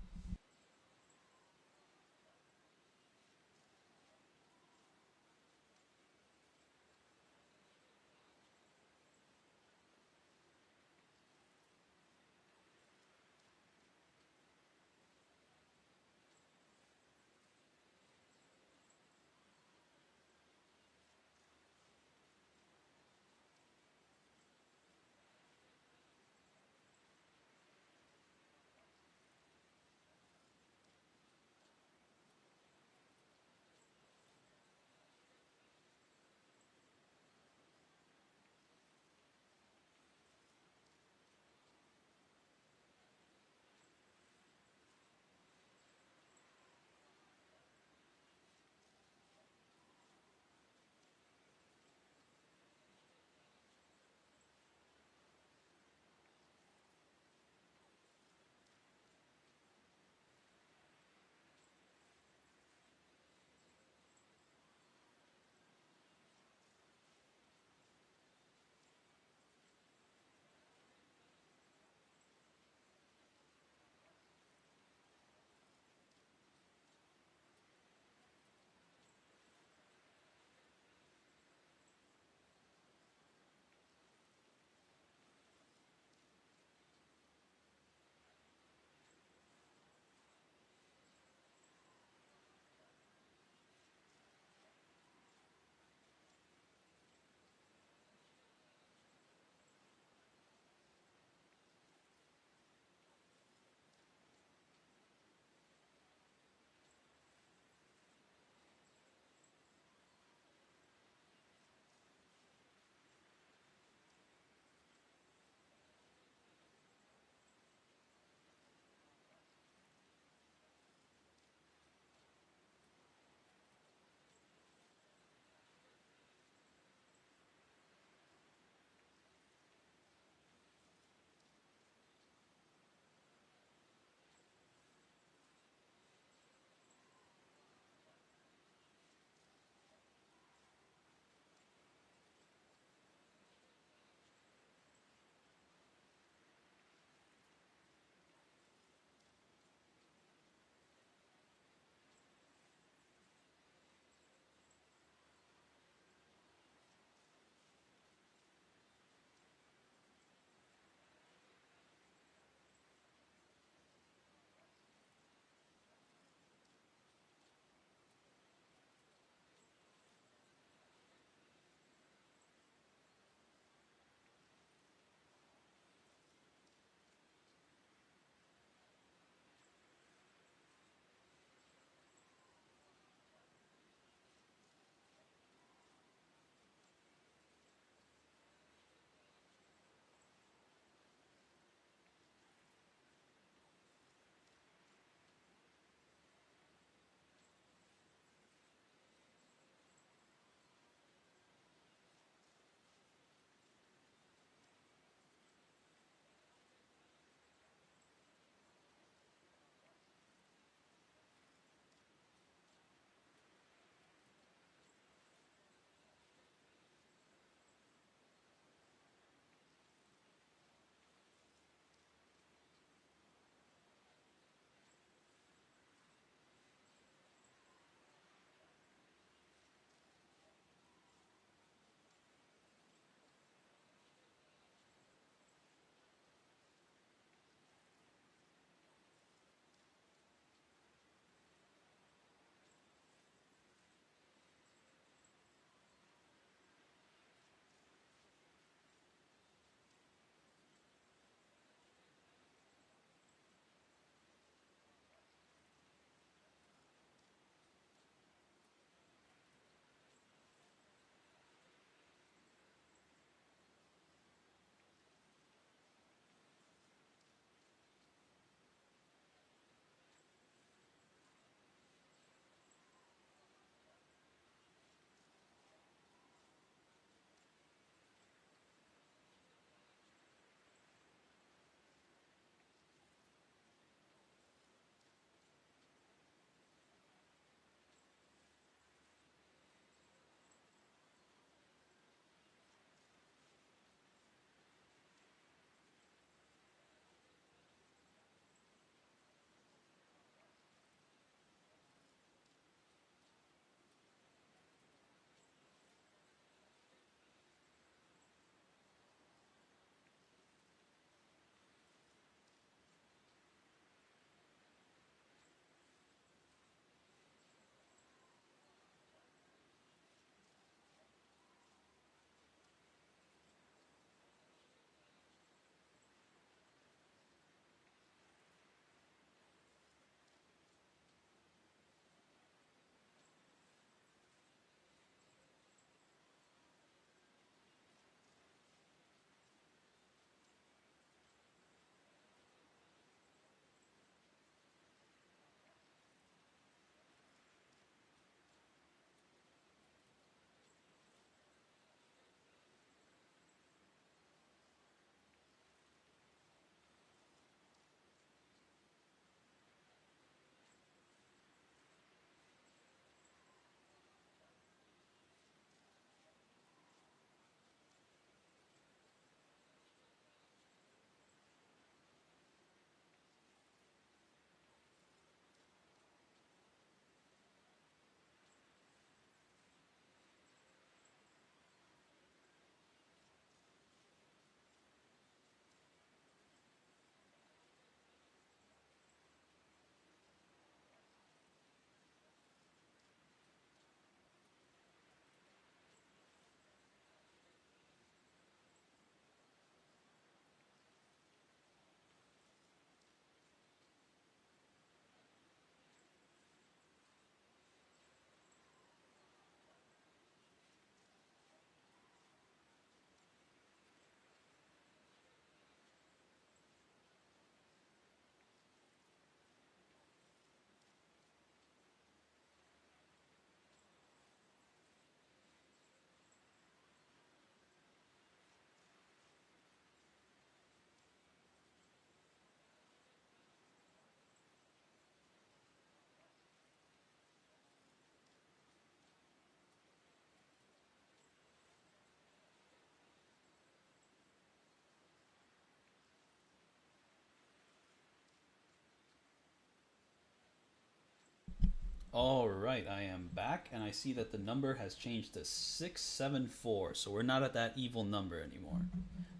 Alright, I am back, and I see that the number has changed to 674, so we're not at that evil number anymore.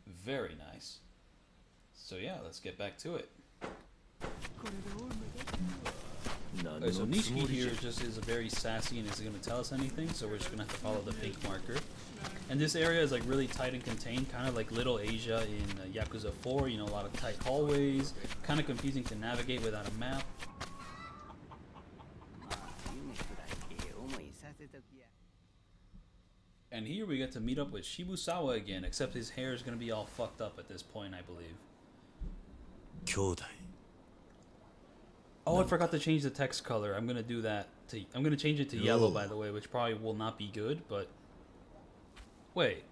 Very nice. So yeah, let's get back to it. Alright, so Nishiki here just is very sassy and isn't going to tell us anything, so we're just going to have to follow the pink marker. And this area is like really tight and contained, kind of like Little Asia in Yakuza 4, you know, a lot of tight hallways, kind of confusing to navigate without a map. And here we get to meet up with Shibusawa again, except his hair is going to be all fucked up at this point, I believe. Oh, I forgot to change the text color. I'm going to do that. I'm going to change it to yellow, by the way, which probably will not be good, but... Wait.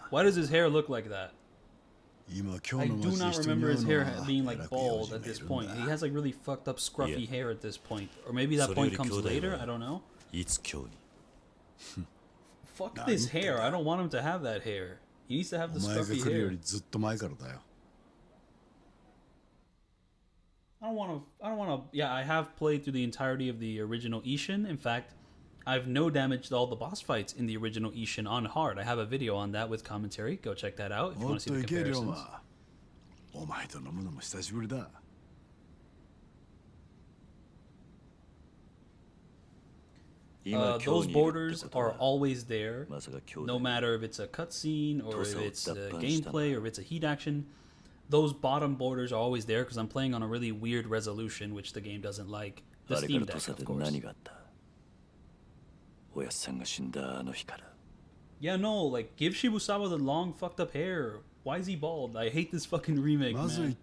Why does his hair look like that? I do not remember his hair being like bald at this point. He has like really fucked up scruffy hair at this point. Or maybe that point comes later, I don't know. Fuck this hair, I don't want him to have that hair. He needs to have the scruffy hair. I don't want to, yeah, I have played through the entirety of the original Ishin. In fact, I've no damaged all the boss fights in the original Ishin on hard. I have a video on that with commentary. Go check that out if you want to see the comparisons. Those borders are always there, no matter if it's a cutscene or if it's gameplay or if it's a heat action. Those bottom borders are always there because I'm playing on a really weird resolution, which the game doesn't like. The Steam Deck, of course. Yeah, no, like, give Shibusawa the long fucked up hair. Why is he bald? I hate this fucking remake, man.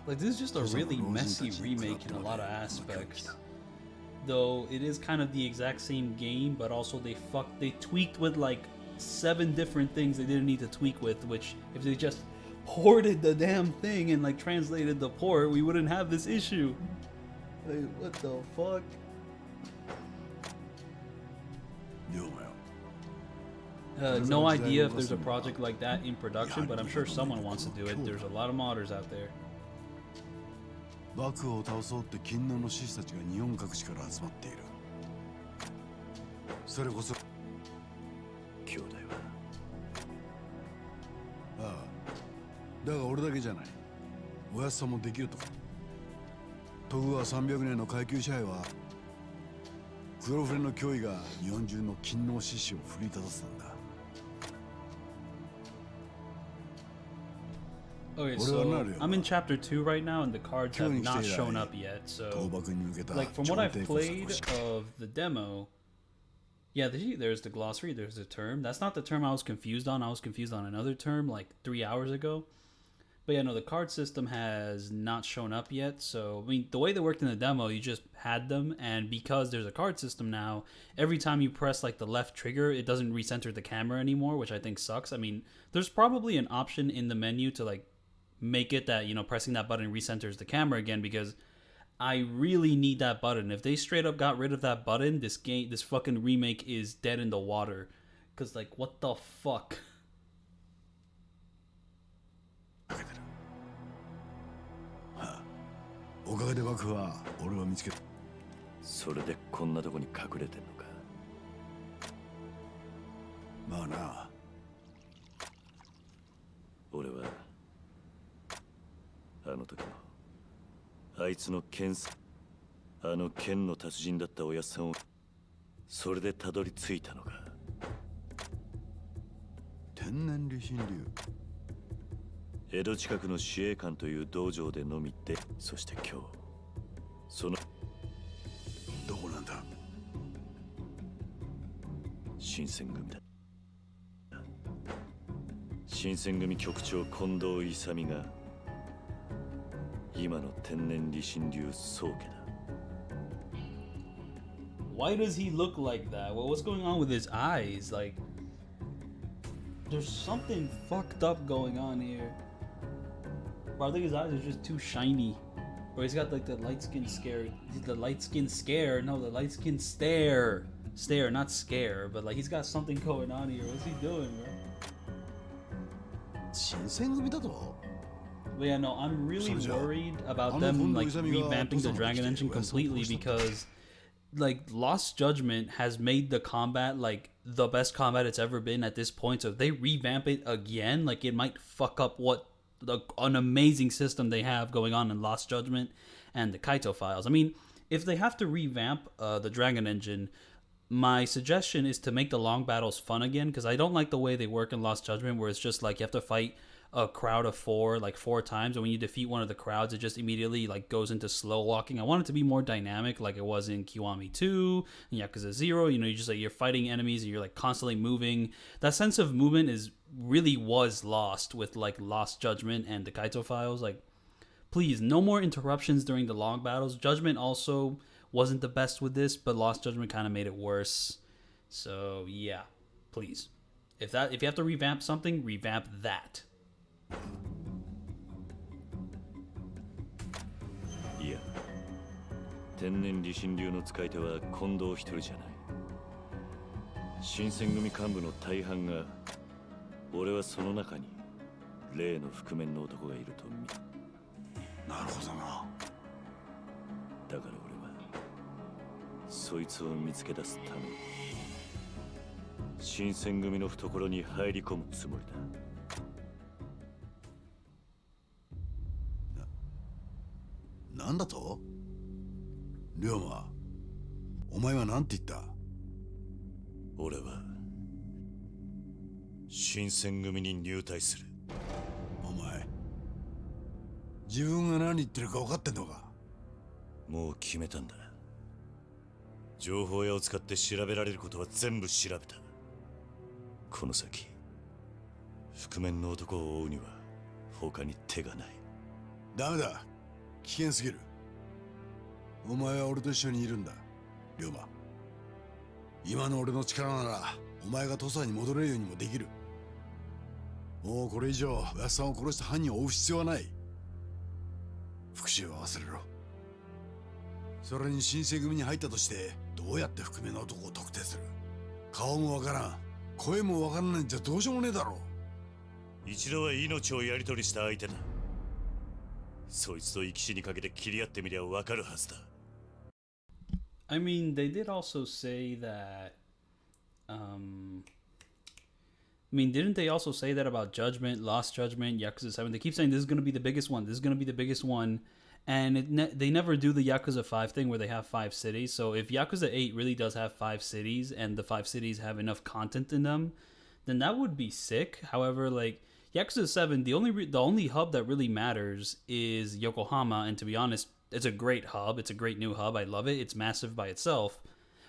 Like, this is just a really messy remake in a lot of aspects. Though it is kind of the exact same game, but also they tweaked with like 7 different things they didn't need to tweak with, which if they just ported the damn thing and like translated the port, we wouldn't have this issue. Like, what the fuck? No idea if there's a project like that in production, but I'm sure someone wants to do it. There's a lot of modders out there. Okay, so I'm in chapter 2 right now, and the cards have not shown up yet. So, like, from what I've played of the demo, yeah, there's the glossary, there's the term. That's not the term I was confused on. I was confused on another term like 3 hours ago. But yeah, no, the card system has not shown up yet. So, I mean, the way they worked in the demo, you just had them, and because there's a card system now, every time you press like the left trigger, it doesn't recenter the camera anymore, which I think sucks. I mean, there's probably an option in the menu to like make it that, you know, pressing that button recenters the camera again, because I really need that button. If they straight up got rid of that button, this fucking remake is dead in the water. Cause like, what the fuck? あいつの剣あの剣の達人だったおやっさんをそれでたどり着いたのが天然理心流。江戸近くの司令官という道場で飲み行って、そして今日そのどこなんだ？新選組だ。新選組局長近藤勇が今の天然理心流宗家だ。Why does he look like that? Well, what's going on with his eyes? Like, there's something fucked up going on here. Bro, I think his eyes are just too shiny. Bro, he's got like the light skin scare. The light skin scare. No, the light skin stare. Stare, not scare. But like, he's got something going on here. What's he doing, bro? 新選組だと？ But yeah, no, I'm really worried about them like revamping the Dragon Engine completely because like Lost Judgment has made the combat like the best combat it's ever been at this point. So if they revamp it again, like it might fuck up what an amazing system they have going on in Lost Judgment and the Kaito files. I mean, if they have to revamp the Dragon Engine, my suggestion is to make the long battles fun again, because I don't like the way they work in Lost Judgment, where it's just like you have to fight a crowd of four times, and when you defeat one of the crowds, it just immediately like goes into slow walking. I want it to be more dynamic, like it was in Kiwami 2 and Yakuza 0. You know, you just like you're fighting enemies and you're like constantly moving. That sense of movement really was lost with like Lost Judgment and the Kaito files. Like, please, no more interruptions during the long battles. Judgment also wasn't the best with this, but Lost Judgment kind of made it worse. So yeah, please, if you have to revamp something, revamp that. いや、天然理心流の使い手は近藤一人じゃない。新選組幹部の大半が、俺はその中に例の覆面の男がいると見。なるほどな。だから俺はそいつを見つけ出すために新選組の懐に入り込むつもりだ。なんだと？龍馬、お前は何て言った？俺は新選組に入隊する。お前、自分が何言ってるか分かってんのか？もう決めたんだ。情報屋を使って調べられることは全部調べた。この先、覆面の男を追うには他に手がない。ダメだ。危険すぎる。お前は俺と一緒にいるんだ、龍馬。今の俺の力ならお前が土佐に戻れるようにもできる。もうこれ以上おやっさんを殺した犯人を追う必要はない。復讐は忘れろ。それに新選組に入ったとしてどうやって覆面の男を特定する？顔もわからん、声もわからないんじゃどうしようもねえだろう。一度は命をやり取りした相手だ。そいつと生き死にかけて切り合ってみりゃわかるはずだ。I mean, they did also say that, didn't they also say that about Judgment, Lost Judgment, Yakuza 7? They keep saying this is going to be the biggest one, this is going to be the biggest one, and they never do the Yakuza 5 thing where they have 5 cities. So if Yakuza 8 really does have 5 cities, and the 5 cities have enough content in them, then that would be sick. However, like, Yakuza 7, the only hub that really matters is Yokohama, and to be honest, it's a great hub. It's a great new hub. I love it. It's massive by itself.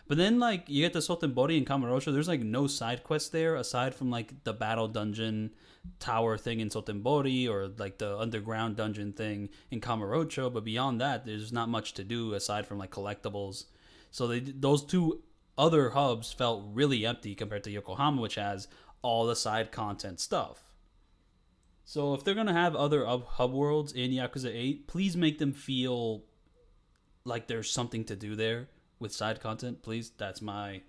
But then, like, you get to Sotenbori and Kamurocho, there's, like, no side quests there aside from, like, the battle dungeon tower thing in Sotenbori or, like, the underground dungeon thing in Kamurocho. But beyond that, there's not much to do aside from, like, collectibles. So those two other hubs felt really empty compared to Yokohama, which has all the side content stuff. So if they're going to have other hub worlds in Yakuza 8, please make them feel like there's something to do there with side content, please. That's my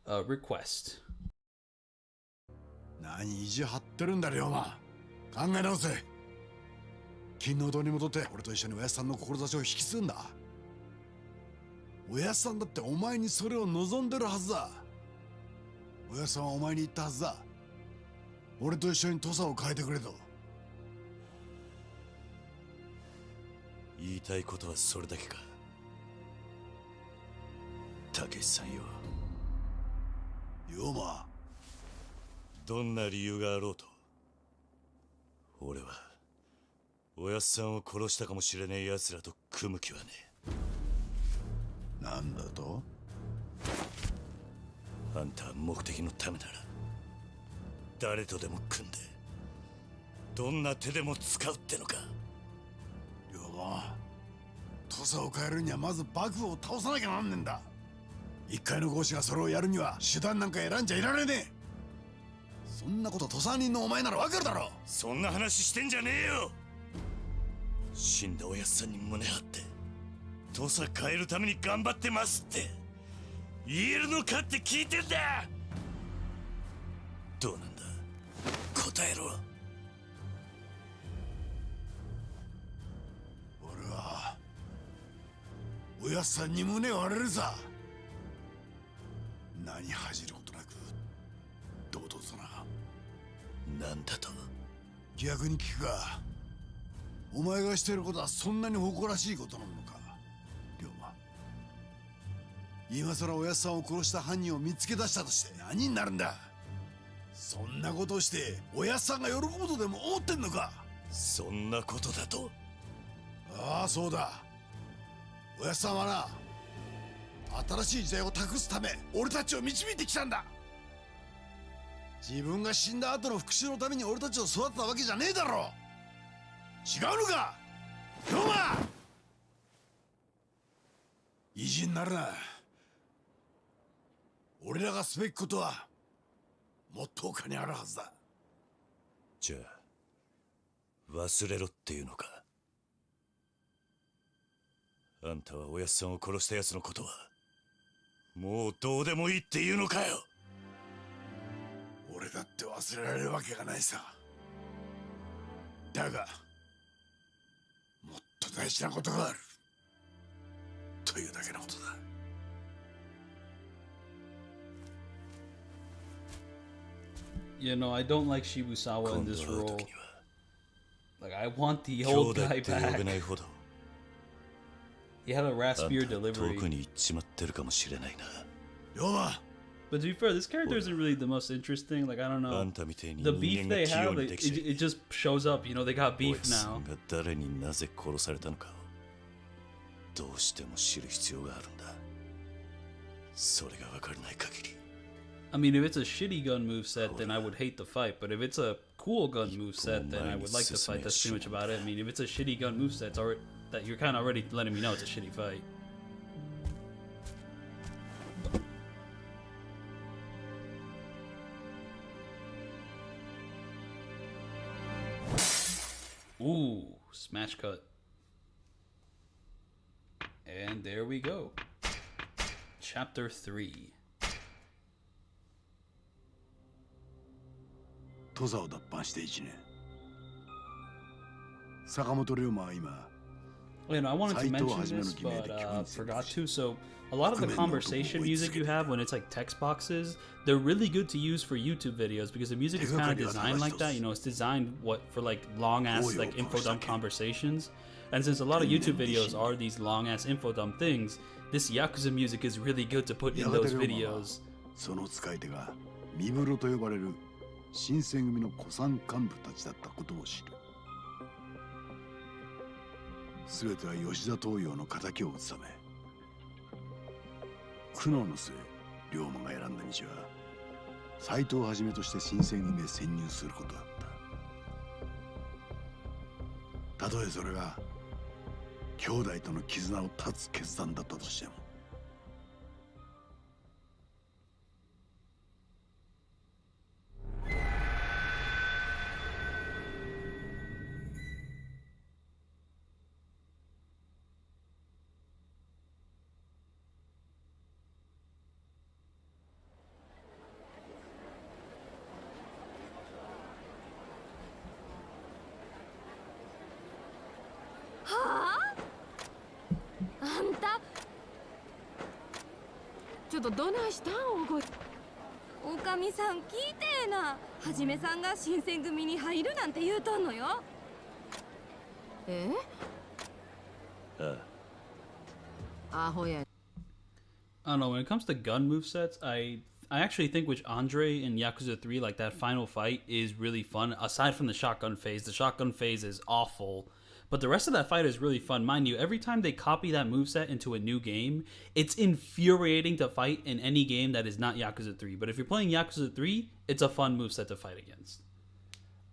request. 何意地張ってるんだ龍馬。考え直せ。金の堂に戻って俺と一緒におやっさんの志を引き継ぐんだ。おやっさんだってお前にそれを望んでるはずだ。おやっさんはお前に言ったはずだ。俺と一緒に土佐を変えてくれと。言いたいことはそれだけか。たけしさんよ。龍馬、どんな理由があろうと、俺はおやっさんを殺したかもしれねえ奴らと組む気はねえ。なんだと？あんたは目的のためなら誰とでも組んでどんな手でも使うってのか。龍馬、土佐を変えるにはまず幕府を倒さなきゃなんねんだ。一介の豪士がそれをやるには手段なんか選んじゃいられねえ。そんなこと土佐人のお前ならわかるだろ。そんな話してんじゃねえよ。死んだおやっさんに胸張って土佐変えるために頑張ってますって言えるのかって聞いてんだ。どうなんだ、答えろ。俺はおやっさんに胸を張れるさ。何恥じることなく堂々とな。なんだと？逆に聞くが、お前がしていることはそんなに誇らしいことなのか、龍馬。今さらおやっさんを殺した犯人を見つけ出したとして何になるんだ。そんなことをしておやっさんが喜ぶとでも思ってんのか。そんなことだと？ああ、そうだ。おやっさんはな、新しい時代を託すため俺たちを導いてきたんだ。自分が死んだ後の復讐のために俺たちを育てたわけじゃねえだろ。違うのか、龍馬。意地になるな。俺らがすべきことはもっと他にあるはずだ。じゃあ忘れろっていうのか。あんたはおやっさんを殺した奴のことはもうどうでもいいっていうのかよ。俺だって忘れられるわけがないさ。だがもっと大事なことがあるというだけのことだ。You know, I don't like Shibusawa in this role. Like, I want the old guy back. He had a raspier delivery. But to be fair, this character isn't really the most interesting. Like, I don't know. The beef they have, it just shows up. You know, they got beef now. I mean, if it's a shitty gun moveset, then I would hate the fight. But if it's a cool gun moveset, then I would like the fight. That's pretty much about it. I mean, if it's a shitty gun moveset, or that you're kind of already letting me know it's a shitty fight. Ooh, smash cut. And there we go. Chapter 3. 土佐を脱藩して1年。坂本龍馬は今、 You know, I wanted to mention this, but forgot to. So, a lot of the conversation music you have when it's like text boxes, they're really good to use for YouTube videos because the music is kind of designed like that. You know, it's designed for like long ass like info dump conversations. And since a lot of YouTube videos are these long ass info dump things, this Yakuza music is really good to put in those videos. その使い手が三室と呼ばれる新選組の古参幹部たちだったことを知る。すべては吉田東洋の敵を討つため。苦悩の末、龍馬が選んだ道は斎藤をはじめとして新選組へ潜入することだった。たとえそれが兄弟との絆を断つ決断だったとしても。ちょっとどないしたん大声。おかみさん聞いてえな。はじめさんが新選組に入るなんて言うとんのよ。え？ I don't know, when it comes to gun movesets, I actually think which Andre in Yakuza 3, like that final fight, is really fun. Aside from the shotgun phase is awful. But the rest of that fight is really fun. Mind you, every time they copy that moveset into a new game, it's infuriating to fight in any game that is not Yakuza 3. But if you're playing Yakuza 3, it's a fun moveset to fight against.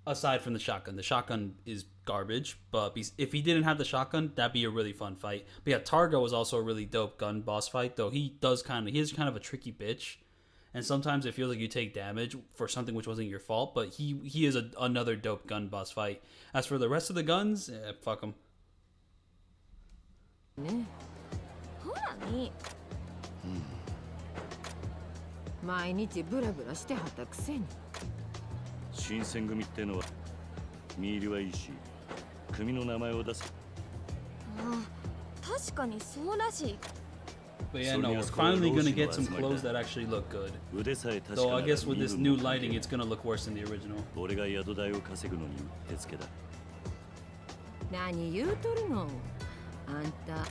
Aside from the shotgun is garbage. But if he didn't have the shotgun, that'd be a really fun fight. But yeah, Targa was also a really dope gun boss fight, though he is kind of a tricky bitch. And sometimes it feels like you take damage for something which wasn't your fault, but he is another dope gun boss fight. As for the rest of the guns, fuck them. ほらみ毎日ブラブラしてはったくせに。新選組ってのは見入りはいいし、組の名前を出す。ああ、確かにそうらしい。 But yeah, no, we're finally gonna get some clothes that actually look good. Though I guess with this new lighting, it's gonna look worse than the original. 俺が宿代を稼ぐのに手付けだ。何言うとるの？あんた。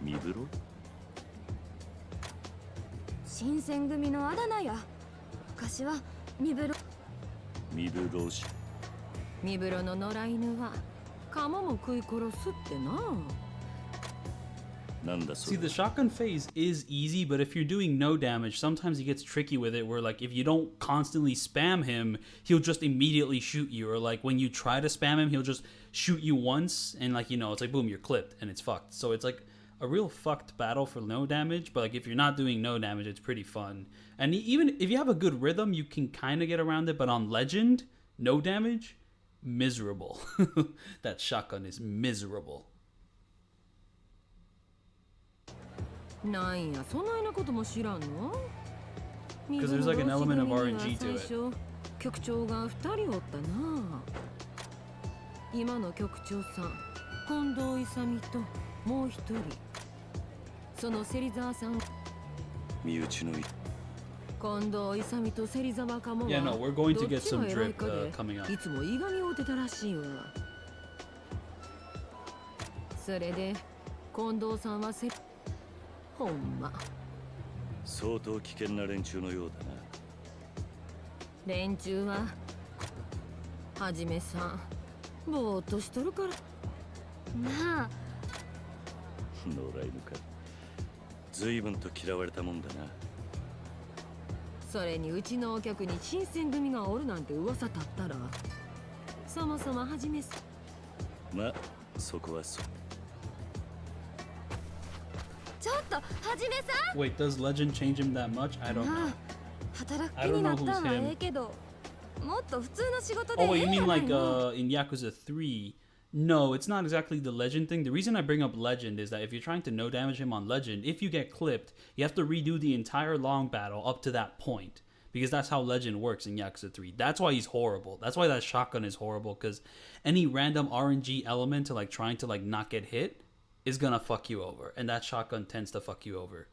身風呂？新選組のあだ名や。昔は身風呂。身風呂師。身風呂の野良犬は鴨も食い殺すってな。 See, the shotgun phase is easy, but if you're doing no damage, sometimes he gets tricky with it, where like if you don't constantly spam him, he'll just immediately shoot you, or like when you try to spam him, he'll just shoot you once, and like, you know, it's like boom, you're clipped, and it's fucked. So it's like a real fucked battle for no damage, but like if you're not doing no damage, it's pretty fun. And even if you have a good rhythm, you can kind of get around it, but on Legend, no damage, miserable. That shotgun is miserable. なんや、そないなことも知らんの？ Because there's like an element of RNG to it. 局長が2人おったな。今の局長さん、近藤勇ともう一人。その芹沢さん。身内の。近藤勇と芹沢かもは。Yeah, no, we're going to get some drip coming up. いつもいがみ合うてたらしいわ。それで、近藤さんはほんま。相当危険な連中のようだな。連中ははじめさんぼーっとしとるからなあ。野良犬か。随分と嫌われたもんだな。それにうちのお客に新選組がおるなんて噂立ったら、そもそもはじめさ。ま、そこはそう。 ちょっとはじめさん。 Wait, does Legend change him that much? I don't know. 働く気になったんはええけど、もっと普通の仕事で。 Oh, wait, you mean like in Yakuza 3? No, it's not exactly the Legend thing. The reason I bring up Legend is that if you're trying to no damage him on Legend, if you get clipped, you have to redo the entire long battle up to that point. Because that's how Legend works in Yakuza 3. That's why he's horrible. That's why that shotgun is horrible. Because any random RNG element to like trying to like not get hit is gonna fuck you over, and that shotgun tends to fuck you over.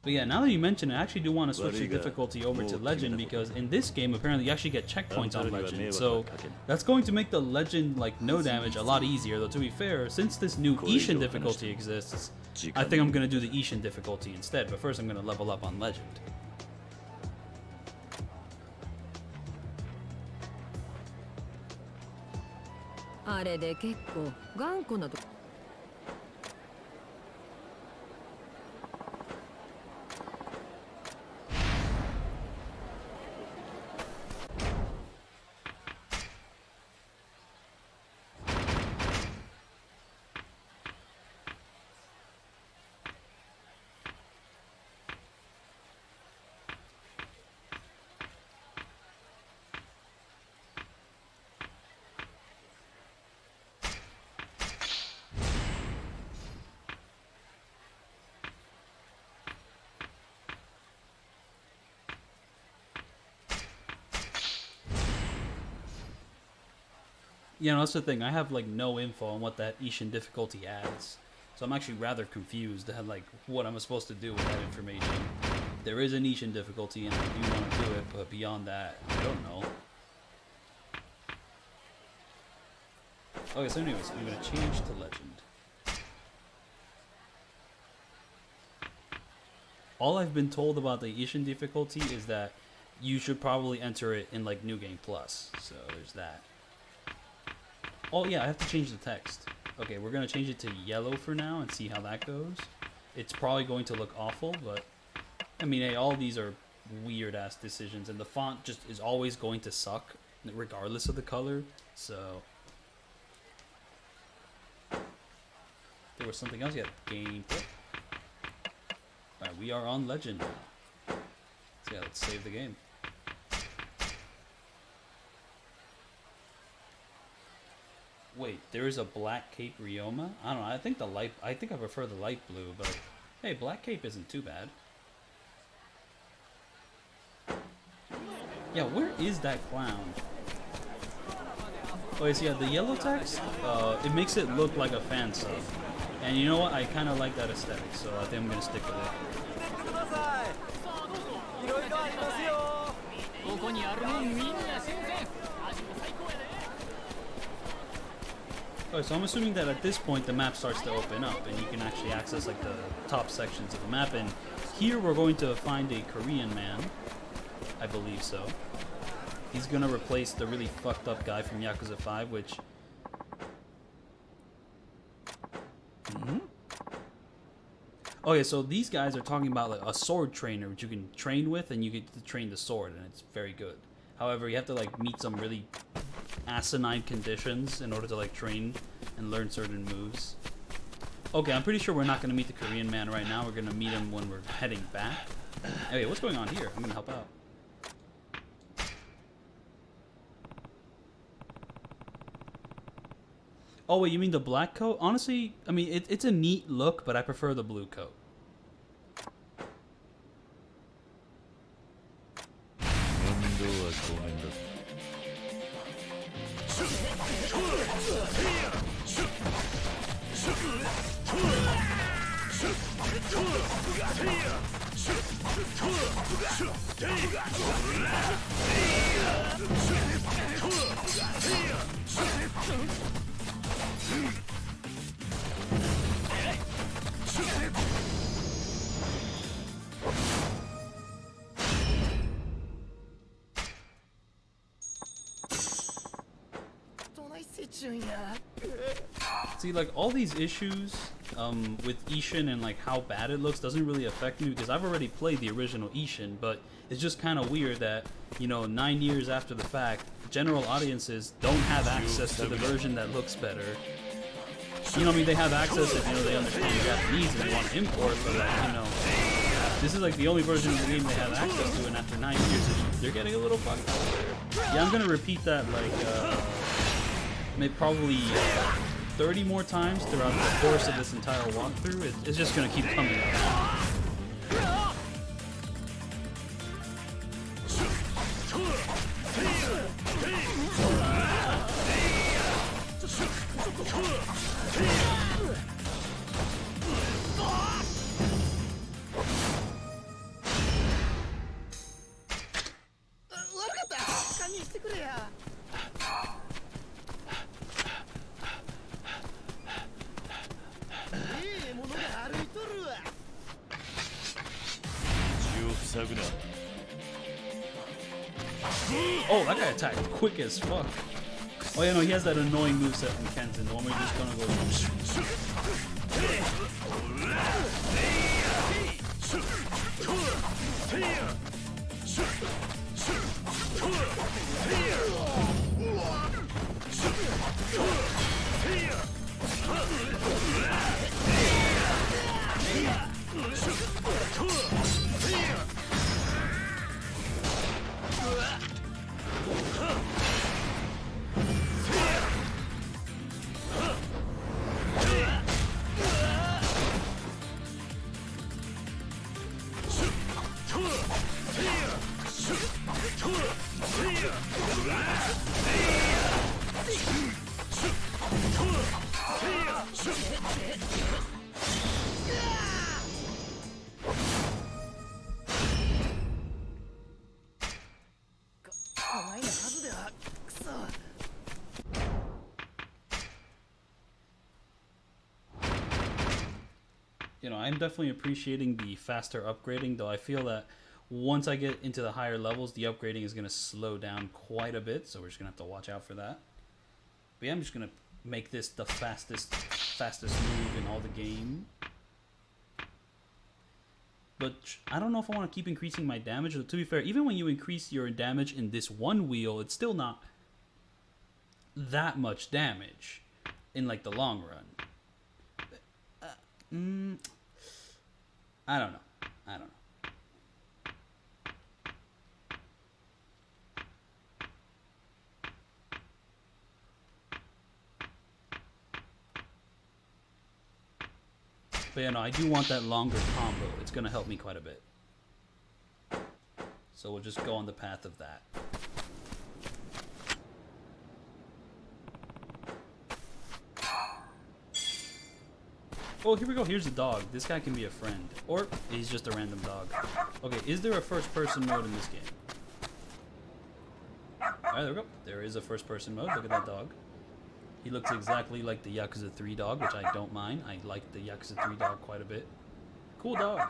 But yeah, now that you mention it, I actually do want to switch the difficulty over to Legend, because in this game apparently you actually get checkpoints on Legend, so that's going to make the Legend like no damage a lot easier. Though to be fair, since this new Ishin difficulty exists, I think I'm gonna do the Ishin difficulty instead, but first I'm gonna level up on Legend. あれで結構頑固なと。You know, that's the thing. I have like no info on what that Ishin difficulty adds, so I'm actually rather confused at like what I'm supposed to do with that information. There is an Ishin difficulty, and I do want to do it, but beyond that, I don't know. Okay, so anyways, I'm gonna change to legend. All I've been told about the Ishin difficulty is that you should probably enter it in like New Game Plus. So there's that. Oh yeah, I have to change the text. Okay, we're gonna change it to yellow for now and see how that goes. It's probably going to look awful, but I mean, hey, all these are weird ass decisions, and the font just is always going to suck regardless of the color. So there was something else yet. Gameplay. Alright, we are on legend now. So yeah, let's save the game. Wait, there is a black cape Ryoma? I don't know, I think I prefer the light blue, but hey, black cape isn't too bad. Yeah, where is that clown? Oh, so yeah, the yellow text, it makes it look like a fan sub. And you know what? I kind of like that aesthetic, so I think I'm going to stick with it. Okay, so I'm assuming that at this point the map starts to open up and you can actually access like the top sections of the map. And here we're going to find a Korean man. I believe so. He's going to replace the really fucked up guy from Yakuza 5, which... Okay, so these guys are talking about like a sword trainer which you can train with, and you get to train the sword, and it's very good. However, you have to like meet some really asinine conditions in order to like train and learn certain moves. Okay, I'm pretty sure we're not going to meet the Korean man right now. We're going to meet him when we're heading back. Hey, what's going on here? I'm going to help out. Oh wait, you mean the black coat? Honestly, I mean, it's a neat look, but I prefer the blue coat. See, like, all these issues with Ishin and like how bad it looks doesn't really affect me because I've already played the original Ishin, but it's just kind of weird that, you know, 9 years after the fact, general audiences don't have access to the version that looks better. You know what I mean? They have access if, you know, they understand Japanese and they want to import, but like, you know, this is like the only version of the game they have access to, and after 9 years, they're getting a little fucked up. Yeah, I'm gonna repeat that like maybe probably 30 more times throughout the course of this entire walkthrough. It's just gonna keep coming up. Oh, that guy attacked quick as fuck. Oh yeah, no, he has that annoying moveset from Kenton. The one where you're just gonna go... you know, I'm definitely appreciating the faster upgrading, though I feel that once I get into the higher levels, the upgrading is going to slow down quite a bit, so we're just going to have to watch out for that. But yeah, I'm just going to make this the fastest move in all the game. But I don't know if I want to keep increasing my damage. To be fair, even when you increase your damage in this one wheel, it's still not that much damage in like the long run. I don't know. But yeah, no, I do want that longer combo. It's going to help me quite a bit. So we'll just go on the path of that. Oh, here we go. Here's a dog. This guy can be a friend. Or he's just a random dog. Okay, is there a first-person mode in this game? Alright, there we go. There is a first-person mode. Look at that dog. He looks exactly like the Yakuza 3 dog, which I don't mind. I like the Yakuza 3 dog quite a bit. Cool dog.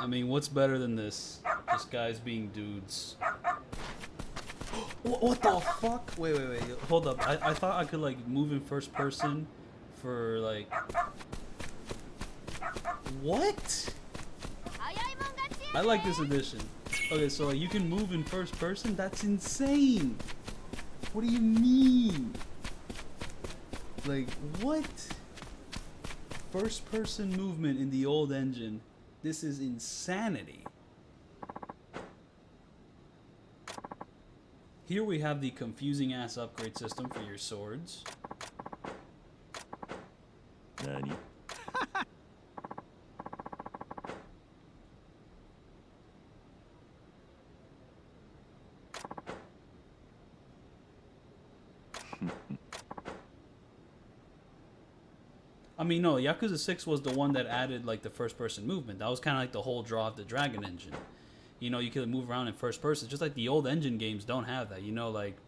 I mean, what's better than this? Just guys being dudes. What the fuck? Wait. Hold up. I thought I could, like, move in first person for, like... What? I like this edition. Okay, so like, you can move in first person? That's insane! What do you mean? Like, what? First person movement in the old engine. This is insanity. Here we have the confusing ass upgrade system for your swords. Nani? I mean, no, Yakuza 6 was the one that added, like, the first-person movement. That was kind of like the whole draw of the Dragon engine. You know, you could move around in first person, just like the old engine games don't have that. You know, like,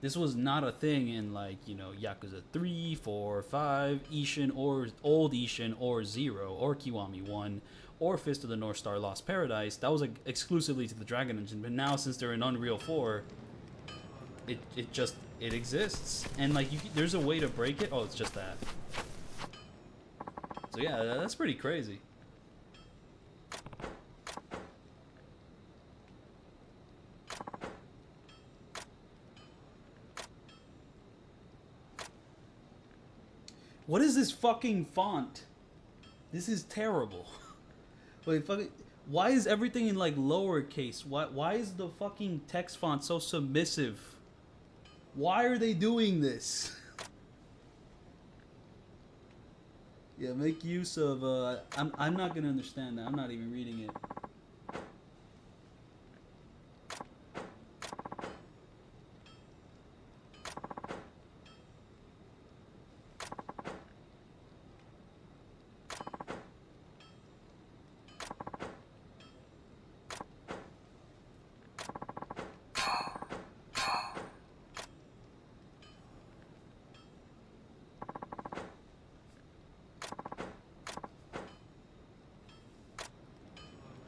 this was not a thing in, like, you know, Yakuza 3, 4, 5, Ishin, or old Ishin, or 0, or Kiwami 1, or Fist of the North Star Lost Paradise. That was, like, exclusively to the Dragon engine. But now, since they're in Unreal 4, it exists, and like there's a way to break it. Oh, it's just that. So yeah, that's pretty crazy. What is this fucking font? This is terrible. Wait, fucking, why is everything in like lowercase? Why is the fucking text font so submissive? Why are they doing this? Yeah, make use of I'm not gonna understand that. I'm not even reading it.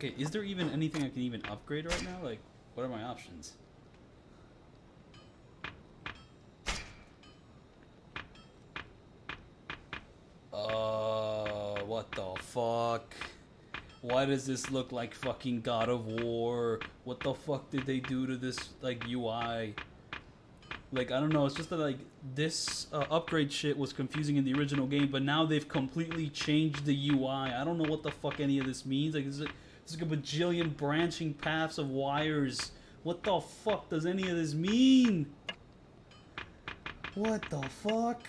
Okay, is there even anything I can even upgrade right now? Like, what are my options? What the fuck? Why does this look like fucking God of War? What the fuck did they do to this, like, UI? Like, I don't know, it's just that, like, this upgrade shit was confusing in the original game, but now they've completely changed the UI. I don't know what the fuck any of this means. Like, there's like a bajillion branching paths of wires. What the fuck does any of this mean? What the fuck?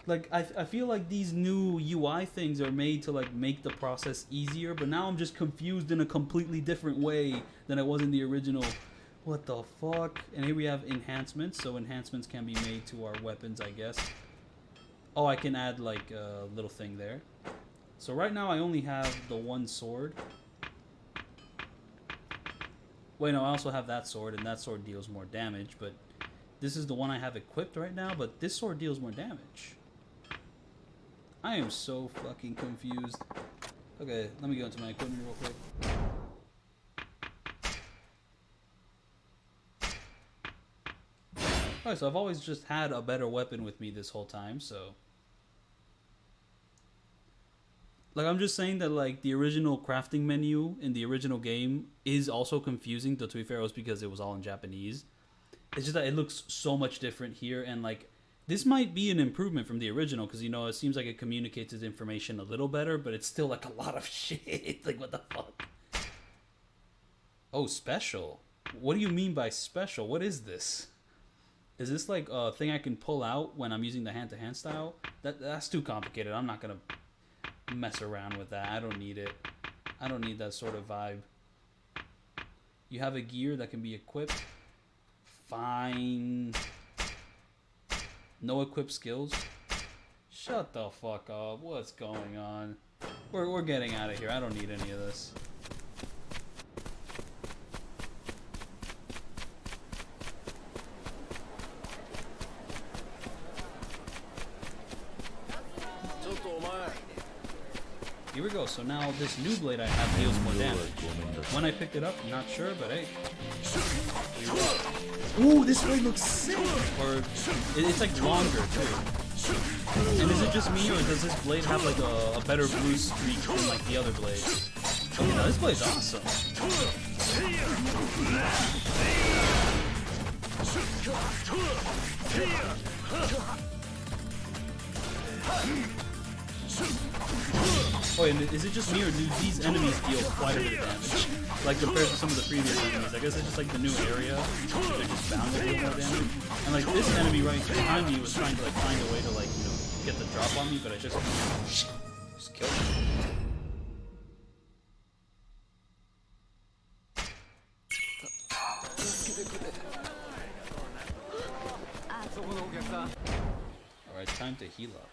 Like, I feel like these new UI things are made to, like, make the process easier, but now I'm just confused in a completely different way than I was in the original. What the fuck? And here we have enhancements, so enhancements can be made to our weapons, I guess. Oh, I can add, like, a little thing there. So right now I only have the one sword. Wait, no, I also have that sword, and that sword deals more damage, but this is the one I have equipped right now, but this sword deals more damage. I am so fucking confused. Okay, let me go into my equipment real quick. Alright, so I've always just had a better weapon with me this whole time, so... Like, I'm just saying that, like, the original crafting menu in the original game is also confusing, though to be fair, it was because it was all in Japanese. It's just that it looks so much different here, and, like, this might be an improvement from the original, because, you know, it seems like it communicates its information a little better, but it's still, like, a lot of shit. Like, what the fuck? Oh, special? What do you mean by special? What is this? Is this, like, a thing I can pull out when I'm using the hand-to-hand style? That's too complicated. I'm not gonna mess around with that. I don't need it. I don't need that sort of vibe. You have a gear that can be equipped. Fine. No equipped skills. Shut the fuck up. What's going on? We're getting out of here. I don't need any of this. Here we go. So now this new blade I have deals more damage. When I picked it up, I'm not sure, but hey. Ooh, this blade looks sick! Or, it's like longer too. And is it just me, or does this blade have like a better blue streak than like the other blades? Oh yeah, this blade's awesome. Oh, and is it just me, or do these enemies deal quite a bit of damage? Like, compared to some of the previous enemies. I guess it's just like the new area, they're just bound to deal more damage. And like, this enemy right behind me was trying to like find a way to like, you know, get the drop on me, but I just killed him. Alright, time to heal up.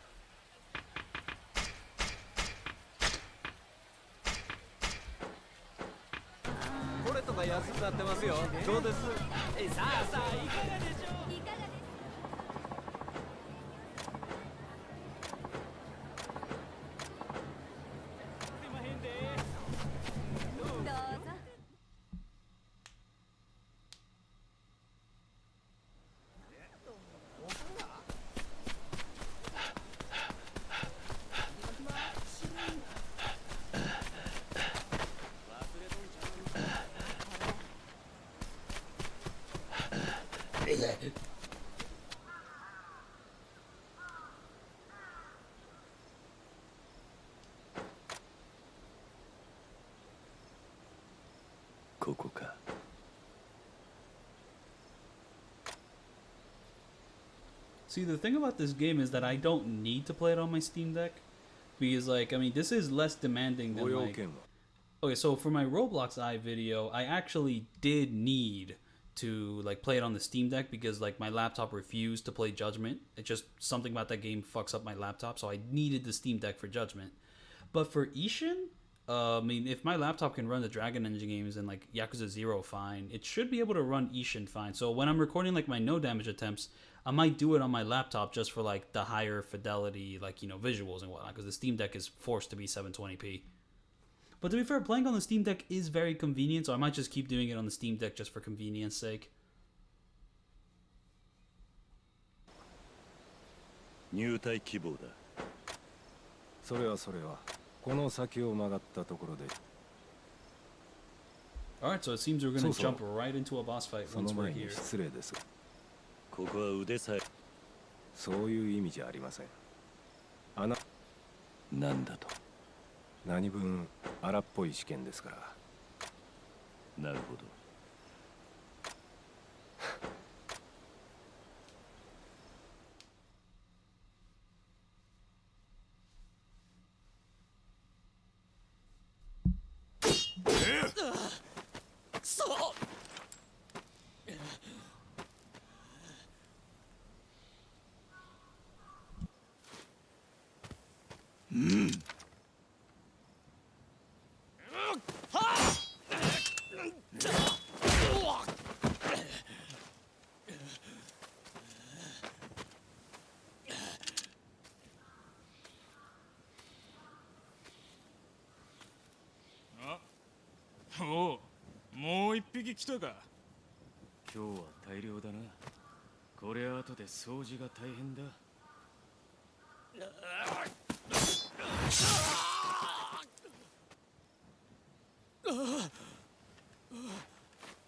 ここか。See, the thing about this game is that I don't need to play it on my Steam Deck. Because, like, I mean, this is less demanding than, like... Okay, so for my Roblox Eye video, I actually did need to, like, play it on the Steam Deck because, like, my laptop refused to play Judgment. It's just something about that game fucks up my laptop, so I needed the Steam Deck for Judgment. But for Ishin, I mean, if my laptop can run the Dragon Engine games and, like, Yakuza 0 fine, it should be able to run Ishin fine. So when I'm recording, like, my no damage attempts, I might do it on my laptop just for, like, the higher fidelity, like, you know, visuals and whatnot, because the Steam Deck is forced to be 720p. But to be fair, playing on the Steam Deck is very convenient, so I might just keep doing it on the Steam Deck just for convenience sake. 入隊希望だ。それはこの先を曲がったところで。Alright, so it seems we're gonna jump right into a boss fight once we're here. 失礼です。ここは腕さえ。そういう意味じゃありません。なんだと。何分荒っぽい試験ですから。なるほど。おう、もう一匹来たか。今日は大量だな。これ後で掃除が大変だ。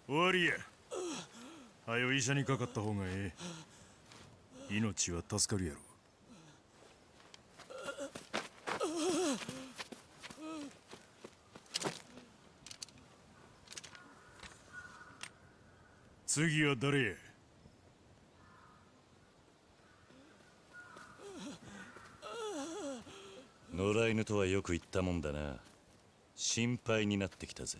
終わりや。はよ医者にかかった方がええ。命は助かるやろ。次は誰や。野良犬とはよく言ったもんだな。心配になってきたぜ。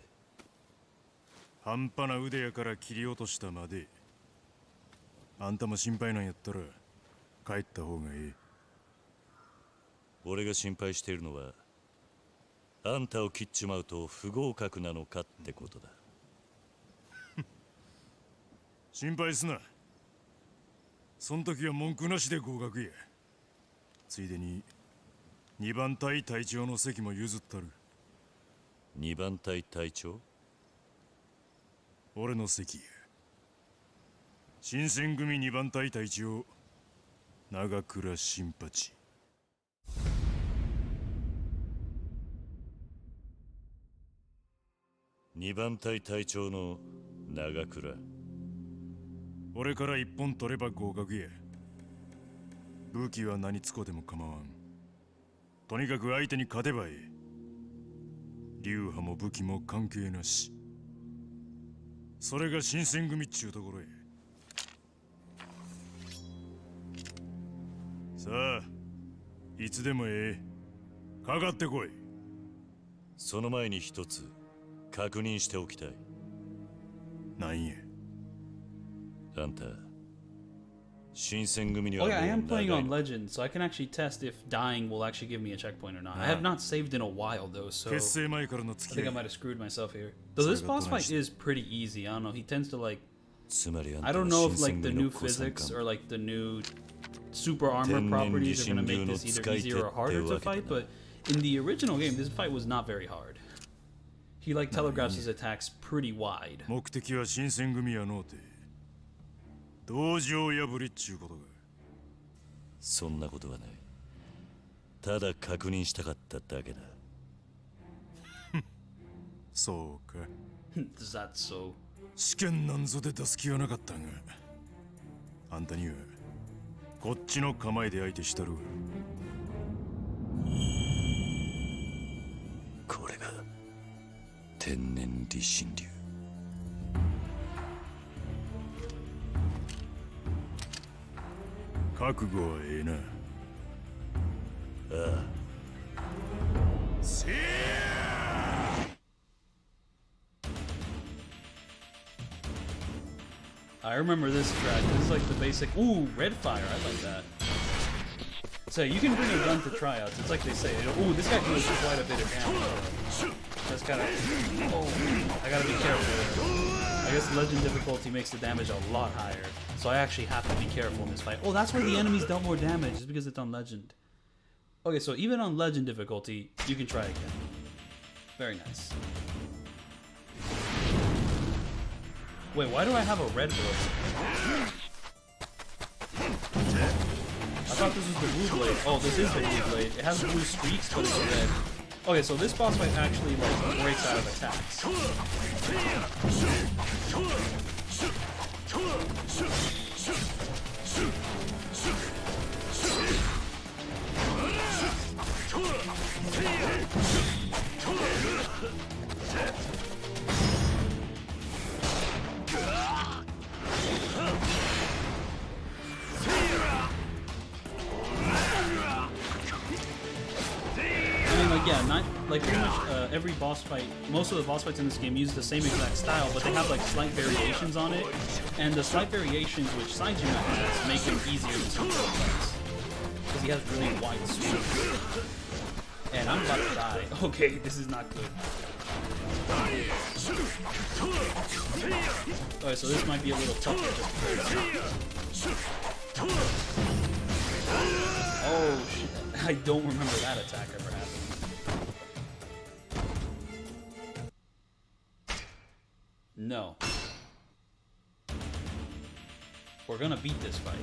半端な腕やから切り落としたまで。あんたも心配なんやったら帰った方がええ。俺が心配しているのは、あんたを切っちまうと不合格なのかってことだ。心配すな。そん時は文句なしで合格や。ついでに2番隊隊長の席も譲ったる。2番隊隊長？俺の席や。新選組2番隊隊長長倉新八。2番隊隊長の長倉。俺から1本取れば合格や。武器は何つこでも構わん。とにかく相手に勝てばええ。流派も武器も関係なし。それが新選組っちゅうところや。さあ、いつでもええ。かかってこい。その前に一つ確認しておきたい。なんや。あんた、新選組に Oh は yeah, I も am う長 playing い on の。 Legend, so I can actually test if dying will actually give me a checkpoint or not. I have not saved in a while though, so 結成前からの I 付き think 合 I い。 might have screwed myself here. Though this boss fight is pretty easy. I don't know. He tends to like つまりあん I た don't は know 新 if like 選 the 組 new の古参 physics 官。 or like the new super armor properties are gonna make this either easier or harder to fight, but in the original game, this fight was not very hard. He like telegraphs his attacks pretty wide. 目的は新選組やのうて道場破りっちゅうことが。そんなことはない。ただ確認したかっただけだ。そうか。Is that so? 試験なんぞで出す気はなかったが、あんたにはこっちの構えで相手したるわ。これが天然理心流。覚悟はええな。ああ。I remember this track. This is like the basic. Ooh, red fire. I like that. So you can bring a gun to tryouts. It's like they say. Ooh, this guy deals quite a bit of damage. That's kind of. Oh, I gotta be careful. I guess legend difficulty makes the damage a lot higher. So I actually have to be careful in this fight. Oh, that's why the enemies dealt more damage. Just because it's on legend. Okay, so even on legend difficulty, you can try again. Very nice. Wait, why do I have a red blade? I thought this was the blue blade. Oh, this is the blue blade. It has blue streaks, but it's red. Okay, so this boss fight actually like breaks out of attacks. Yeah, not like pretty much every boss fight, most of the boss fights in this game use the same exact style, but they have like slight variations on it, and the slight variations which Saijima has make him easier to control fights, because he has really wide sweeps. And I'm about to die. Okay, this is not good. Alright, so this might be a little tougher just because. Oh shit, I don't remember that attack ever happening. No. We're gonna beat this fight.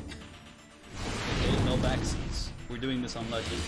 Okay, no backseats. We're doing this on legend.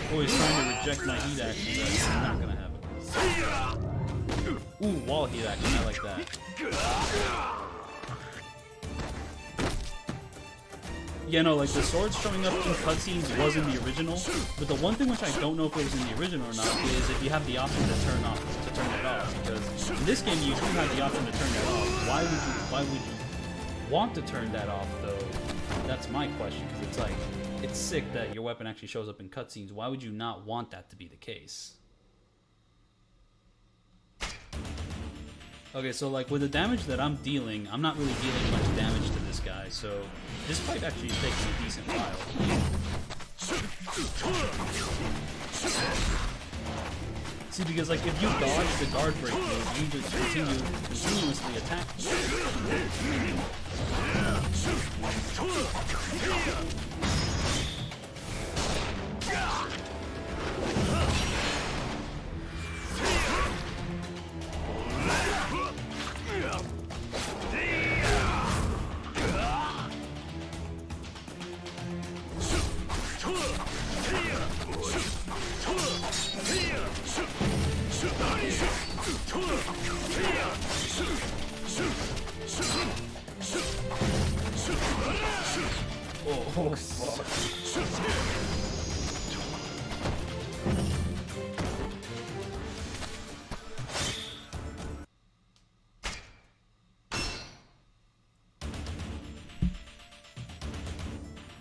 Oh, he's trying to reject my heat action. That's not gonna happen. Ooh, wall heat action. I like that. Yeah, no, like the sword showing up in cutscenes was in the original, but the one thing which I don't know if it was in the original or not is if you have the option to turn it off. Because in this game you do have the option to turn that off. Why would you want to turn that off though? That's my question. Because it's like, it's sick that your weapon actually shows up in cutscenes. Why would you not want that to be the case? Okay, so like with the damage that I'm dealing, I'm not really dealing much damage to this guy, so this fight actually is taking a decent while. See, because like if you dodge the guard break move, you just continuously attack. Oh, fuck.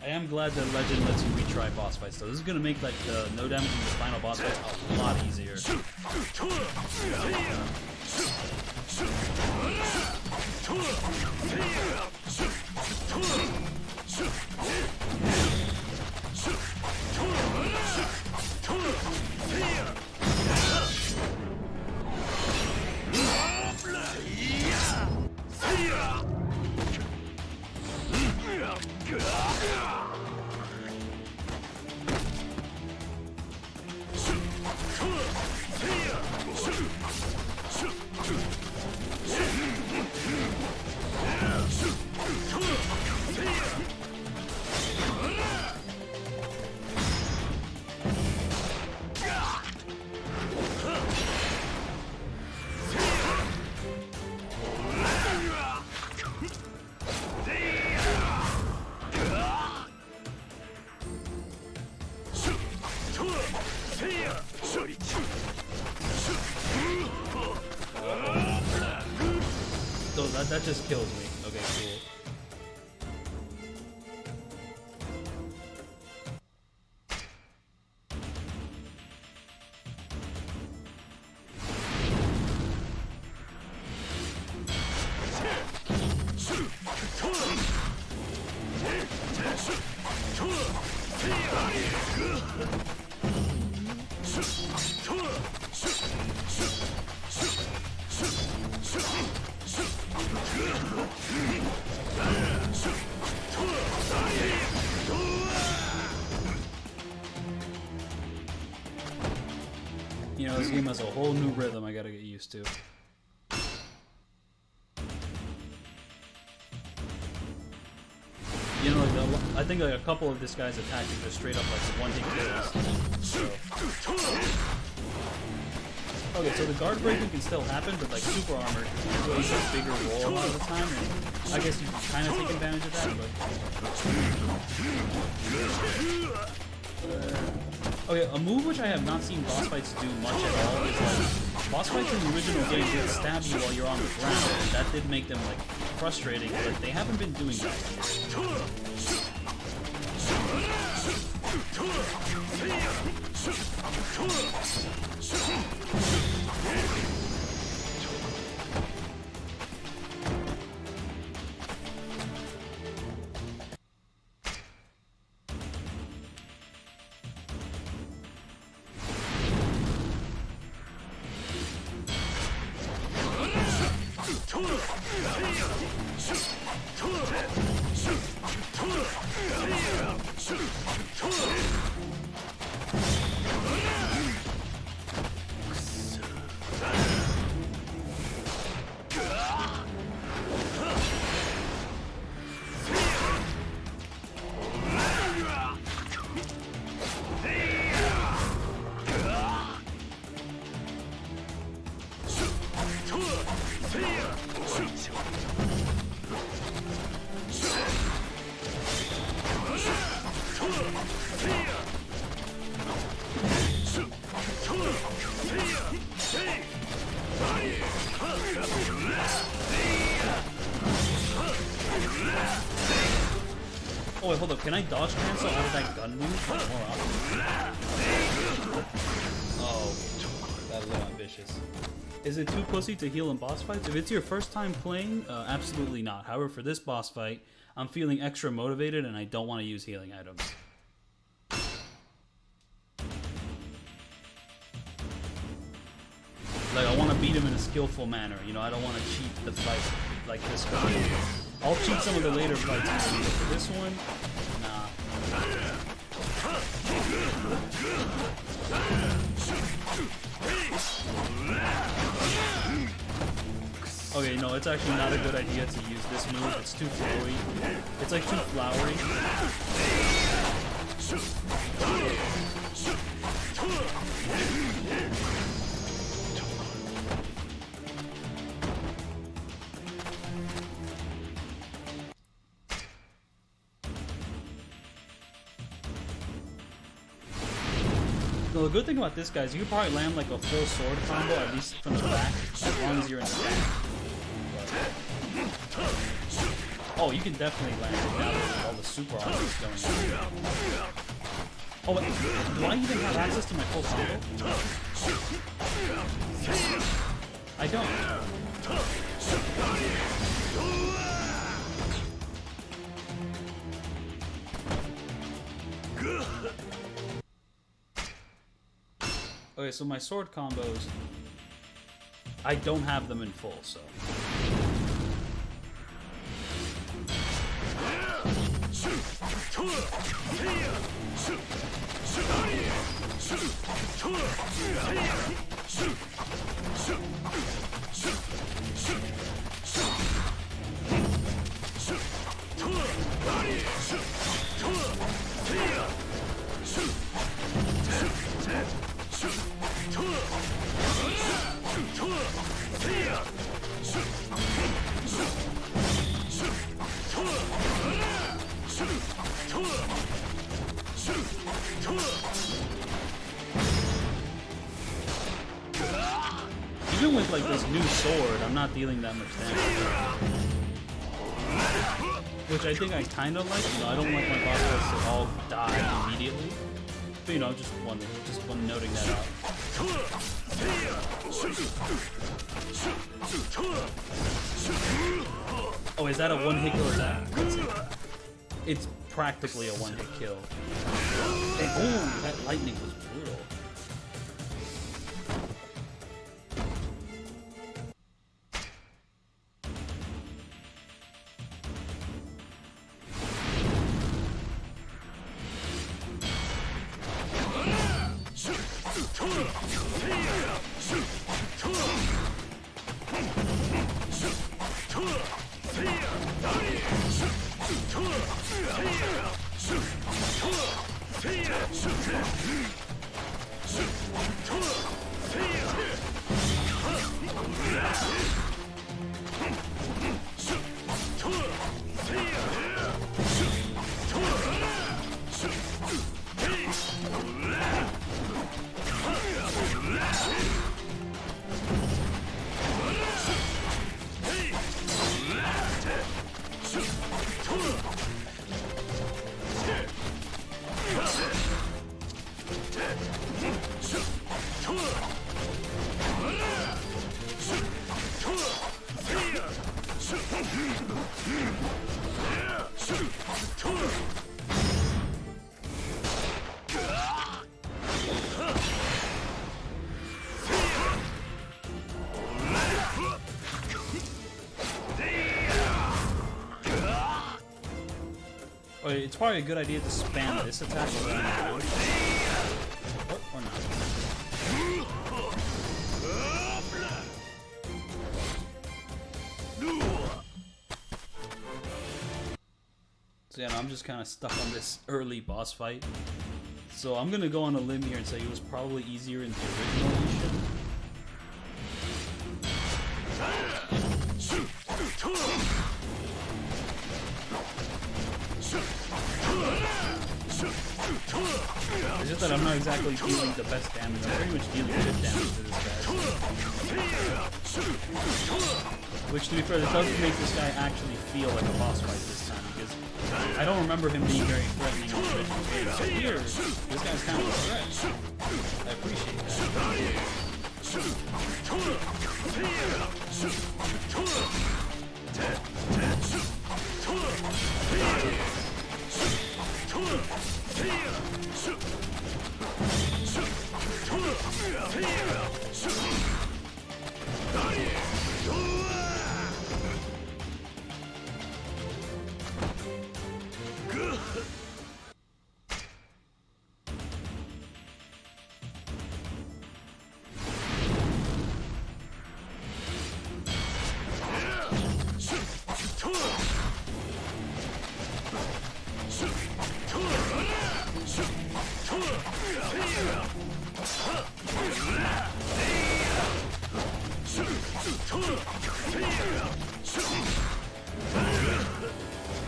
I I am glad that Legend lets you retry boss fights though. This is gonna make like the no damage in the final boss fights a lot easier. So that just kills me. Okay, cool. You know, this game has a whole new rhythm I gotta get used to. You know, like I think like a couple of this guy's attacks are just straight up like one-hit kills. So. Okay, so the guard breaking can still happen, but like super armor plays a bigger role a lot of the time, and I guess you can kind of take advantage of that, but... okay, a move which I have not seen boss fights do much at all is like, boss fights in the original game did stab you while you're on the ground, and that did make them like frustrating, but they haven't been doing that here. Oh wait, hold up, can I dodge cancel out of that gun move like more often? Oh, that's a little ambitious. Is it too pussy to heal in boss fights? If it's your first time playing, absolutely not. However, for this boss fight, I'm feeling extra motivated and I don't want to use healing items. Like, I want to beat him in a skillful manner, you know, I don't want to cheat the fight like this guy. I'll cheat some of the later fights, but for this one, nah. Okay, no, it's actually not a good idea to use this move. It's too flowy. It's like too flowery. So the good thing about this guy is you can probably land like a full sword combo, at least from the back, as long as you're in the back. But, oh, you can definitely land it now with all the super armor is going on. Oh, wait, do I even have access to my full combo? I don't. Okay, so my sword combos, I don't have them in full, so. Even with like this new sword, I'm not dealing that much damage. Which I think I kind of like. You know, I don't like my boss fights to all die immediately. But you know, just one noting that out. Oh, is that a one-hit kill? Is that? It's practically a one-hit kill. And, oh, that lightning was brutal. It's probably a good idea to spam this attack around. What? Or not? So yeah, no, I'm just kind of stuck on this early boss fight. So I'm gonna go on a limb here and say it was probably easier in the original Ishin. It's just that I'm not exactly dealing the best damage. I'm pretty much dealing good damage to this guy. Which, to be fair, it does make this guy actually feel like a boss fight this time, because I don't remember him being very threatening in the original game. So here, this guy's kind of a threat. I appreciate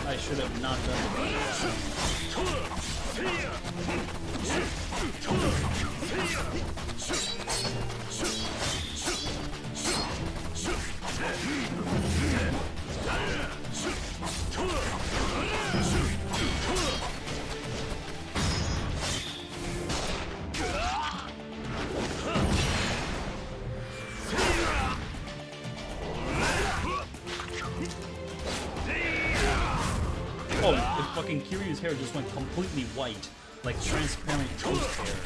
I should have not done it. Kiryu's hair just went completely white, like transparent ghost hair.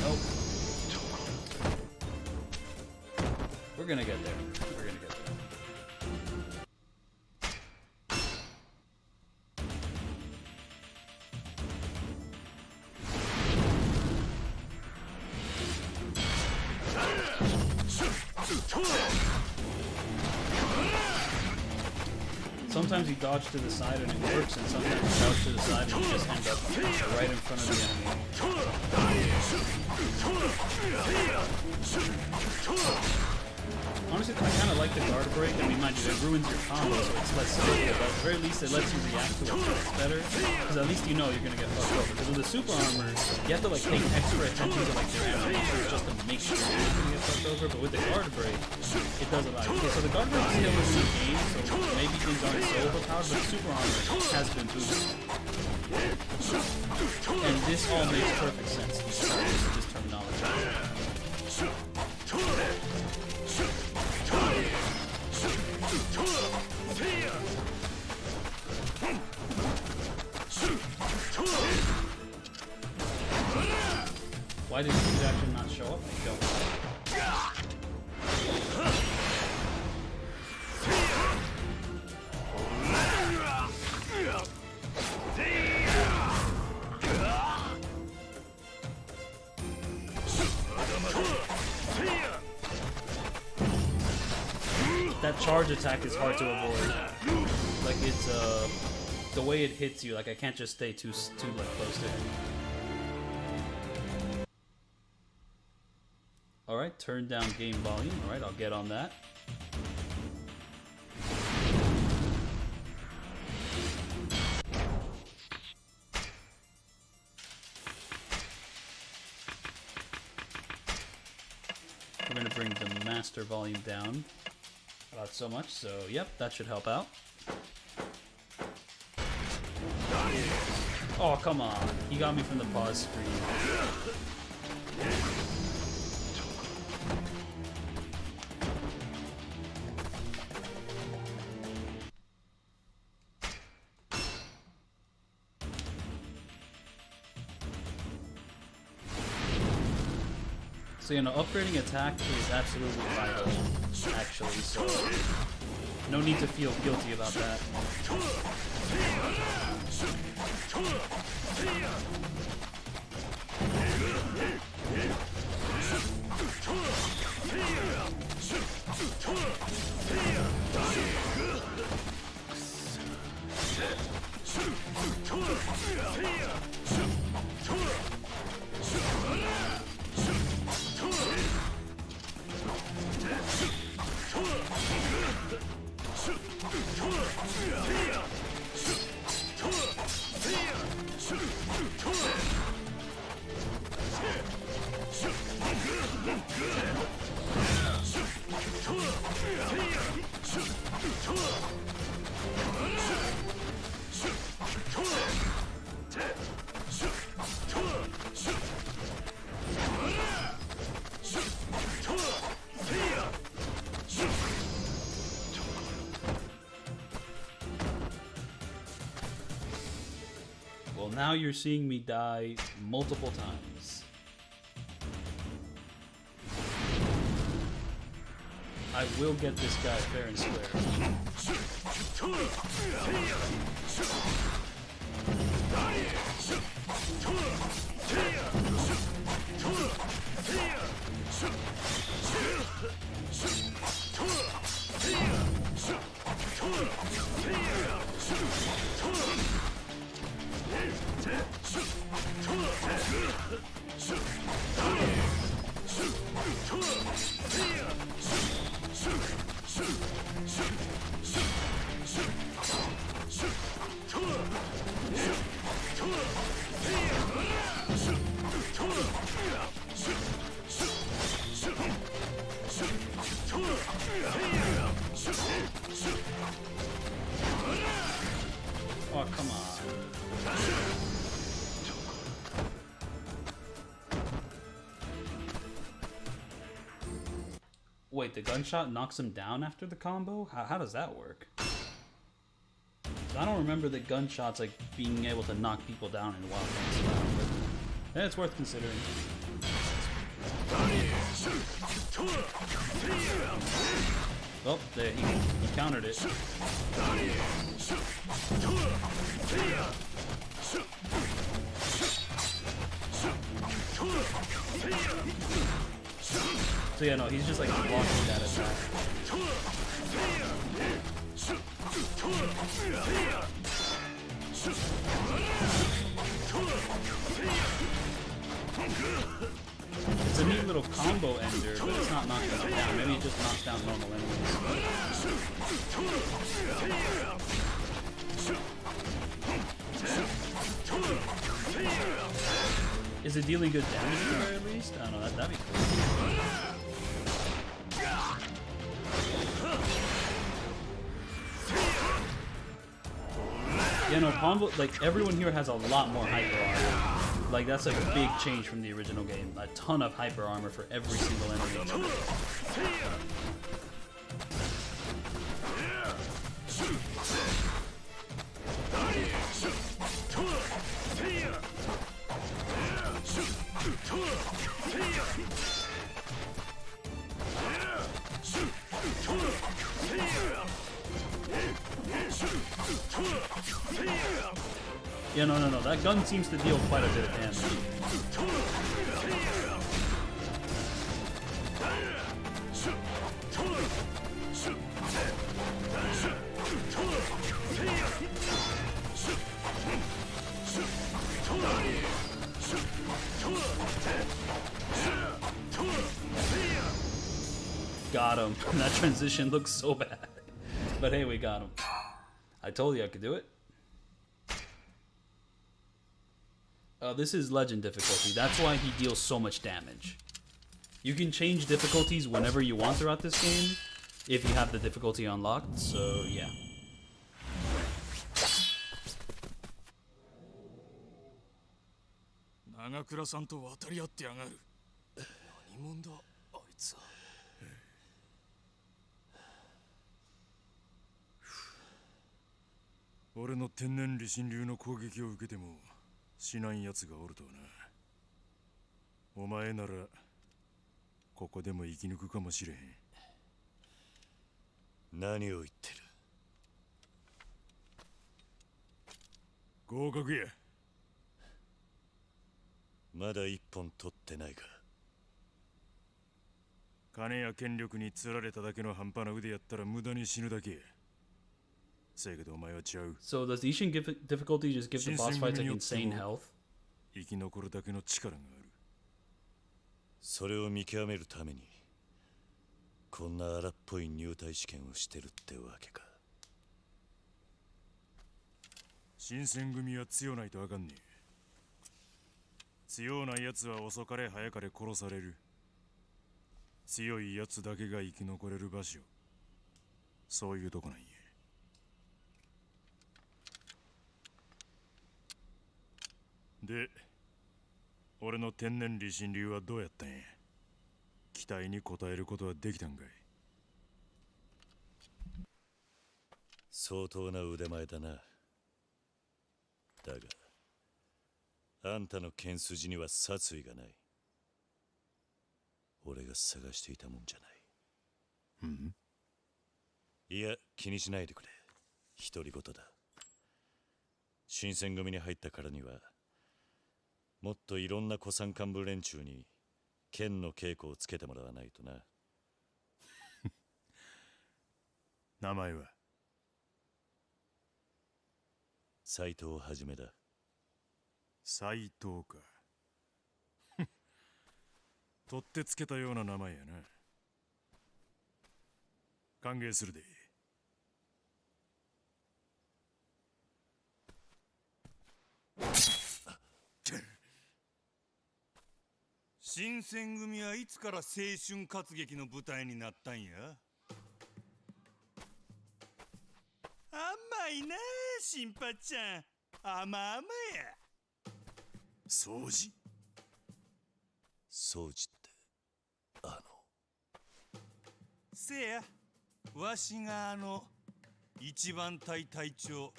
Oh. We're gonna get there. We're gonna get there. Sometimes you dodge to the side and it works, and sometimes you dodge to the side and you just end up right in front of the enemy. Honestly, I kind of like the guard break. I mean, mind you, it ruins your combo, so it's less skillful, but at the very least it lets you react to it better, because at least you know you're going to get fucked over. Because with the super armor, you have to like pay extra attention to like their animations just to make sure you're not going to get fucked over, but with the guard break, it does a lot. Okay, so the guard break is still in the game, so maybe things aren't so overpowered, but the super armor has been boosted. And this all makes perfect sense, this terminology. Why did this action not show up? I don't know. That charge attack is hard to avoid. Like it's the way it hits you. Like I can't just stay too like close to it. All right, turn down game volume. All right, I'll get on that. We're gonna bring the master volume down. Not so much, so yep, that should help out. Oh, come on. He got me from the pause screen. So, you know, upgrading attack is absolutely vital, actually, so no need to feel guilty about that. Well, now you're seeing me die multiple times. I will get this guy fair and square. wait, the gunshot knocks him down after the combo? How does that work? I don't remember the gunshots like being able to knock people down in Wild Things, but it's worth considering. Oh, there he countered it. So yeah, no, he's just like blocking that attack. It's a neat little combo ender, but it's not knocking them down. Maybe it just knocks down normal enemies. Is it dealing good damage at the very least? I don't know, that'd be cool. Yeah, no, Pombo, like, everyone here has a lot more hyper armor. Like, that's like a big change from the original game. A ton of hyper armor for every single enemy. Yeah, no. That gun seems to deal quite a bit of damage. Got him. That transition looks so bad. But hey, we got him. I told you I could do it. This is legend difficulty. That's why he deals so much damage. You can change difficulties whenever you want throughout this game, if you have the difficulty unlocked, so yeah. Nagakura-sanと渡り合ってやがる。何者だ、あいつは。俺の天然理心流の攻撃を受けても死なん奴がおるとはな。お前ならここでも生き抜くかもしれへん。何を言ってる。合格や。まだ一本取ってないか。金や権力に釣られただけの半端な腕やったら無駄に死ぬだけや。せやけどお前は違う。So does Ishin difficulty just give the boss fights like insane health? 生き残るだけの力がある。それを見極めるためにこんな荒っぽい入隊試験をしてるってわけか。新選組は強ないとあかんねえ。強ない奴は遅かれ早かれ殺される。強い奴だけが生き残れる場所。そういうとこなんや。で、俺の天然理心流はどうやったんや。期待に応えることはできたんかい。相当な腕前だな。だがあんたの剣筋には殺意がない。俺が探していたもんじゃない。うん？いや、気にしないでくれ。独り言だ。新選組に入ったからにはもっといろんな古参幹部連中に剣の稽古をつけてもらわないとな。名前は斎藤はじめだ。斎藤か。取ってつけたような名前やな。歓迎するで。新選組はいつから青春活劇の舞台になったんや。甘いな新八ちゃん。甘々や。掃除掃除ってせやわしが一番隊隊長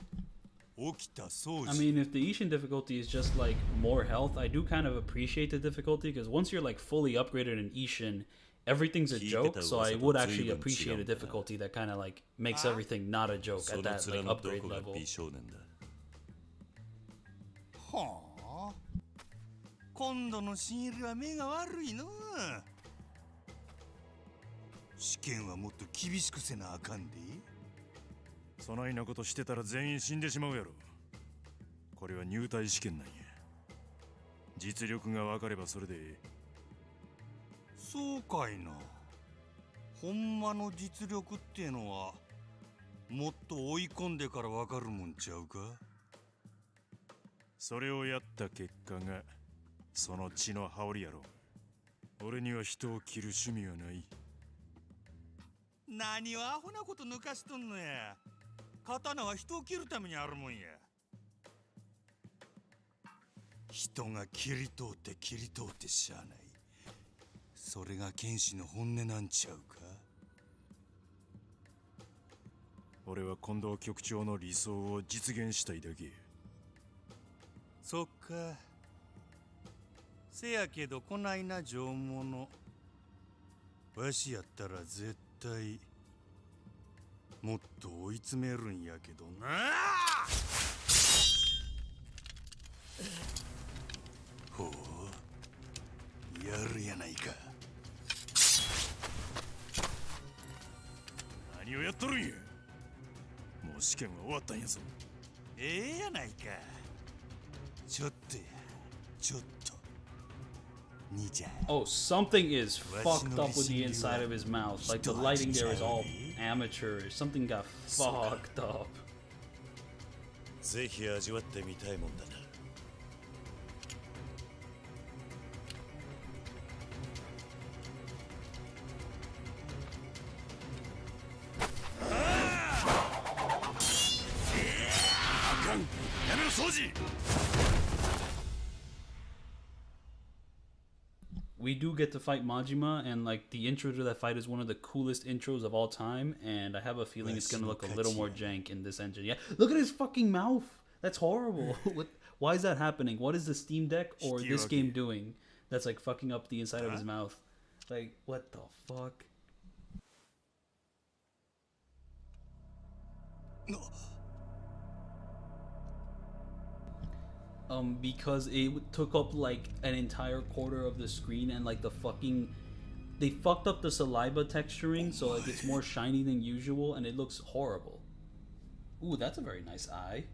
起きた掃除 I mean, if the Ishin difficulty is just like more health, I do kind of appreciate the difficulty because once you're like fully upgraded in Ishin, everything's a joke. So I would actually appreciate a difficulty that kind of like makes everything not a joke at that like upgrade level. はあ今度の新入りは目が悪いの試験はもっと厳しくせなあかんでそないなことしてたら全員死んでしまうやろ。これは入隊試験なんや。実力が分かればそれでそうかいなほんまの実力ってのはもっと追い込んでから分かるもんちゃうかそれをやった結果がその血の羽織やろ。俺には人を切る趣味はない。何をアホなこと抜かしとんのや刀は人を切るためにあるもんや人が切り通って切り通ってしゃあないそれが剣士の本音なんちゃうか俺は近藤局長の理想を実現したいだけ。そっかせやけどこないな上物わしやったら絶対もっと追い詰めるんやけどなほうやるやないか何をやっとるんや。もう試験は終わったんやぞ。ええやないかちょっとやちょっと兄ちゃん Oh, something is fucked up with the inside of his mouth. Like the lighting there is all amateurish. Something got fucked up. ぜひ味わってみたいもんだな。あかん、やめろ掃除。We do get to fight Majima, and like the intro to that fight is one of the coolest intros of all time. And I have a feeling it's gonna look a little more jank in this engine. Yeah, look at his fucking mouth. That's horrible. Why is that happening? What is the Steam Deck or this game doing that's like fucking up the inside of his mouth? Like, what the fuck? Because it took up like an entire quarter of the screen, and like they fucked up the saliva texturing, so like it's more shiny than usual, and it looks horrible. Ooh, that's a very nice eye.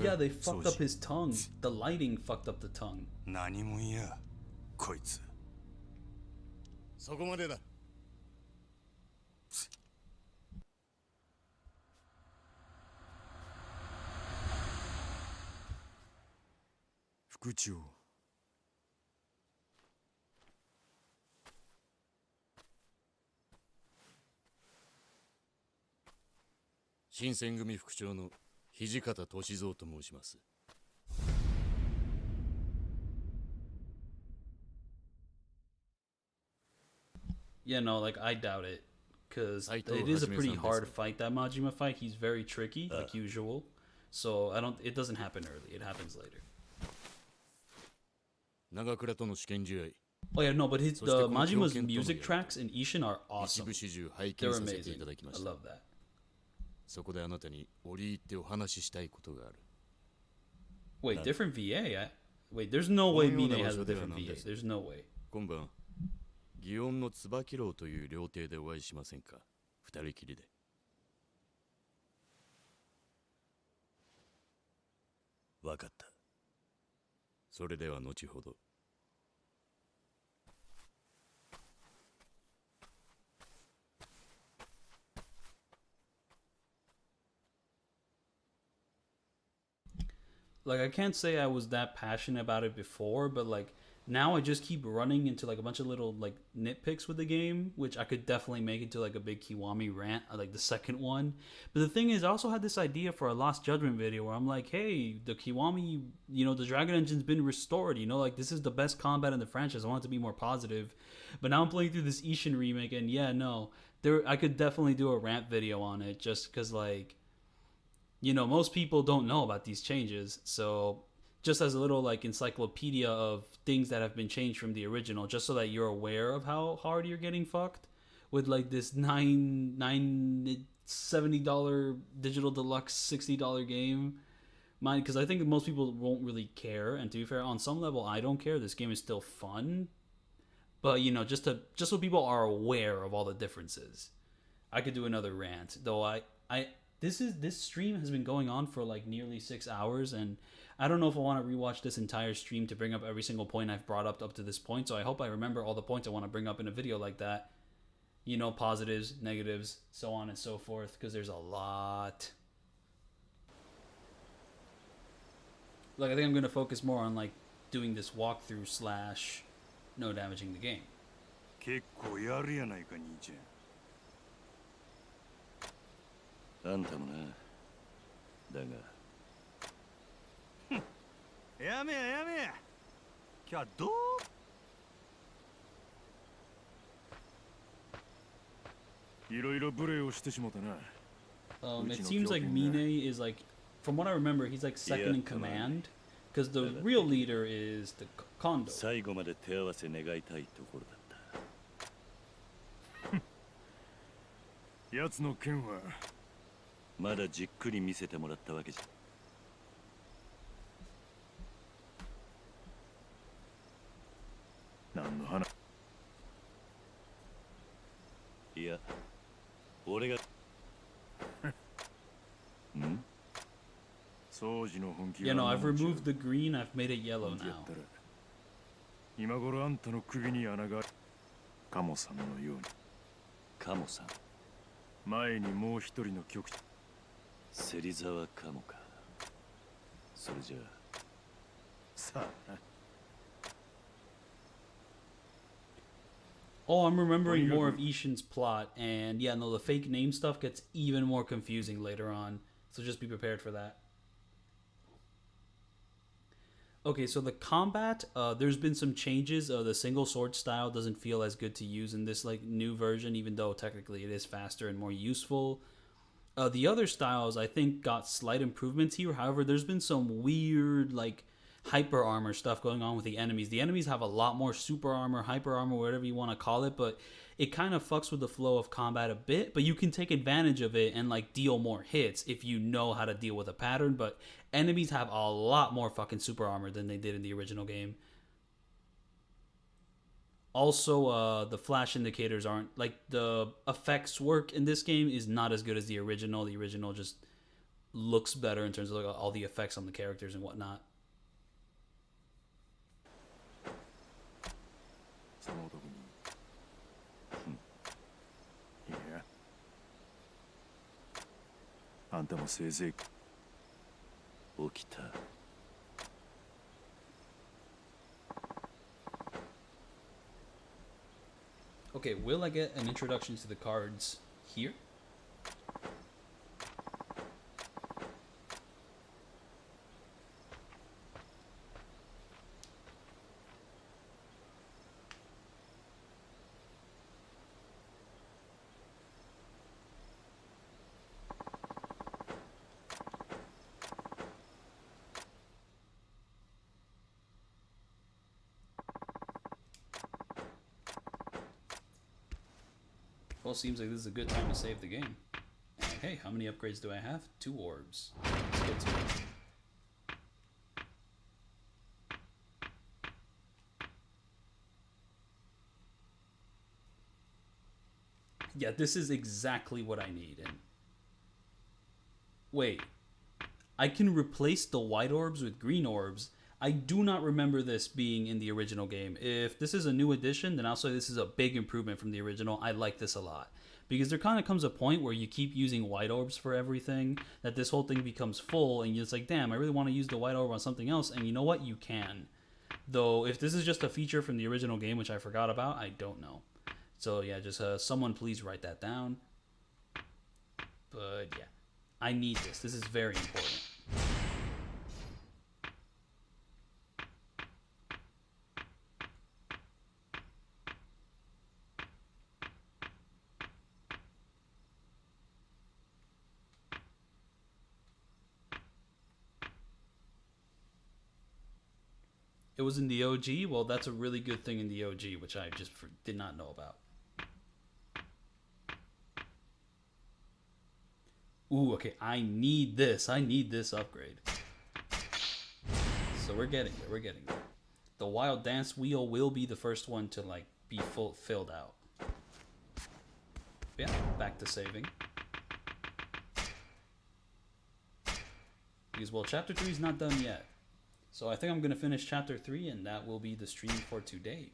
Yeah, they fucked up his tongue. The lighting fucked up the tongue. 何もんやこいつそこまでだ。副長。新選組副長の土方歳三と申します。Yeah, no, like I doubt it, because it is a pretty hard fight. That Majima fight, he's very tricky, like usual. So it doesn't happen early. It happens later. 長倉との試験試合。 Oh yeah, no, but the Majima's music tracks in Ishin are awesome. They're amazing. I love that. そこであなたに折り入ってお話ししたいことがある。 Wait, different VA? Wait, there's no way Mine has a different VA. There's no way. 今晩、祇園の椿楼という料亭でお会いしませんか。二人きりで。わかった。それでは後ほど。Like, I can't say I was that passionate about it before, but like now I just keep running into like a bunch of little like nitpicks with the game, which I could definitely make into like a big Kiwami rant, like the second one. But the thing is, I also had this idea for a Lost Judgment video where I'm like, hey, the Kiwami, you know, the Dragon Engine's been restored, you know, like this is the best combat in the franchise. I want it to be more positive. But now I'm playing through this Ishin remake, and yeah, no, I could definitely do a rant video on it, just because, like, you know, most people don't know about these changes. So just as a little like encyclopedia of things that have been changed from the original, just so that you're aware of how hard you're getting fucked with like this $70 digital deluxe $60 game. Mine, because I think most people won't really care, and to be fair, on some level I don't care. This game is still fun, but you know, just so people are aware of all the differences. I could do another rant, though. This stream has been going on for like nearly 6 hours, and I don't know if I want to rewatch this entire stream to bring up every single point I've brought up to this point. So I hope I remember all the points I want to bring up in a video like that. You know, positives, negatives, so on and so forth, because there's a lot. Like, I think I'm going to focus more on like doing this walkthrough / no damaging the game. 結構やるやないか、兄ちゃん。あんたもな。だが。やめややめ。今日はどう？いろいろ無礼をしてしもたな。It seems like Mine is like, from what I remember, he's like second in command, because the real leader is the Kondo. 最後まで手合わせ願いたいところだった。奴の剣は。まだじっくり見せてもらったわけじゃ。何の話？いや、俺が。ん？ Yeah, no, I've removed the green, I've made it yellow now. 今頃あんたの首に穴が。カモさんのように。カモさん。前にもう一人の局長。芹沢カモか。それじゃあ。さあな。Oh, I'm remembering more of Ishin's plot, and yeah, no, the fake name stuff gets even more confusing later on, so just be prepared for that. Okay, so the combat, there's been some changes. The single sword style doesn't feel as good to use in this like new version, even though technically it is faster and more useful. The other styles, I think, got slight improvements here. However, there's been some weird like hyper armor stuff going on with the enemies. The enemies have a lot more super armor, hyper armor, whatever you want to call it, but it kind of fucks with the flow of combat a bit. But you can take advantage of it and like deal more hits if you know how to deal with a pattern. But enemies have a lot more fucking super armor than they did in the original game. Also, the flash indicators aren't like, the effects work in this game is not as good as the original. The original just looks better in terms of like all the effects on the characters and whatnot. その男に。いや。あんたもせいぜい。起きた。Okay, will I get an introduction to the cards here? Well, seems like this is a good time to save the game. And hey, how many upgrades do I have? 2 orbs. Let's get to it. Yeah, this is exactly what I need. And wait, I can replace the white orbs with green orbs. I do not remember this being in the original game. If this is a new addition, then I'll say this is a big improvement from the original. I like this a lot. Because there kind of comes a point where you keep using white orbs for everything, that this whole thing becomes full, and you're just like, damn, I really want to use the white orb on something else, and you know what? You can. Though, if this is just a feature from the original game, which I forgot about, I don't know. So yeah, just someone please write that down. But yeah, I need this. This is very important. It was in the OG? Well, that's a really good thing in the OG, which I just did not know about. Ooh, okay, I need this. I need this upgrade. So we're getting there. We're getting there. The wild dance wheel will be the first one to like be filled out. Yeah, back to saving. Because, well, chapter 3 is not done yet. So I think I'm going to finish chapter 3 and that will be the stream for today.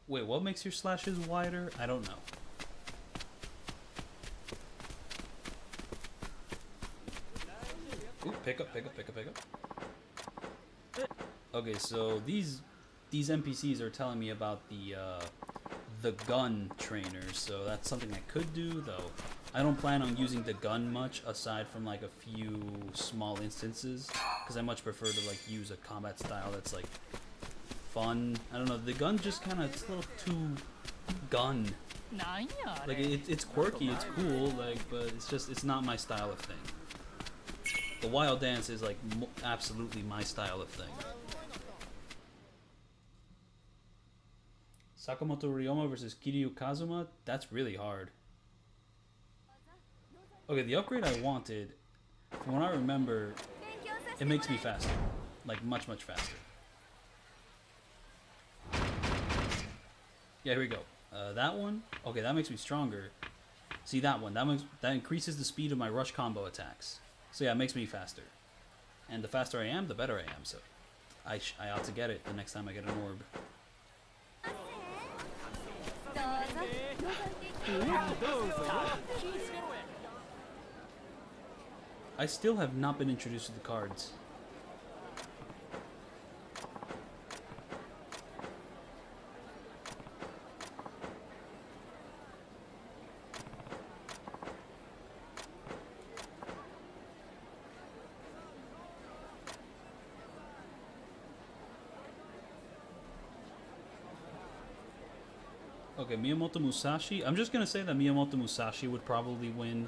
Wait, what makes your slashes wider? I don't know. Ooh, pick up. Okay, so these NPCs are telling me about the gun trainers, so that's something I could do, though I don't plan on using the gun much aside from like a few small instances, because I much prefer to like use a combat style that's like fun. I don't know, the gun just kind of, it's a little too gun. Like it's quirky, it's cool, like, but it's not my style of thing. The wild dance is like absolutely my style of thing. Sakamoto Ryoma versus Kiryu Kazuma, that's really hard. Okay, the upgrade I wanted, from what I remember, it makes me faster. Like much faster. Yeah, here we go. That one, okay, that makes me stronger. See that one, that increases the speed of my rush combo attacks. So yeah, it makes me faster. And the faster I am, the better I am. So I ought to get it the next time I get an orb. I still have not been introduced to the cards. Okay, Miyamoto Musashi. I'm just gonna say that Miyamoto Musashi would probably win.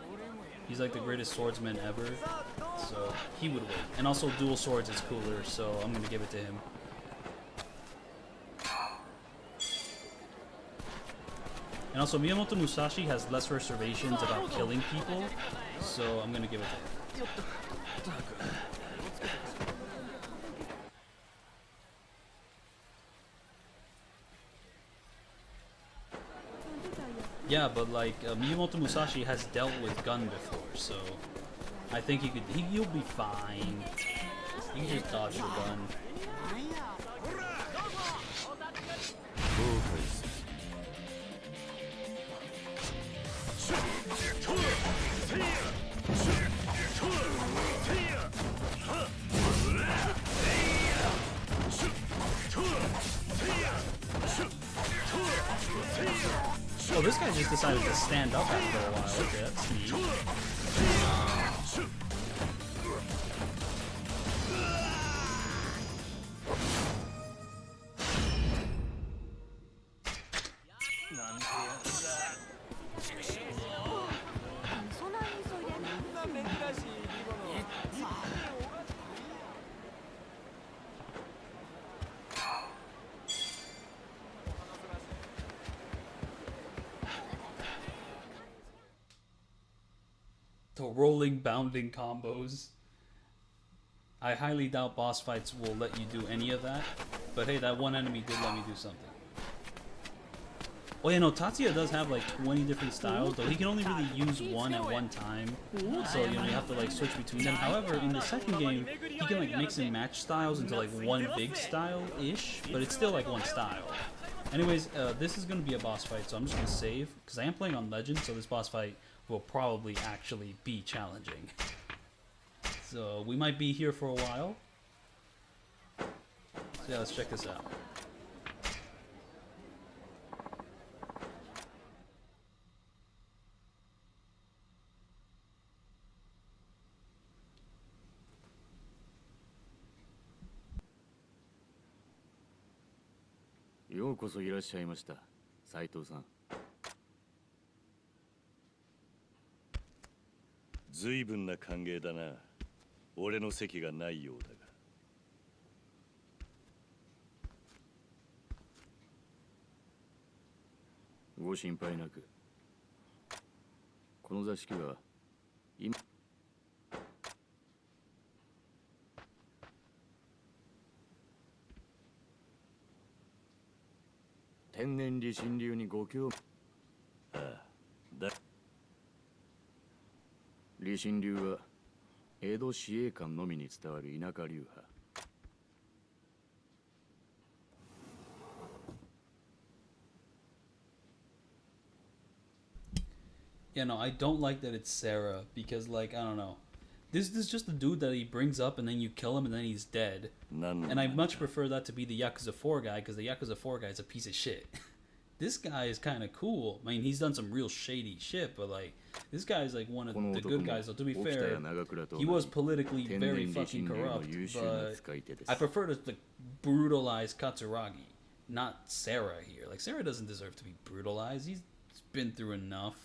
He's like the greatest swordsman ever, so he would win. And also dual swords is cooler, so I'm gonna give it to him. And also Miyamoto Musashi has less reservations about killing people, so I'm gonna give it to him. Yeah, but like Miyamoto Musashi has dealt with gun before, so I think he'll be fine. He can just dodge the gun. Oh, this guy just decided to stand up after a while. Okay, that's neat. The rolling, bounding combos. I highly doubt boss fights will let you do any of that. But hey, that one enemy did let me do something. Oh yeah, no, Tatsuya does have like 20 different styles, though he can only really use one at one time. So, you know, you have to like switch between them. However, in the second game, he can like mix and match styles into like one big style-ish, but it's still like one style. Anyways, this is going to be a boss fight, so I'm just going to save, because I am playing on Legend, so this boss fight will probably actually be challenging. So, we might be here for a while. So yeah, let's check this out.ようこそいらっしゃいました、斉藤さん。随分な歓迎だな。俺の席がないようだが。ご心配なく。この座敷は今天然理心流にご興味。ああ、だ。理心流は江戸市営館のみに伝わる田舎流派。Yeah, no, I don't like that it's Sarah, because, like, I don't know. This is just a dude that he brings up and then you kill him and then he's dead. And I much prefer that to be the Yakuza 4 guy, because the Yakuza 4 guy is a piece of shit. This guy is kind of cool. I mean, he's done some real shady shit, but, like, this guy is, like, one of the good guys. So, to be fair, he was politically very fucking corrupt, but I prefer to, like, brutalize Katsuragi, not Sarah here. Like, Sarah doesn't deserve to be brutalized. He's been through enough.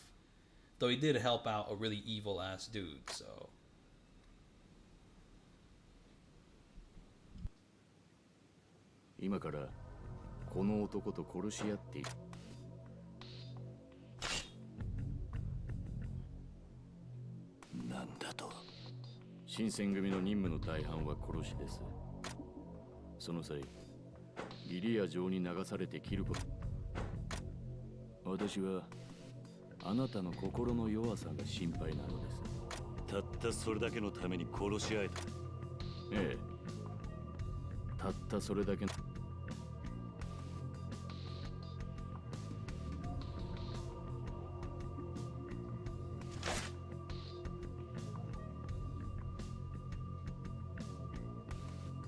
Though he did help out a really evil-ass dude, so...今からこの男と殺し合っている。なんだと。新選組の任務の大半は殺しです。その際、ギリア城に流されて切ること。私はあなたの心の弱さが心配なのです。たったそれだけのために殺し合えた。ええ。たったそれだけの。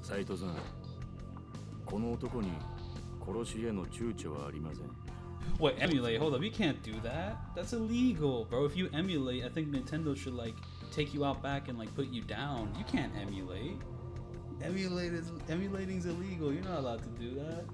斉藤さん、この男に殺しへの躊躇はありません。Wait, emulate? Hold up, you can't do that. That's illegal, bro. If you emulate, I think Nintendo should, like, take you out back and, like, put you down. You can't emulate. Emulating's illegal. You're not allowed to do that.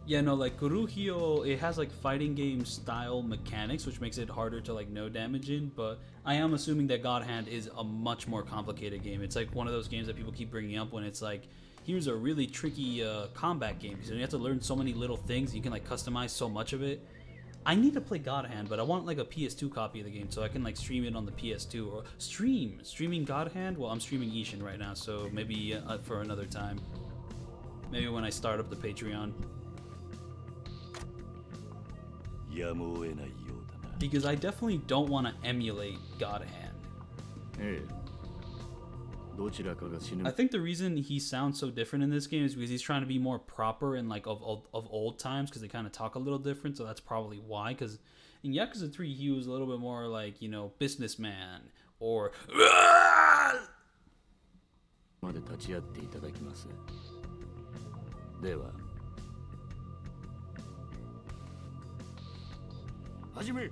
Yeah, no, like, Kuruhyo, it has, like, fighting game style mechanics, which makes it harder to, like, no damage in, but I am assuming that God Hand is a much more complicated game. It's, like, one of those games that people keep bringing up when it's, like, here's a really tricky combat game. So you have to learn so many little things. You can, like, customize so much of it. I need to play God Hand, but I want, like, a PS2 copy of the game so I can, like, stream it on the PS2 or streaming God Hand. Well, I'm streaming Ishin right now, so maybe for another time. Maybe when I start up the Patreon. Because I definitely don't want to emulate God Hand. I think the reason he sounds so different in this game is because he's trying to be more proper and like of old times, because they kind of talk a little different, so that's probably why. Because in Yakuza 3 he was a little bit more like, you know, businessman or... まで立ち会っていただきます。では。始め。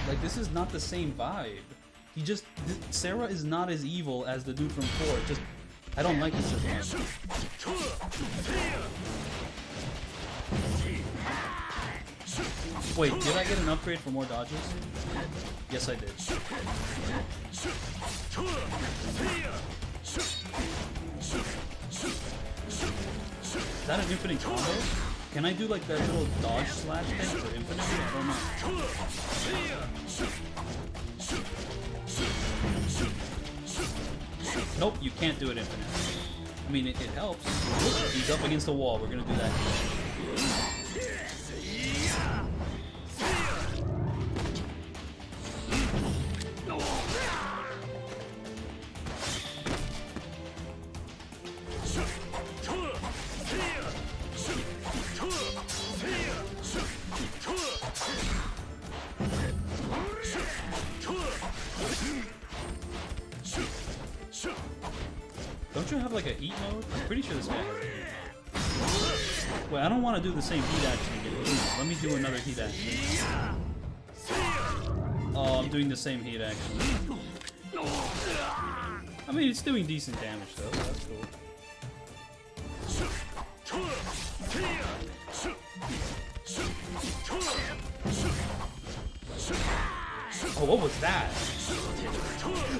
Like, this is not the same vibe. Sarah is not as evil as the dude from 4. Just, I don't like this as much. Wait, did I get an upgrade for more dodges? Yes, I did. Is that an infinite combo? Can I do like that little dodge slash thing for infinity? I don't know. Nope, you can't do it infinite. I mean, it helps. He's up against the wall. We're gonna do that. Don't you have like a heat mode? I'm pretty sure this guy has a heat. Wait, I don't want to do the same heat action again. Let me do another heat action. Oh, I'm doing the same heat action. I mean, it's doing decent damage though, so that's cool. Oh, what was that?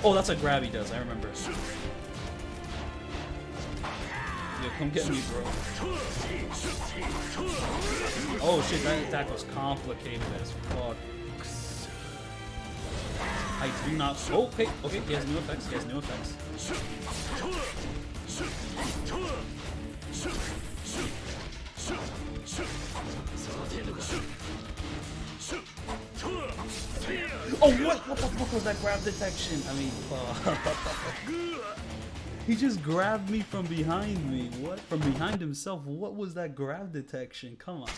Oh, that's a grab he does, I remember. Yo, come get me, bro. Oh shit, that attack was complicated as fuck. I do not. Oh, okay, okay, he has new effects, he has new effects. Oh, what the fuck was that grab detection? I mean, he just grabbed me from behind me. What? From behind himself? What was that grab detection? Come on.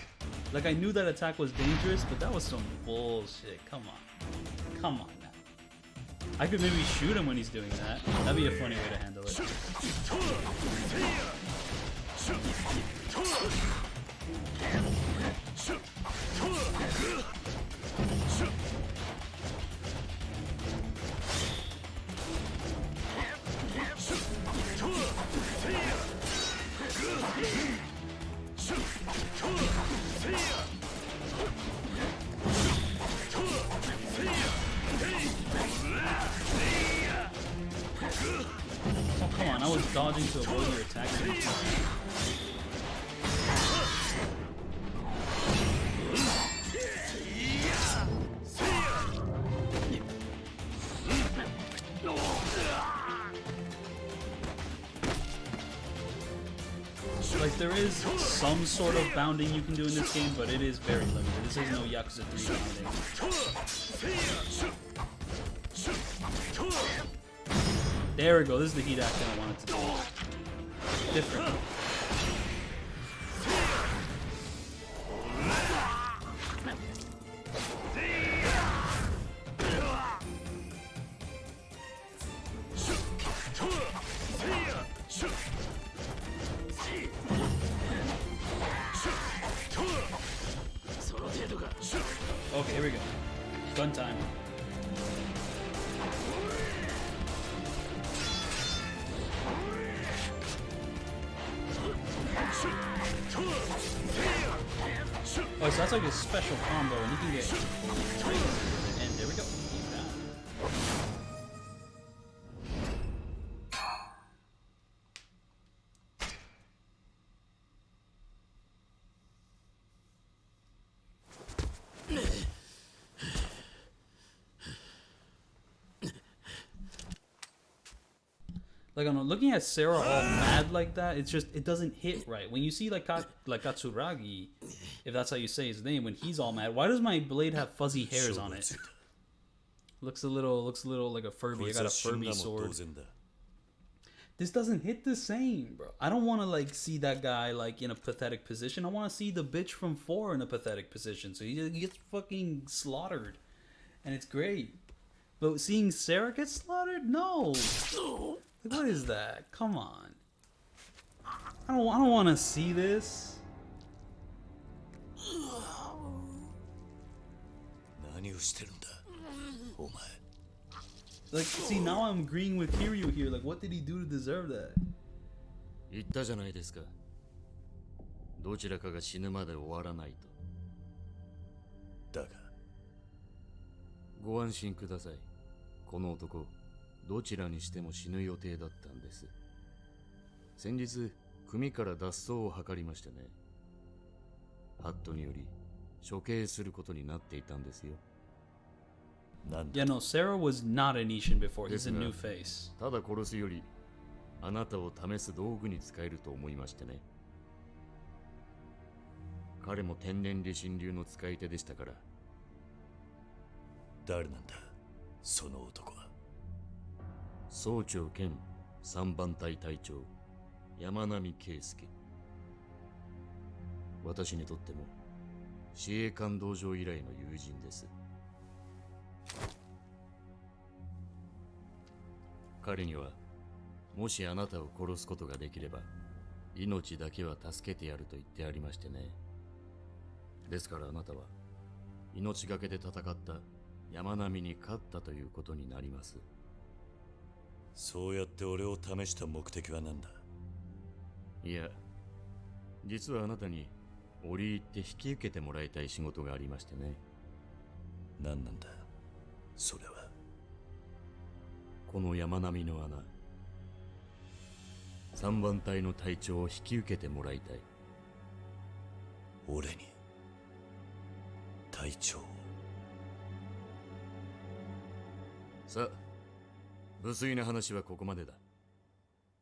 Like, I knew that attack was dangerous, but that was some bullshit. Come on. Come on now. I could maybe shoot him when he's doing that. That'd be a funny way to handle it. Oh, come on, I was dodging to avoid your attack. Like, there is some sort of bounding you can do in this game, but it is very limited. This is no Yakuza 3 bounding. There we go, this is the heat action I wanted to do. Different. Okay, here we go. Gun time. Oh, so that's like a special combo, and you can get crazy. And there we go. He's down. Like, I'm looking at Sarah all mad like that. It's just, it doesn't hit right. When you see like Katsuragi, if that's how you say his name, when he's all mad, why does my blade have fuzzy hairs on it? Looks a little like a Furby. I got a Furby sword. This doesn't hit the same, bro. I don't want to like see that guy like in a pathetic position. I want to see the bitch from 4 in a pathetic position. So he gets fucking slaughtered, and it's great. But seeing Sarah get slaughtered, no. What is that? Come on. I don't want to see this. Like, see, now I'm agreeing with Kiryu here. Like, what did he do to deserve that? 言ったじゃないですか。どちらかが死ぬまで終わらないと。だが、ご安心ください。この男、どちらにしても死ぬ予定だったんです。先日、組から脱走を図りましてね。ハットにより処刑することになっていたんですよ。Yeah, no, Sarah was not an Ishin before. He's a new face. ただ殺すよりあなたを試す道具に使えると思いましてね。彼も天然理心流の使い手でしたから。誰なんだその男は。総長兼三番隊隊長山並圭介。私にとっても司令官道場以来の友人です。彼にはもしあなたを殺すことができれば命だけは助けてやると言ってありましてね。ですからあなたは命がけで戦った山並に勝ったということになります。そうやって俺を試した目的は何だ。いや、実はあなたに折り入って引き受けてもらいたい仕事がありましてね。何なんだそれは。この山並みの穴、三番隊の隊長を引き受けてもらいたい。俺に隊長。さあ、無粋な話はここまでだ。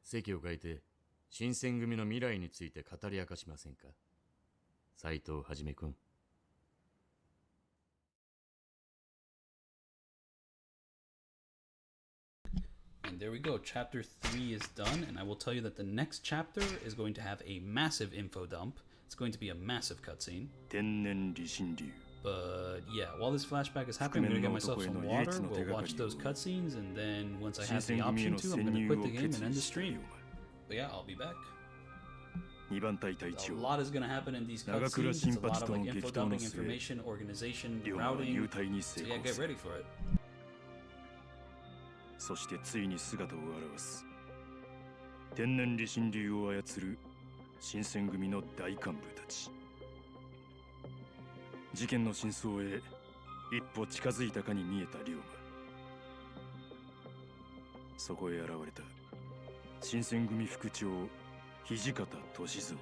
席を変えて新選組の未来について語り明かしませんか、斉藤はじめ君。And there we go. Chapter 3 is done, and I will tell you that the next chapter is going to have a massive info dump. It's going to be a massive cutscene. But yeah, while this flashback is happening, I'm going to get myself some water. We'll watch those cutscenes, and then once I have the option to, I'm going to quit the game and end the stream. But yeah, I'll be back. A lot is going to happen in these cutscenes. It's a lot of like info dumping, information, organization, routing. So yeah, get ready for it. そしてついに姿を現す天然理心流を操る新選組の大幹部たち。事件の真相へ一歩近づいたかに見えた龍馬。そこへ現れた新選組副長土方歳三。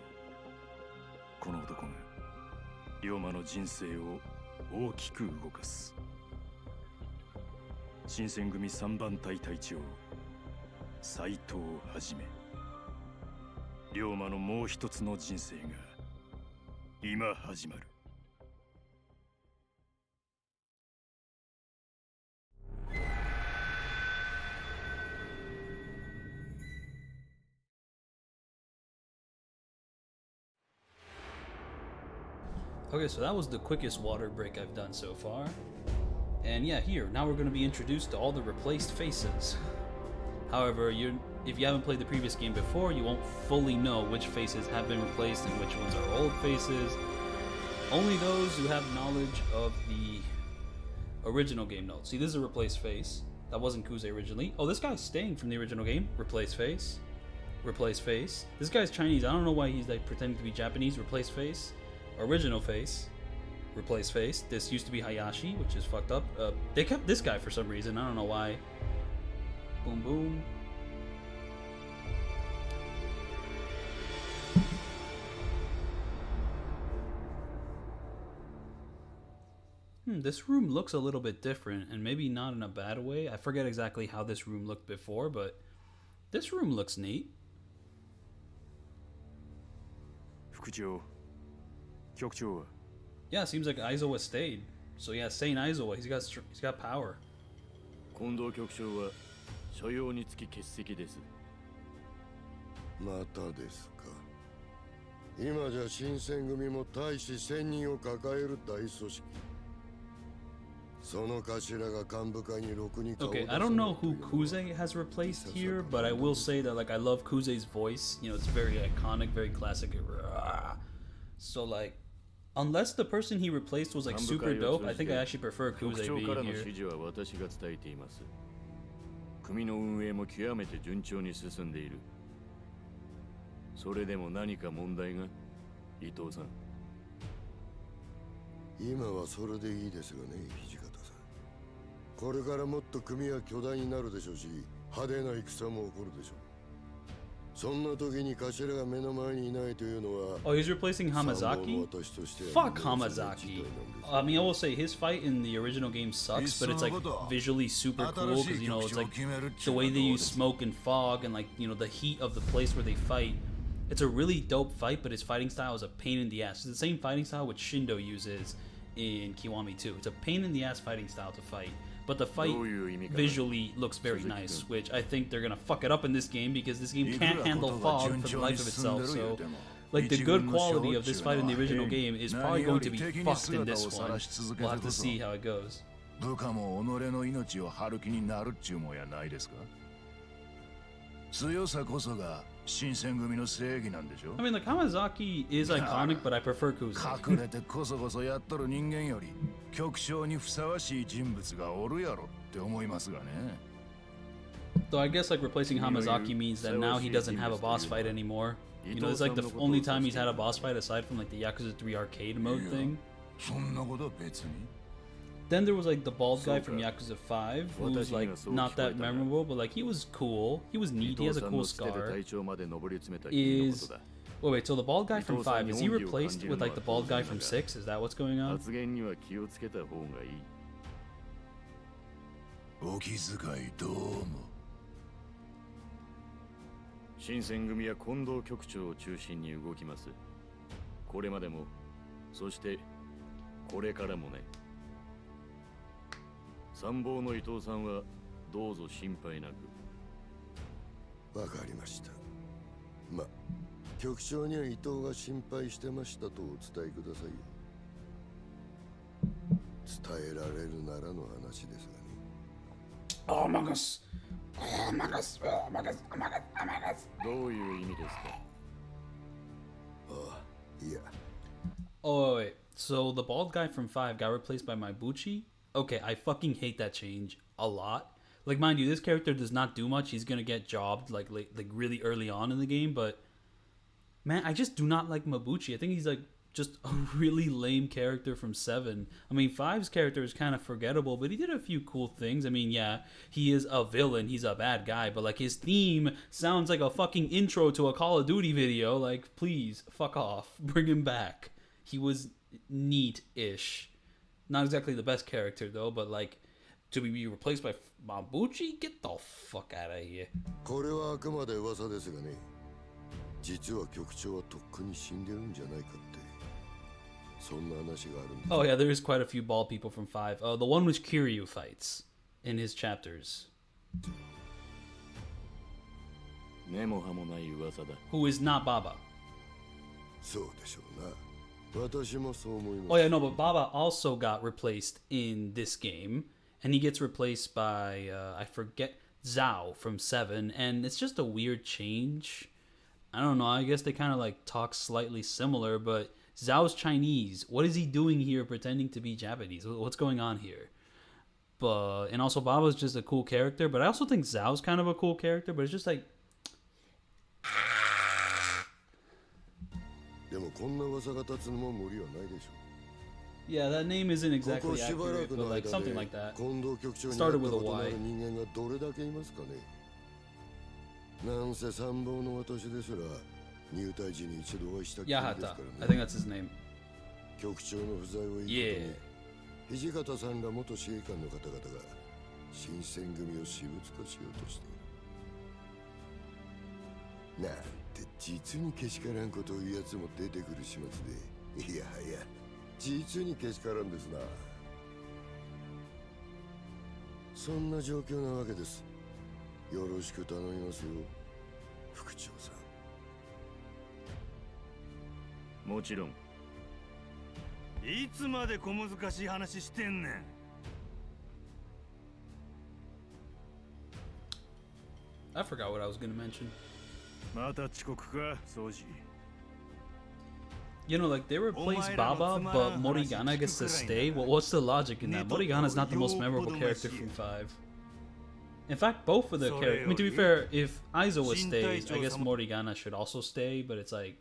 この男が龍馬の人生を大きく動かす。新選組三番隊隊長斉藤はじめ。龍馬のもう一つの人生が今始まる。Okay, so that was the quickest water break I've done so far. And yeah, here, now we're going to be introduced to all the replaced faces. However, if you haven't played the previous game before, you won't fully know which faces have been replaced and which ones are old faces. Only those who have knowledge of the original game know. See, this is a replaced face. That wasn't Kuze originally. Oh, this guy's staying from the original game. Replaced face. Replaced face. This guy's Chinese. I don't know why he's like pretending to be Japanese. Replaced face. Original face. Replaced face. This used to be Hayashi, which is fucked up. They kept this guy for some reason. I don't know why. Boom, boom. This room looks a little bit different, and maybe not in a bad way. I forget exactly how this room looked before, but this room looks neat. 副長、局長は Yeah, it seems like Aizawa stayed. So yeah, Saint Aizawa, he's got power. 近藤局長は所要につき欠席です。またですか。今じゃ新選組も大使1000人を抱える大組織。その頭が幹部会にろくに顔を出さない。 Okay, I don't know who Kuze has replaced here, but I will say that like I love Kuze's voice. You know, it's very iconic, very classic. So like, unless the person he replaced was like super dope, I think I actually prefer Kuze being here. 私が伝えています。組の運営も極めて順調に進んでいる。それでも何か問題が、伊藤さん。今はそれでいいですがね、土方さん。これからもっと組は巨大になるでしょうし、派手な戦も起こるでしょう。Oh, he's replacing Hamazaki? Fuck Hamazaki. I mean, I will say his fight in the original game sucks, but it's like visually super cool because, you know, it's like the way they use smoke and fog and, like, you know, the heat of the place where they fight. It's a really dope fight, but his fighting style is a pain in the ass. It's the same fighting style which Shindo uses in Kiwami 2. It's a pain in the ass fighting style to fight. But the fight visually looks very nice, which I think they're gonna fuck it up in this game because this game can't handle fog for the life of itself. So, like, the good quality of this fight in the original game is probably going to be fucked in this one. We'll have to see how it goes. I mean, like, Hamazaki is iconic, but I prefer Kuze. Though I guess, like, replacing Hamazaki means that now he doesn't have a boss fight anymore. You know, it's like the only time he's had a boss fight aside from, like, the Yakuza 3 arcade mode thing. Then there was, like, the bald guy from Yakuza 5, who was, like, not that memorable, but, like, he was cool. He was neat. He has a cool scar. Wait, so the bald guy from 5, is he replaced with, like, the bald guy from 6? Is that what's going on? 新選組は近藤局長を中心に動きます。これまでも、そしてこれからもね。参謀の伊藤さんはどうぞ心配なく。わかりました。ま、局長には伊藤が心配してましたとお伝えくださいよ。伝えられるならの話ですがね。Among Us! Among Us! Among Us! Among Us! Among Us! どういう意味ですか? Yeah. Oh, wait. So the bald guy from 5 got replaced by Maibuchi? Okay, I fucking hate that change a lot. Like, mind you, this character does not do much. He's gonna get jobbed, like really early on in the game, but... Man, I just do not like Mabuchi. I think he's, like, just a really lame character from 7. I mean, 5's character is kind of forgettable, but he did a few cool things. I mean, yeah, he is a villain. He's a bad guy, but, like, his theme sounds like a fucking intro to a Call of Duty video. Like, please, fuck off. Bring him back. He was neat-ish. Not exactly the best character, though, but, like, to be replaced by Mabuchi? Get the fuck out of here. これはあくまで噂ですがね。実は局長はとっくに死んでるんじゃないかって。そんな話があるんです。Oh yeah, there is quite a few bald people from 5. The one which Kiryu fights in his chapters. Who is not Baba. そうでしょうな。私もそう思います。 Oh yeah, no, but Baba also got replaced in this game, and he gets replaced by I forget, Zhao from 7, and it's just a weird change. I don't know. I guess they kind of like talk slightly similar, but Zhao's Chinese. What is he doing here pretending to be Japanese? What's going on here? But and also Baba's just a cool character, but I also think Zhao's kind of a cool character, but it's just like yeah, that name isn't exactly accurate, but like something like that. Started with a Y. なんせ参謀の私ですら入隊時に一度お会いしたきりですからね。I think that's his name. 局長の不在を言うことに、土方さんら元司令官の方々が新選組を私物化しようとしている。なんて実にけしからんことを言うやつも出てくる始末で、いやはや実にけしからんですな。そんな状況なわけです。よろしく頼みますよ、副長さん。もちろん。いつまで小難しい話してんねん。I forgot what I was going to mention. また遅刻か、掃除。You know, like, they replaced Baba, but Morigana gets to stay? Well, what's the logic in that? Morigana's not the most memorable character from 5. In fact, both of the characters... I mean, to be fair, if Aizawa stays, I guess Morigana should also stay, but it's like...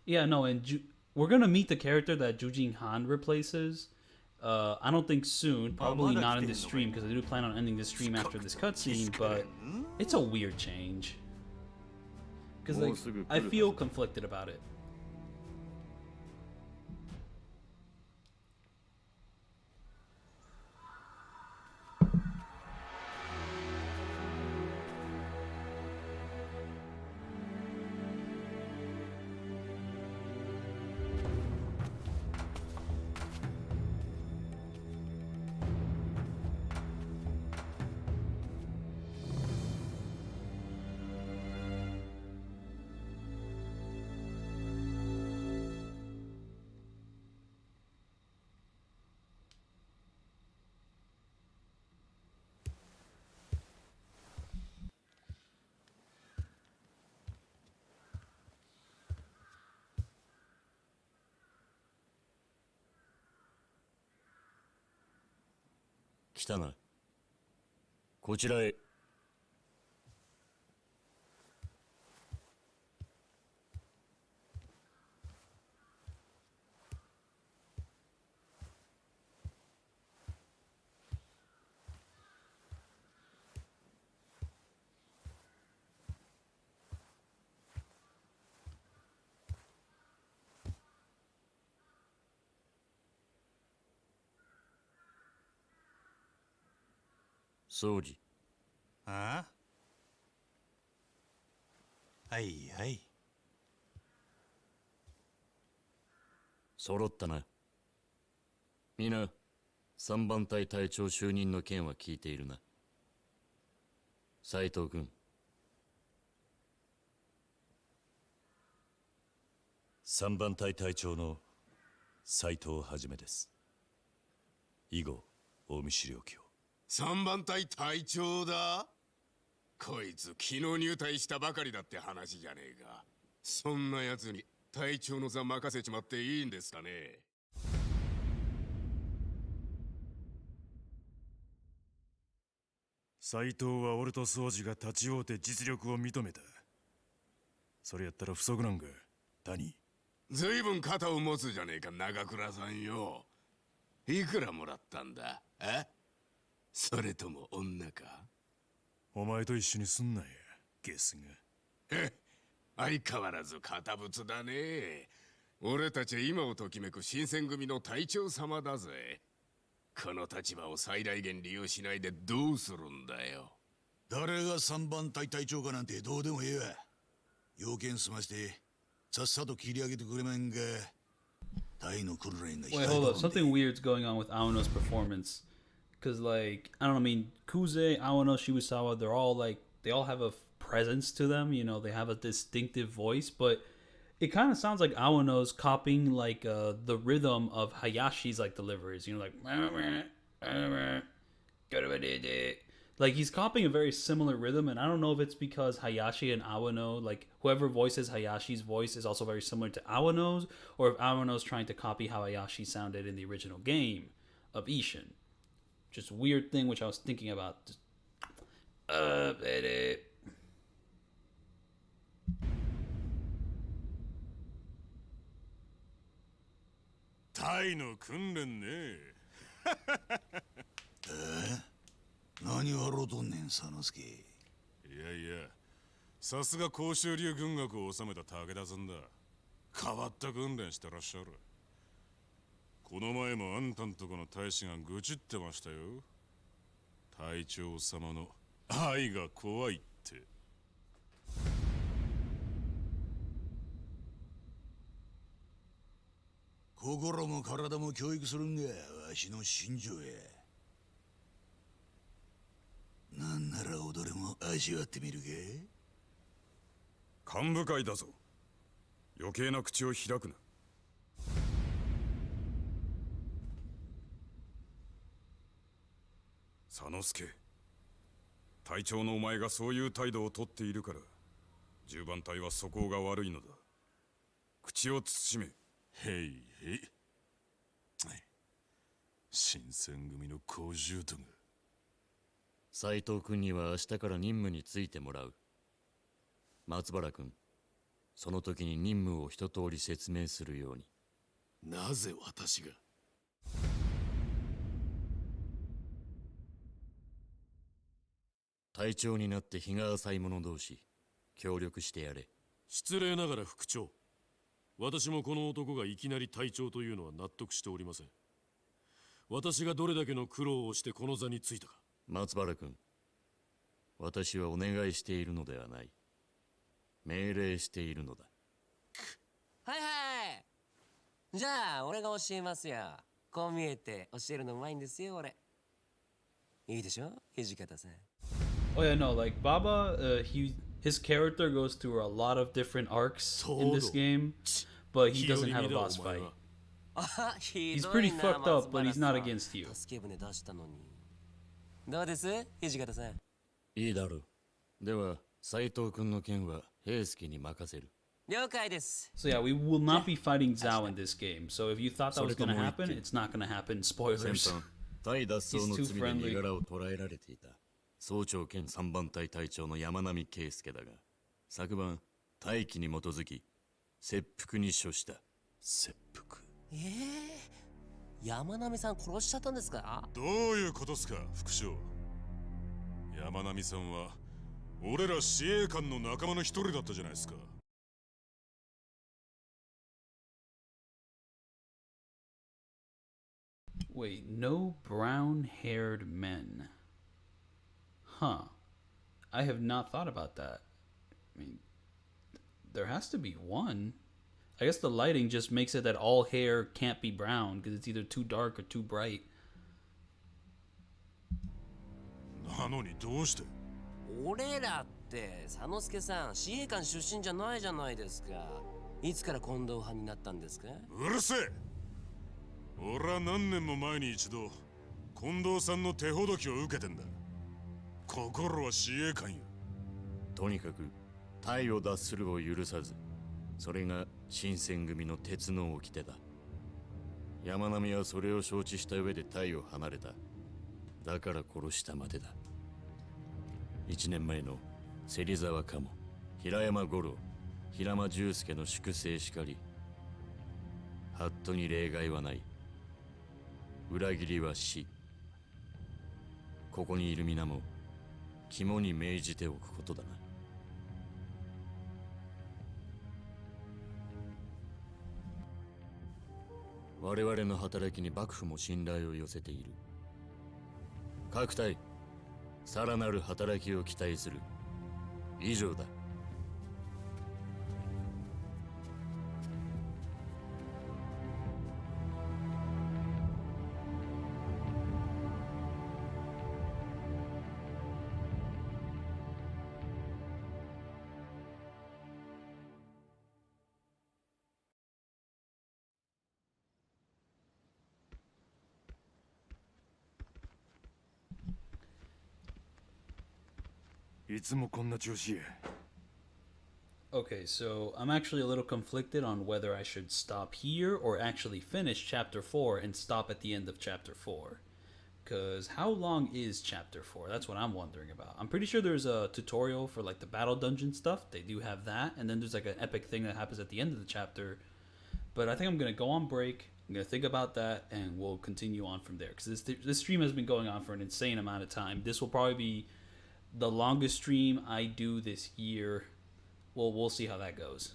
Yeah, no, and we're gonna meet the character that Jujin Han replaces. I don't think soon, probably not in this stream, because I do plan on ending this stream after this cutscene, but it's a weird change. Because like I feel conflicted about it.来たな。こちらへ。総理。ああ、はいはい。揃ったな。皆、三番隊隊長就任の件は聞いているな。斉藤君。三番隊隊長の斉藤はじめです。以後、近江資料記を。三番隊隊長だ。こいつ昨日入隊したばかりだって話じゃねえか。そんな奴に隊長の座任せちまっていいんですかね。斎藤は俺と宗司が立ち会うて実力を認めた。それやったら不足なんか、谷。ずいぶん肩を持つじゃねえか、長倉さんよ。いくらもらったんだ？それとも女か？お前と一緒にすんなや、ゲスが。相変わらず堅物だね。俺たち今をときめく新選組の隊長様だぜ。この立場を最大限利用しないでどうするんだよ。誰が三番隊隊長かなんてどうでもええわ。要件済ましてさっさと切り上げてくれまんが。隊の訓練が Wait, hold up. Something weird's going on with Awano's performance. Because, like, I don't know, I mean, Kuze, Awano, Shibusawa, they're all, like, they all have a presence to them, you know, they have a distinctive voice, but it kind of sounds like Awano's copying, like, the rhythm of Hayashi's, like, deliveries, you know, like, he's copying a very similar rhythm, and I don't know if it's because Hayashi and Awano, like, whoever voices Hayashi's voice is also very similar to Awano's, or if Awano's trying to copy how Hayashi sounded in the original game of Ishin. Just weird thing which I was thinking about. Just, edit. タイの訓練ね。何笑うとんねん、佐之助。いやいや、さすが甲州流軍学を治めた武田さんだ。変わった訓練してらっしゃる。この前もあんたんとこの大使が愚痴ってましたよ。隊長様の愛が怖いって。心も体も教育するんがわしの信条や。なんなら踊れも味わってみるか。幹部会だぞ。余計な口を開くな。佐之助、隊長のお前がそういう態度をとっているから10番隊は素行が悪いのだ。口を慎め。へいへい。新選組の小獣とが。斉藤君には明日から任務についてもらう。松原君、その時に任務を一通り説明するように。なぜ私が？隊長になって日が浅い者同士協力してやれ。失礼ながら副長、私もこの男がいきなり隊長というのは納得しておりません。私がどれだけの苦労をしてこの座についたか。松原君、私はお願いしているのではない。命令しているのだ。はいはい。じゃあ俺が教えますよ。こう見えて教えるのうまいんですよ俺。いいでしょ、土方さん。Oh yeah, no, like Baba, his character goes through a lot of different arcs in this game, but he doesn't have a boss fight. He's pretty fucked up, but he's not against you. 助け舟出したのに。どうです、土方さん。いいだろう。では、斉藤君の件は平介に任せる。了解です。 So yeah, we will not be fighting Zhao in this game. So if you thought that was gonna happen, it's not gonna happen. Spoilers. 対脱走の He's 罪 too で身 friendly. 柄を捕らえられていた総長兼3番隊隊長の山並圭介だが、昨晩大気に基づき切腹に処した。切腹。山並さん殺しちゃったんですか？どういうことですか、副長。山並さんは俺ら司令官の仲間の一人だったじゃないですか。Wait, no brown-haired men. Huh. I have not thought about that. I mean, there has to be one. I guess the lighting just makes it that all hair can't be brown because it's either too dark or too bright. なのにどうして？俺らって佐之助さん、司令官出身じゃないじゃないですか。いつから近藤派になったんですか？うるせえ。俺は何年も前に一度近藤さんの手ほどきを受けてんだ。心は司令官よ。とにかく隊を脱するを許さず、それが新選組の鉄の掟だ。山並はそれを承知した上で隊を離れた。だから殺したまでだ。1年前の芹沢鴨、平山五郎、平間重介の粛清しかり、ハットに例外はない。裏切りは死。ここにいる皆も肝に銘じておくことだな。我々の働きに幕府も信頼を寄せている。各隊、さらなる働きを期待する。以上だ。いつもこんな調子や。Okay, so I'm actually a little conflicted on whether I should stop here or actually finish chapter 4 and stop at the end of chapter 4. Because how long is chapter 4? That's what I'm wondering about. I'm pretty sure there's a tutorial for like the battle dungeon stuff. They do have that. And then there's like an epic thing that happens at the end of the chapter. But I think I'm going to go on break. I'm going to think about that and we'll continue on from there. Because this stream has been going on for an insane amount of time. This will probably be the longest stream I do this year. Well, we'll see how that goes.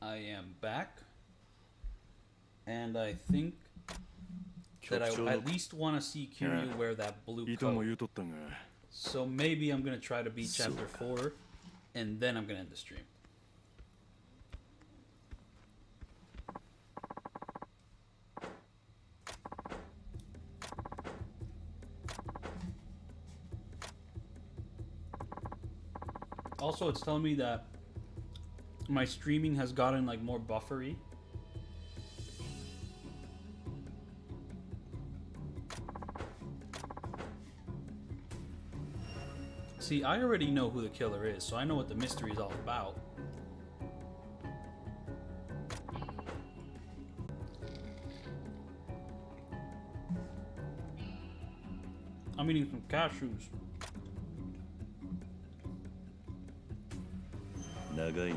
I am back, and I think that I at least want to see Kiryu wear that blue coat. So maybe I'm gonna try to beat chapter 4, and then I'm gonna end the stream. Also, it's telling me that my streaming has gotten like more buffery. See, I already know who the killer is, so I know what the mystery is all about. I'm eating some cashews. Okay,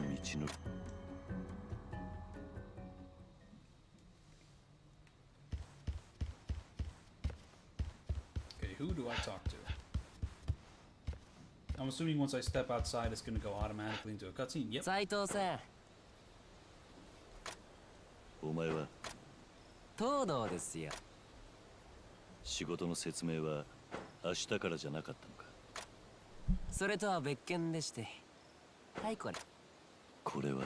who do I talk to? I'm assuming once I step outside, it's gonna go automatically into a cutscene. Yep. 斉藤さん。お前は東堂ですよ。仕事の説明は明日からじゃなかったのか。それとは別件でして。はい、これ。これは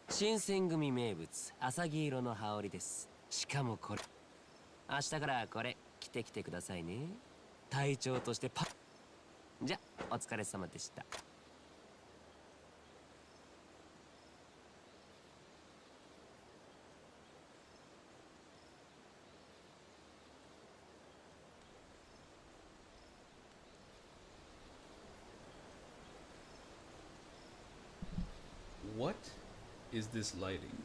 新選組名物、浅黄色の羽織です。しかもこれ。明日からこれ着てきてくださいね。隊長としてパッ。じゃ、お疲れ様でした。What is this lighting?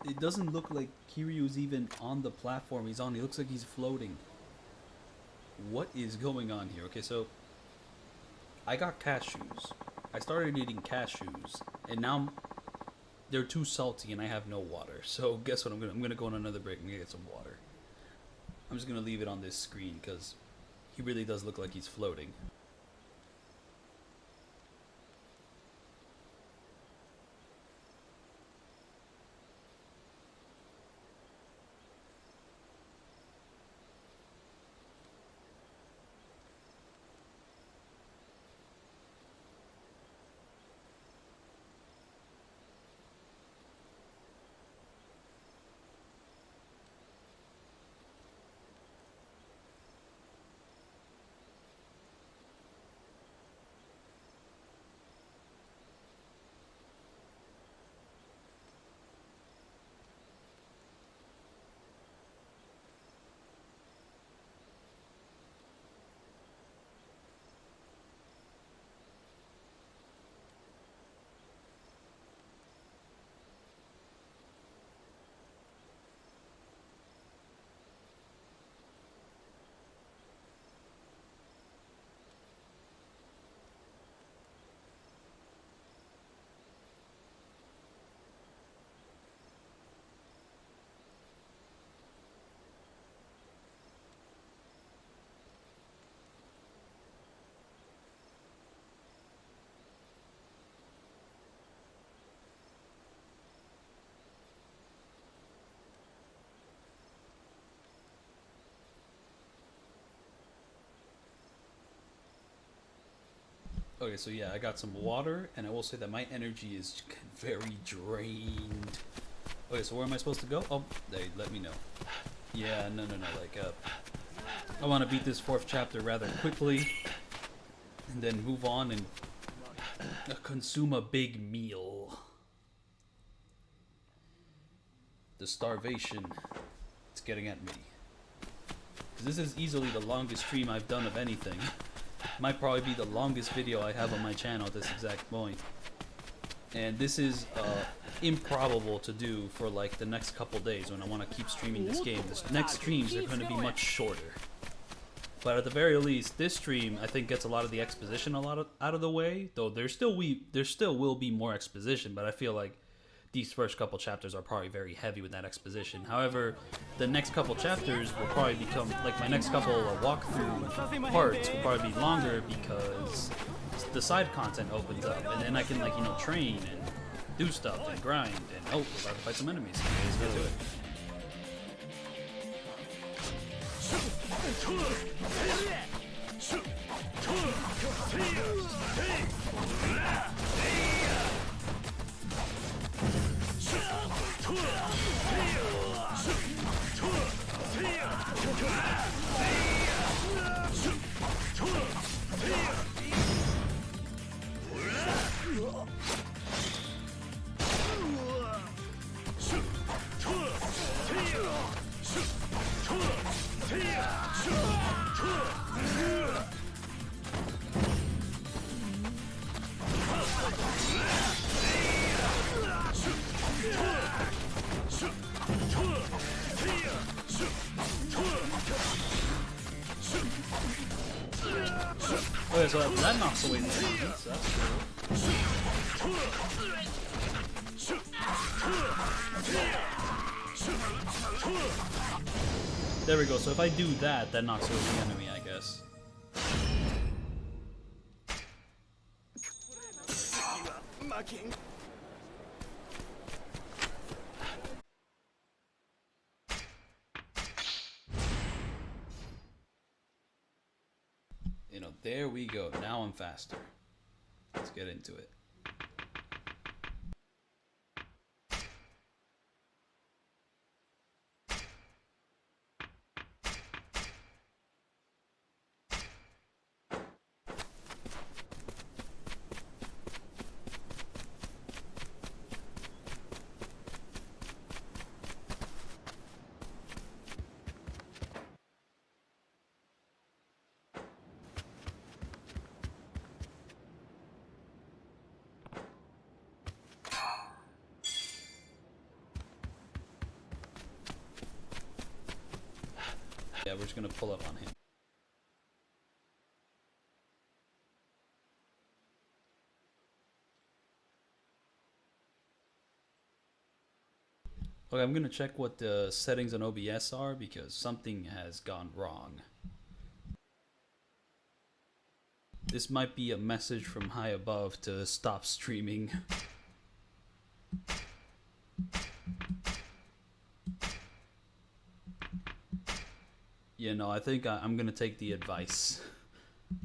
It doesn't look like Kiryu's even on the platform he's on. He looks like he's floating. What is going on here? Okay, so I got cashews. I started eating cashews, and now they're too salty, and I have no water. So guess what? I'm gonna go on another break and get some water. I'm just gonna leave it on this screen because he really does look like he's floating. Okay, so yeah, I got some water, and I will say that my energy is very drained. Okay, so where am I supposed to go? Oh, they let me know. Yeah, no, like, I want to beat this 4th chapter rather quickly, and then move on and consume a big meal. The starvation, it's getting at me. 'Cause this is easily the longest stream I've done of anything. Might probably be the longest video I have on my channel at this exact point. And this is improbable to do for like the next couple days when I want to keep streaming this game. The next streams are going to be much shorter. But at the very least, this stream I think gets a lot of the exposition out of the way. Though there still will be more exposition, but I feel like these first couple chapters are probably very heavy with that exposition. However, the next couple chapters will probably become, like my next couple walkthrough parts will probably be longer because the side content opens up, and then I can, like, you know, train and do stuff and grind, and oh, we're about to fight some enemies. Let's get to it. Okay, so that knocks away the enemies, so that's cool. There we go, so if I do that, that knocks away the enemy, I guess. You know, there we go. Now I'm faster. Let's get into it. Yeah, we're just gonna pull up on him. Okay, I'm gonna check what the settings on OBS are because something has gone wrong. This might be a message from high above to stop streaming. You know, I think I'm gonna take the advice.